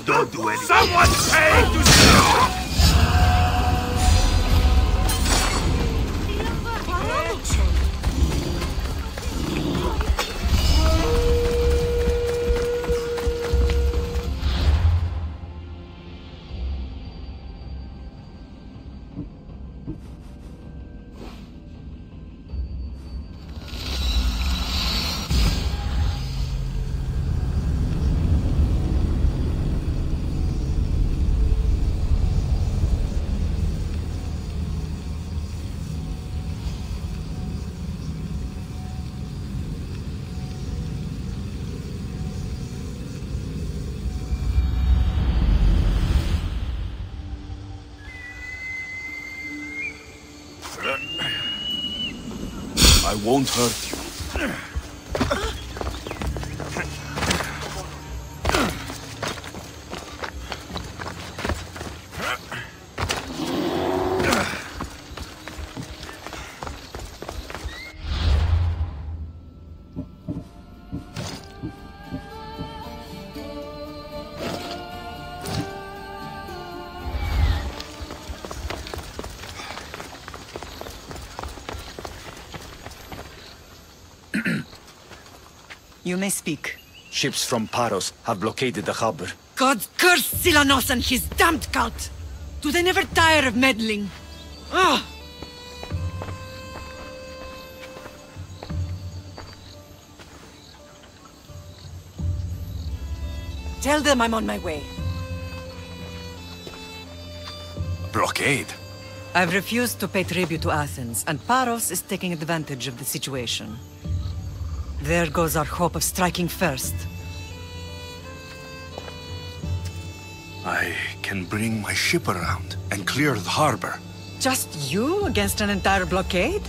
Don't do anything. Someone's paying to see. I won't hurt you. You may speak. Ships from Paros have blockaded the harbor. God curse Silanos and his damned cult! Do they never tire of meddling? Ah! Tell them I'm on my way. Blockade? I've refused to pay tribute to Athens, and Paros is taking advantage of the situation. There goes our hope of striking first. I can bring my ship around and clear the harbor. Just you against an entire blockade?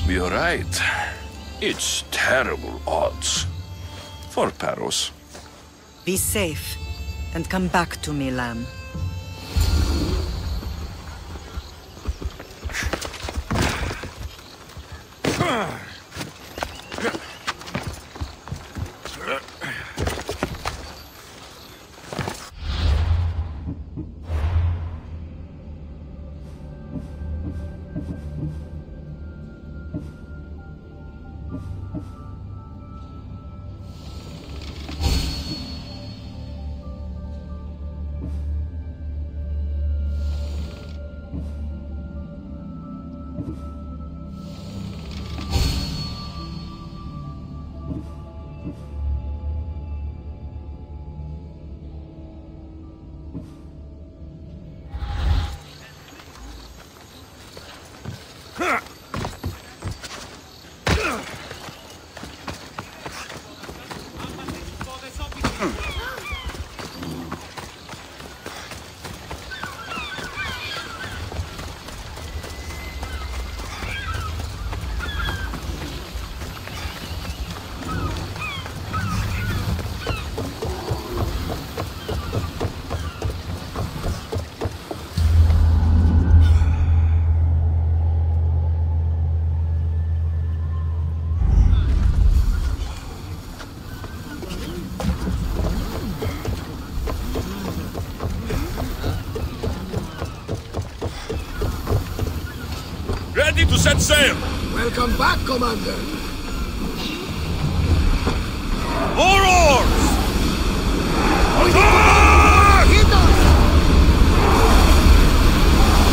You're right. It's terrible odds. For Paros. Be safe, and come back to me, lamb. Ready to set sail! Welcome back, Commander! More oars! Hit us!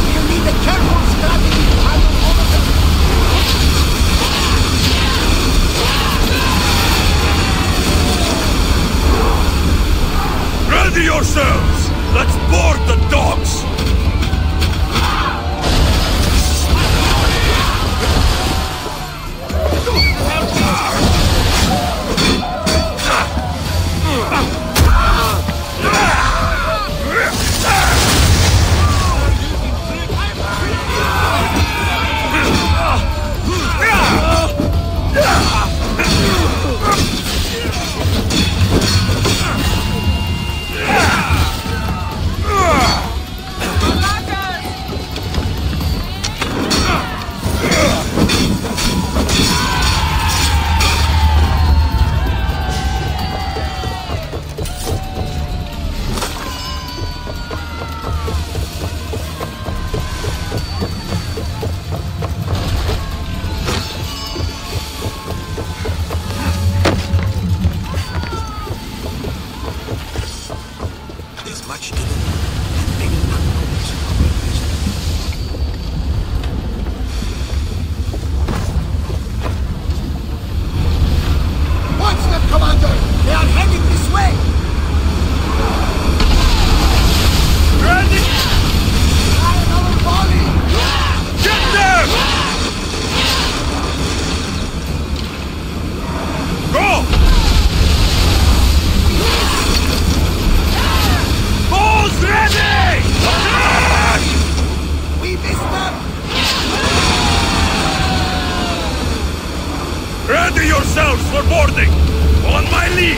We'll need a careful strategy to handle all of them. Ready yourselves! Let's board the dogs! boarding! On my lead!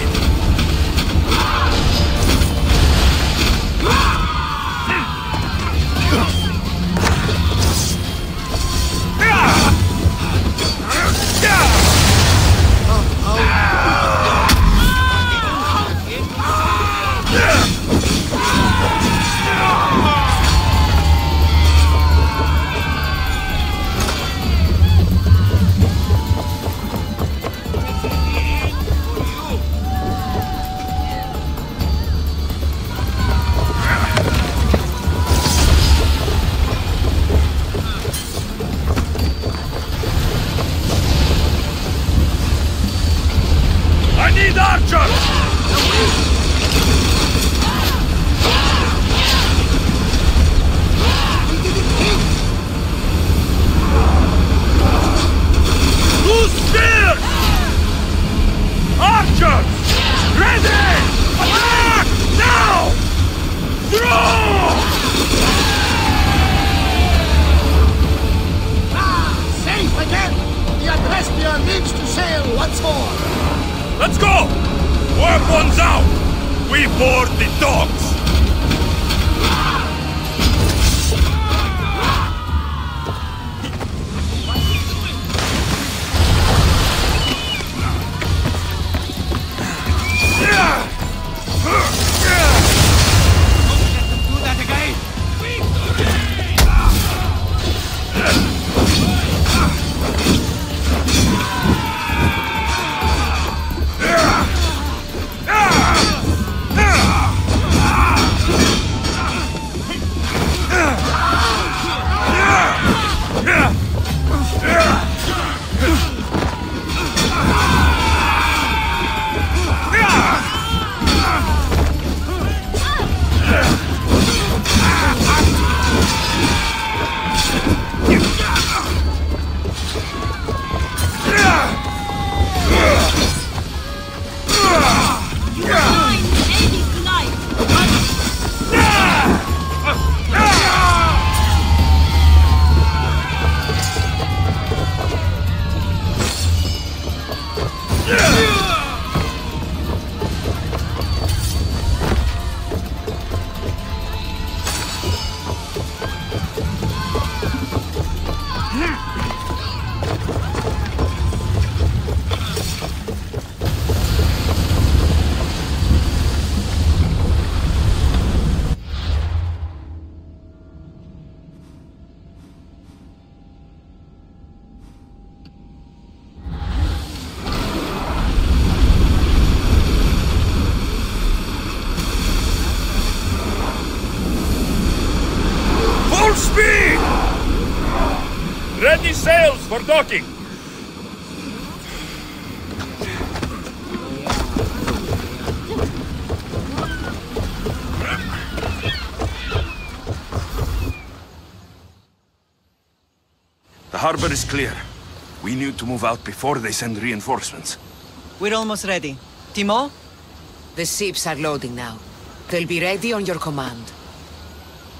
I need archers! Who's scared? Archers! Ready! Attack! Now! Throw! Safe again! The Adrestia needs to sail once more! Let's go! Weapons out! We board the dogs! Full speed! Ready sails for docking! The harbor is clear. We need to move out before they send reinforcements. We're almost ready. Timo? The ships are loading now. They'll be ready on your command.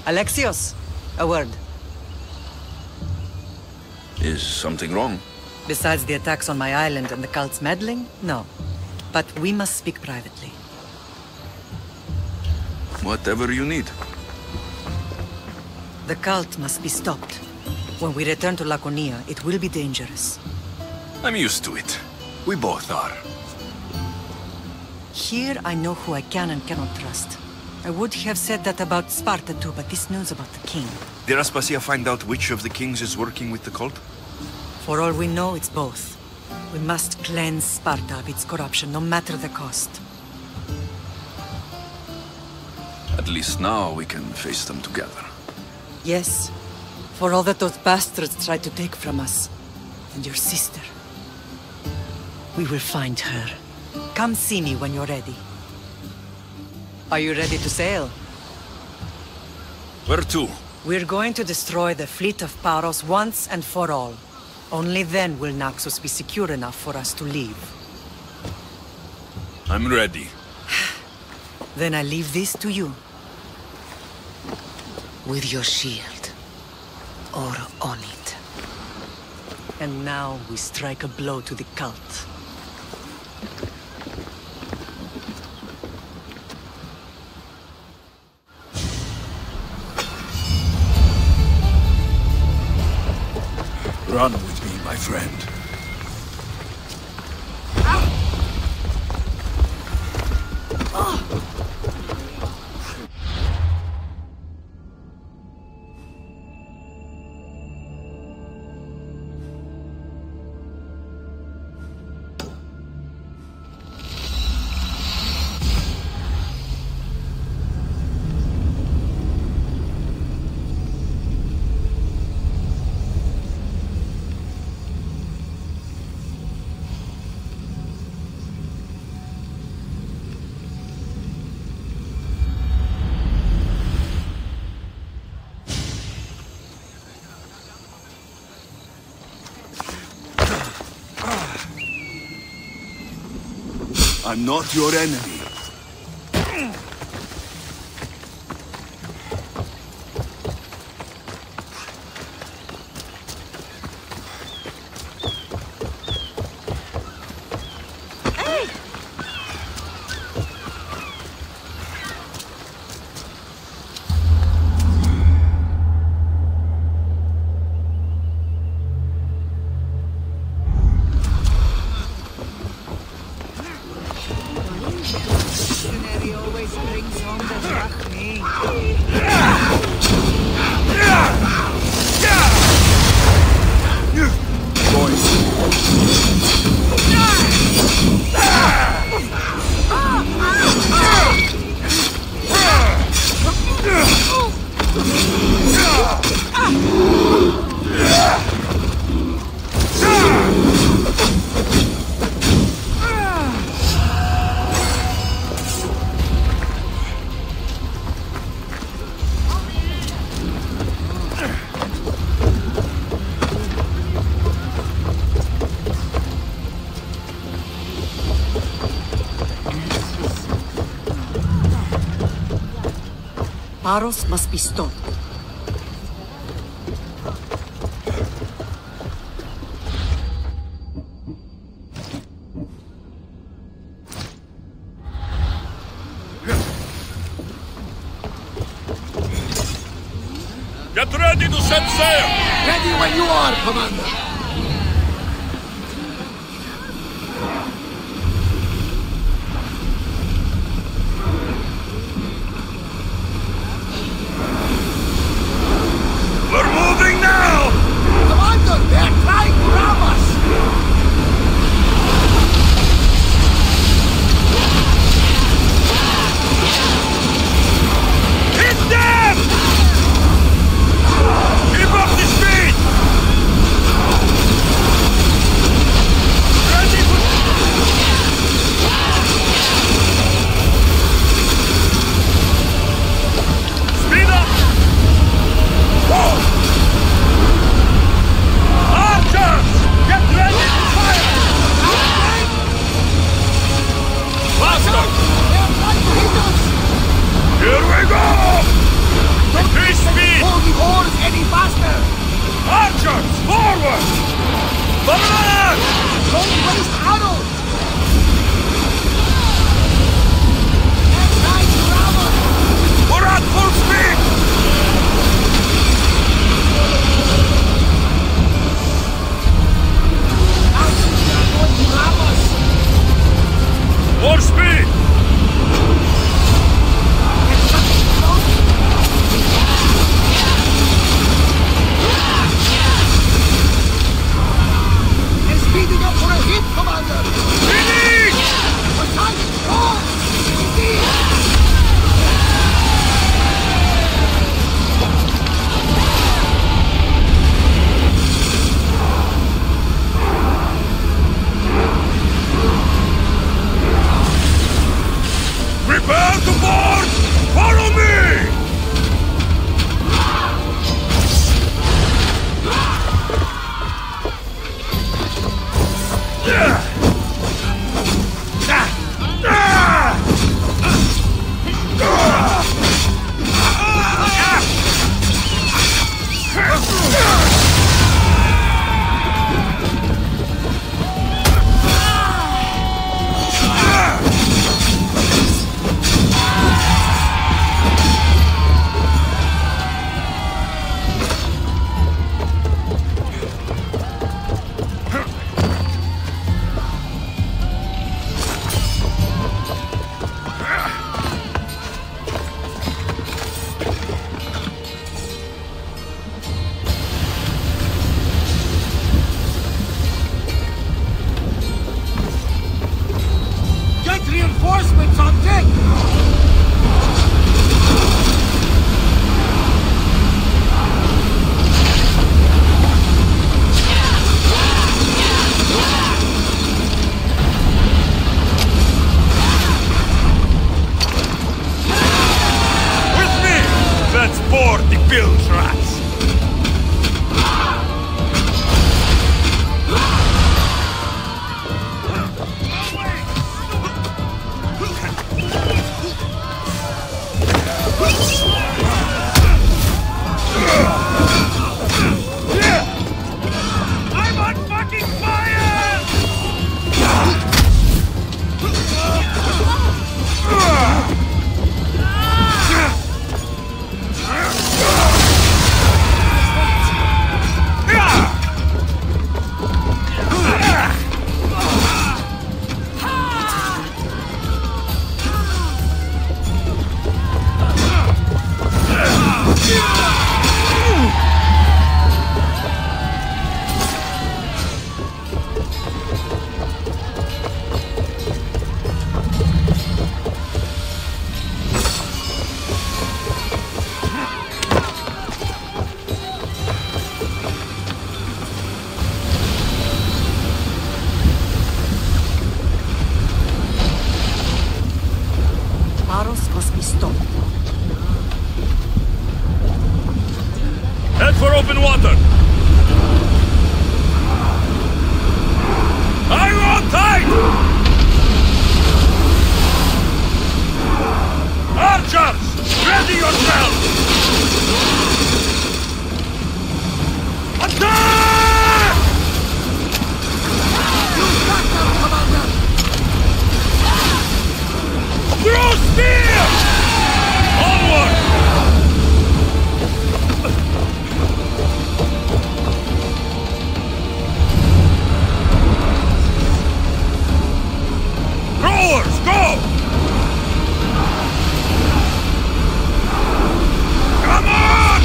Alexios, a word. Is something wrong? Besides the attacks on my island and the cult's meddling? No. But we must speak privately. Whatever you need. The cult must be stopped. When we return to Laconia, it will be dangerous. I'm used to it. We both are. Here I know who I can and cannot trust. I would have said that about Sparta too, but this news about the king. Did Aspasia find out which of the kings is working with the cult? For all we know, it's both. We must cleanse Sparta of its corruption, no matter the cost. At least now we can face them together. Yes. For all that those bastards tried to take from us. And your sister. We will find her. Come see me when you're ready. Are you ready to sail? Where to? We're going to destroy the fleet of Paros once and for all. Only then will Naxos be secure enough for us to leave. I'm ready. Then I leave this to you. With your shield. Or on it. And now we strike a blow to the cult. Run with me, my friend. I'm not your enemy. Paros must be stopped. Get ready to set sail! Ready when you are, Commander! We're moving now! Commander, they're trying to rob us! Hit them! Keep up the speed! more, the bilge rats! I'm on fucking fire! Paros must be stopped. Head for open water! Are you on tight? Archers! Ready yourselves! Attack! Throw spear! Onward! Rowers, go! Come on!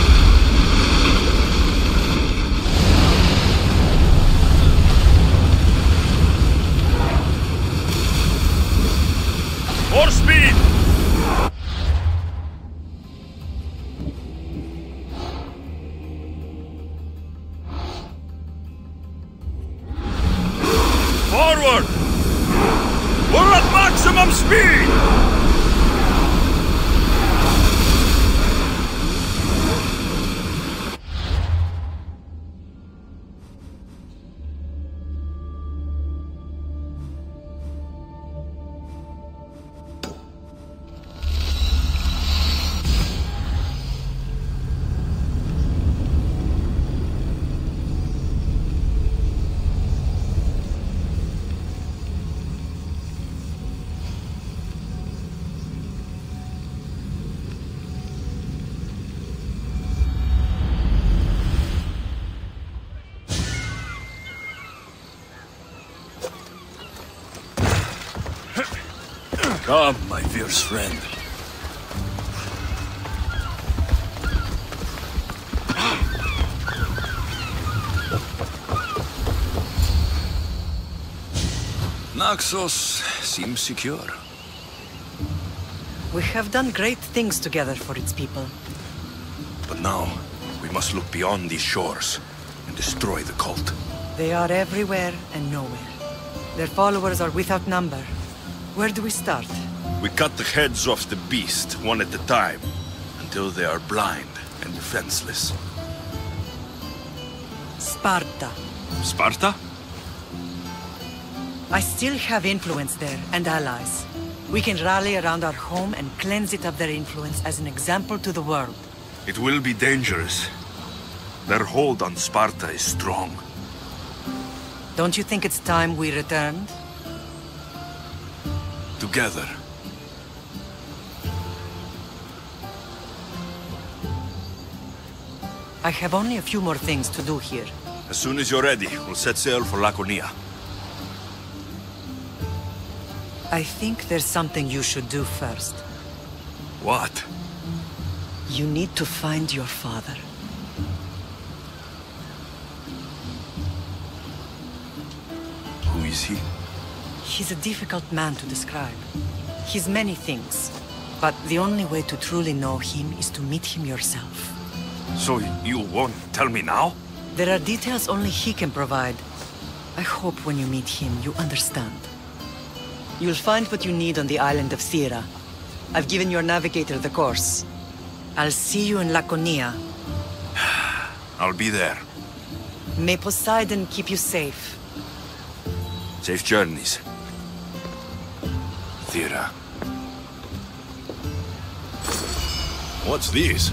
More speed! Forward! We're at maximum speed! Come, my fierce friend. Naxos seems secure. We have done great things together for its people. But now, we must look beyond these shores and destroy the cult. They are everywhere and nowhere. Their followers are without number. Where do we start? We cut the heads off the beast, one at a time, until they are blind and defenseless. Sparta. Sparta? I still have influence there, and allies. We can rally around our home and cleanse it of their influence as an example to the world. It will be dangerous. Their hold on Sparta is strong. Don't you think it's time we returned? Together. I have only a few more things to do here. As soon as you're ready, we'll set sail for Laconia. I think there's something you should do first. What? You need to find your father. Who is he? He's a difficult man to describe. He's many things, but the only way to truly know him is to meet him yourself. So you won't tell me now? There are details only he can provide. I hope when you meet him, you understand. You'll find what you need on the island of Thera. I've given your navigator the course. I'll see you in Laconia. I'll be there. May Poseidon keep you safe. Safe journeys. Thera. What's this?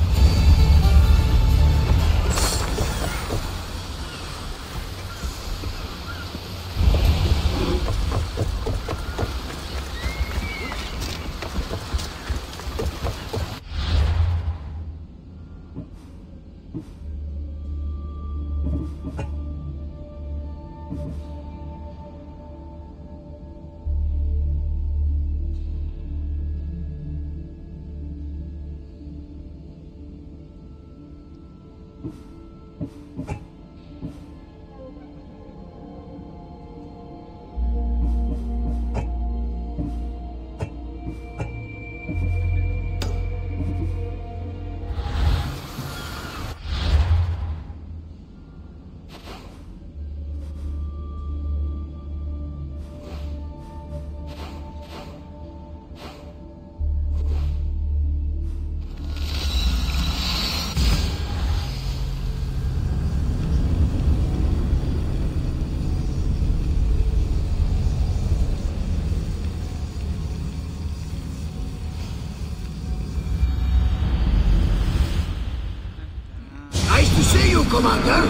Nice to see you, Commander.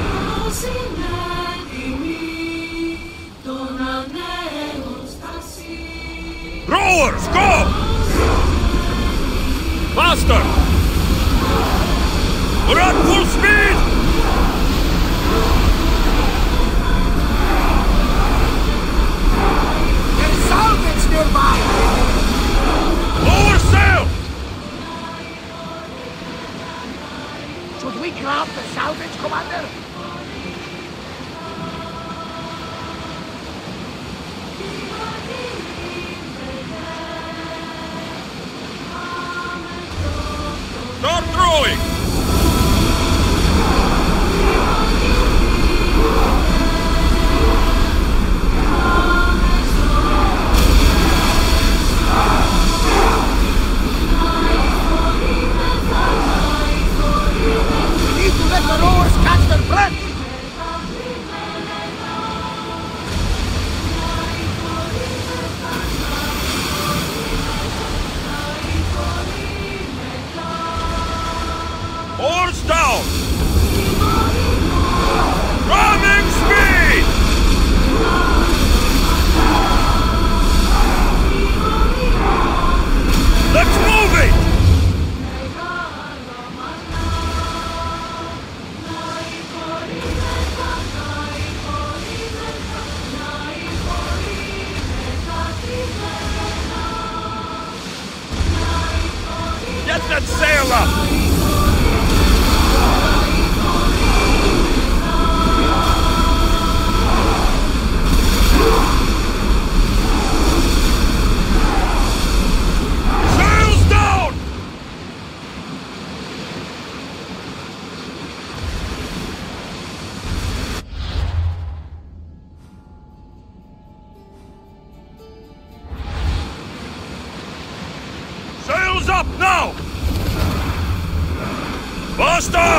Rowers, go! Faster! We're at full speed! There's salvage nearby! Lower sail! Should we grab the salvage, Commander? Start throwing! We need to let the rowers catch their breath! Oars down! Ramming speed! Let's move it! Get that sail up! Sails down! Sails up now! Faster!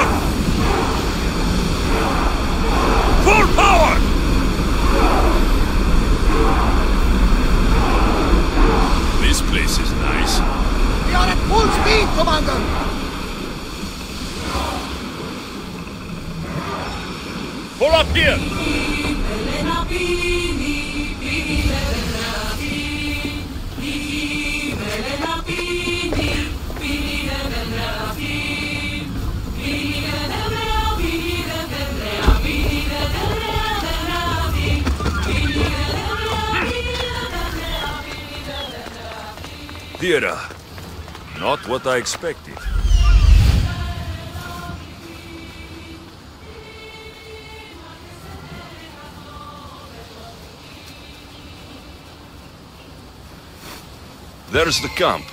Full power! This place is nice. We are at full speed, Commander! Pull up here! Thera. Not what I expected. There's the camp.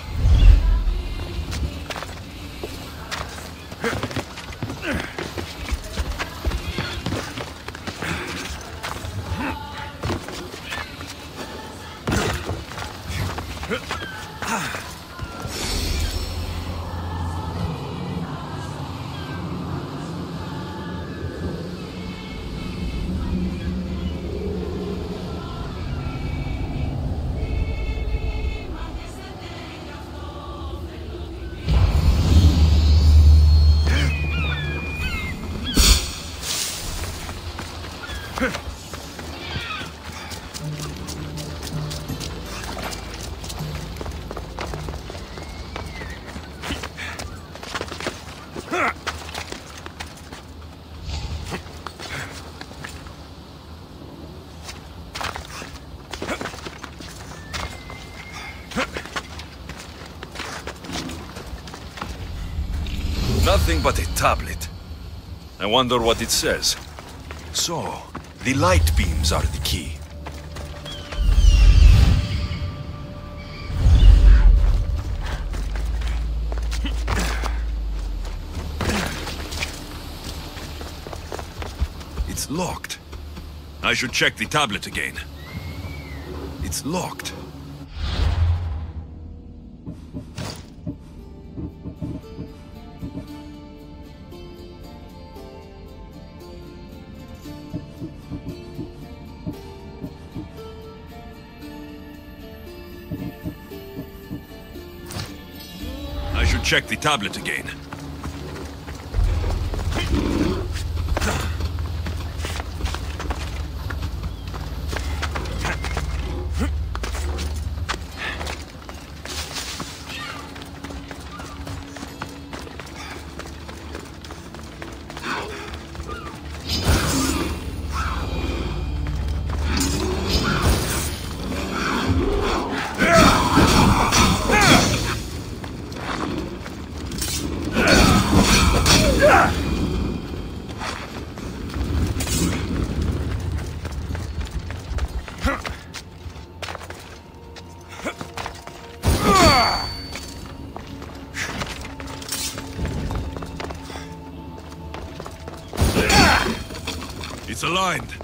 Nothing but a tablet. I wonder what it says. So, the light beams are the key. It's locked. I should check the tablet again. It's locked. I should check the tablet again. It's aligned.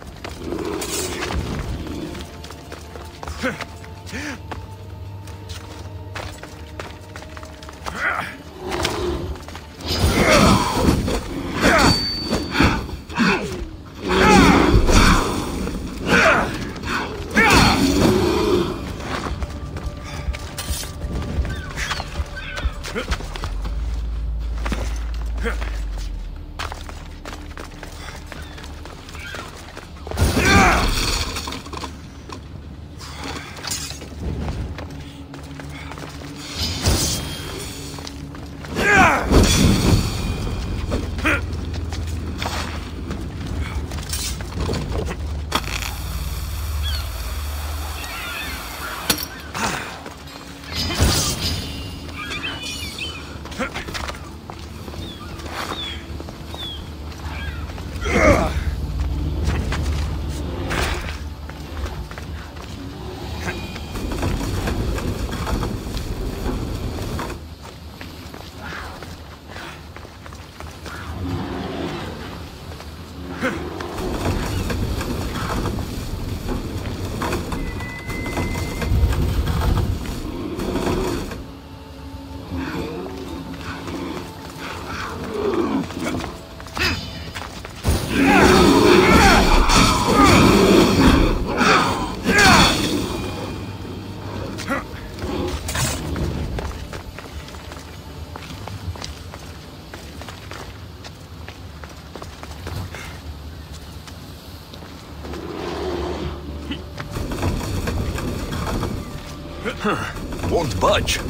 Won't budge.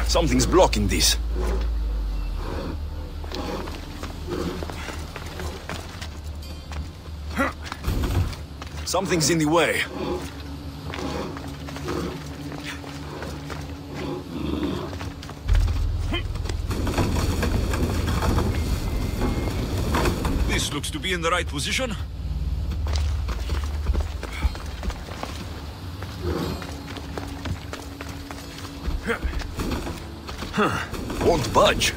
Something's blocking this. Something's in the way. This looks to be in the right position. Won't budge.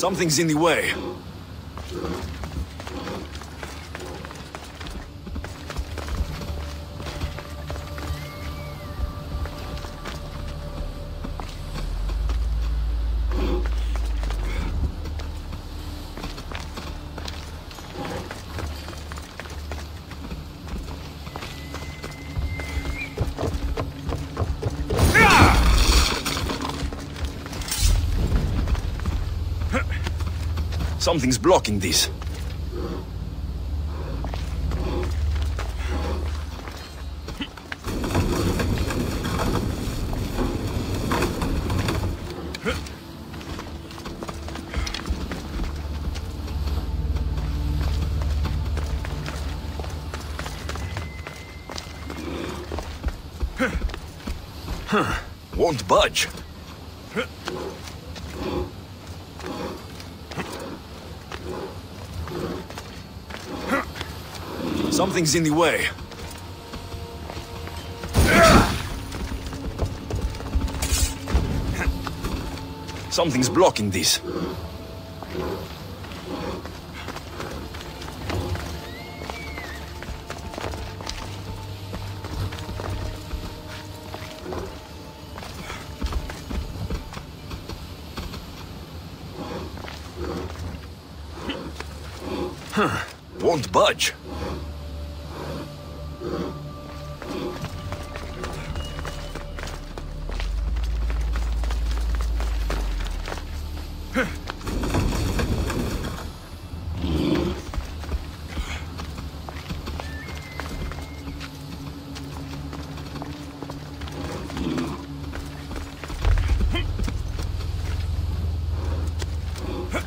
Something's in the way. Something's blocking this. Won't budge. Something's in the way. Something's blocking this. Won't budge.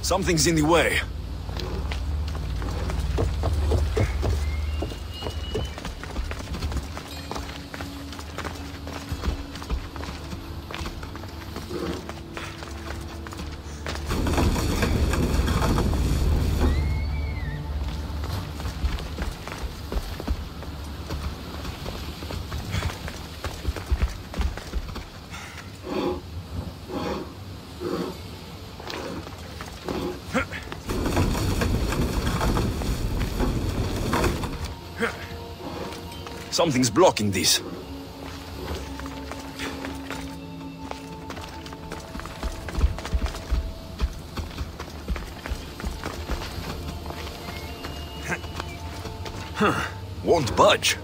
Something's in the way. Something's blocking this. Won't budge.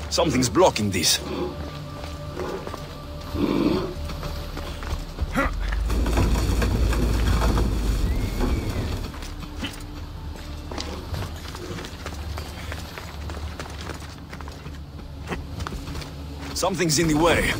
Something's blocking this. Something's in the way.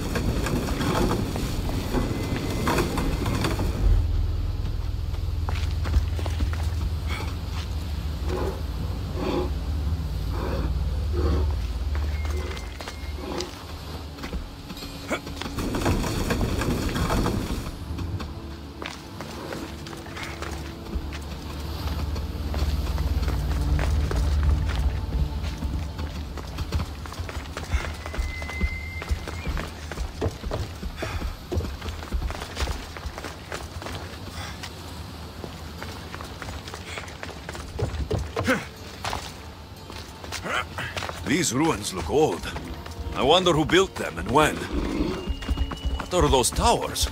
These ruins look old. I wonder who built them and when. What are those towers?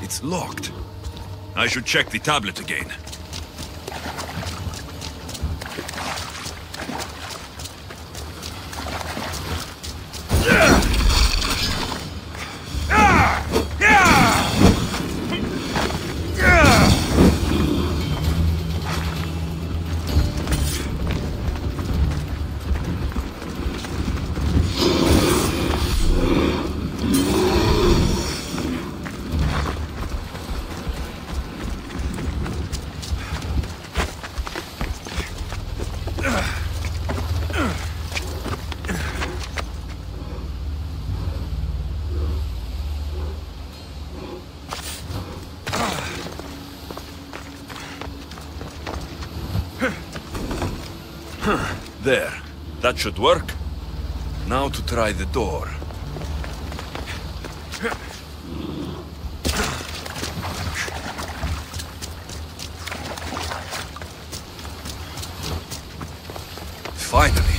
It's locked. I should check the tablet again. There. That should work. Now to try the door. Finally.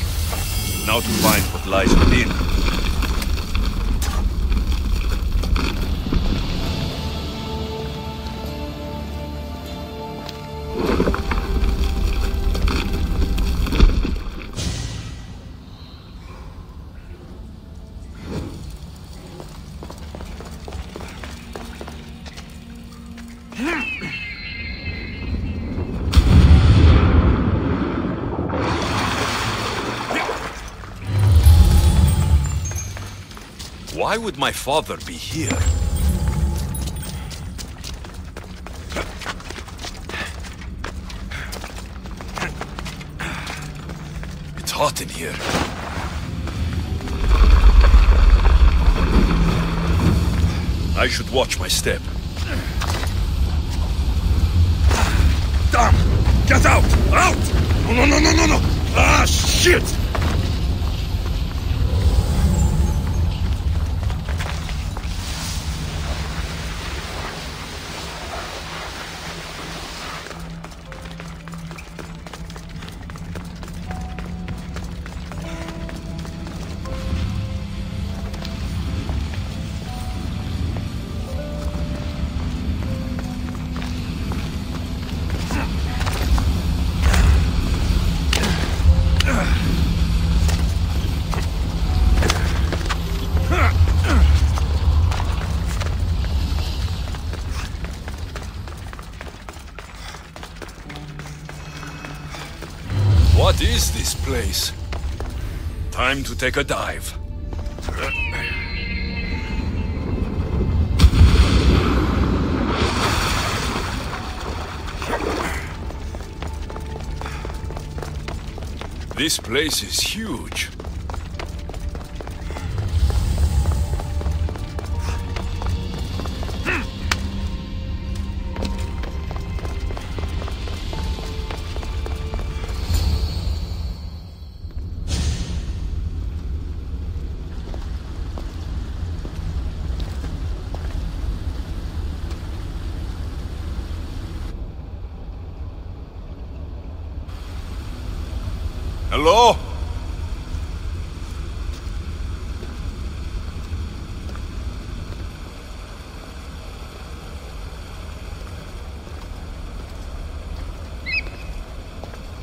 Now to find what lies within. Why would my father be here? It's hot in here. I should watch my step. Damn! Get out! Out! No, no, no, no, no, no! Ah, shit! What is this place? Time to take a dive. This place is huge. Hello?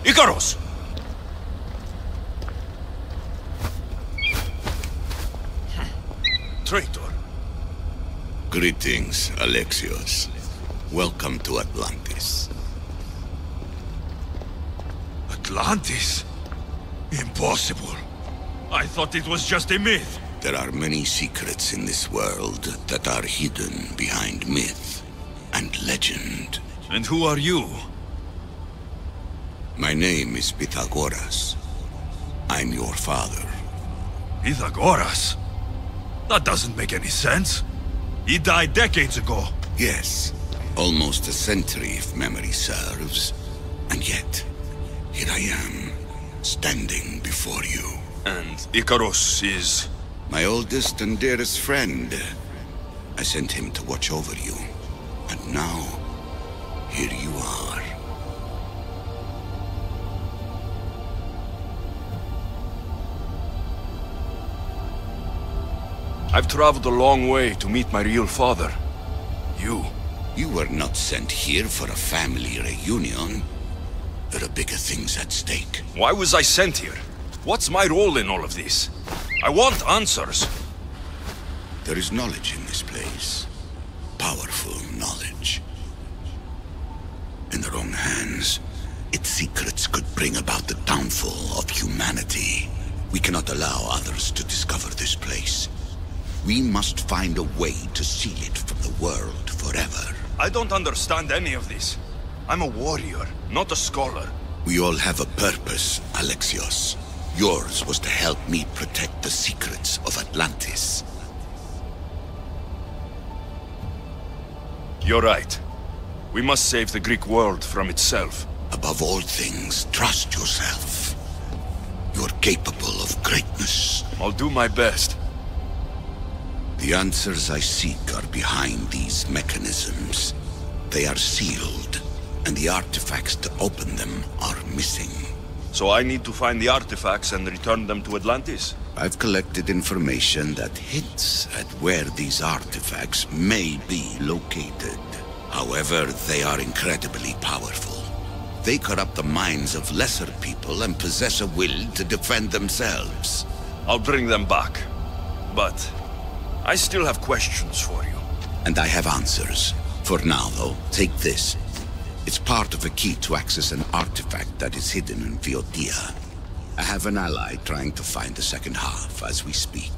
Icarus! Traitor. Greetings, Alexios. Welcome to Atlantis. Atlantis? Impossible. I thought it was just a myth. There are many secrets in this world that are hidden behind myth and legend. And who are you? My name is Pythagoras. I'm your father. Pythagoras? That doesn't make any sense. He died decades ago. Yes, almost a century if memory serves. And yet, here I am, standing before you. And Icarus is... my oldest and dearest friend. I sent him to watch over you. And now, here you are. I've traveled a long way to meet my real father. You were not sent here for a family reunion. There are bigger things at stake. Why was I sent here? What's my role in all of this? I want answers. There is knowledge in this place. Powerful knowledge. In the wrong hands, its secrets could bring about the downfall of humanity. We cannot allow others to discover this place. We must find a way to seal it from the world forever. I don't understand any of this. I'm a warrior, not a scholar. We all have a purpose, Alexios. Yours was to help me protect the secrets of Atlantis. You're right. We must save the Greek world from itself. Above all things, trust yourself. You're capable of greatness. I'll do my best. The answers I seek are behind these mechanisms. They are sealed, and the artifacts to open them are missing. So I need to find the artifacts and return them to Atlantis? I've collected information that hints at where these artifacts may be located. However, they are incredibly powerful. They corrupt the minds of lesser people and possess a will to defend themselves. I'll bring them back. But I still have questions for you. And I have answers. For now, though, take this. It's part of a key to access an artifact that is hidden in Viotia. I have an ally trying to find the second half as we speak.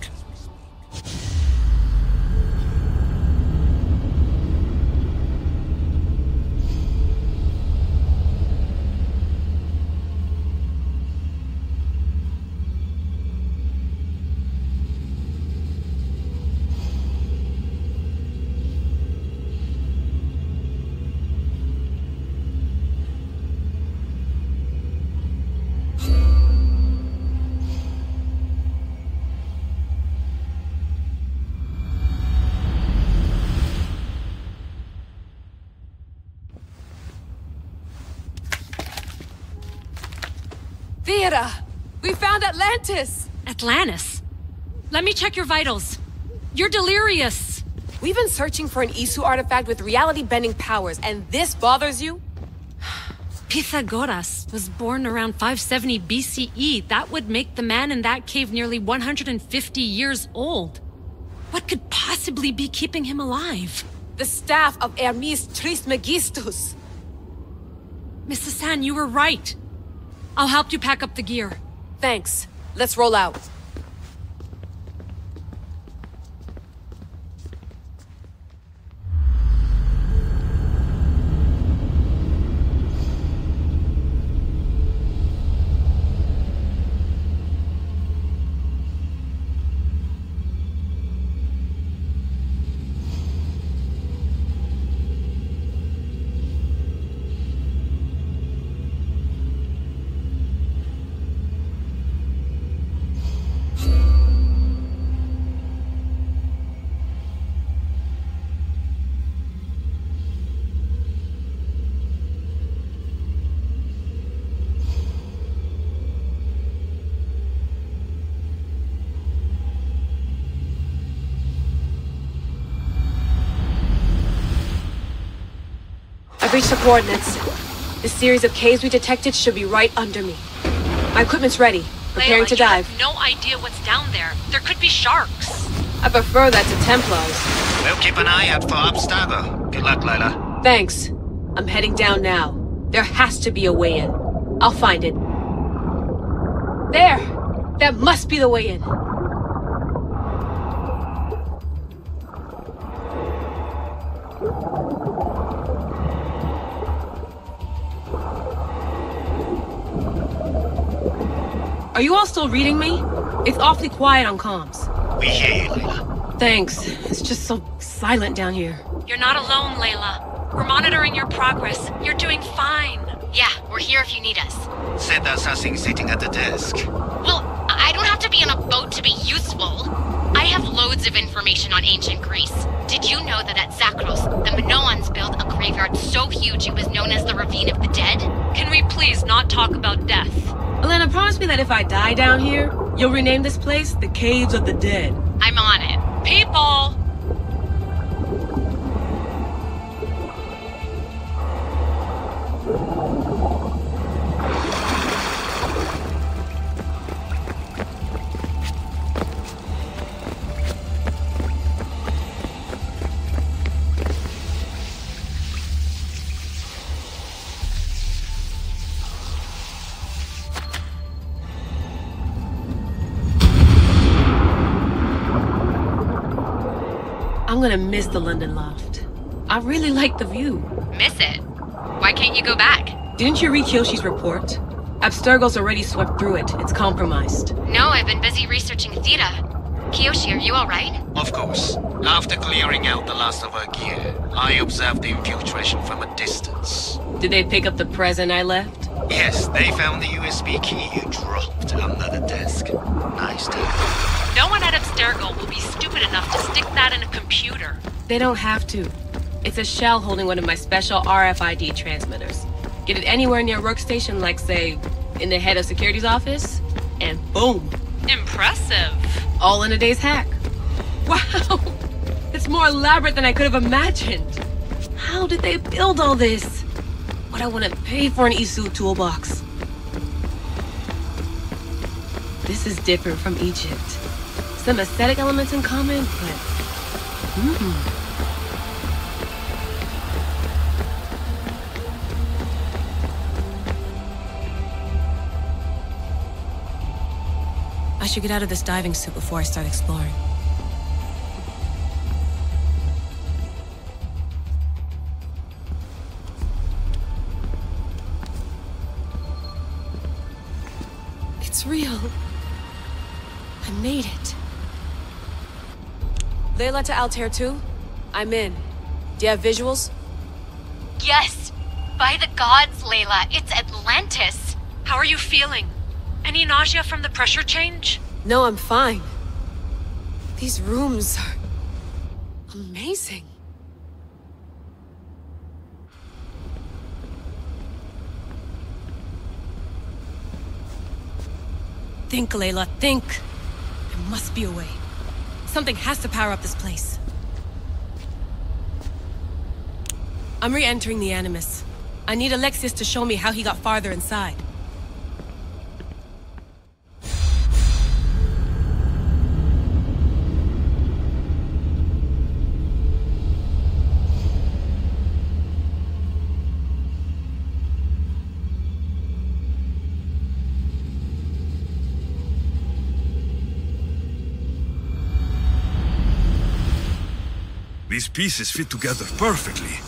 Theata! We found Atlantis! Atlantis? Let me check your vitals. You're delirious. We've been searching for an Isu artifact with reality-bending powers, and this bothers you? Pythagoras was born around 570 BCE. That would make the man in that cave nearly 150 years old. What could possibly be keeping him alive? The staff of Hermes Trismegistus. Mrs. San, you were right. I'll help you pack up the gear. Thanks. Let's roll out. I've reached the coordinates. The series of caves we detected should be right under me. My equipment's ready, preparing Layla, to dive. You have no idea what's down there. There could be sharks. I prefer that to Templars. We'll keep an eye out for Obstago. Good luck, Layla. Thanks. I'm heading down now. There has to be a way in. I'll find it. There! That must be the way in. Are you all still reading me? It's awfully quiet on comms. We hear you, Layla. Thanks. It's just so silent down here. You're not alone, Layla. We're monitoring your progress. You're doing fine. Yeah, we're here if you need us. Said assassin sitting at the desk. Well, I don't have to be on a boat to be useful. I have loads of information on ancient Greece. Did you know that at Zakros, the Minoans built a graveyard so huge it was known as the Ravine of the Dead? Can we please not talk about death? Elena, promise me that if I die down here, you'll rename this place the Caves of the Dead. I'm on it. People! I'm gonna miss the London loft. I really like the view. Miss it? Why can't you go back? Didn't you read Kyoshi's report? Abstergo's already swept through it. It's compromised. No, I've been busy researching Theta. Kiyoshi, are you alright? Of course. After clearing out the last of our gear, I observed the infiltration from a distance. Did they pick up the present I left? Yes, they found the USB key you dropped under the desk. Nice time. No one at Abstergo will be stupid enough to stick that in a computer. They don't have to. It's a shell holding one of my special RFID transmitters. Get it anywhere near a workstation, like, say, in the head of security's office, and boom. Impressive. All in a day's hack. Wow! It's more elaborate than I could have imagined. How did they build all this? What I want to pay for an Isu toolbox. This is different from Egypt. Some aesthetic elements in common, but... I should get out of this diving suit before I start exploring. It's real. I made it. Layla to Altair 2? I'm in. Do you have visuals? Yes! By the gods, Layla, it's Atlantis! How are you feeling? Any nausea from the pressure change? No, I'm fine. These rooms are... amazing. Think, Layla, think. There must be a way. Something has to power up this place. I'm re-entering the Animus. I need Alexius to show me how he got farther inside. These pieces fit together perfectly.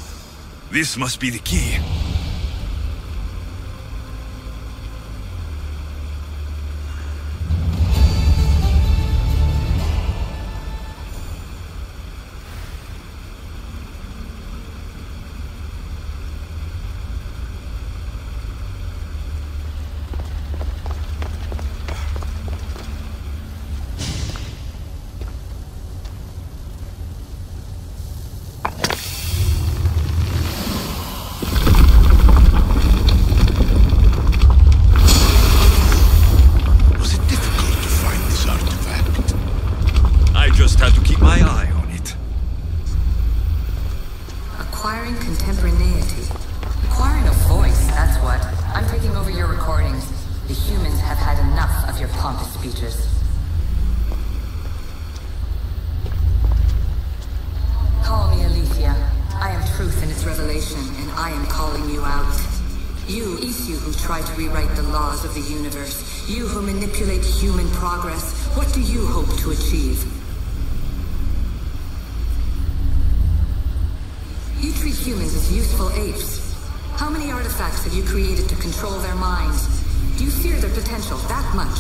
This must be the key. Do you fear their potential that much?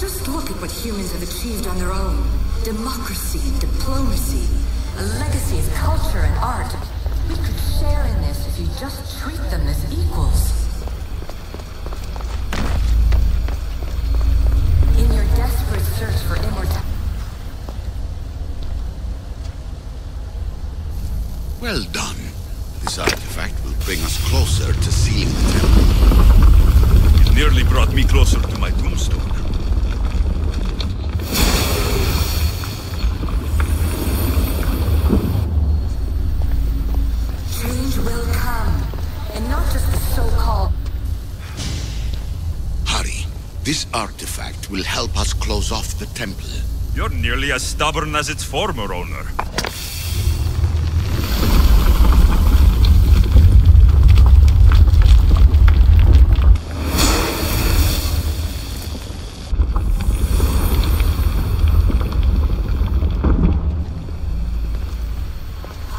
Just look at what humans have achieved on their own. Democracy, diplomacy, a legacy of culture and art. We could share in this if you just treat them as equals. In your desperate search for immortality. Well done. This artifact will bring us closer to sealing the temple. It nearly brought me closer to my tombstone. Change will come, and not just the so-called... Hurry. This artifact will help us close off the temple. You're nearly as stubborn as its former owner.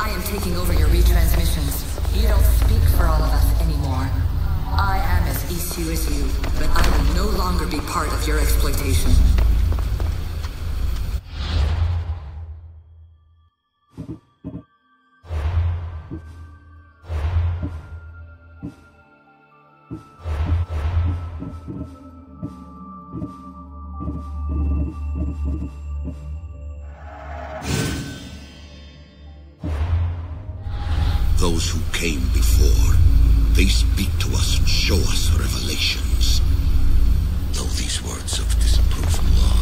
I am taking over your retransmissions. You don't speak for all of us anymore. I am as ECU as you, but I will no longer be part of your exploitation. Those who came before, they speak to us and show us revelations. Though these words of disapproval are...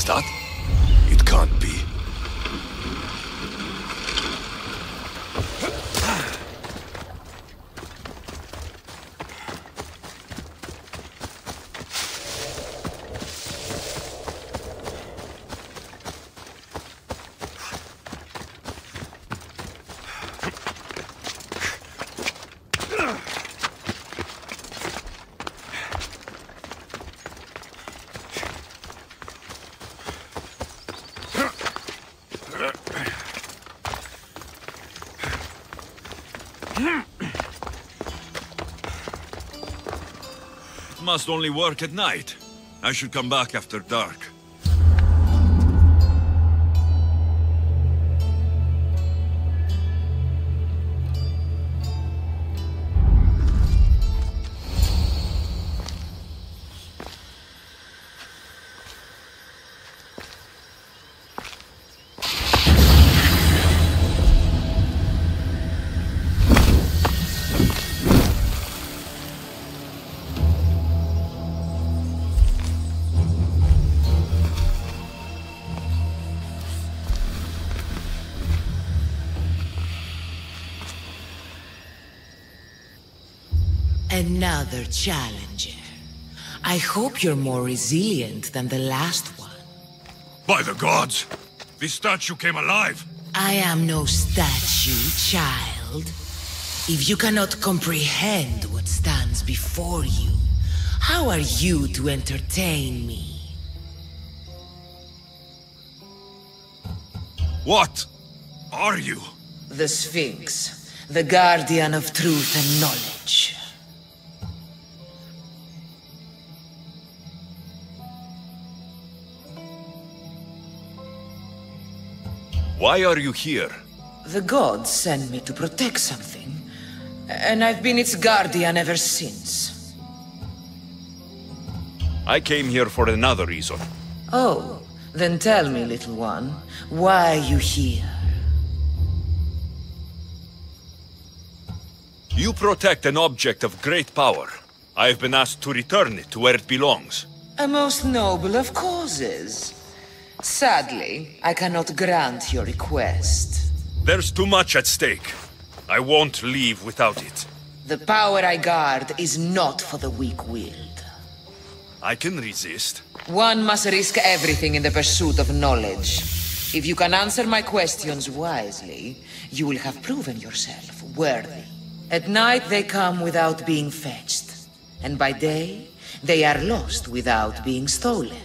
that? It can't be. It must only work at night. I should come back after dark. Another challenger. I hope you're more resilient than the last one. By the gods! This statue came alive! I am no statue, child. If you cannot comprehend what stands before you, how are you to entertain me? What are you? The Sphinx, the guardian of truth and knowledge. Why are you here? The gods sent me to protect something, and I've been its guardian ever since. I came here for another reason. Oh, then tell me, little one, why are you here? You protect an object of great power. I have been asked to return it to where it belongs. A most noble of causes. Sadly, I cannot grant your request. There's too much at stake. I won't leave without it. The power I guard is not for the weak-willed. I can resist. One must risk everything in the pursuit of knowledge. If you can answer my questions wisely, you will have proven yourself worthy. At night they come without being fetched, and by day they are lost without being stolen.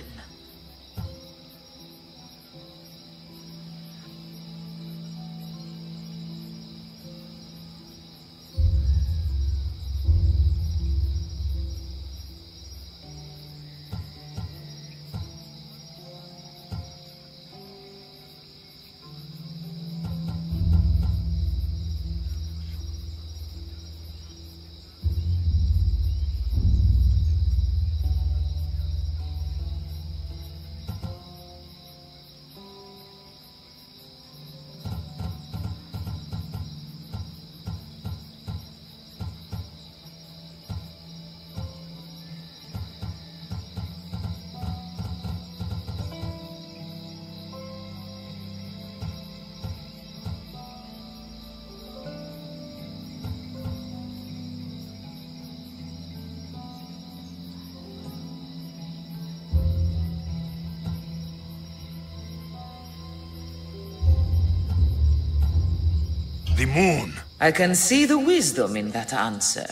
The moon. I can see the wisdom in that answer.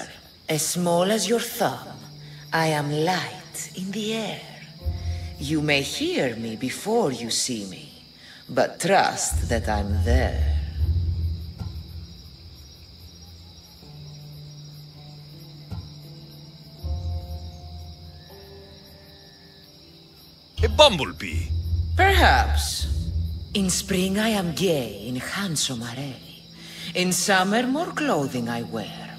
As small as your thumb, I am light in the air. You may hear me before you see me, but trust that I'm there. A bumblebee. Perhaps. In spring I am gay in handsome array. In summer, more clothing I wear.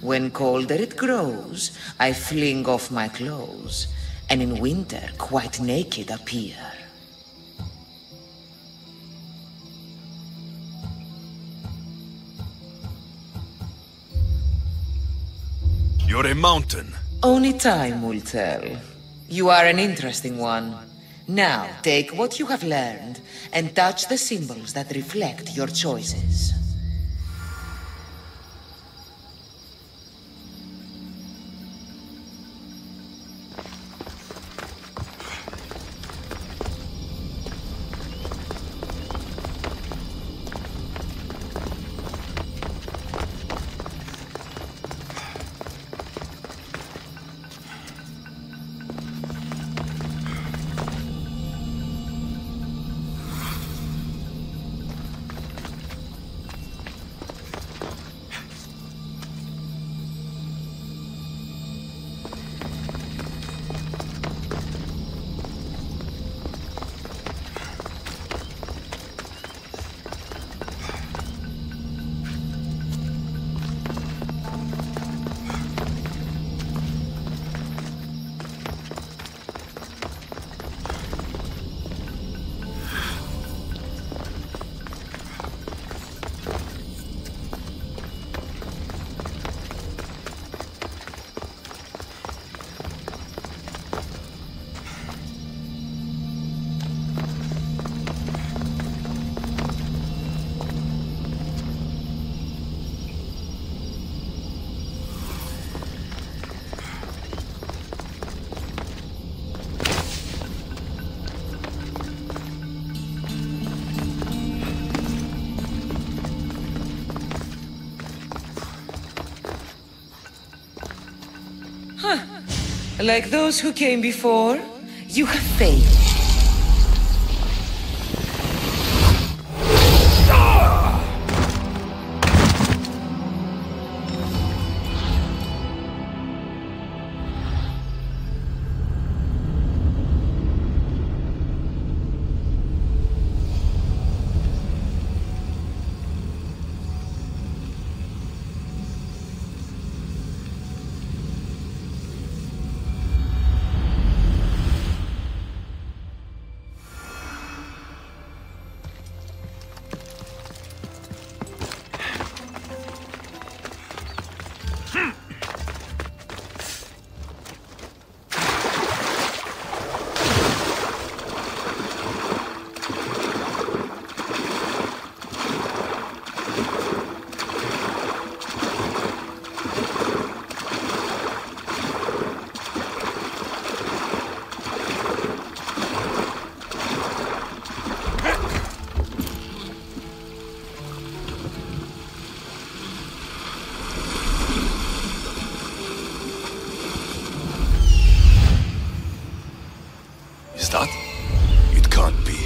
When colder it grows, I fling off my clothes, and in winter quite naked appear. You're a mountain. Only time will tell. You are an interesting one. Now, take what you have learned, and touch the symbols that reflect your choices. Like those who came before, you have failed. Is that? It can't be.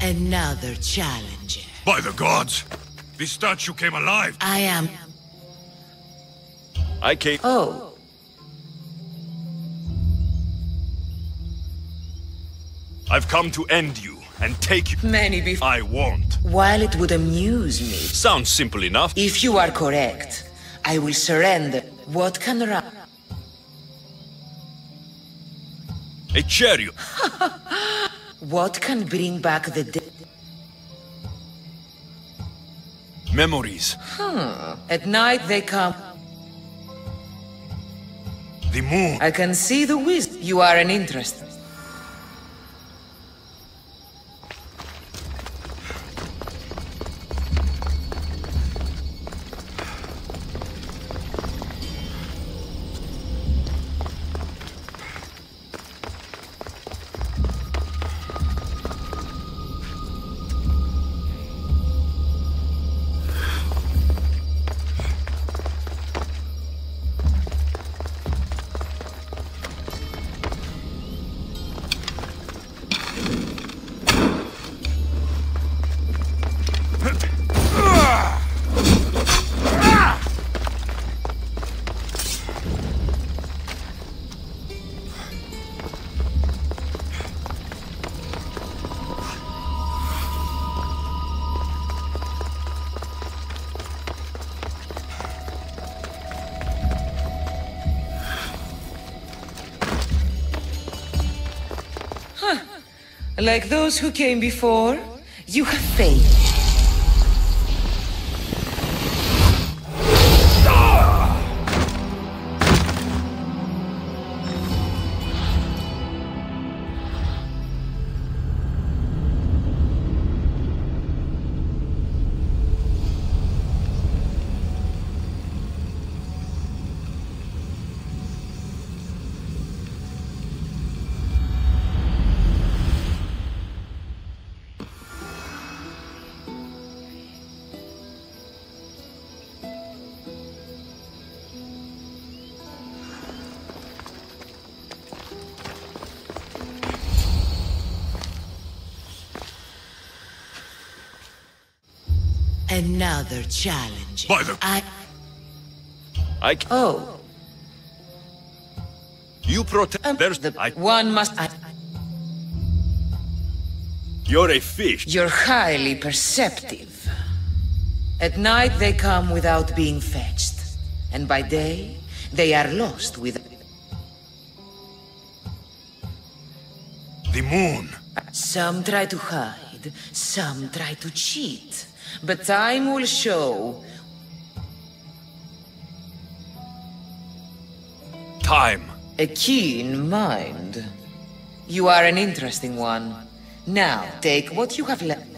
Another challenger. By the gods! This statue came alive! I am... I came... Oh. I've come to end you and take you... Many before... I won't. While it would amuse me... Sounds simple enough. If you are correct, I will surrender. What can run? A chariot. What can bring back the dead? Memories. At night they come. The moon. I can see the wisdom. You are an interest. Like those who came before, you have failed. Another challenge. By the... Oh. You protect... There's... One must... You're a fish. You're highly perceptive. At night they come without being fetched. And by day, they are lost with... The moon. Some try to hide, some try to cheat. But time will show. Time. A keen mind. You are an interesting one. Now, take what you have left.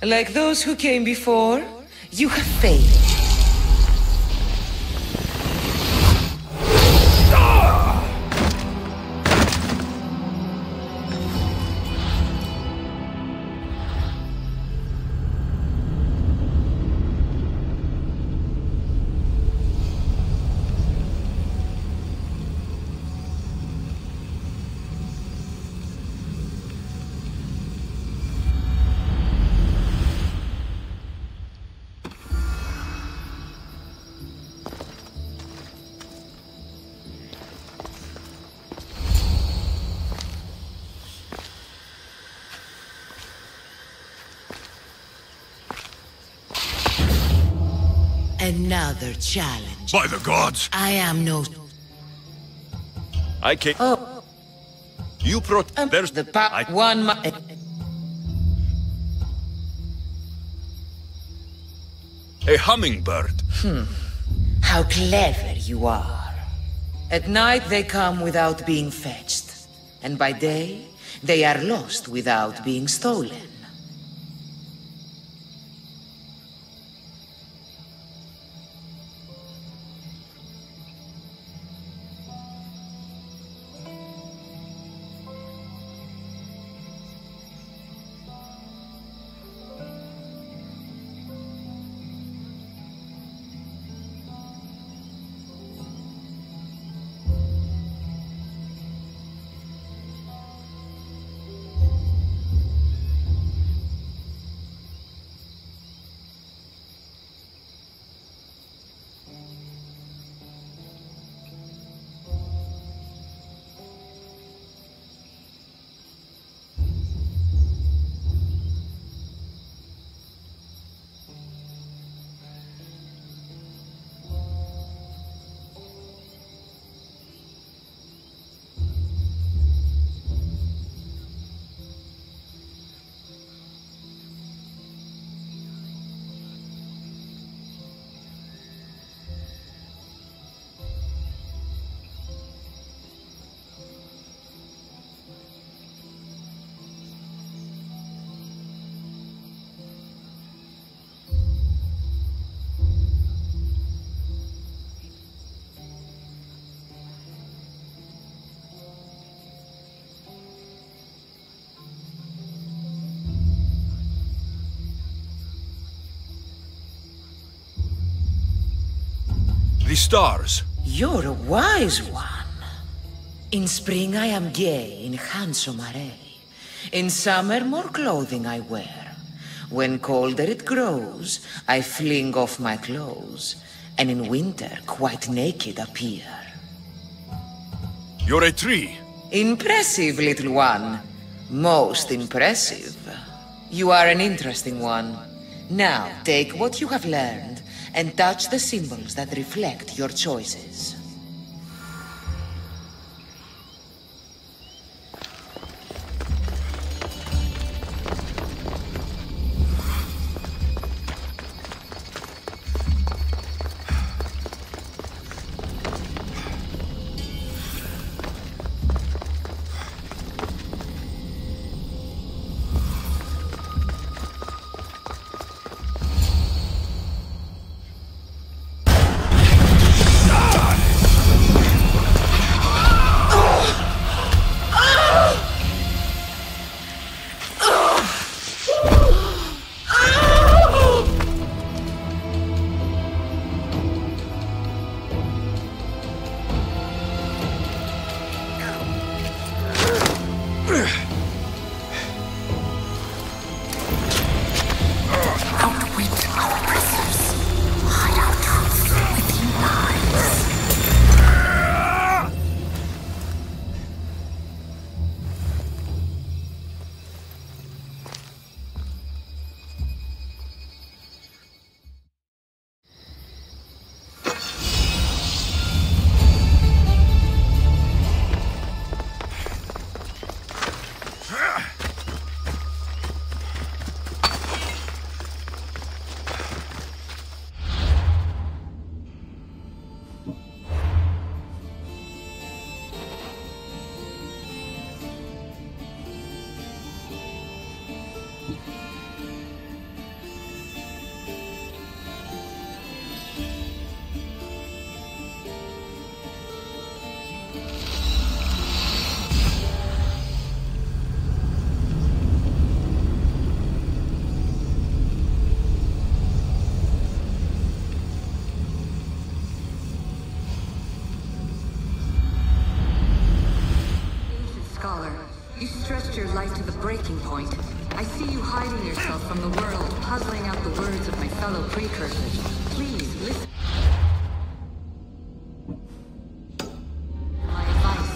Like those who came before, you have failed. Another challenge. By the gods! I am no... I can't... Oh. You There's... The one... A hummingbird. How clever you are. At night they come without being fetched. And by day, they are lost without being stolen. The stars. You're a wise one. In spring I am gay in handsome array. In summer more clothing I wear. When colder it grows, I fling off my clothes. And in winter quite naked appear. You're a tree. Impressive, little one. Most impressive. You are an interesting one. Now, take what you have learned and touch the symbols that reflect your choices. your life to the breaking point. I see you hiding yourself from the world, puzzling out the words of my fellow precursors. Please, listen. My advice.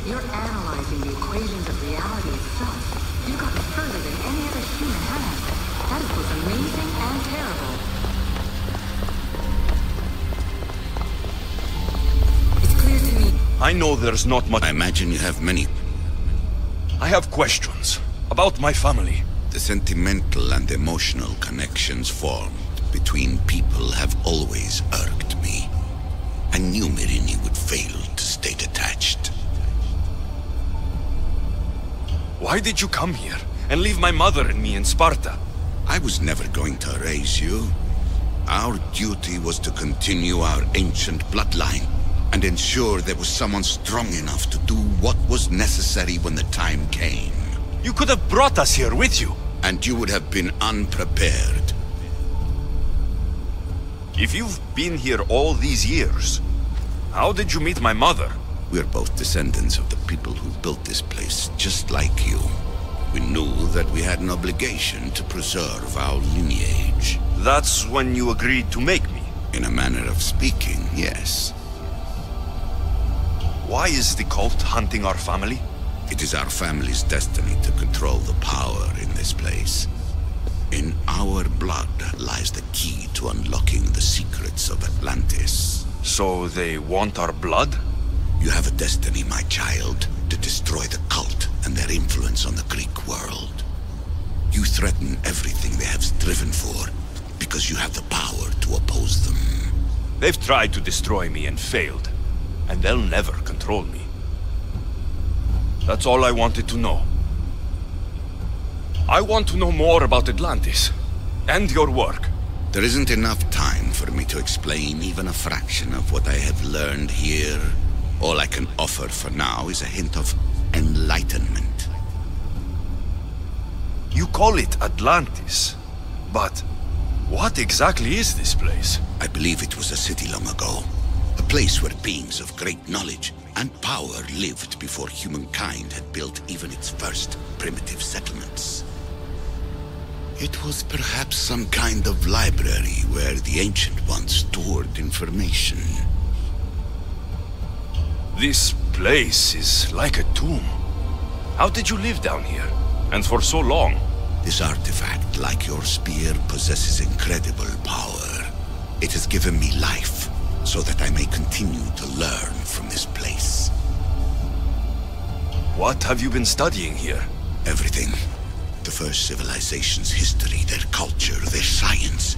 You're analyzing the equations of reality itself. You've gotten further than any other human has. That is both amazing and terrible. I know there's not much. I imagine you have many. I have questions about my family. The sentimental and emotional connections formed between people have always irked me. I knew Myrrine would fail to stay detached. Why did you come here and leave my mother and me in Sparta? I was never going to erase you. Our duty was to continue our ancient bloodline and ensure there was someone strong enough to do what was necessary when the time came. You could have brought us here with you. And you would have been unprepared. If you've been here all these years, how did you meet my mother? We're both descendants of the people who built this place, just like you. We knew that we had an obligation to preserve our lineage. That's when you agreed to make me? In a manner of speaking, yes. Why is the cult hunting our family? It is our family's destiny to control the power in this place. In our blood lies the key to unlocking the secrets of Atlantis. So they want our blood? You have a destiny, my child, to destroy the cult and their influence on the Greek world. You threaten everything they have striven for because you have the power to oppose them. They've tried to destroy me and failed. And they'll never control me. That's all I wanted to know. I want to know more about Atlantis, and your work. There isn't enough time for me to explain even a fraction of what I have learned here. All I can offer for now is a hint of enlightenment. You call it Atlantis, but what exactly is this place? I believe it was a city long ago. A place where beings of great knowledge and power lived before humankind had built even its first primitive settlements. It was perhaps some kind of library where the Ancient Ones stored information. This place is like a tomb. How did you live down here? And for so long? This artifact, like your spear, possesses incredible power. It has given me life, so that I may continue to learn from this place. What have you been studying here? Everything. The first civilization's history, their culture, their science.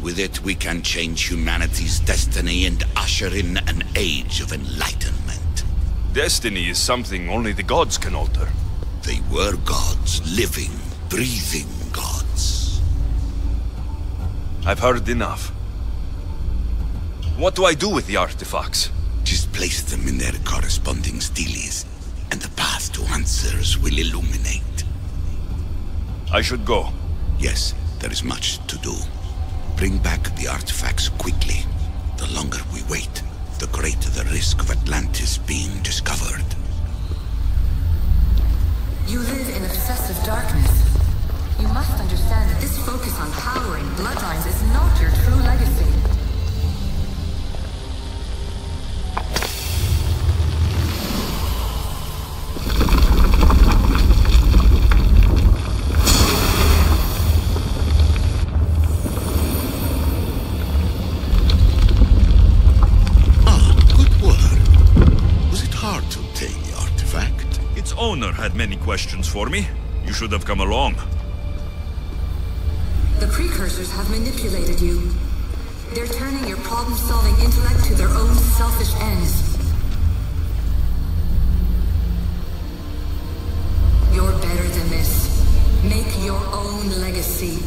With it, we can change humanity's destiny and usher in an age of enlightenment. Destiny is something only the gods can alter. They were gods, living, breathing gods. I've heard enough. What do I do with the artifacts? Just place them in their corresponding steles, and the path to answers will illuminate. I should go. Yes, there is much to do. Bring back the artifacts quickly. The longer we wait, the greater the risk of Atlantis being discovered. You live in obsessive darkness. You must understand that this focus on power and bloodlines is not your true legacy. Owner had many questions for me. You should have come along. The precursors have manipulated you. They're turning your problem-solving intellect to their own selfish ends. You're better than this. Make your own legacy.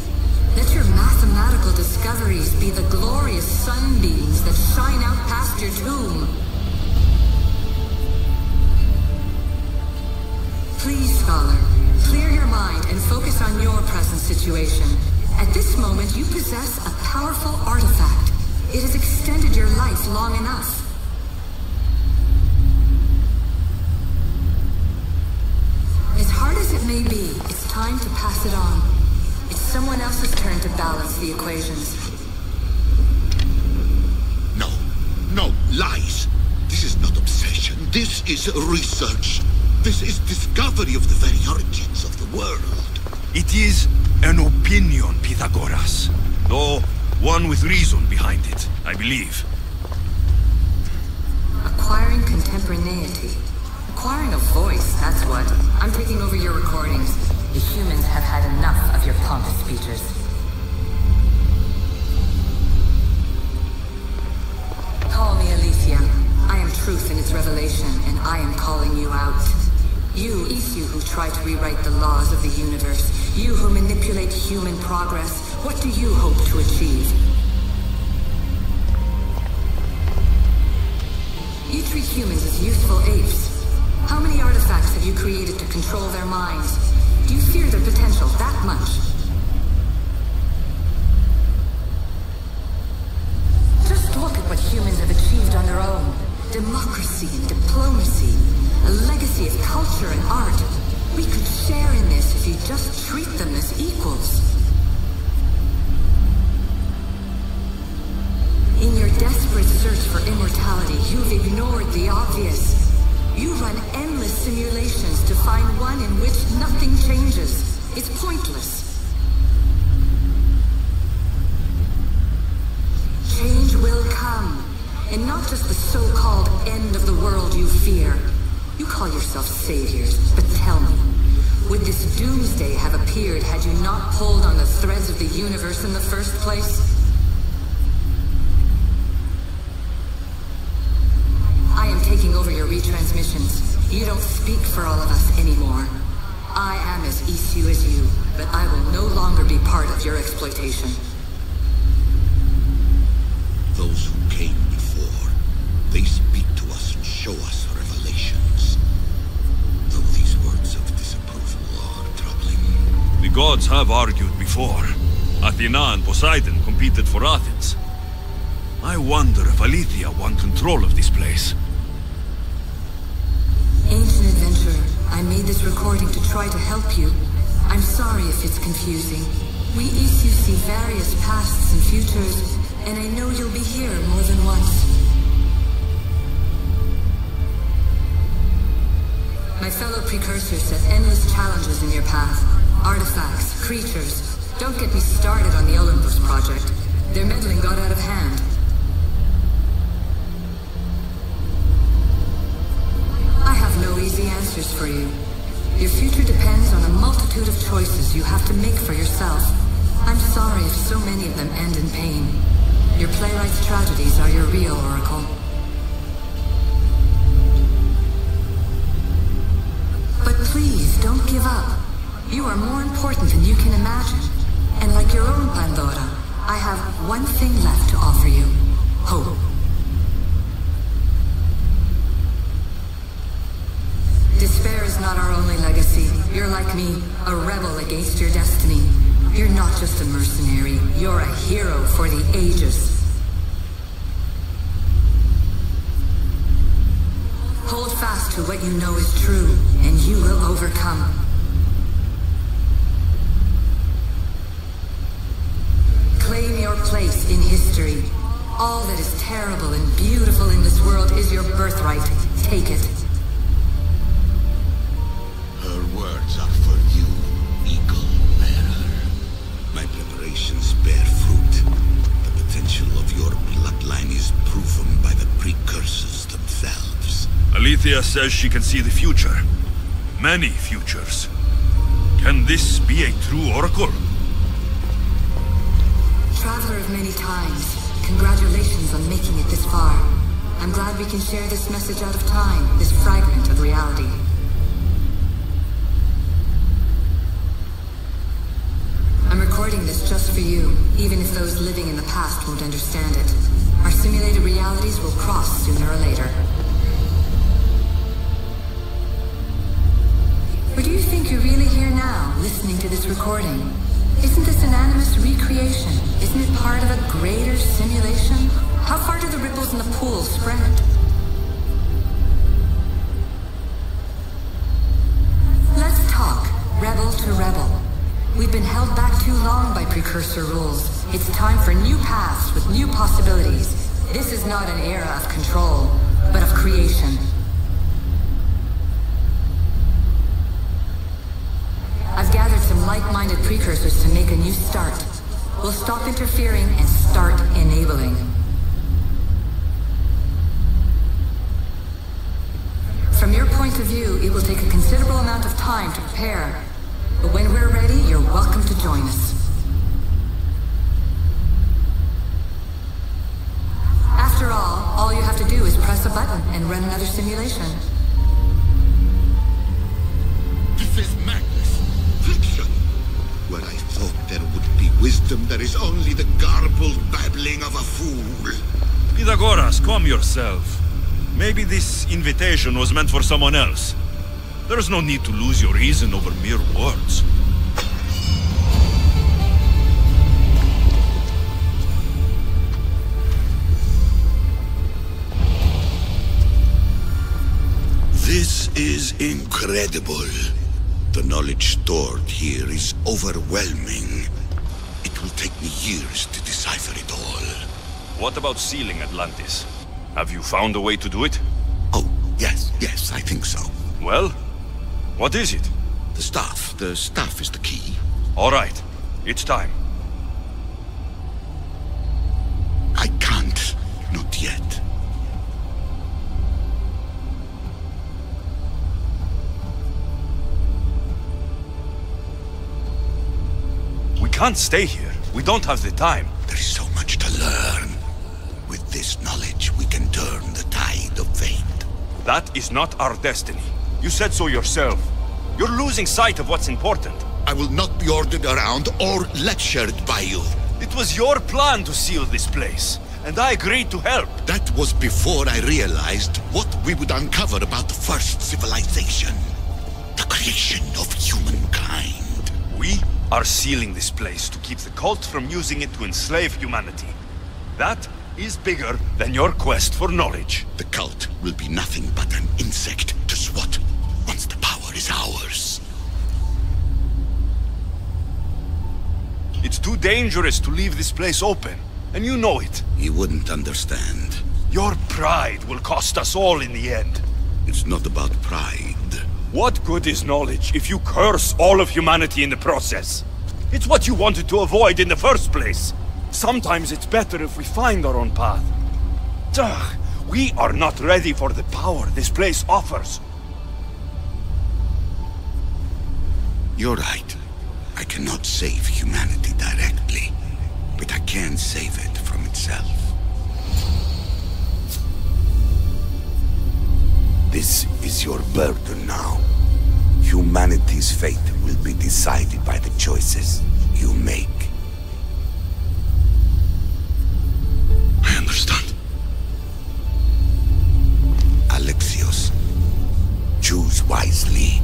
Let your mathematical discoveries be the glorious sunbeams that shine out past your tomb. Please, Scholar, clear your mind and focus on your present situation. At this moment, you possess a powerful artifact. It has extended your life long enough. Hard as it may be, it's time to pass it on. It's someone else's turn to balance the equations. No, lies. This is not obsession. This is research. This is discovery of the very origins of the world. It is an opinion, Pythagoras. Though one with reason behind it, I believe. Acquiring contemporaneity. Acquiring a voice, that's what. I'm taking over your recordings. The humans have had enough of your pompous speeches. Call me Aletheia. I am truth in its revelation, and I am calling you out. You, Isu, who try to rewrite the laws of the universe. You who manipulate human progress. What do you hope to achieve? You treat humans as useful apes. How many artifacts have you created to control their minds? Do you fear their potential that much? Just look at what humans have achieved on their own. Democracy and diplomacy. A legacy of culture and art. We could share in this if you just treat them as equals. In your desperate search for immortality, you've ignored the obvious. You run endless simulations to find one in which nothing changes. It's pointless. Change will come. And not just the so-called end of the world you fear. You call yourself saviors, but tell me, would this doomsday have appeared had you not pulled on the threads of the universe in the first place? I am taking over your retransmissions. You don't speak for all of us anymore. I am as Isu as you, but I will no longer be part of your exploitation. Those who came before, they speak to us and show us revelations. Though these words of disapproval are troubling. The gods have argued before. Athena and Poseidon competed for Athens. I wonder if Aletheia won control of this place. Ancient adventurer, I made this recording to try to help you. I'm sorry if it's confusing. We Isu see various pasts and futures, and I know you'll be here more than once. My fellow precursors set endless challenges in your path. Artifacts, creatures. Don't get me started on the Olympus project. Their meddling got out of hand. I have no easy answers for you. Your future depends on a multitude of choices you have to make for yourself. I'm sorry if so many of them end in pain. Your playwright's tragedies are your real oracle. But please, don't give up. You are more important than you can imagine. And like your own Pandora, I have one thing left to offer you. Hope. Despair is not our only legacy. You're like me, a rebel against your destiny. You're not just a mercenary, you're a hero for the ages. Hold fast to what you know is true, and you will overcome. Claim your place in history. All that is terrible and beautiful in this world is your birthright. Take it. Her words are for you, Eagle Bearer. My preparations bear fruit. The potential of your bloodline is proven by the precursors themselves. Aletheia says she can see the future. Many futures. Can this be a true oracle? Traveler of many times, congratulations on making it this far. I'm glad we can share this message out of time, this fragment of reality. I'm recording this just for you, even if those living in the past won't understand it. Our simulated realities will cross sooner or later. Or do you think you're really here now, listening to this recording? Isn't this an animus recreation? Isn't it part of a greater simulation? How far do the ripples in the pool spread? Let's talk. Universal rules. It's time for new paths with new possibilities. This is not an era of control, but of creation. I've gathered some like-minded precursors to make a new start. We'll stop interfering and start enabling. From your point of view, it will take a considerable amount of time to prepare. But when we're ready, you're welcome to join us. After all you have to do is press a button and run another simulation. This is madness. Fiction. Where I thought there would be wisdom, there is only the garbled babbling of a fool. Pythagoras, calm yourself. Maybe this invitation was meant for someone else. There's no need to lose your reason over mere words. This is incredible. The knowledge stored here is overwhelming. It will take me years to decipher it all. What about sealing Atlantis? Have you found a way to do it? Oh, yes, I think so. Well, what is it? The staff. The staff is the key. All right, it's time. I can't. Not yet. We can't stay here. We don't have the time. There is so much to learn. With this knowledge, we can turn the tide of fate. That is not our destiny. You said so yourself. You're losing sight of what's important. I will not be ordered around or lectured by you. It was your plan to seal this place, and I agreed to help. That was before I realized what we would uncover about the first civilization. The creation of humankind. We are sealing this place to keep the cult from using it to enslave humanity. That is bigger than your quest for knowledge. The cult will be nothing but an insect to swat once the power is ours. It's too dangerous to leave this place open, and you know it. You wouldn't understand. Your pride will cost us all in the end. It's not about pride. What good is knowledge if you curse all of humanity in the process? It's what you wanted to avoid in the first place. Sometimes it's better if we find our own path. Ugh, we are not ready for the power this place offers. You're right. I cannot save humanity directly, but I can save it from itself. This is your burden now. Humanity's fate will be decided by the choices you make. I understand. Alexios, choose wisely.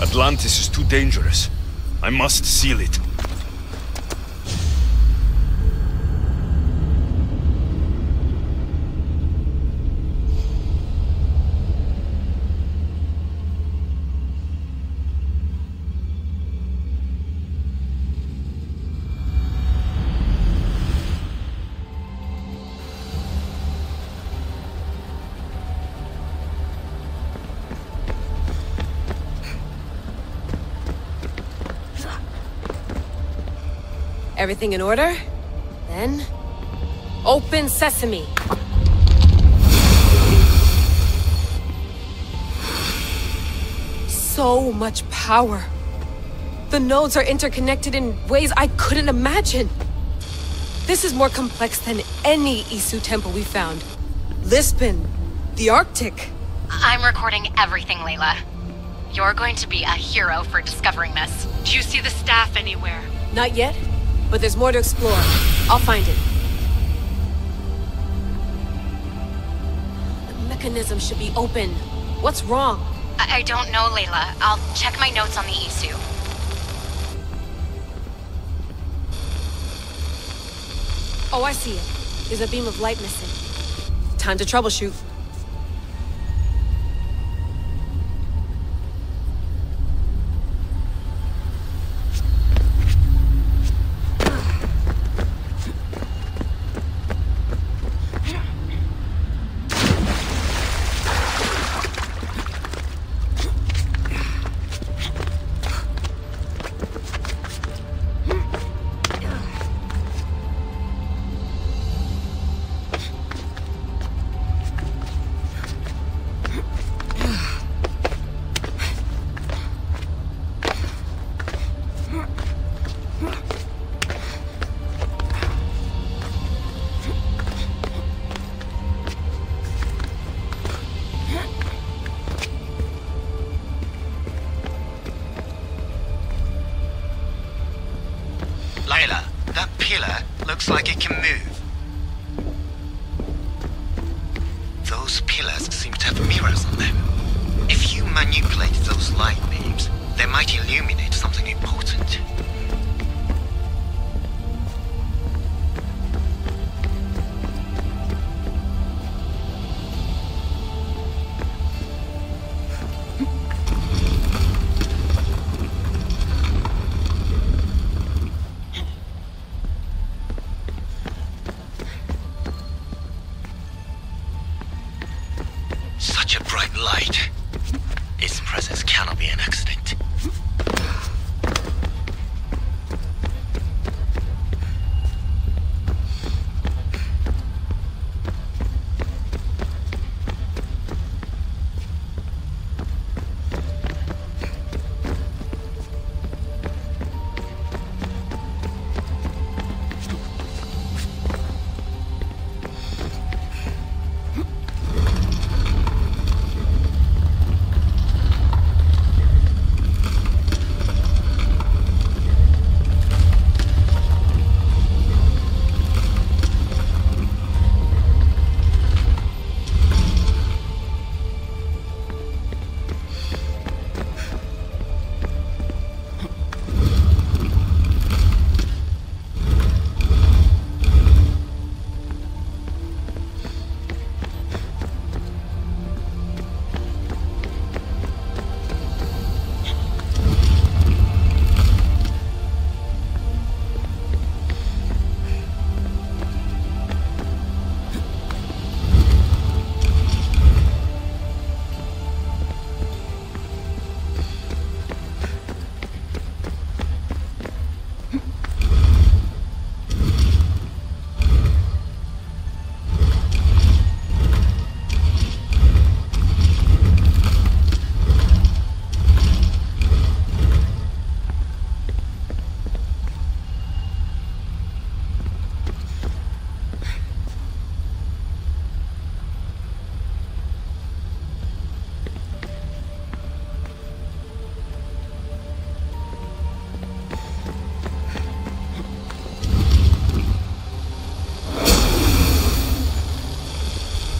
Atlantis is too dangerous. I must seal it. Everything in order? Then... open sesame! So much power. The nodes are interconnected in ways I couldn't imagine. This is more complex than any Isu temple we found. Lisbon, the Arctic. I'm recording everything, Layla. You're going to be a hero for discovering this. Do you see the staff anywhere? Not yet, but there's more to explore. I'll find it. The mechanism should be open. What's wrong? I don't know, Layla. I'll check my notes on the Isu. Oh, I see it. There's a beam of light missing. Time to troubleshoot. Layla, that pillar looks like it can move. Those pillars seem to have mirrors on them. If you manipulate those light beams, they might illuminate something important. Such a bright light. Its presence cannot be an accident.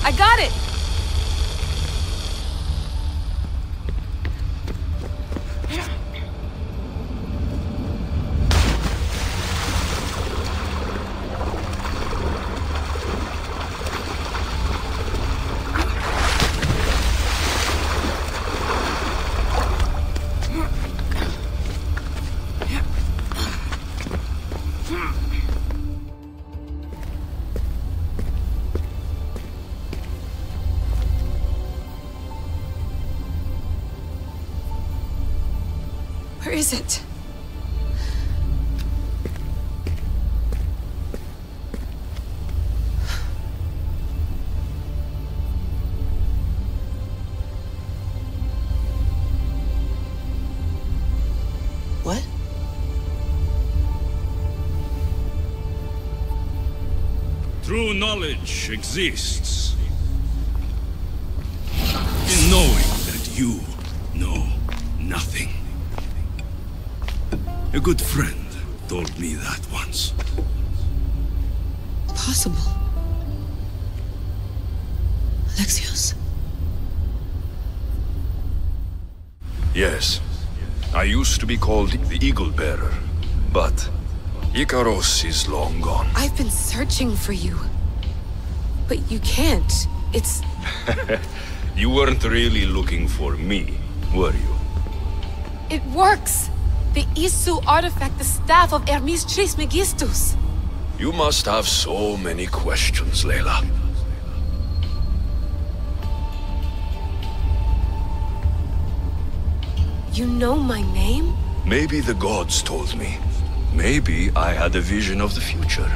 I got it! Where is it? True knowledge exists in knowing that you know nothing. A good friend told me that once. Possible. Alexios? Yes. I used to be called the Eagle Bearer, but Icaros is long gone. I've been searching for you. But you can't. It's... You weren't really looking for me, were you? It works! The Isu artifact, the staff of Hermes Trismegistus. You must have so many questions, Layla. You know my name? Maybe the gods told me. Maybe I had a vision of the future.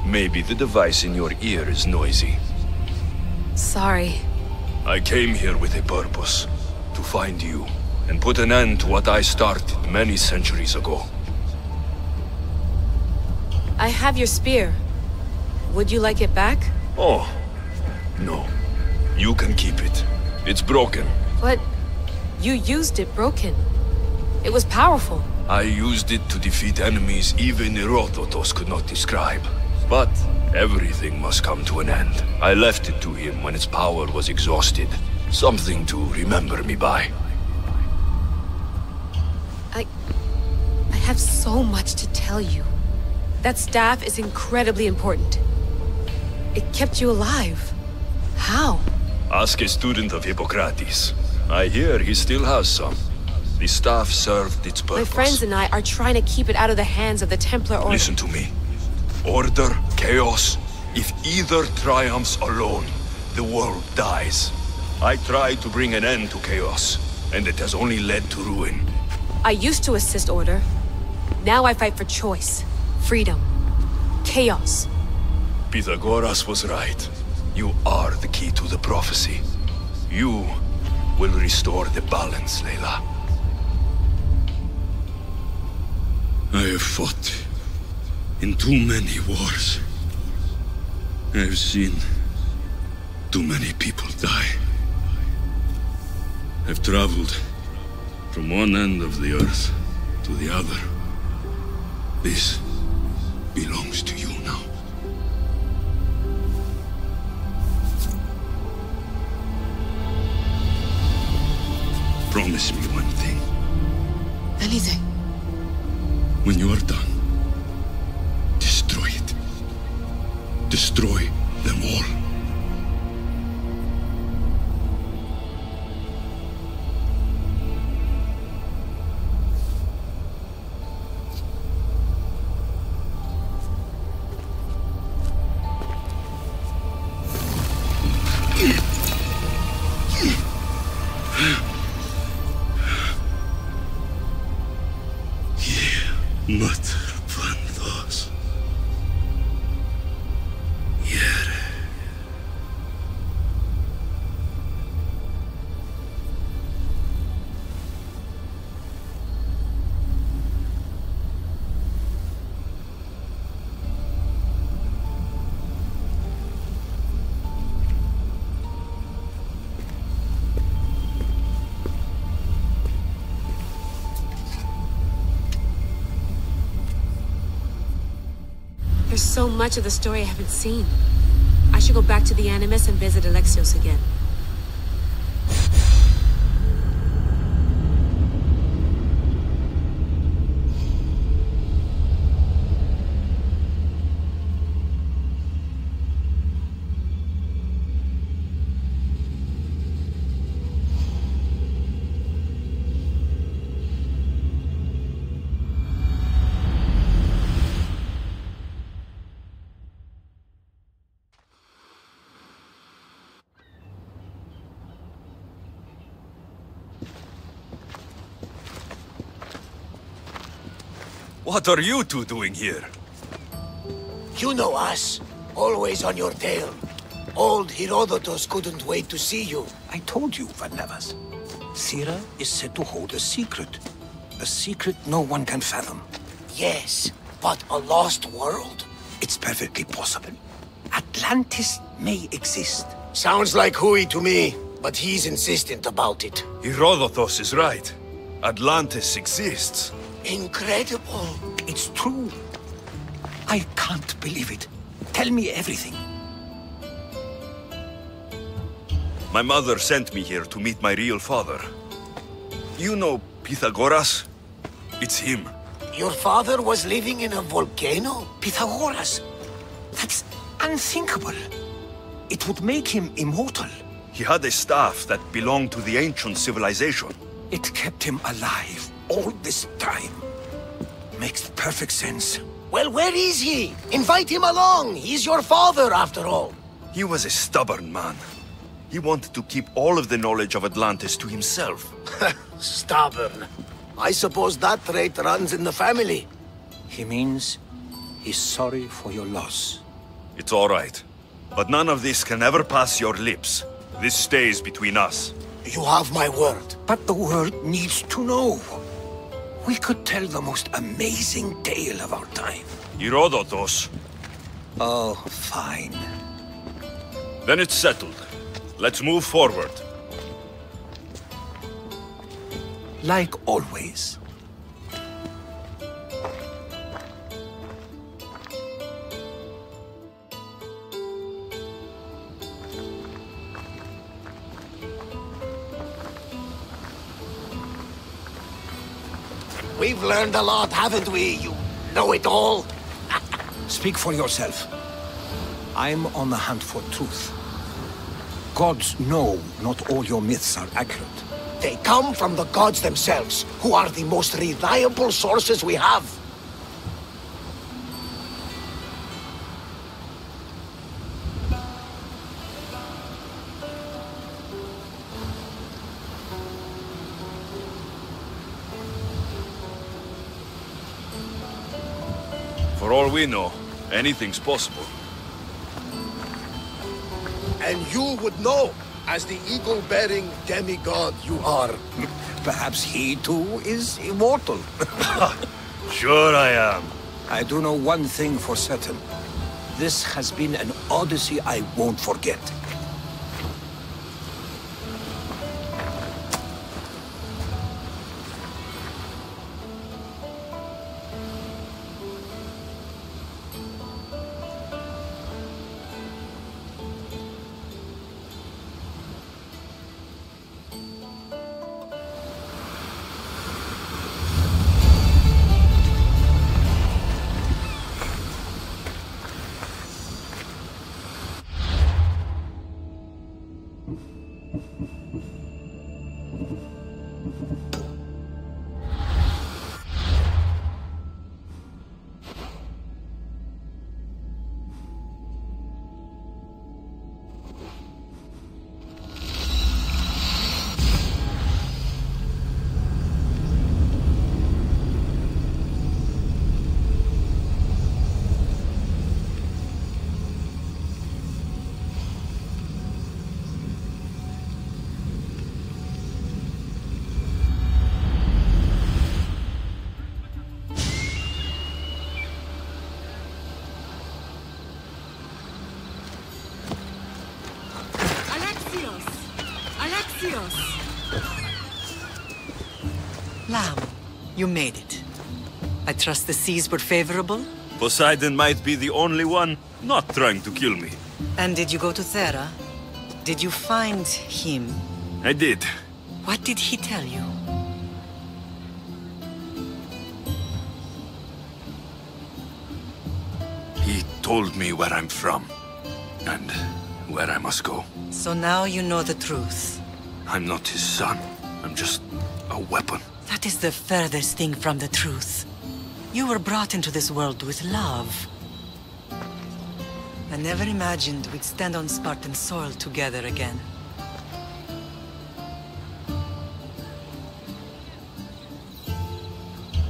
Maybe the device in your ear is noisy. Sorry. I came here with a purpose. To find you, and put an end to what I started many centuries ago. I have your spear. Would you like it back? Oh, no. You can keep it. It's broken. But you used it broken. It was powerful. I used it to defeat enemies even Herodotus could not describe. But everything must come to an end. I left it to him when its power was exhausted. Something to remember me by. I have so much to tell you. That staff is incredibly important. It kept you alive. How? Ask a student of Hippocrates. I hear he still has some. The staff served its purpose. My friends and I are trying to keep it out of the hands of the Templar Order. Listen to me. Order, chaos. If either triumphs alone, the world dies. I tried to bring an end to chaos, and it has only led to ruin. I used to assist Order. Now I fight for choice, freedom, chaos. Pythagoras was right. You are the key to the prophecy. You will restore the balance, Layla. I have fought in too many wars. I have seen too many people die. I've traveled from one end of the earth to the other. This belongs to you now. Promise me one thing. Anything. When you are done, destroy it. Destroy them all. There's so much of the story I haven't seen. I should go back to the Animus and visit Alexios again. What are you two doing here? You know us. Always on your tail. Old Herodotus couldn't wait to see you. I told you, Varnavas. Sira is said to hold a secret. A secret no one can fathom. Yes, but a lost world? It's perfectly possible. At Atlantis may exist. Sounds like hooey to me, but he's insistent about it. Herodotus is right. Atlantis exists. Incredible. It's true. I can't believe it. Tell me everything. My mother sent me here to meet my real father. You know Pythagoras? It's him. Your father was living in a volcano? Pythagoras? That's unthinkable. It would make him immortal. He had a staff that belonged to the ancient civilization. It kept him alive all this time. Makes perfect sense. Well, where is he? Invite him along. He's your father, after all. He was a stubborn man. He wanted to keep all of the knowledge of Atlantis to himself. Stubborn. I suppose that trait runs in the family. He means he's sorry for your loss. It's all right. But none of this can ever pass your lips. This stays between us. You have my word. But the world needs to know. We could tell the most amazing tale of our time. Herodotus. Oh, fine. Then it's settled. Let's move forward. Like always. We've learned a lot, haven't we, you know-it-all? Speak for yourself. I'm on the hunt for truth. Gods know not all your myths are accurate. They come from the gods themselves, who are the most reliable sources we have. For all we know, anything's possible. And you would know, as the ego-bearing demigod you are. Perhaps he too is immortal. Sure I am. I do know one thing for certain. This has been an odyssey I won't forget. Lamb, you made it. I trust the seas were favorable? Poseidon might be the only one not trying to kill me. And did you go to Thera? Did you find him? I did. What did he tell you? He told me where I'm from, and where I must go. So now you know the truth. I'm not his son. I'm just a weapon. That is the furthest thing from the truth. You were brought into this world with love. I never imagined we'd stand on Spartan soil together again.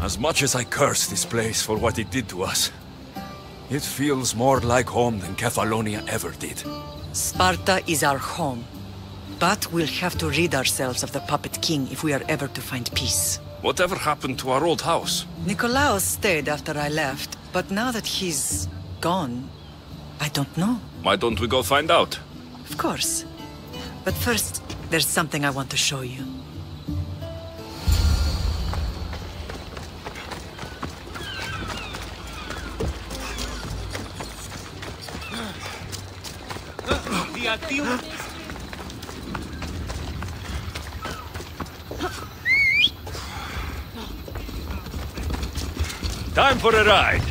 As much as I curse this place for what it did to us, it feels more like home than Kefalonia ever did. Sparta is our home. But we'll have to rid ourselves of the Puppet King if we are ever to find peace. Whatever happened to our old house? Nikolaos stayed after I left, but now that he's gone, I don't know. Why don't we go find out? Of course. But first, there's something I want to show you. Time for a ride.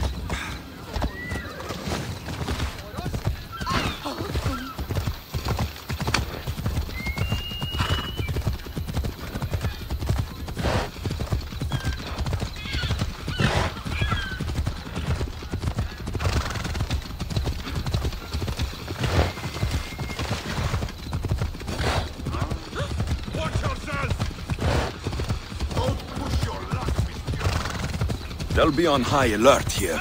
They'll be on high alert here.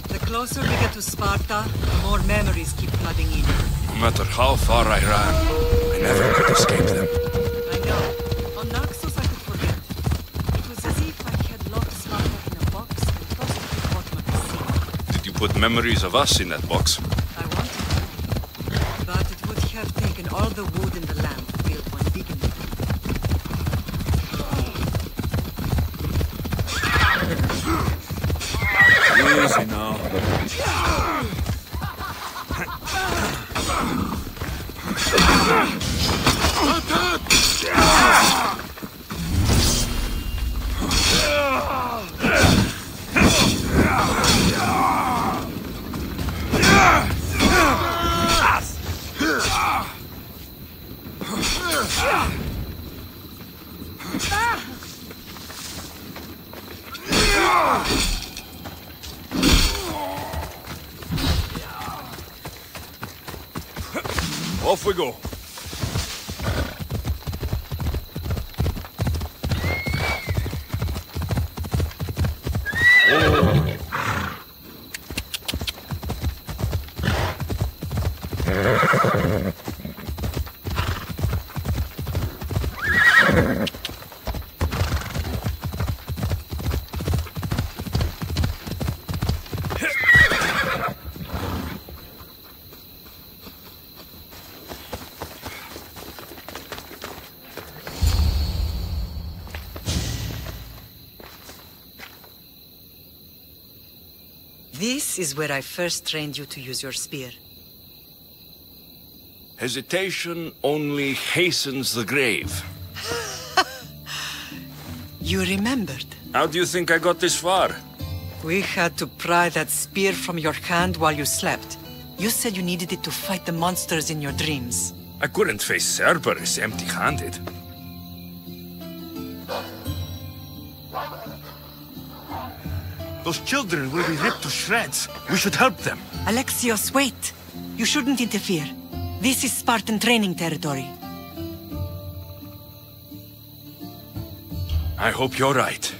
The closer we get to Sparta, the more memories keep flooding in. No matter how far I ran, I never could escape them. I know. On Naxos I could forget. It was as if I had locked Sparta in a box and tossed it to the bottom of the sea. Did you put memories of us in that box? I wanted to. But it would have taken all the wood in the land to build one big enough. Easy now. Off we go. This is where I first trained you to use your spear. Hesitation only hastens the grave. You remembered. How do you think I got this far? We had to pry that spear from your hand while you slept. You said you needed it to fight the monsters in your dreams. I couldn't face Cerberus empty-handed. Those children will be ripped to shreds. We should help them. Alexios, wait! You shouldn't interfere. This is Spartan training territory. I hope you're right.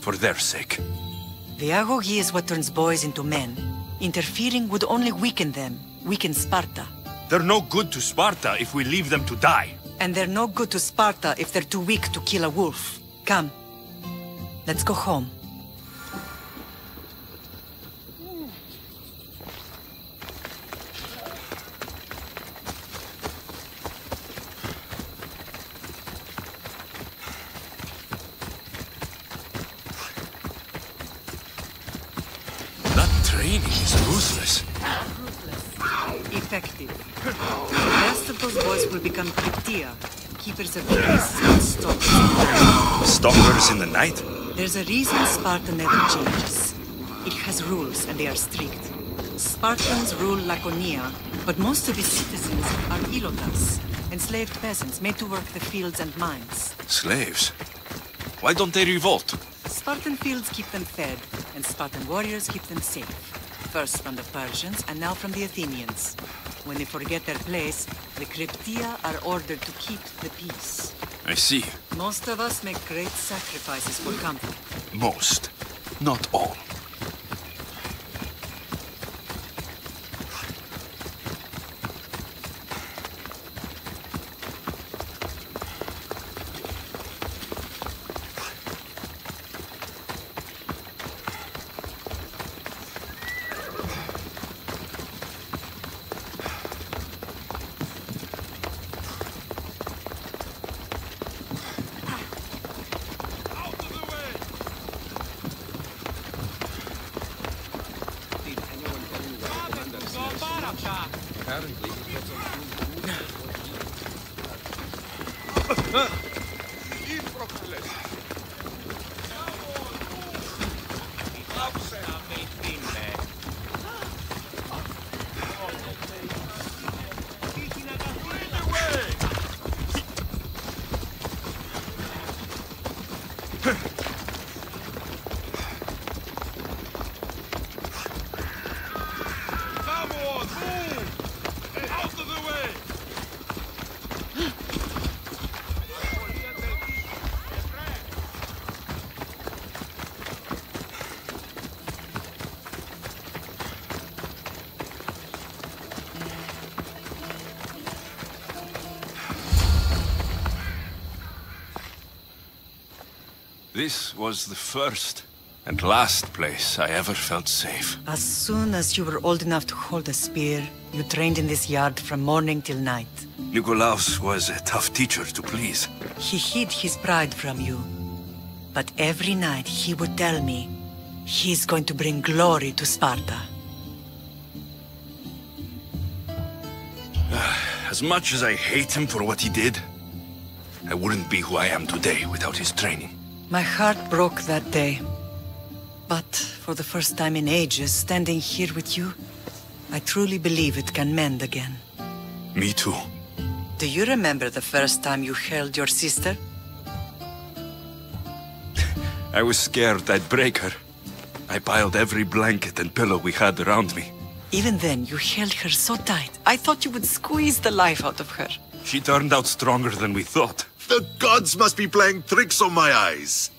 For their sake. The agogi is what turns boys into men. Interfering would only weaken them, weaken Sparta. They're no good to Sparta if we leave them to die. And they're no good to Sparta if they're too weak to kill a wolf. Come. Let's go home. training is ruthless. Effective. The rest of those boys will become Cryptia, keepers of peace and stalkers. Stalkers in the night? There's a reason Sparta never changes. It has rules, and they are strict. Spartans rule Laconia, but most of its citizens are ilotas, enslaved peasants made to work the fields and mines. Slaves? Why don't they revolt? Spartan fields keep them fed, and Spartan warriors keep them safe. First from the Persians, and now from the Athenians. When they forget their place, the Cryptia are ordered to keep the peace. I see. Most of us make great sacrifices for comfort. Most. Not all. This was the first and last place I ever felt safe. As soon as you were old enough to hold a spear, you trained in this yard from morning till night. Nikolaos was a tough teacher to please. He hid his pride from you. But every night he would tell me, he's going to bring glory to Sparta. As much as I hate him for what he did, I wouldn't be who I am today without his training. My heart broke that day. But for the first time in ages, standing here with you, I truly believe it can mend again. Me too. Do you remember the first time you held your sister? I was scared I'd break her. I piled every blanket and pillow we had around me. Even then, you held her so tight. I thought you would squeeze the life out of her. She turned out stronger than we thought. The gods must be playing tricks on my eyes.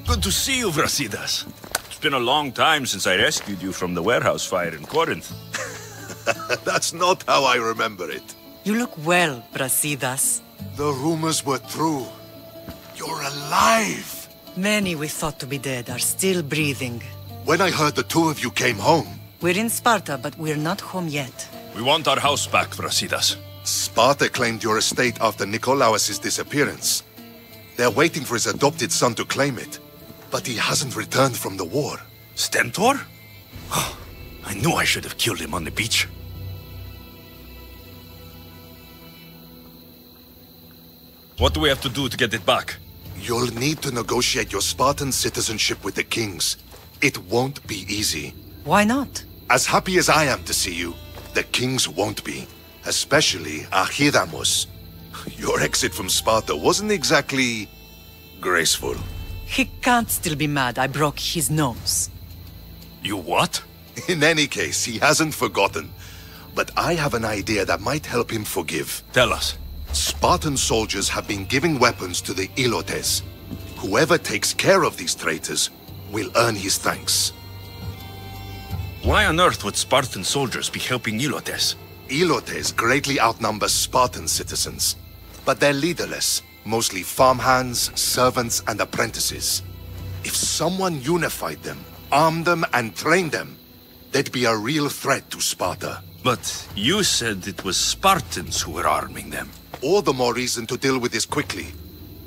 Good to see you, Brasidas. It's been a long time since I rescued you from the warehouse fire in Corinth. That's not how I remember it. You look well, Brasidas. The rumors were true. You're alive! Many we thought to be dead are still breathing. When I heard the two of you came home... We're in Sparta, but we're not home yet. We want our house back, Brasidas. Sparta claimed your estate after Nikolaos' disappearance. They're waiting for his adopted son to claim it. But he hasn't returned from the war. Stentor? I knew I should have killed him on the beach. What do we have to do to get it back? You'll need to negotiate your Spartan citizenship with the kings. It won't be easy. Why not? As happy as I am to see you, the kings won't be. Especially Archidamos. Your exit from Sparta wasn't exactly... graceful. He can't still be mad I broke his nose. You what? In any case, he hasn't forgotten. But I have an idea that might help him forgive. Tell us. Spartan soldiers have been giving weapons to the Ilotes. Whoever takes care of these traitors will earn his thanks. Why on earth would Spartan soldiers be helping Ilotes? Ilotes greatly outnumber Spartan citizens. But they're leaderless, mostly farmhands, servants, and apprentices. If someone unified them, armed them, and trained them, they'd be a real threat to Sparta. But you said it was Spartans who were arming them. All the more reason to deal with this quickly.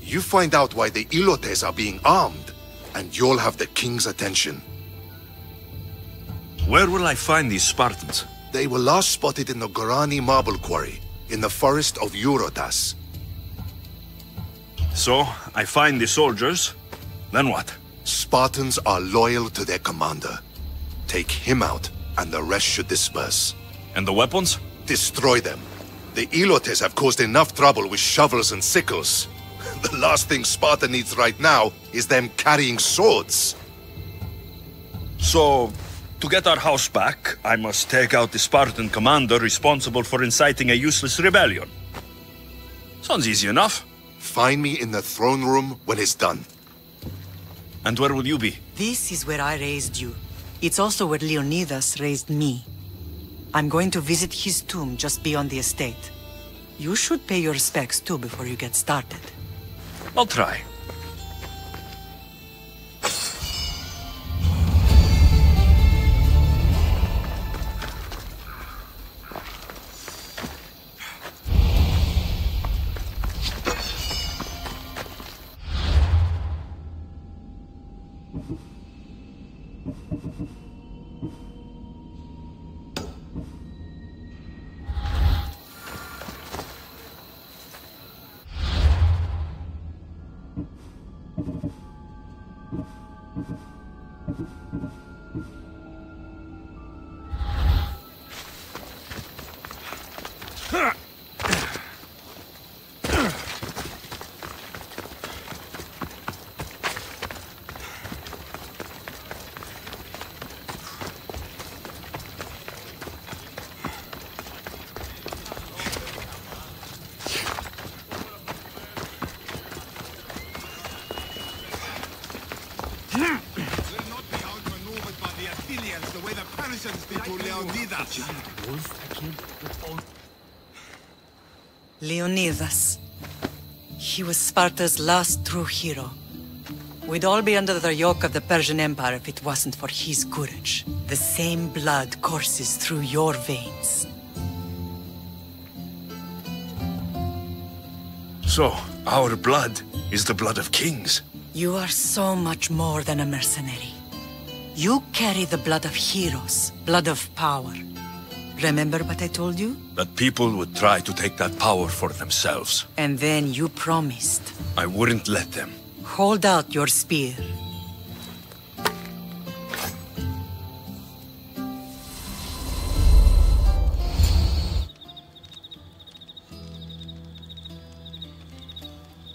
You find out why the Ilotes are being armed, and you'll have the king's attention. Where will I find these Spartans? They were last spotted in the Gorani marble quarry, in the forest of ODYSSEY. So, I find the soldiers, then what? Spartans are loyal to their commander. Take him out, and the rest should disperse. And the weapons? Destroy them. The Elotes have caused enough trouble with shovels and sickles. The last thing Sparta needs right now is them carrying swords. So, to get our house back, I must take out the Spartan commander responsible for inciting a useless rebellion. Sounds easy enough. Find me in the throne room when it's done. And where will you be? This is where I raised you. It's also where Leonidas raised me. I'm going to visit his tomb just beyond the estate. You should pay your respects too before you get started. I'll try. Leonidas. He was Sparta's last true hero. We'd all be under the yoke of the Persian Empire if it wasn't for his courage. The same blood courses through your veins. So, our blood is the blood of kings. You are so much more than a mercenary. You carry the blood of heroes, blood of power. Remember what I told you? That people would try to take that power for themselves. And then you promised. I wouldn't let them. Hold out your spear.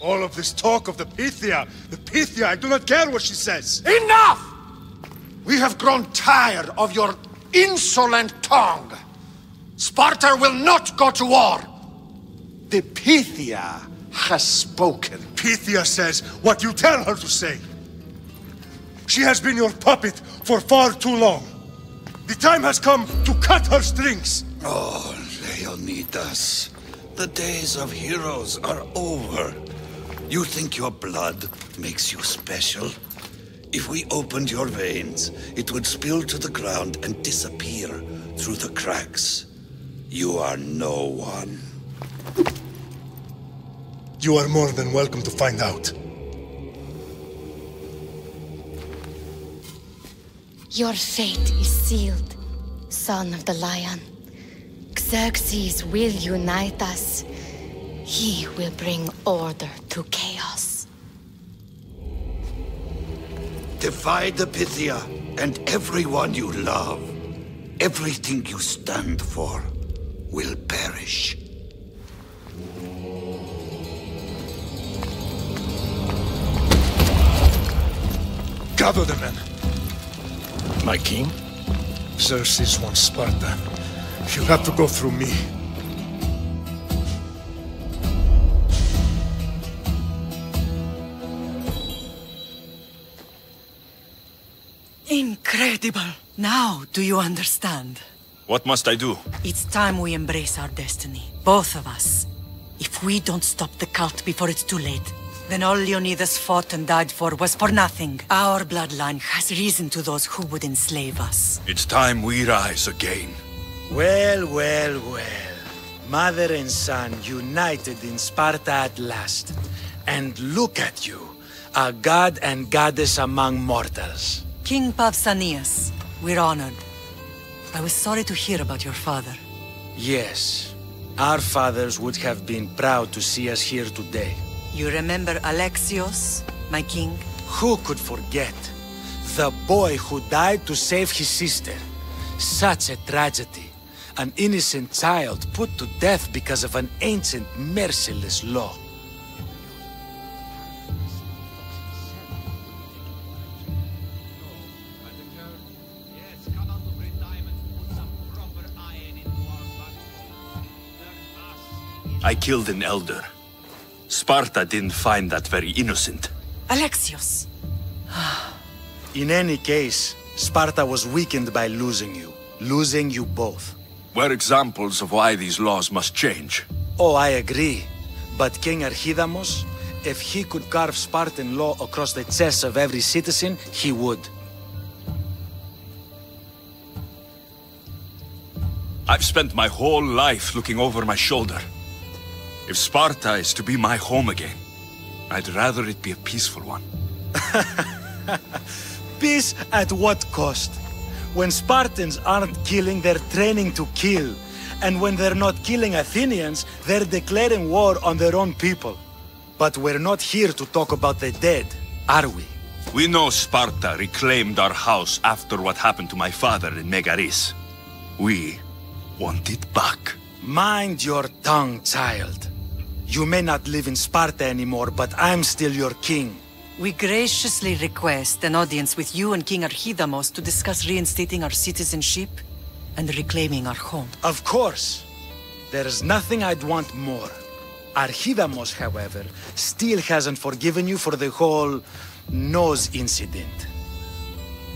All of this talk of the Pythia, I do not care what she says. Enough! We have grown tired of your insolent tongue. Sparta will not go to war. The Pythia has spoken. Pythia says what you tell her to say. She has been your puppet for far too long. The time has come to cut her strings. Oh, Leonidas, the days of heroes are over. You think your blood makes you special? If we opened your veins, it would spill to the ground and disappear through the cracks. You are no one. You are more than welcome to find out. Your fate is sealed, son of the lion. Xerxes will unite us. He will bring order to chaos. Divide the Pythia and everyone you love. Everything you stand for will perish. Gather the men. My king? Xerxes wants Sparta. You'll have to go through me. Incredible! Now, do you understand? What must I do? It's time we embrace our destiny. Both of us. If we don't stop the cult before it's too late, then all Leonidas fought and died for was for nothing. Our bloodline has risen to those who would enslave us. It's time we rise again. Well, well, well. Mother and son united in Sparta at last. And look at you. a god and goddess among mortals. King Pausanias, we're honored. I was sorry to hear about your father. Yes, our fathers would have been proud to see us here today. You remember Alexios, my king? Who could forget? The boy who died to save his sister. Such a tragedy. An innocent child put to death because of an ancient, merciless law. I killed an elder. Sparta didn't find that very innocent. Alexios! In any case, Sparta was weakened by losing you both. We're examples of why these laws must change. Oh, I agree. But King Archidamos, if he could carve Spartan law across the chests of every citizen, he would. I've spent my whole life looking over my shoulder. If Sparta is to be my home again, I'd rather it be a peaceful one. Peace at what cost? When Spartans aren't killing, they're training to kill. And when they're not killing Athenians, they're declaring war on their own people. But we're not here to talk about the dead, are we? We know Sparta reclaimed our house after what happened to my father in Megaris. We want it back. Mind your tongue, child. You may not live in Sparta anymore, but I'm still your king. We graciously request an audience with you and King Archidamos to discuss reinstating our citizenship and reclaiming our home. Of course. There's nothing I'd want more. Archidamos, however, still hasn't forgiven you for the whole nose incident.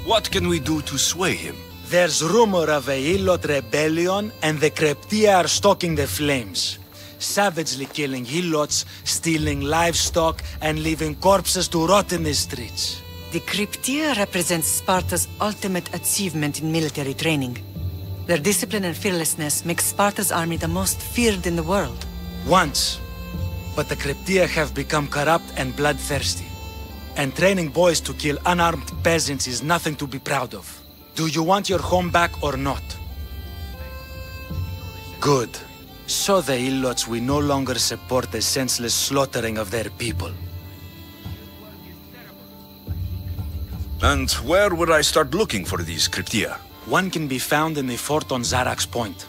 What can we do to sway him? There's rumor of a Hilot rebellion, and the Kryptia are stalking the flames. Savagely killing Hilots, stealing livestock, and leaving corpses to rot in the streets. The Kryptia represents Sparta's ultimate achievement in military training. Their discipline and fearlessness make Sparta's army the most feared in the world. Once. But the Kryptia have become corrupt and bloodthirsty. And training boys to kill unarmed peasants is nothing to be proud of. Do you want your home back or not? Good. So the Ilots will no longer support the senseless slaughtering of their people. And where would I start looking for these Kryptia? One can be found in the fort on Zarak's Point.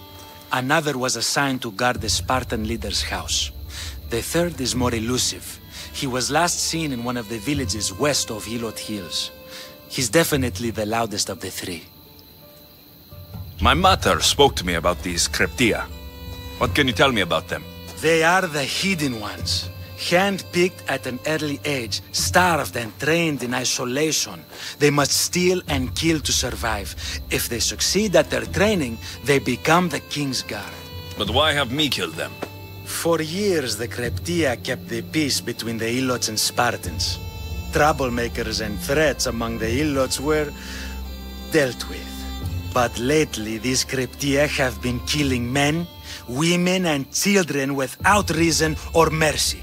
Another was assigned to guard the Spartan leader's house. The third is more elusive. He was last seen in one of the villages west of Hilot Hills. He's definitely the loudest of the three. My mother spoke to me about these Kryptia. What can you tell me about them? They are the hidden ones. Hand-picked at an early age, starved and trained in isolation. They must steal and kill to survive. If they succeed at their training, they become the king's guard. But why have me killed them? For years, the Kryptia kept the peace between the Ilots and Spartans. Troublemakers and threats among the Ilots were dealt with. But lately, these Kryptia have been killing men, women and children without reason or mercy.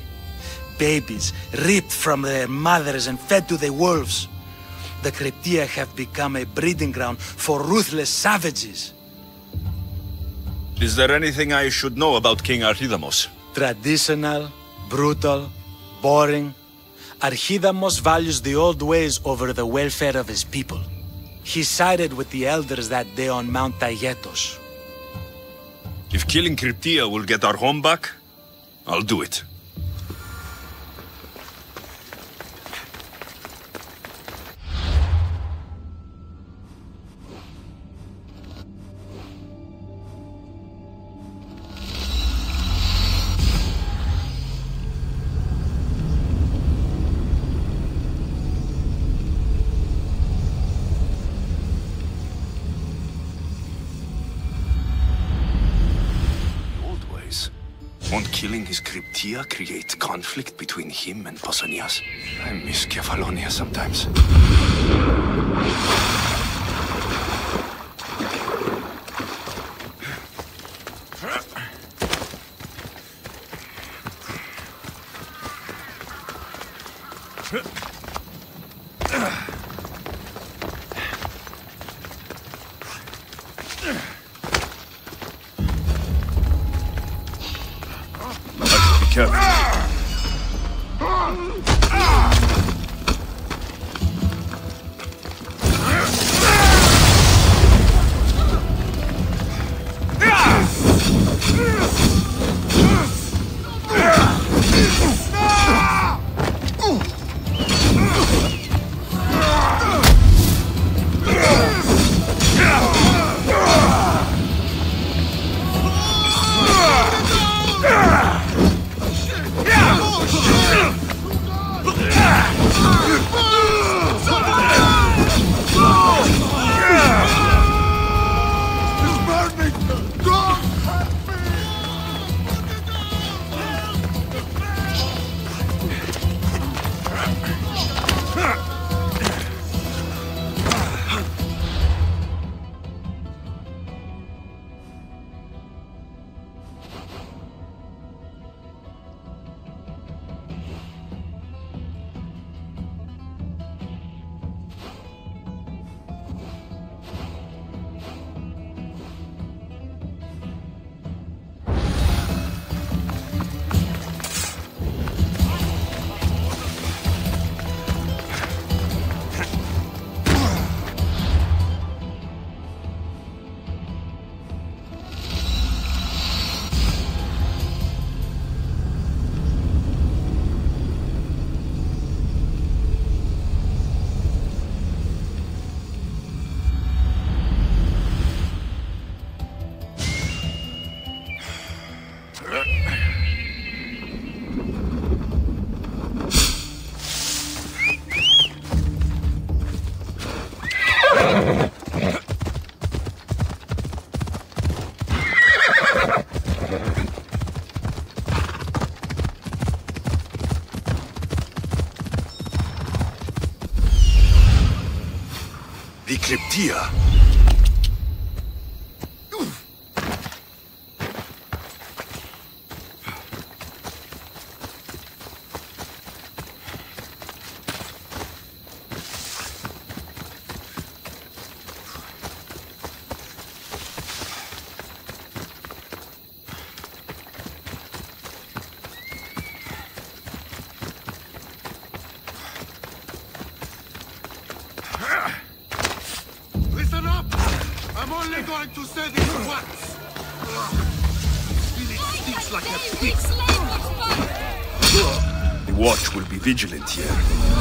Babies ripped from their mothers and fed to the wolves. The Kryptia have become a breeding ground for ruthless savages. Is there anything I should know about King Archidamos? Traditional, brutal, boring. Archidamos values the old ways over the welfare of his people. He sided with the elders that day on Mount Taygetos. If killing Kryptia will get our home back, I'll do it. Won't killing his Kryptia create conflict between him and Pausanias? I miss Kefalonia sometimes. careful. The Cryptia. Listen up! I'm only going to say this once! It stinks like a pig! The watch will be vigilant here.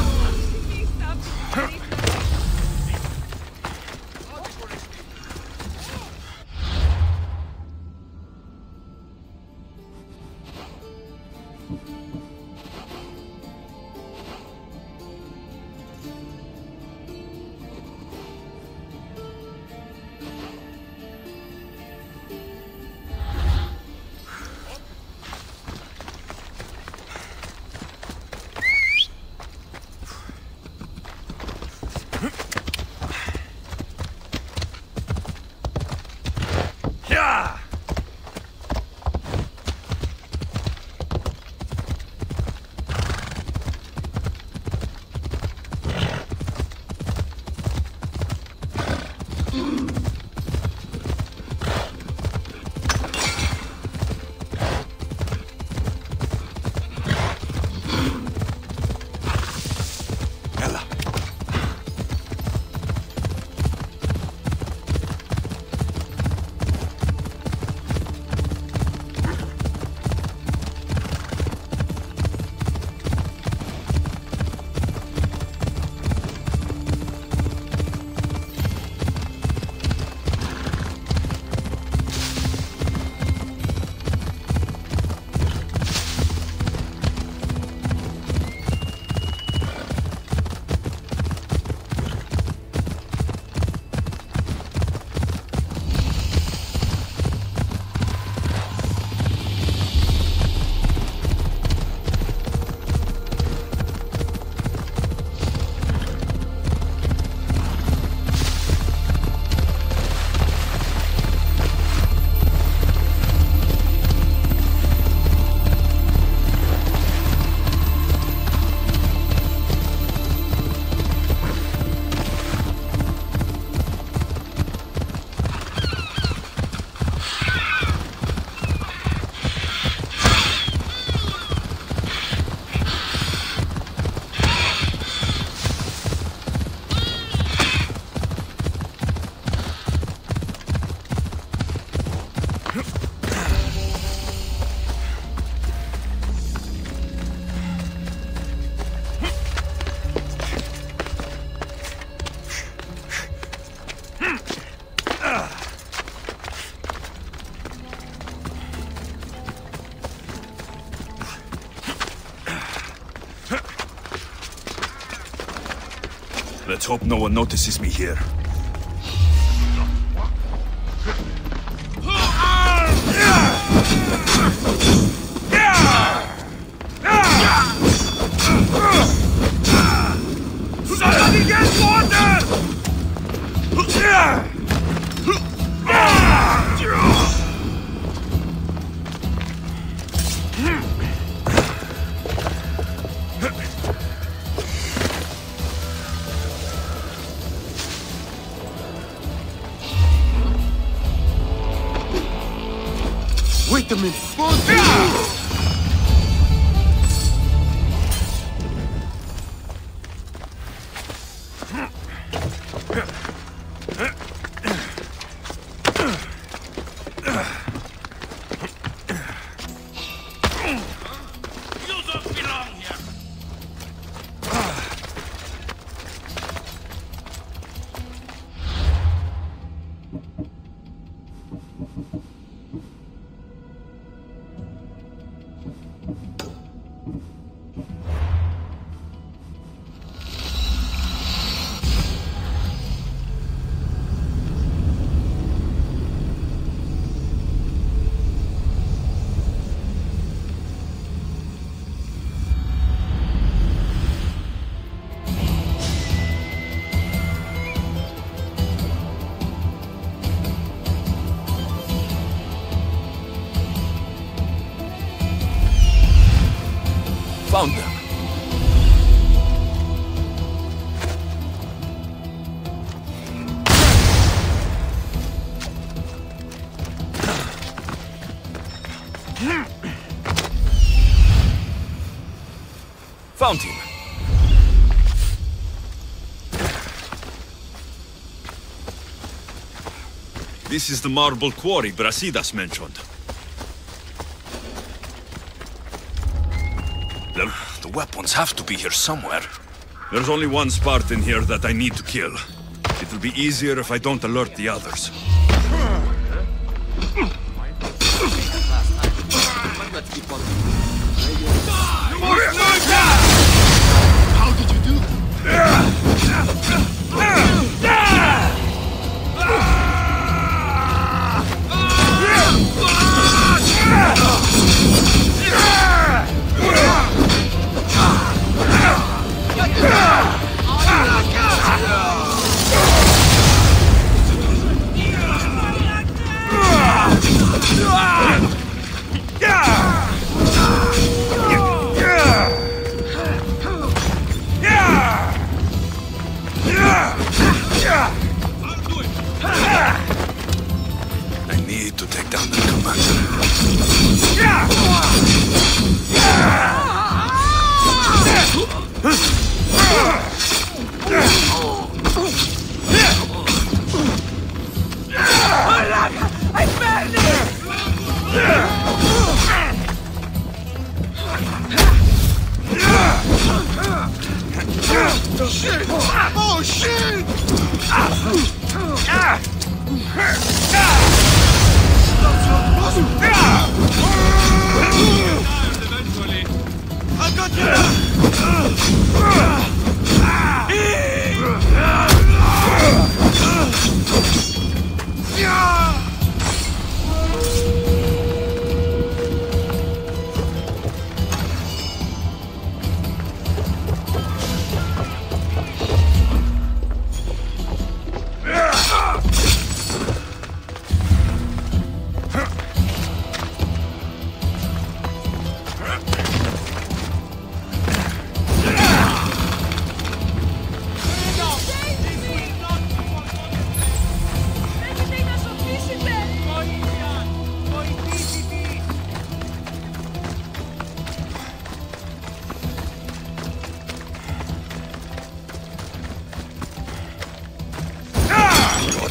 Let's hope no one notices me here. Somebody get water! Wait a minute. Found them. Found him. This is the marble quarry Brasidas mentioned. The weapons have to be here somewhere. There's only one Spartan here that I need to kill. It'll be easier if I don't alert the others. How did you do that? I need to take down the commander. Shit! Oh shit! I got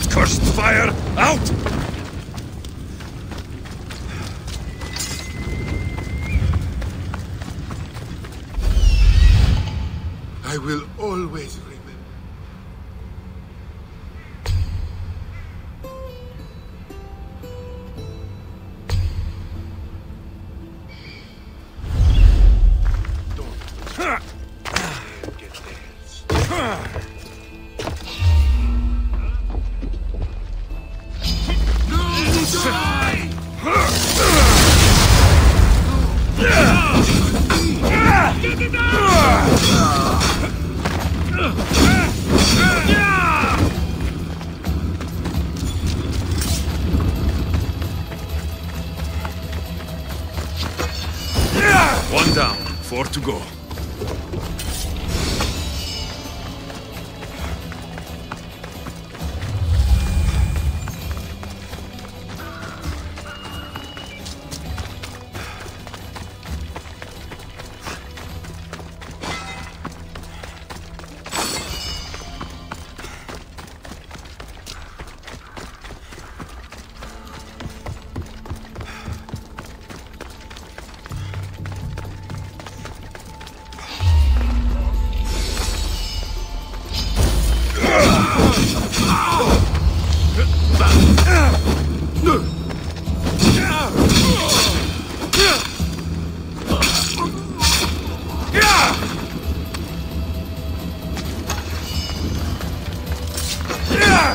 Cursed fire! Out! I will always remember. One down, 4 to go.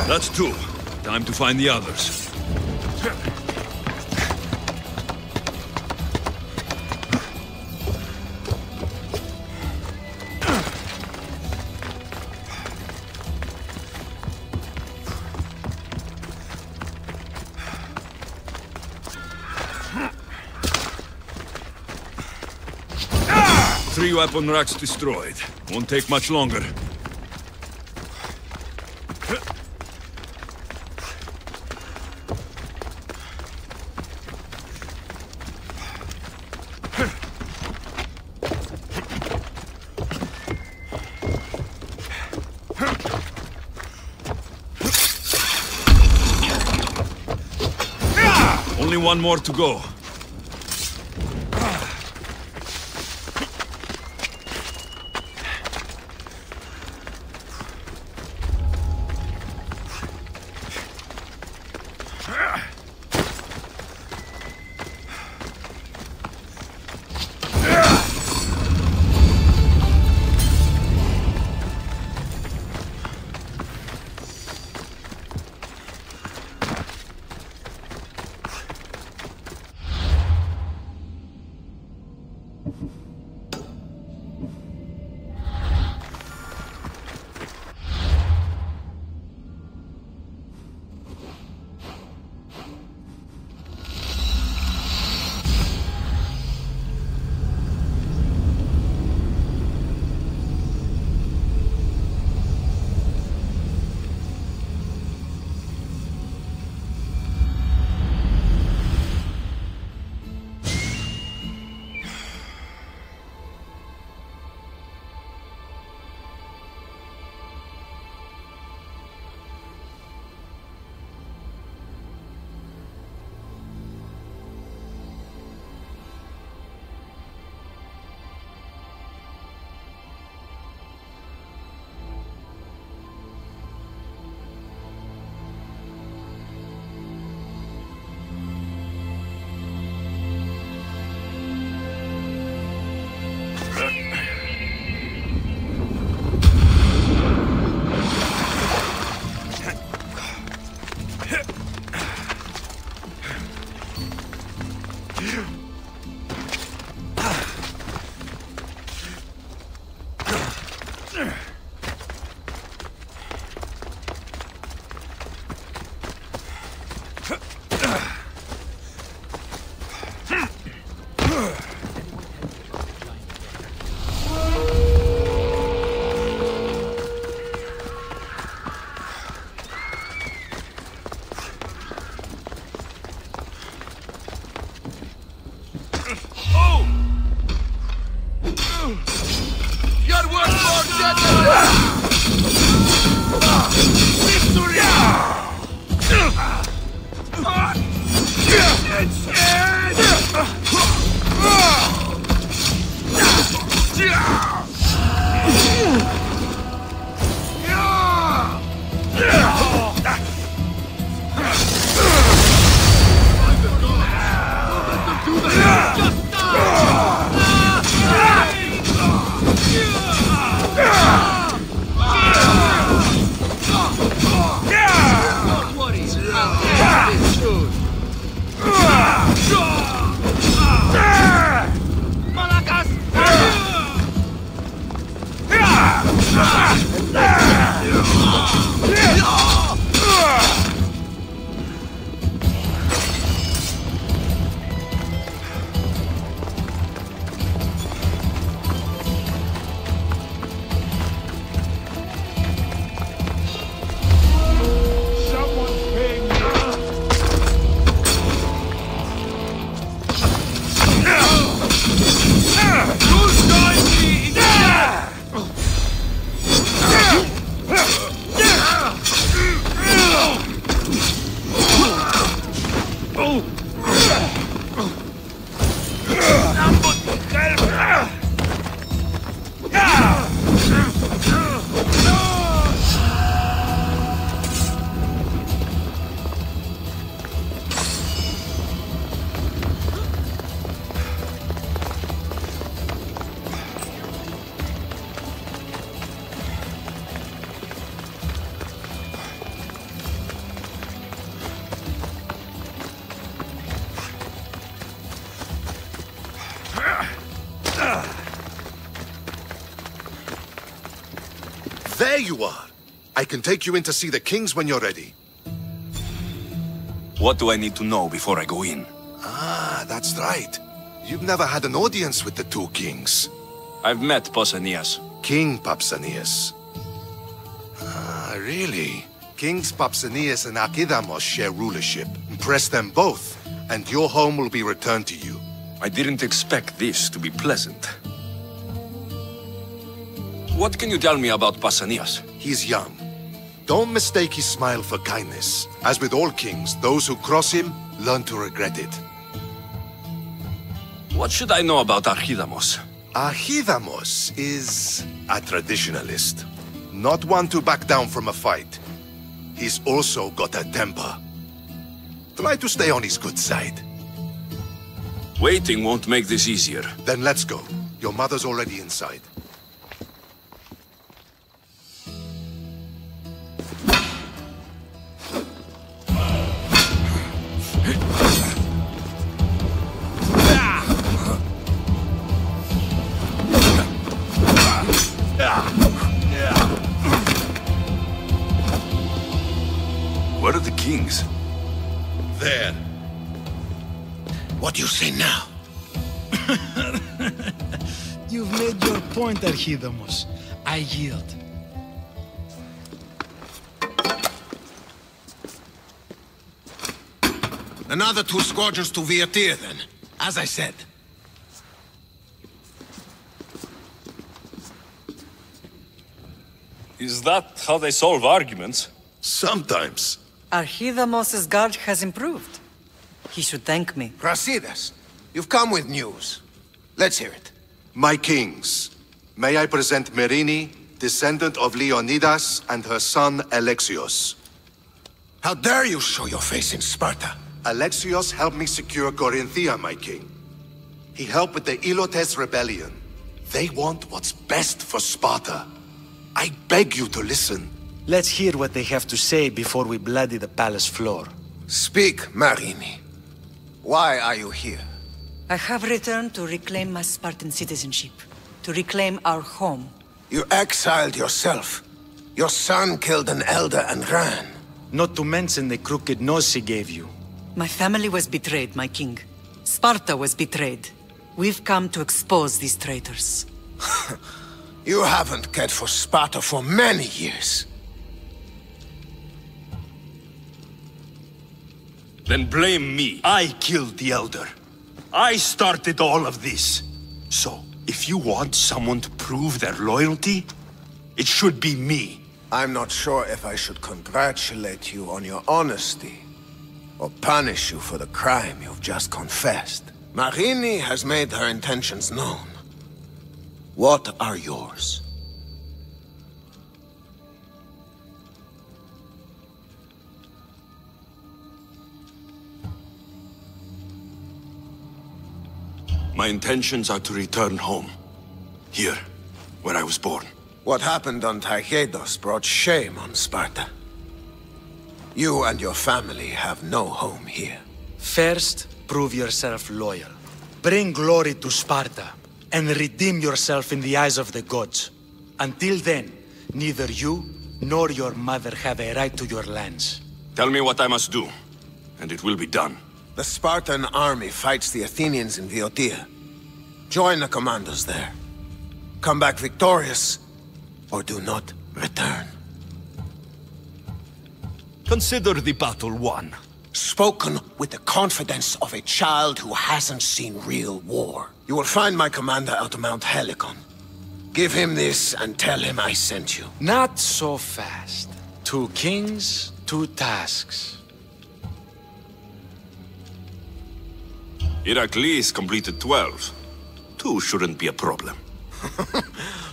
That's 2. Time to find the others. Three weapon racks destroyed. Won't take much longer. Only one more to go. There you are. I can take you in to see the kings when you're ready. What do I need to know before I go in? Ah, that's right. You've never had an audience with the two kings. I've met Pausanias. King Pausanias. Ah, really? Kings Pausanias and Archidamos share rulership. Impress them both, and your home will be returned to you. I didn't expect this to be pleasant. What can you tell me about Pausanias? He's young. Don't mistake his smile for kindness. As with all kings, those who cross him learn to regret it. What should I know about Archidamos? Archidamos is a traditionalist. Not one to back down from a fight. He's also got a temper. Try to stay on his good side. Waiting won't make this easier. Then let's go. Your mother's already inside. Where are the kings? There. What do you say now? You've made your point, Archidamos. I yield. Another 2 squadrons to Viatir, then. As I said. Is that how they solve arguments? Sometimes. Archidamos's guard has improved. He should thank me. Brasidas, you've come with news. Let's hear it. My kings, may I present Merini, descendant of Leonidas, and her son Alexios. How dare you show your face in Sparta? Alexios helped me secure Corinthia, my king. He helped with the Ilotes rebellion. They want what's best for Sparta. I beg you to listen. Let's hear what they have to say before we bloody the palace floor. Speak, Marini. Why are you here? I have returned to reclaim my Spartan citizenship. To reclaim our home. You exiled yourself. Your son killed an elder and ran. Not to mention the crooked nose he gave you. My family was betrayed, my king. Sparta was betrayed. We've come to expose these traitors. You haven't cared for Sparta for many years. Then blame me. I killed the Elder. I started all of this. So, if you want someone to prove their loyalty, it should be me. I'm not sure if I should congratulate you on your honesty, or punish you for the crime you've just confessed. Marini has made her intentions known. What are yours? My intentions are to return home. Here, where I was born. What happened on Taygedos brought shame on Sparta. You and your family have no home here. First, prove yourself loyal. Bring glory to Sparta, and redeem yourself in the eyes of the gods. Until then, neither you nor your mother have a right to your lands. Tell me what I must do, and it will be done. The Spartan army fights the Athenians in Viotia. Join the commandos there. Come back victorious, or do not return. Consider the battle won. Spoken with the confidence of a child who hasn't seen real war. You will find my commander at Mount Helicon. Give him this and tell him I sent you. Not so fast. 2 kings, 2 tasks. Heracles completed 12. 2 shouldn't be a problem.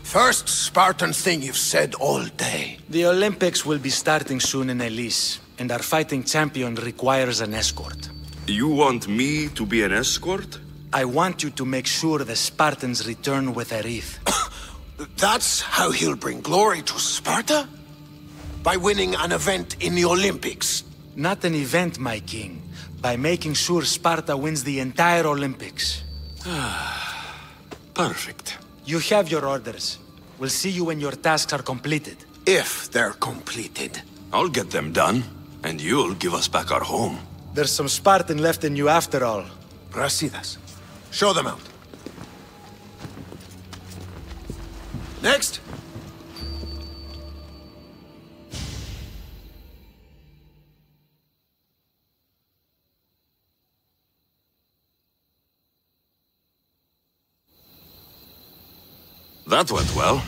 First Spartan thing you've said all day. The Olympics will be starting soon in Elise, and our fighting champion requires an escort. You want me to be an escort? I want you to make sure the Spartans return with a wreath. That's how he'll bring glory to Sparta? By winning an event in the Olympics? Not an event, my king. By making sure Sparta wins the entire Olympics. Perfect. You have your orders. We'll see you when your tasks are completed. If they're completed. I'll get them done, and you'll give us back our home. There's some Spartan left in you after all. Brasidas. Show them out. Next. That went well.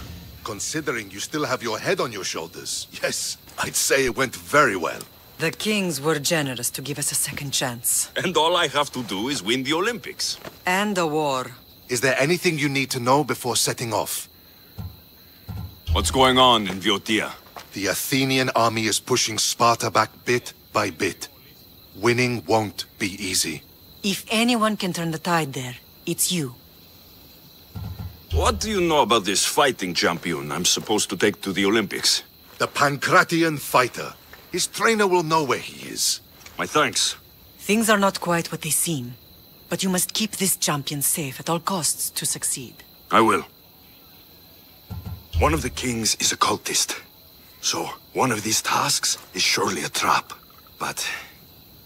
Considering you still have your head on your shoulders, yes, I'd say it went very well. The kings were generous to give us a second chance. And all I have to do is win the Olympics. And a war. Is there anything you need to know before setting off? What's going on in Viotia? The Athenian army is pushing Sparta back bit by bit. Winning won't be easy. If anyone can turn the tide there, it's you. What do you know about this fighting champion I'm supposed to take to the Olympics? The Pancratian fighter. His trainer will know where he is. My thanks. Things are not quite what they seem. But you must keep this champion safe at all costs to succeed. I will. One of the kings is a cultist. So, one of these tasks is surely a trap. But,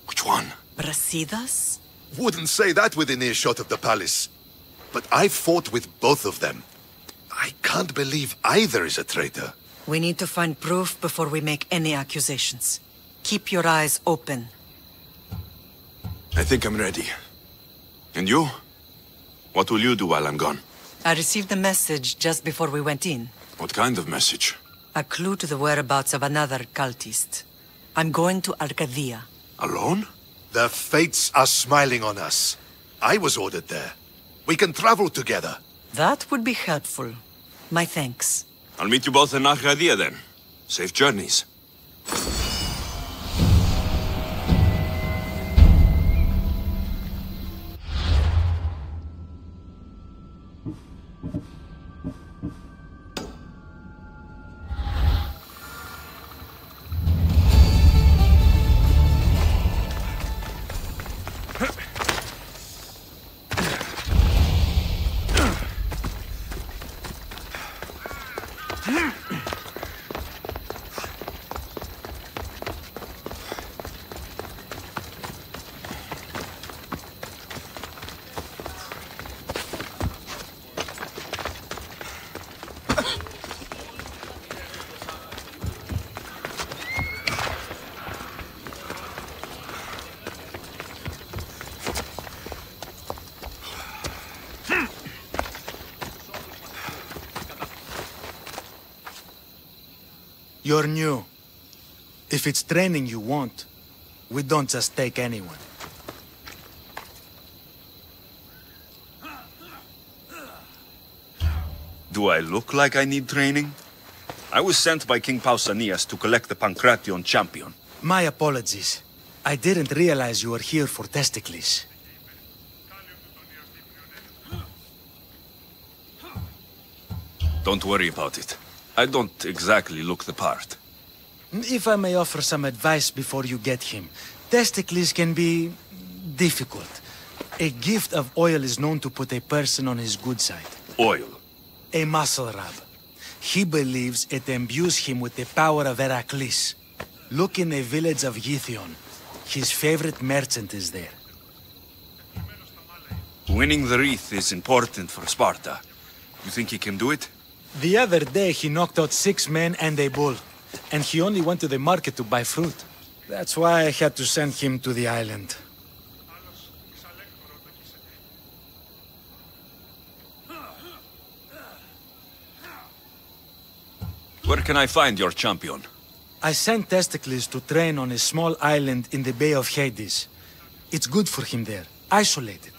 which one? Brasidas? Wouldn't say that within earshot of the palace. But I've fought with both of them. I can't believe either is a traitor. We need to find proof before we make any accusations. Keep your eyes open. I think I'm ready. And you? What will you do while I'm gone? I received a message just before we went in. What kind of message? A clue to the whereabouts of another cultist. I'm going to Arcadia. Alone? The fates are smiling on us. I was ordered there. We can travel together. That would be helpful. My thanks. I'll meet you both in Arcadia then. Safe journeys. You're new. If it's training you want, we don't just take anyone. Do I look like I need training? I was sent by King Pausanias to collect the Pancration champion. My apologies. I didn't realize you were here for Testicles. Don't worry about it. I don't exactly look the part. If I may offer some advice before you get him, Testicles can be difficult. A gift of oil is known to put a person on his good side. Oil? A muscle rub. He believes it imbues him with the power of Heracles. Look in the village of Githyon. His favorite merchant is there. Winning the wreath is important for Sparta. You think he can do it? The other day he knocked out 6 men and a bull. And he only went to the market to buy fruit. That's why I had to send him to the island. Where can I find your champion? I sent Testicles to train on a small island in the Bay of Hades. It's good for him there, isolated,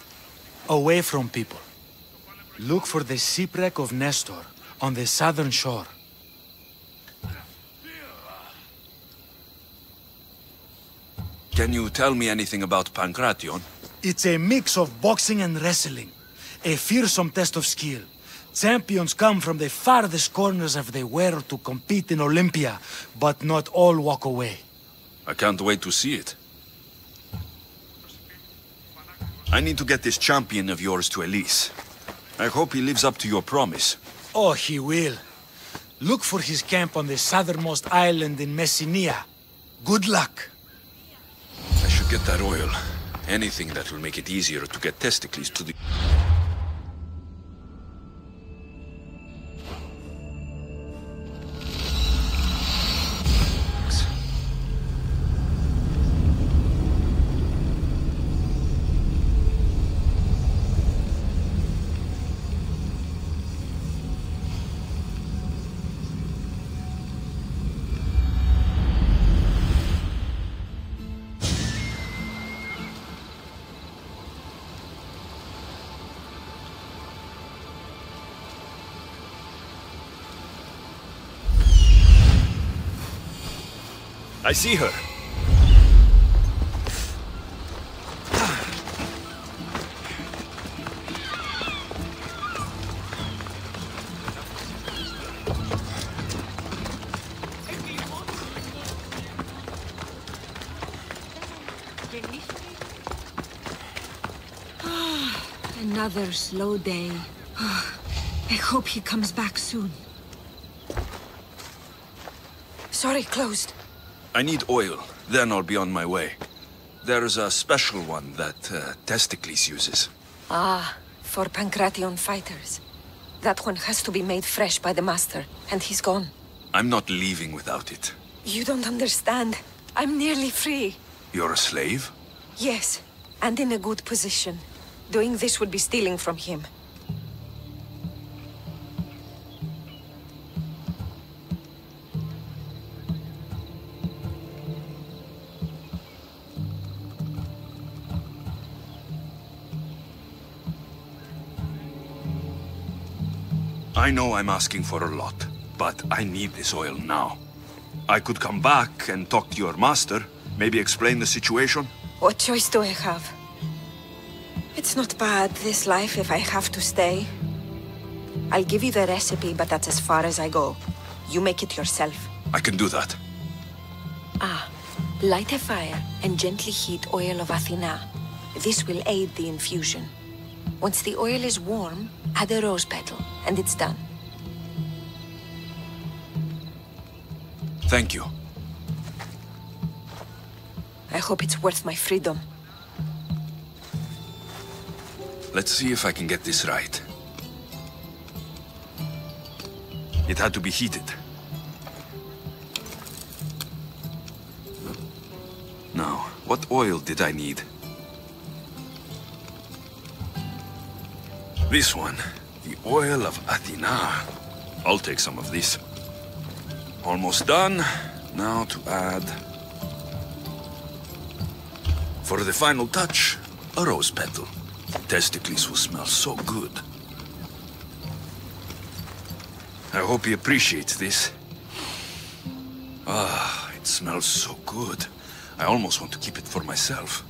away from people. Look for the shipwreck of Nestor on the southern shore. Can you tell me anything about Pancration? It's a mix of boxing and wrestling. A fearsome test of skill. Champions come from the farthest corners of the world to compete in Olympia, but not all walk away. I can't wait to see it. I need to get this champion of yours to Elise. I hope he lives up to your promise. Oh, he will. Look for his camp on the southernmost island in Messenia. Good luck. I should get that oil. Anything that will make it easier to get Testicles to the... I see her. Another slow day. I hope he comes back soon. Sorry, closed. I need oil, then I'll be on my way. There's a special one that Testicles uses. Ah, for Pancration fighters. That one has to be made fresh by the Master, and he's gone. I'm not leaving without it. You don't understand. I'm nearly free. You're a slave? Yes, and in a good position. Doing this would be stealing from him. I know I'm asking for a lot, but I need this oil now. I could come back and talk to your master, maybe explain the situation. What choice do I have? It's not bad, this life, if I have to stay. I'll give you the recipe, but that's as far as I go. You make it yourself. I can do that. Ah, light a fire and gently heat oil of Athena. This will aid the infusion. Once the oil is warm, add a rose petal, and it's done. Thank you. I hope it's worth my freedom. Let's see if I can get this right. It had to be heated. Now, what oil did I need? This one, the oil of Athena. I'll take some of this. Almost done. Now to add... For the final touch, a rose petal. Testicles will smell so good. I hope he appreciates this. Ah, it smells so good. I almost want to keep it for myself.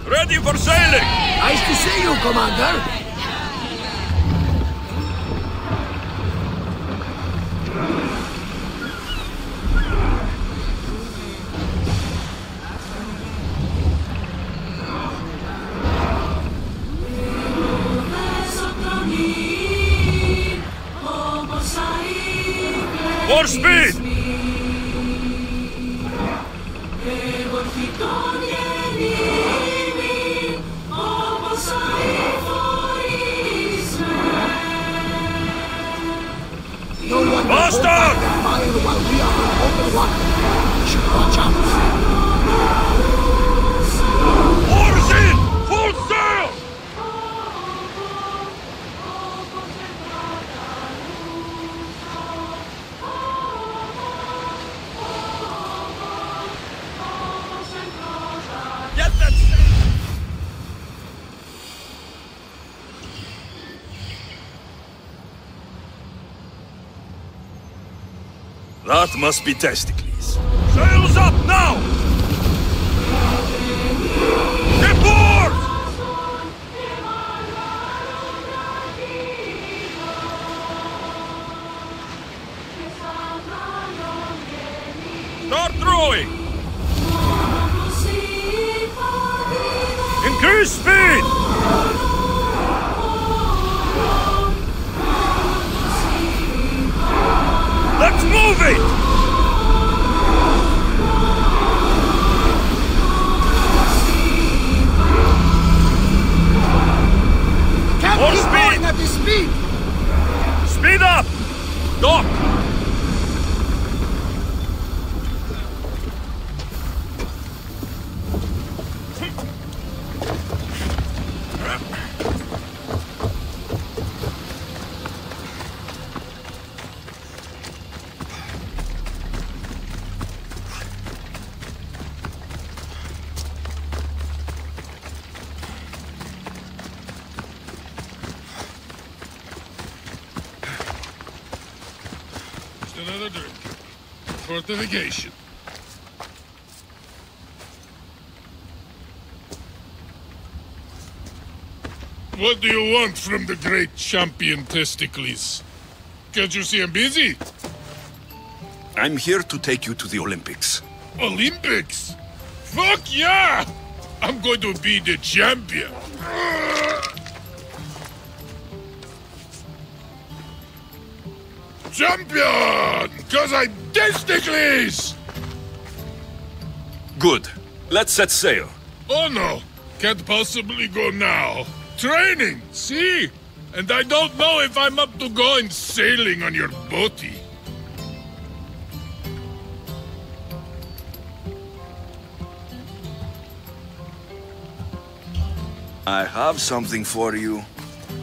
Ready for sailing! Nice to see you, Commander. More speed! No one Master! while we are on open water. We should watch out. Oars in! Full sail! Get that sail! That must be Testicles. Sails up now! Get board! Start throwing! Increase speed! Let's move it! More speed! At this speed! Speed up! Dock! Another drink. Fortification. What do you want from the great champion Testicles? Can't you see I'm busy? I'm here to take you to the Olympics. Olympics? Fuck yeah! I'm going to be the champion. Champion! Cause I'm Testicles! Good. Let's set sail. Oh no, can't possibly go now. Training, see? And I don't know if I'm up to going sailing on your boaty. I have something for you.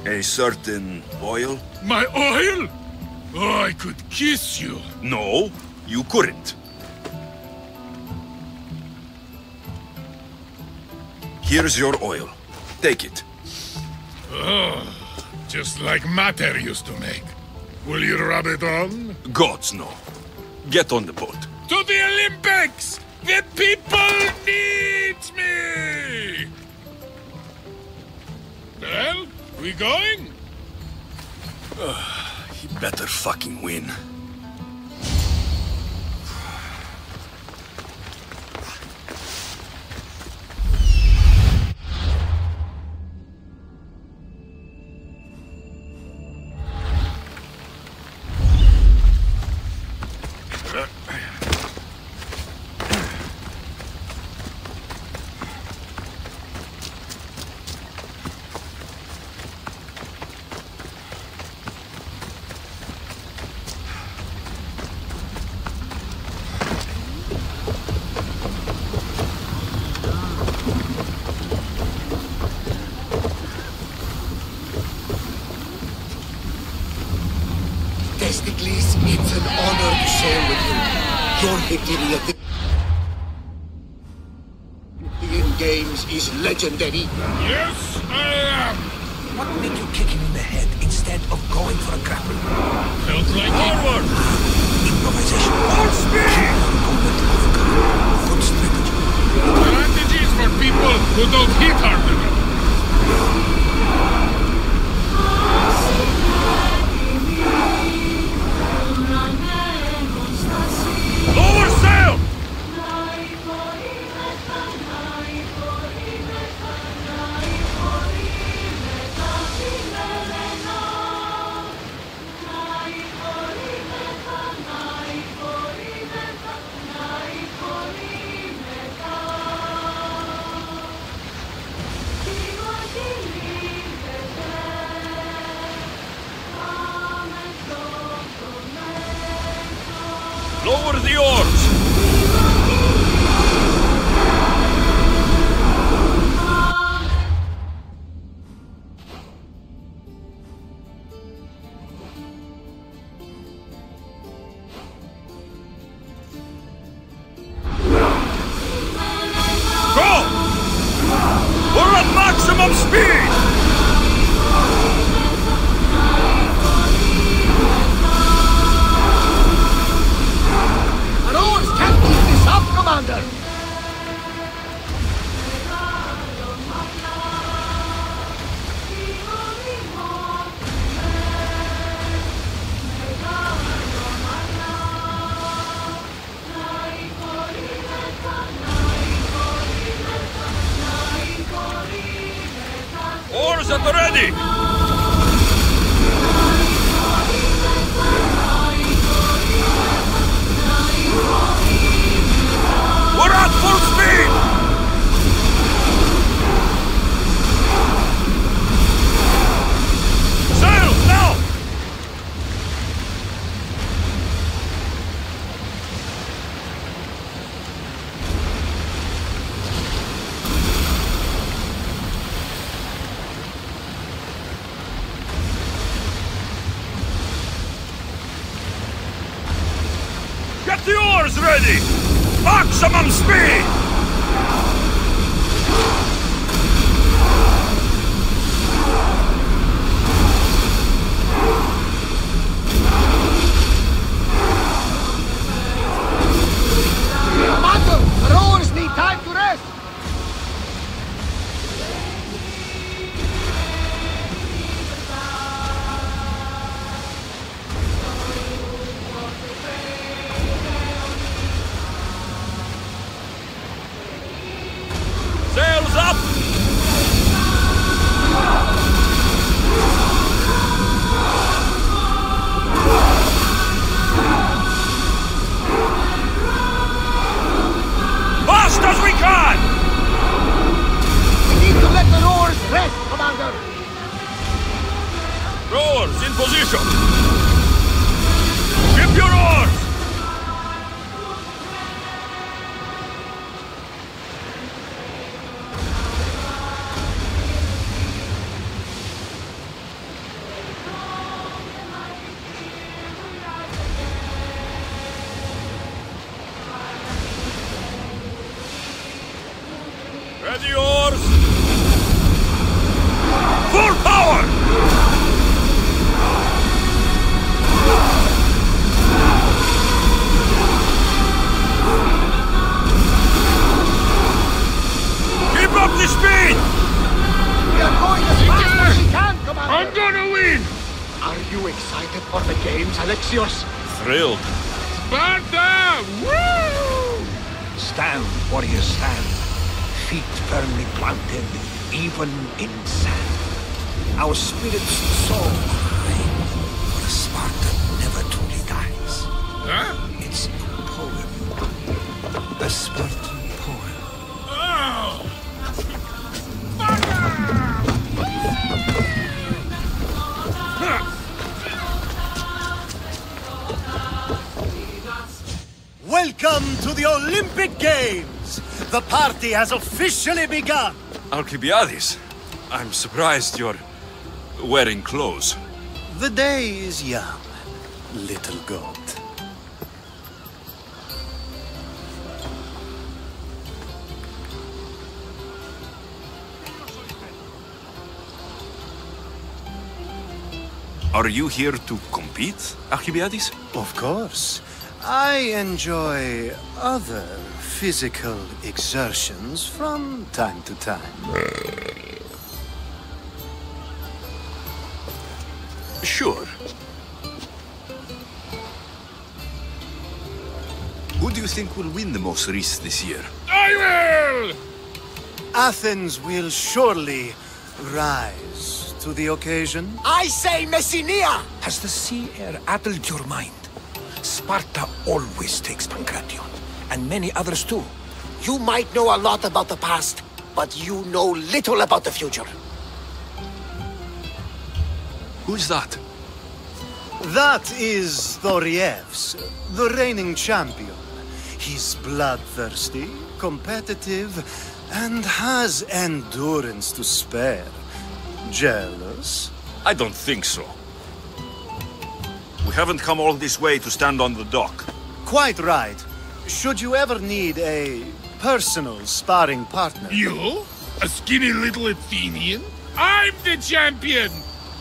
A certain oil. My oil? Oh, I could kiss you. No, you couldn't. Here's your oil. Take it. Oh, just like Mater used to make. Will you rub it on? Gods, no. Get on the boat. To the Olympics! The people need me! Well, we going? He better fucking win. Testicles, it's an honor to sail with you. Your victory at the Olympic Games is legendary. Yes, I am. What made you kick him in the head instead of going for a grapple? Felt like forward. Improvisation. Full speed. Good strategy. Strategies for people who don't hit hard enough. Lower sail! Maximum speed! Our oars can't keep this up, Commander! Oars at the ready! We're at full speed! Sail, now! Get the oars ready! Maximum speed! Commander, our oars need time to rest! Sails up! Fast as we can! We need to let the oars rest, Commander! Rowers in position! Ship your oars! Ready oars! Full power! Keep up the speed! We are going as fast as we can, Commander! I'm gonna win! Are you excited for the games, Alexios? Thrilled. Sparta! Woo! Stand, warriors, stand. Feet firmly planted, even in sand. Our spirits soar high, for Sparta never truly dies. Huh? It's a poem. A Spartan poem. Oh! Welcome to the Olympic Games! The party has officially begun! Alcibiades, I'm surprised you're wearing clothes. The day is young, little goat. Are you here to compete, Alcibiades? Of course. I enjoy other physical exertions from time to time. Sure. Who do you think will win the most race this year? I will! Athens will surely rise to the occasion. I say Messinia! Has the sea air addled your mind? Sparta always takes Pancration, and many others too. You might know a lot about the past, but you know little about the future. Who's that? That is Thorievs, the reigning champion. He's bloodthirsty, competitive, and has endurance to spare. Jealous? I don't think so. We haven't come all this way to stand on the dock. Quite right. Should you ever need a personal sparring partner... You? A skinny little Athenian? I'm the champion!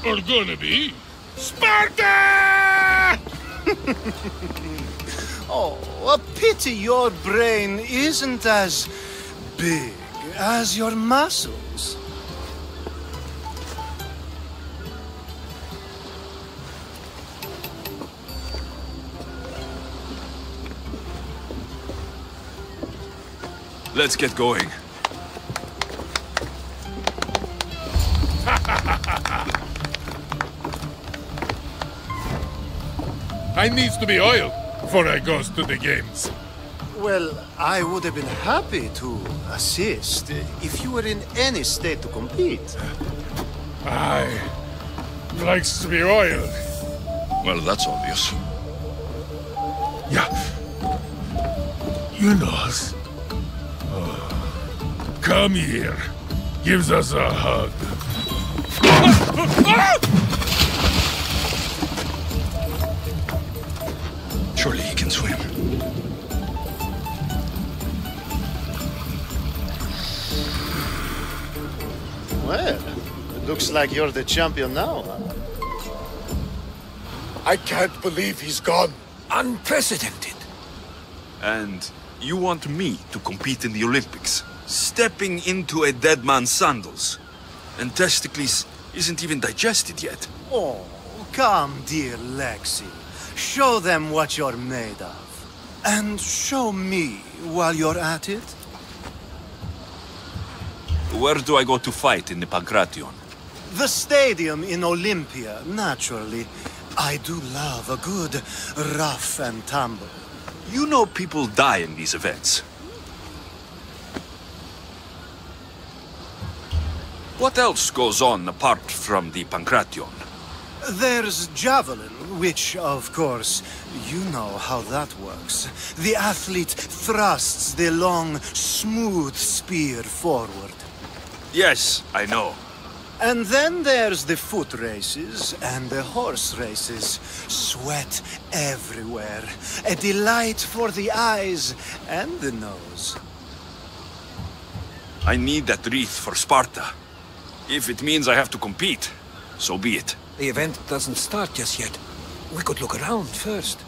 Or gonna be. Sparta! Oh, a pity your brain isn't as big as your muscles. Let's get going. I needs to be oiled before I goes to the games. Well, I would have been happy to assist if you were in any state to compete. I likes to be oiled. Well, that's obvious. Yeah. You knows. Come here. Gives us a hug. Surely he can swim. Well, it looks like you're the champion now, huh? I can't believe he's gone. Unprecedented. And you want me to compete in the Olympics? Stepping into a dead man's sandals. And Testicles isn't even digested yet. Oh, come, dear Lexi. Show them what you're made of. And show me while you're at it. Where do I go to fight in the Pancration? The stadium in Olympia, naturally. I do love a good rough and tumble. You know people die in these events. What else goes on apart from the Pancration? There's javelin, which, of course, you know how that works. The athlete thrusts the long, smooth spear forward. Yes, I know. And then there's the foot races and the horse races. Sweat everywhere. A delight for the eyes and the nose. I need that wreath for Sparta. If it means I have to compete, so be it. The event doesn't start just yet. We could look around first.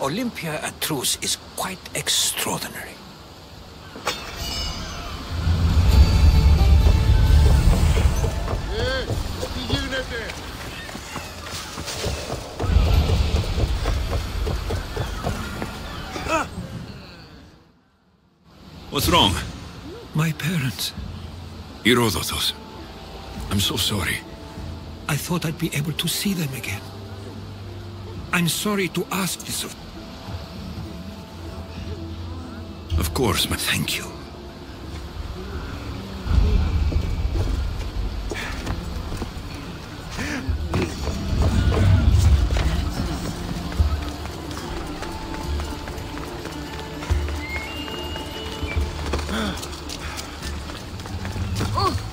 Olympia at Truce is quite extraordinary. What's wrong? My parents. Herodotus. I'm so sorry. I thought I'd be able to see them again. I'm sorry to ask this of... Of course, but Thank you. Oh!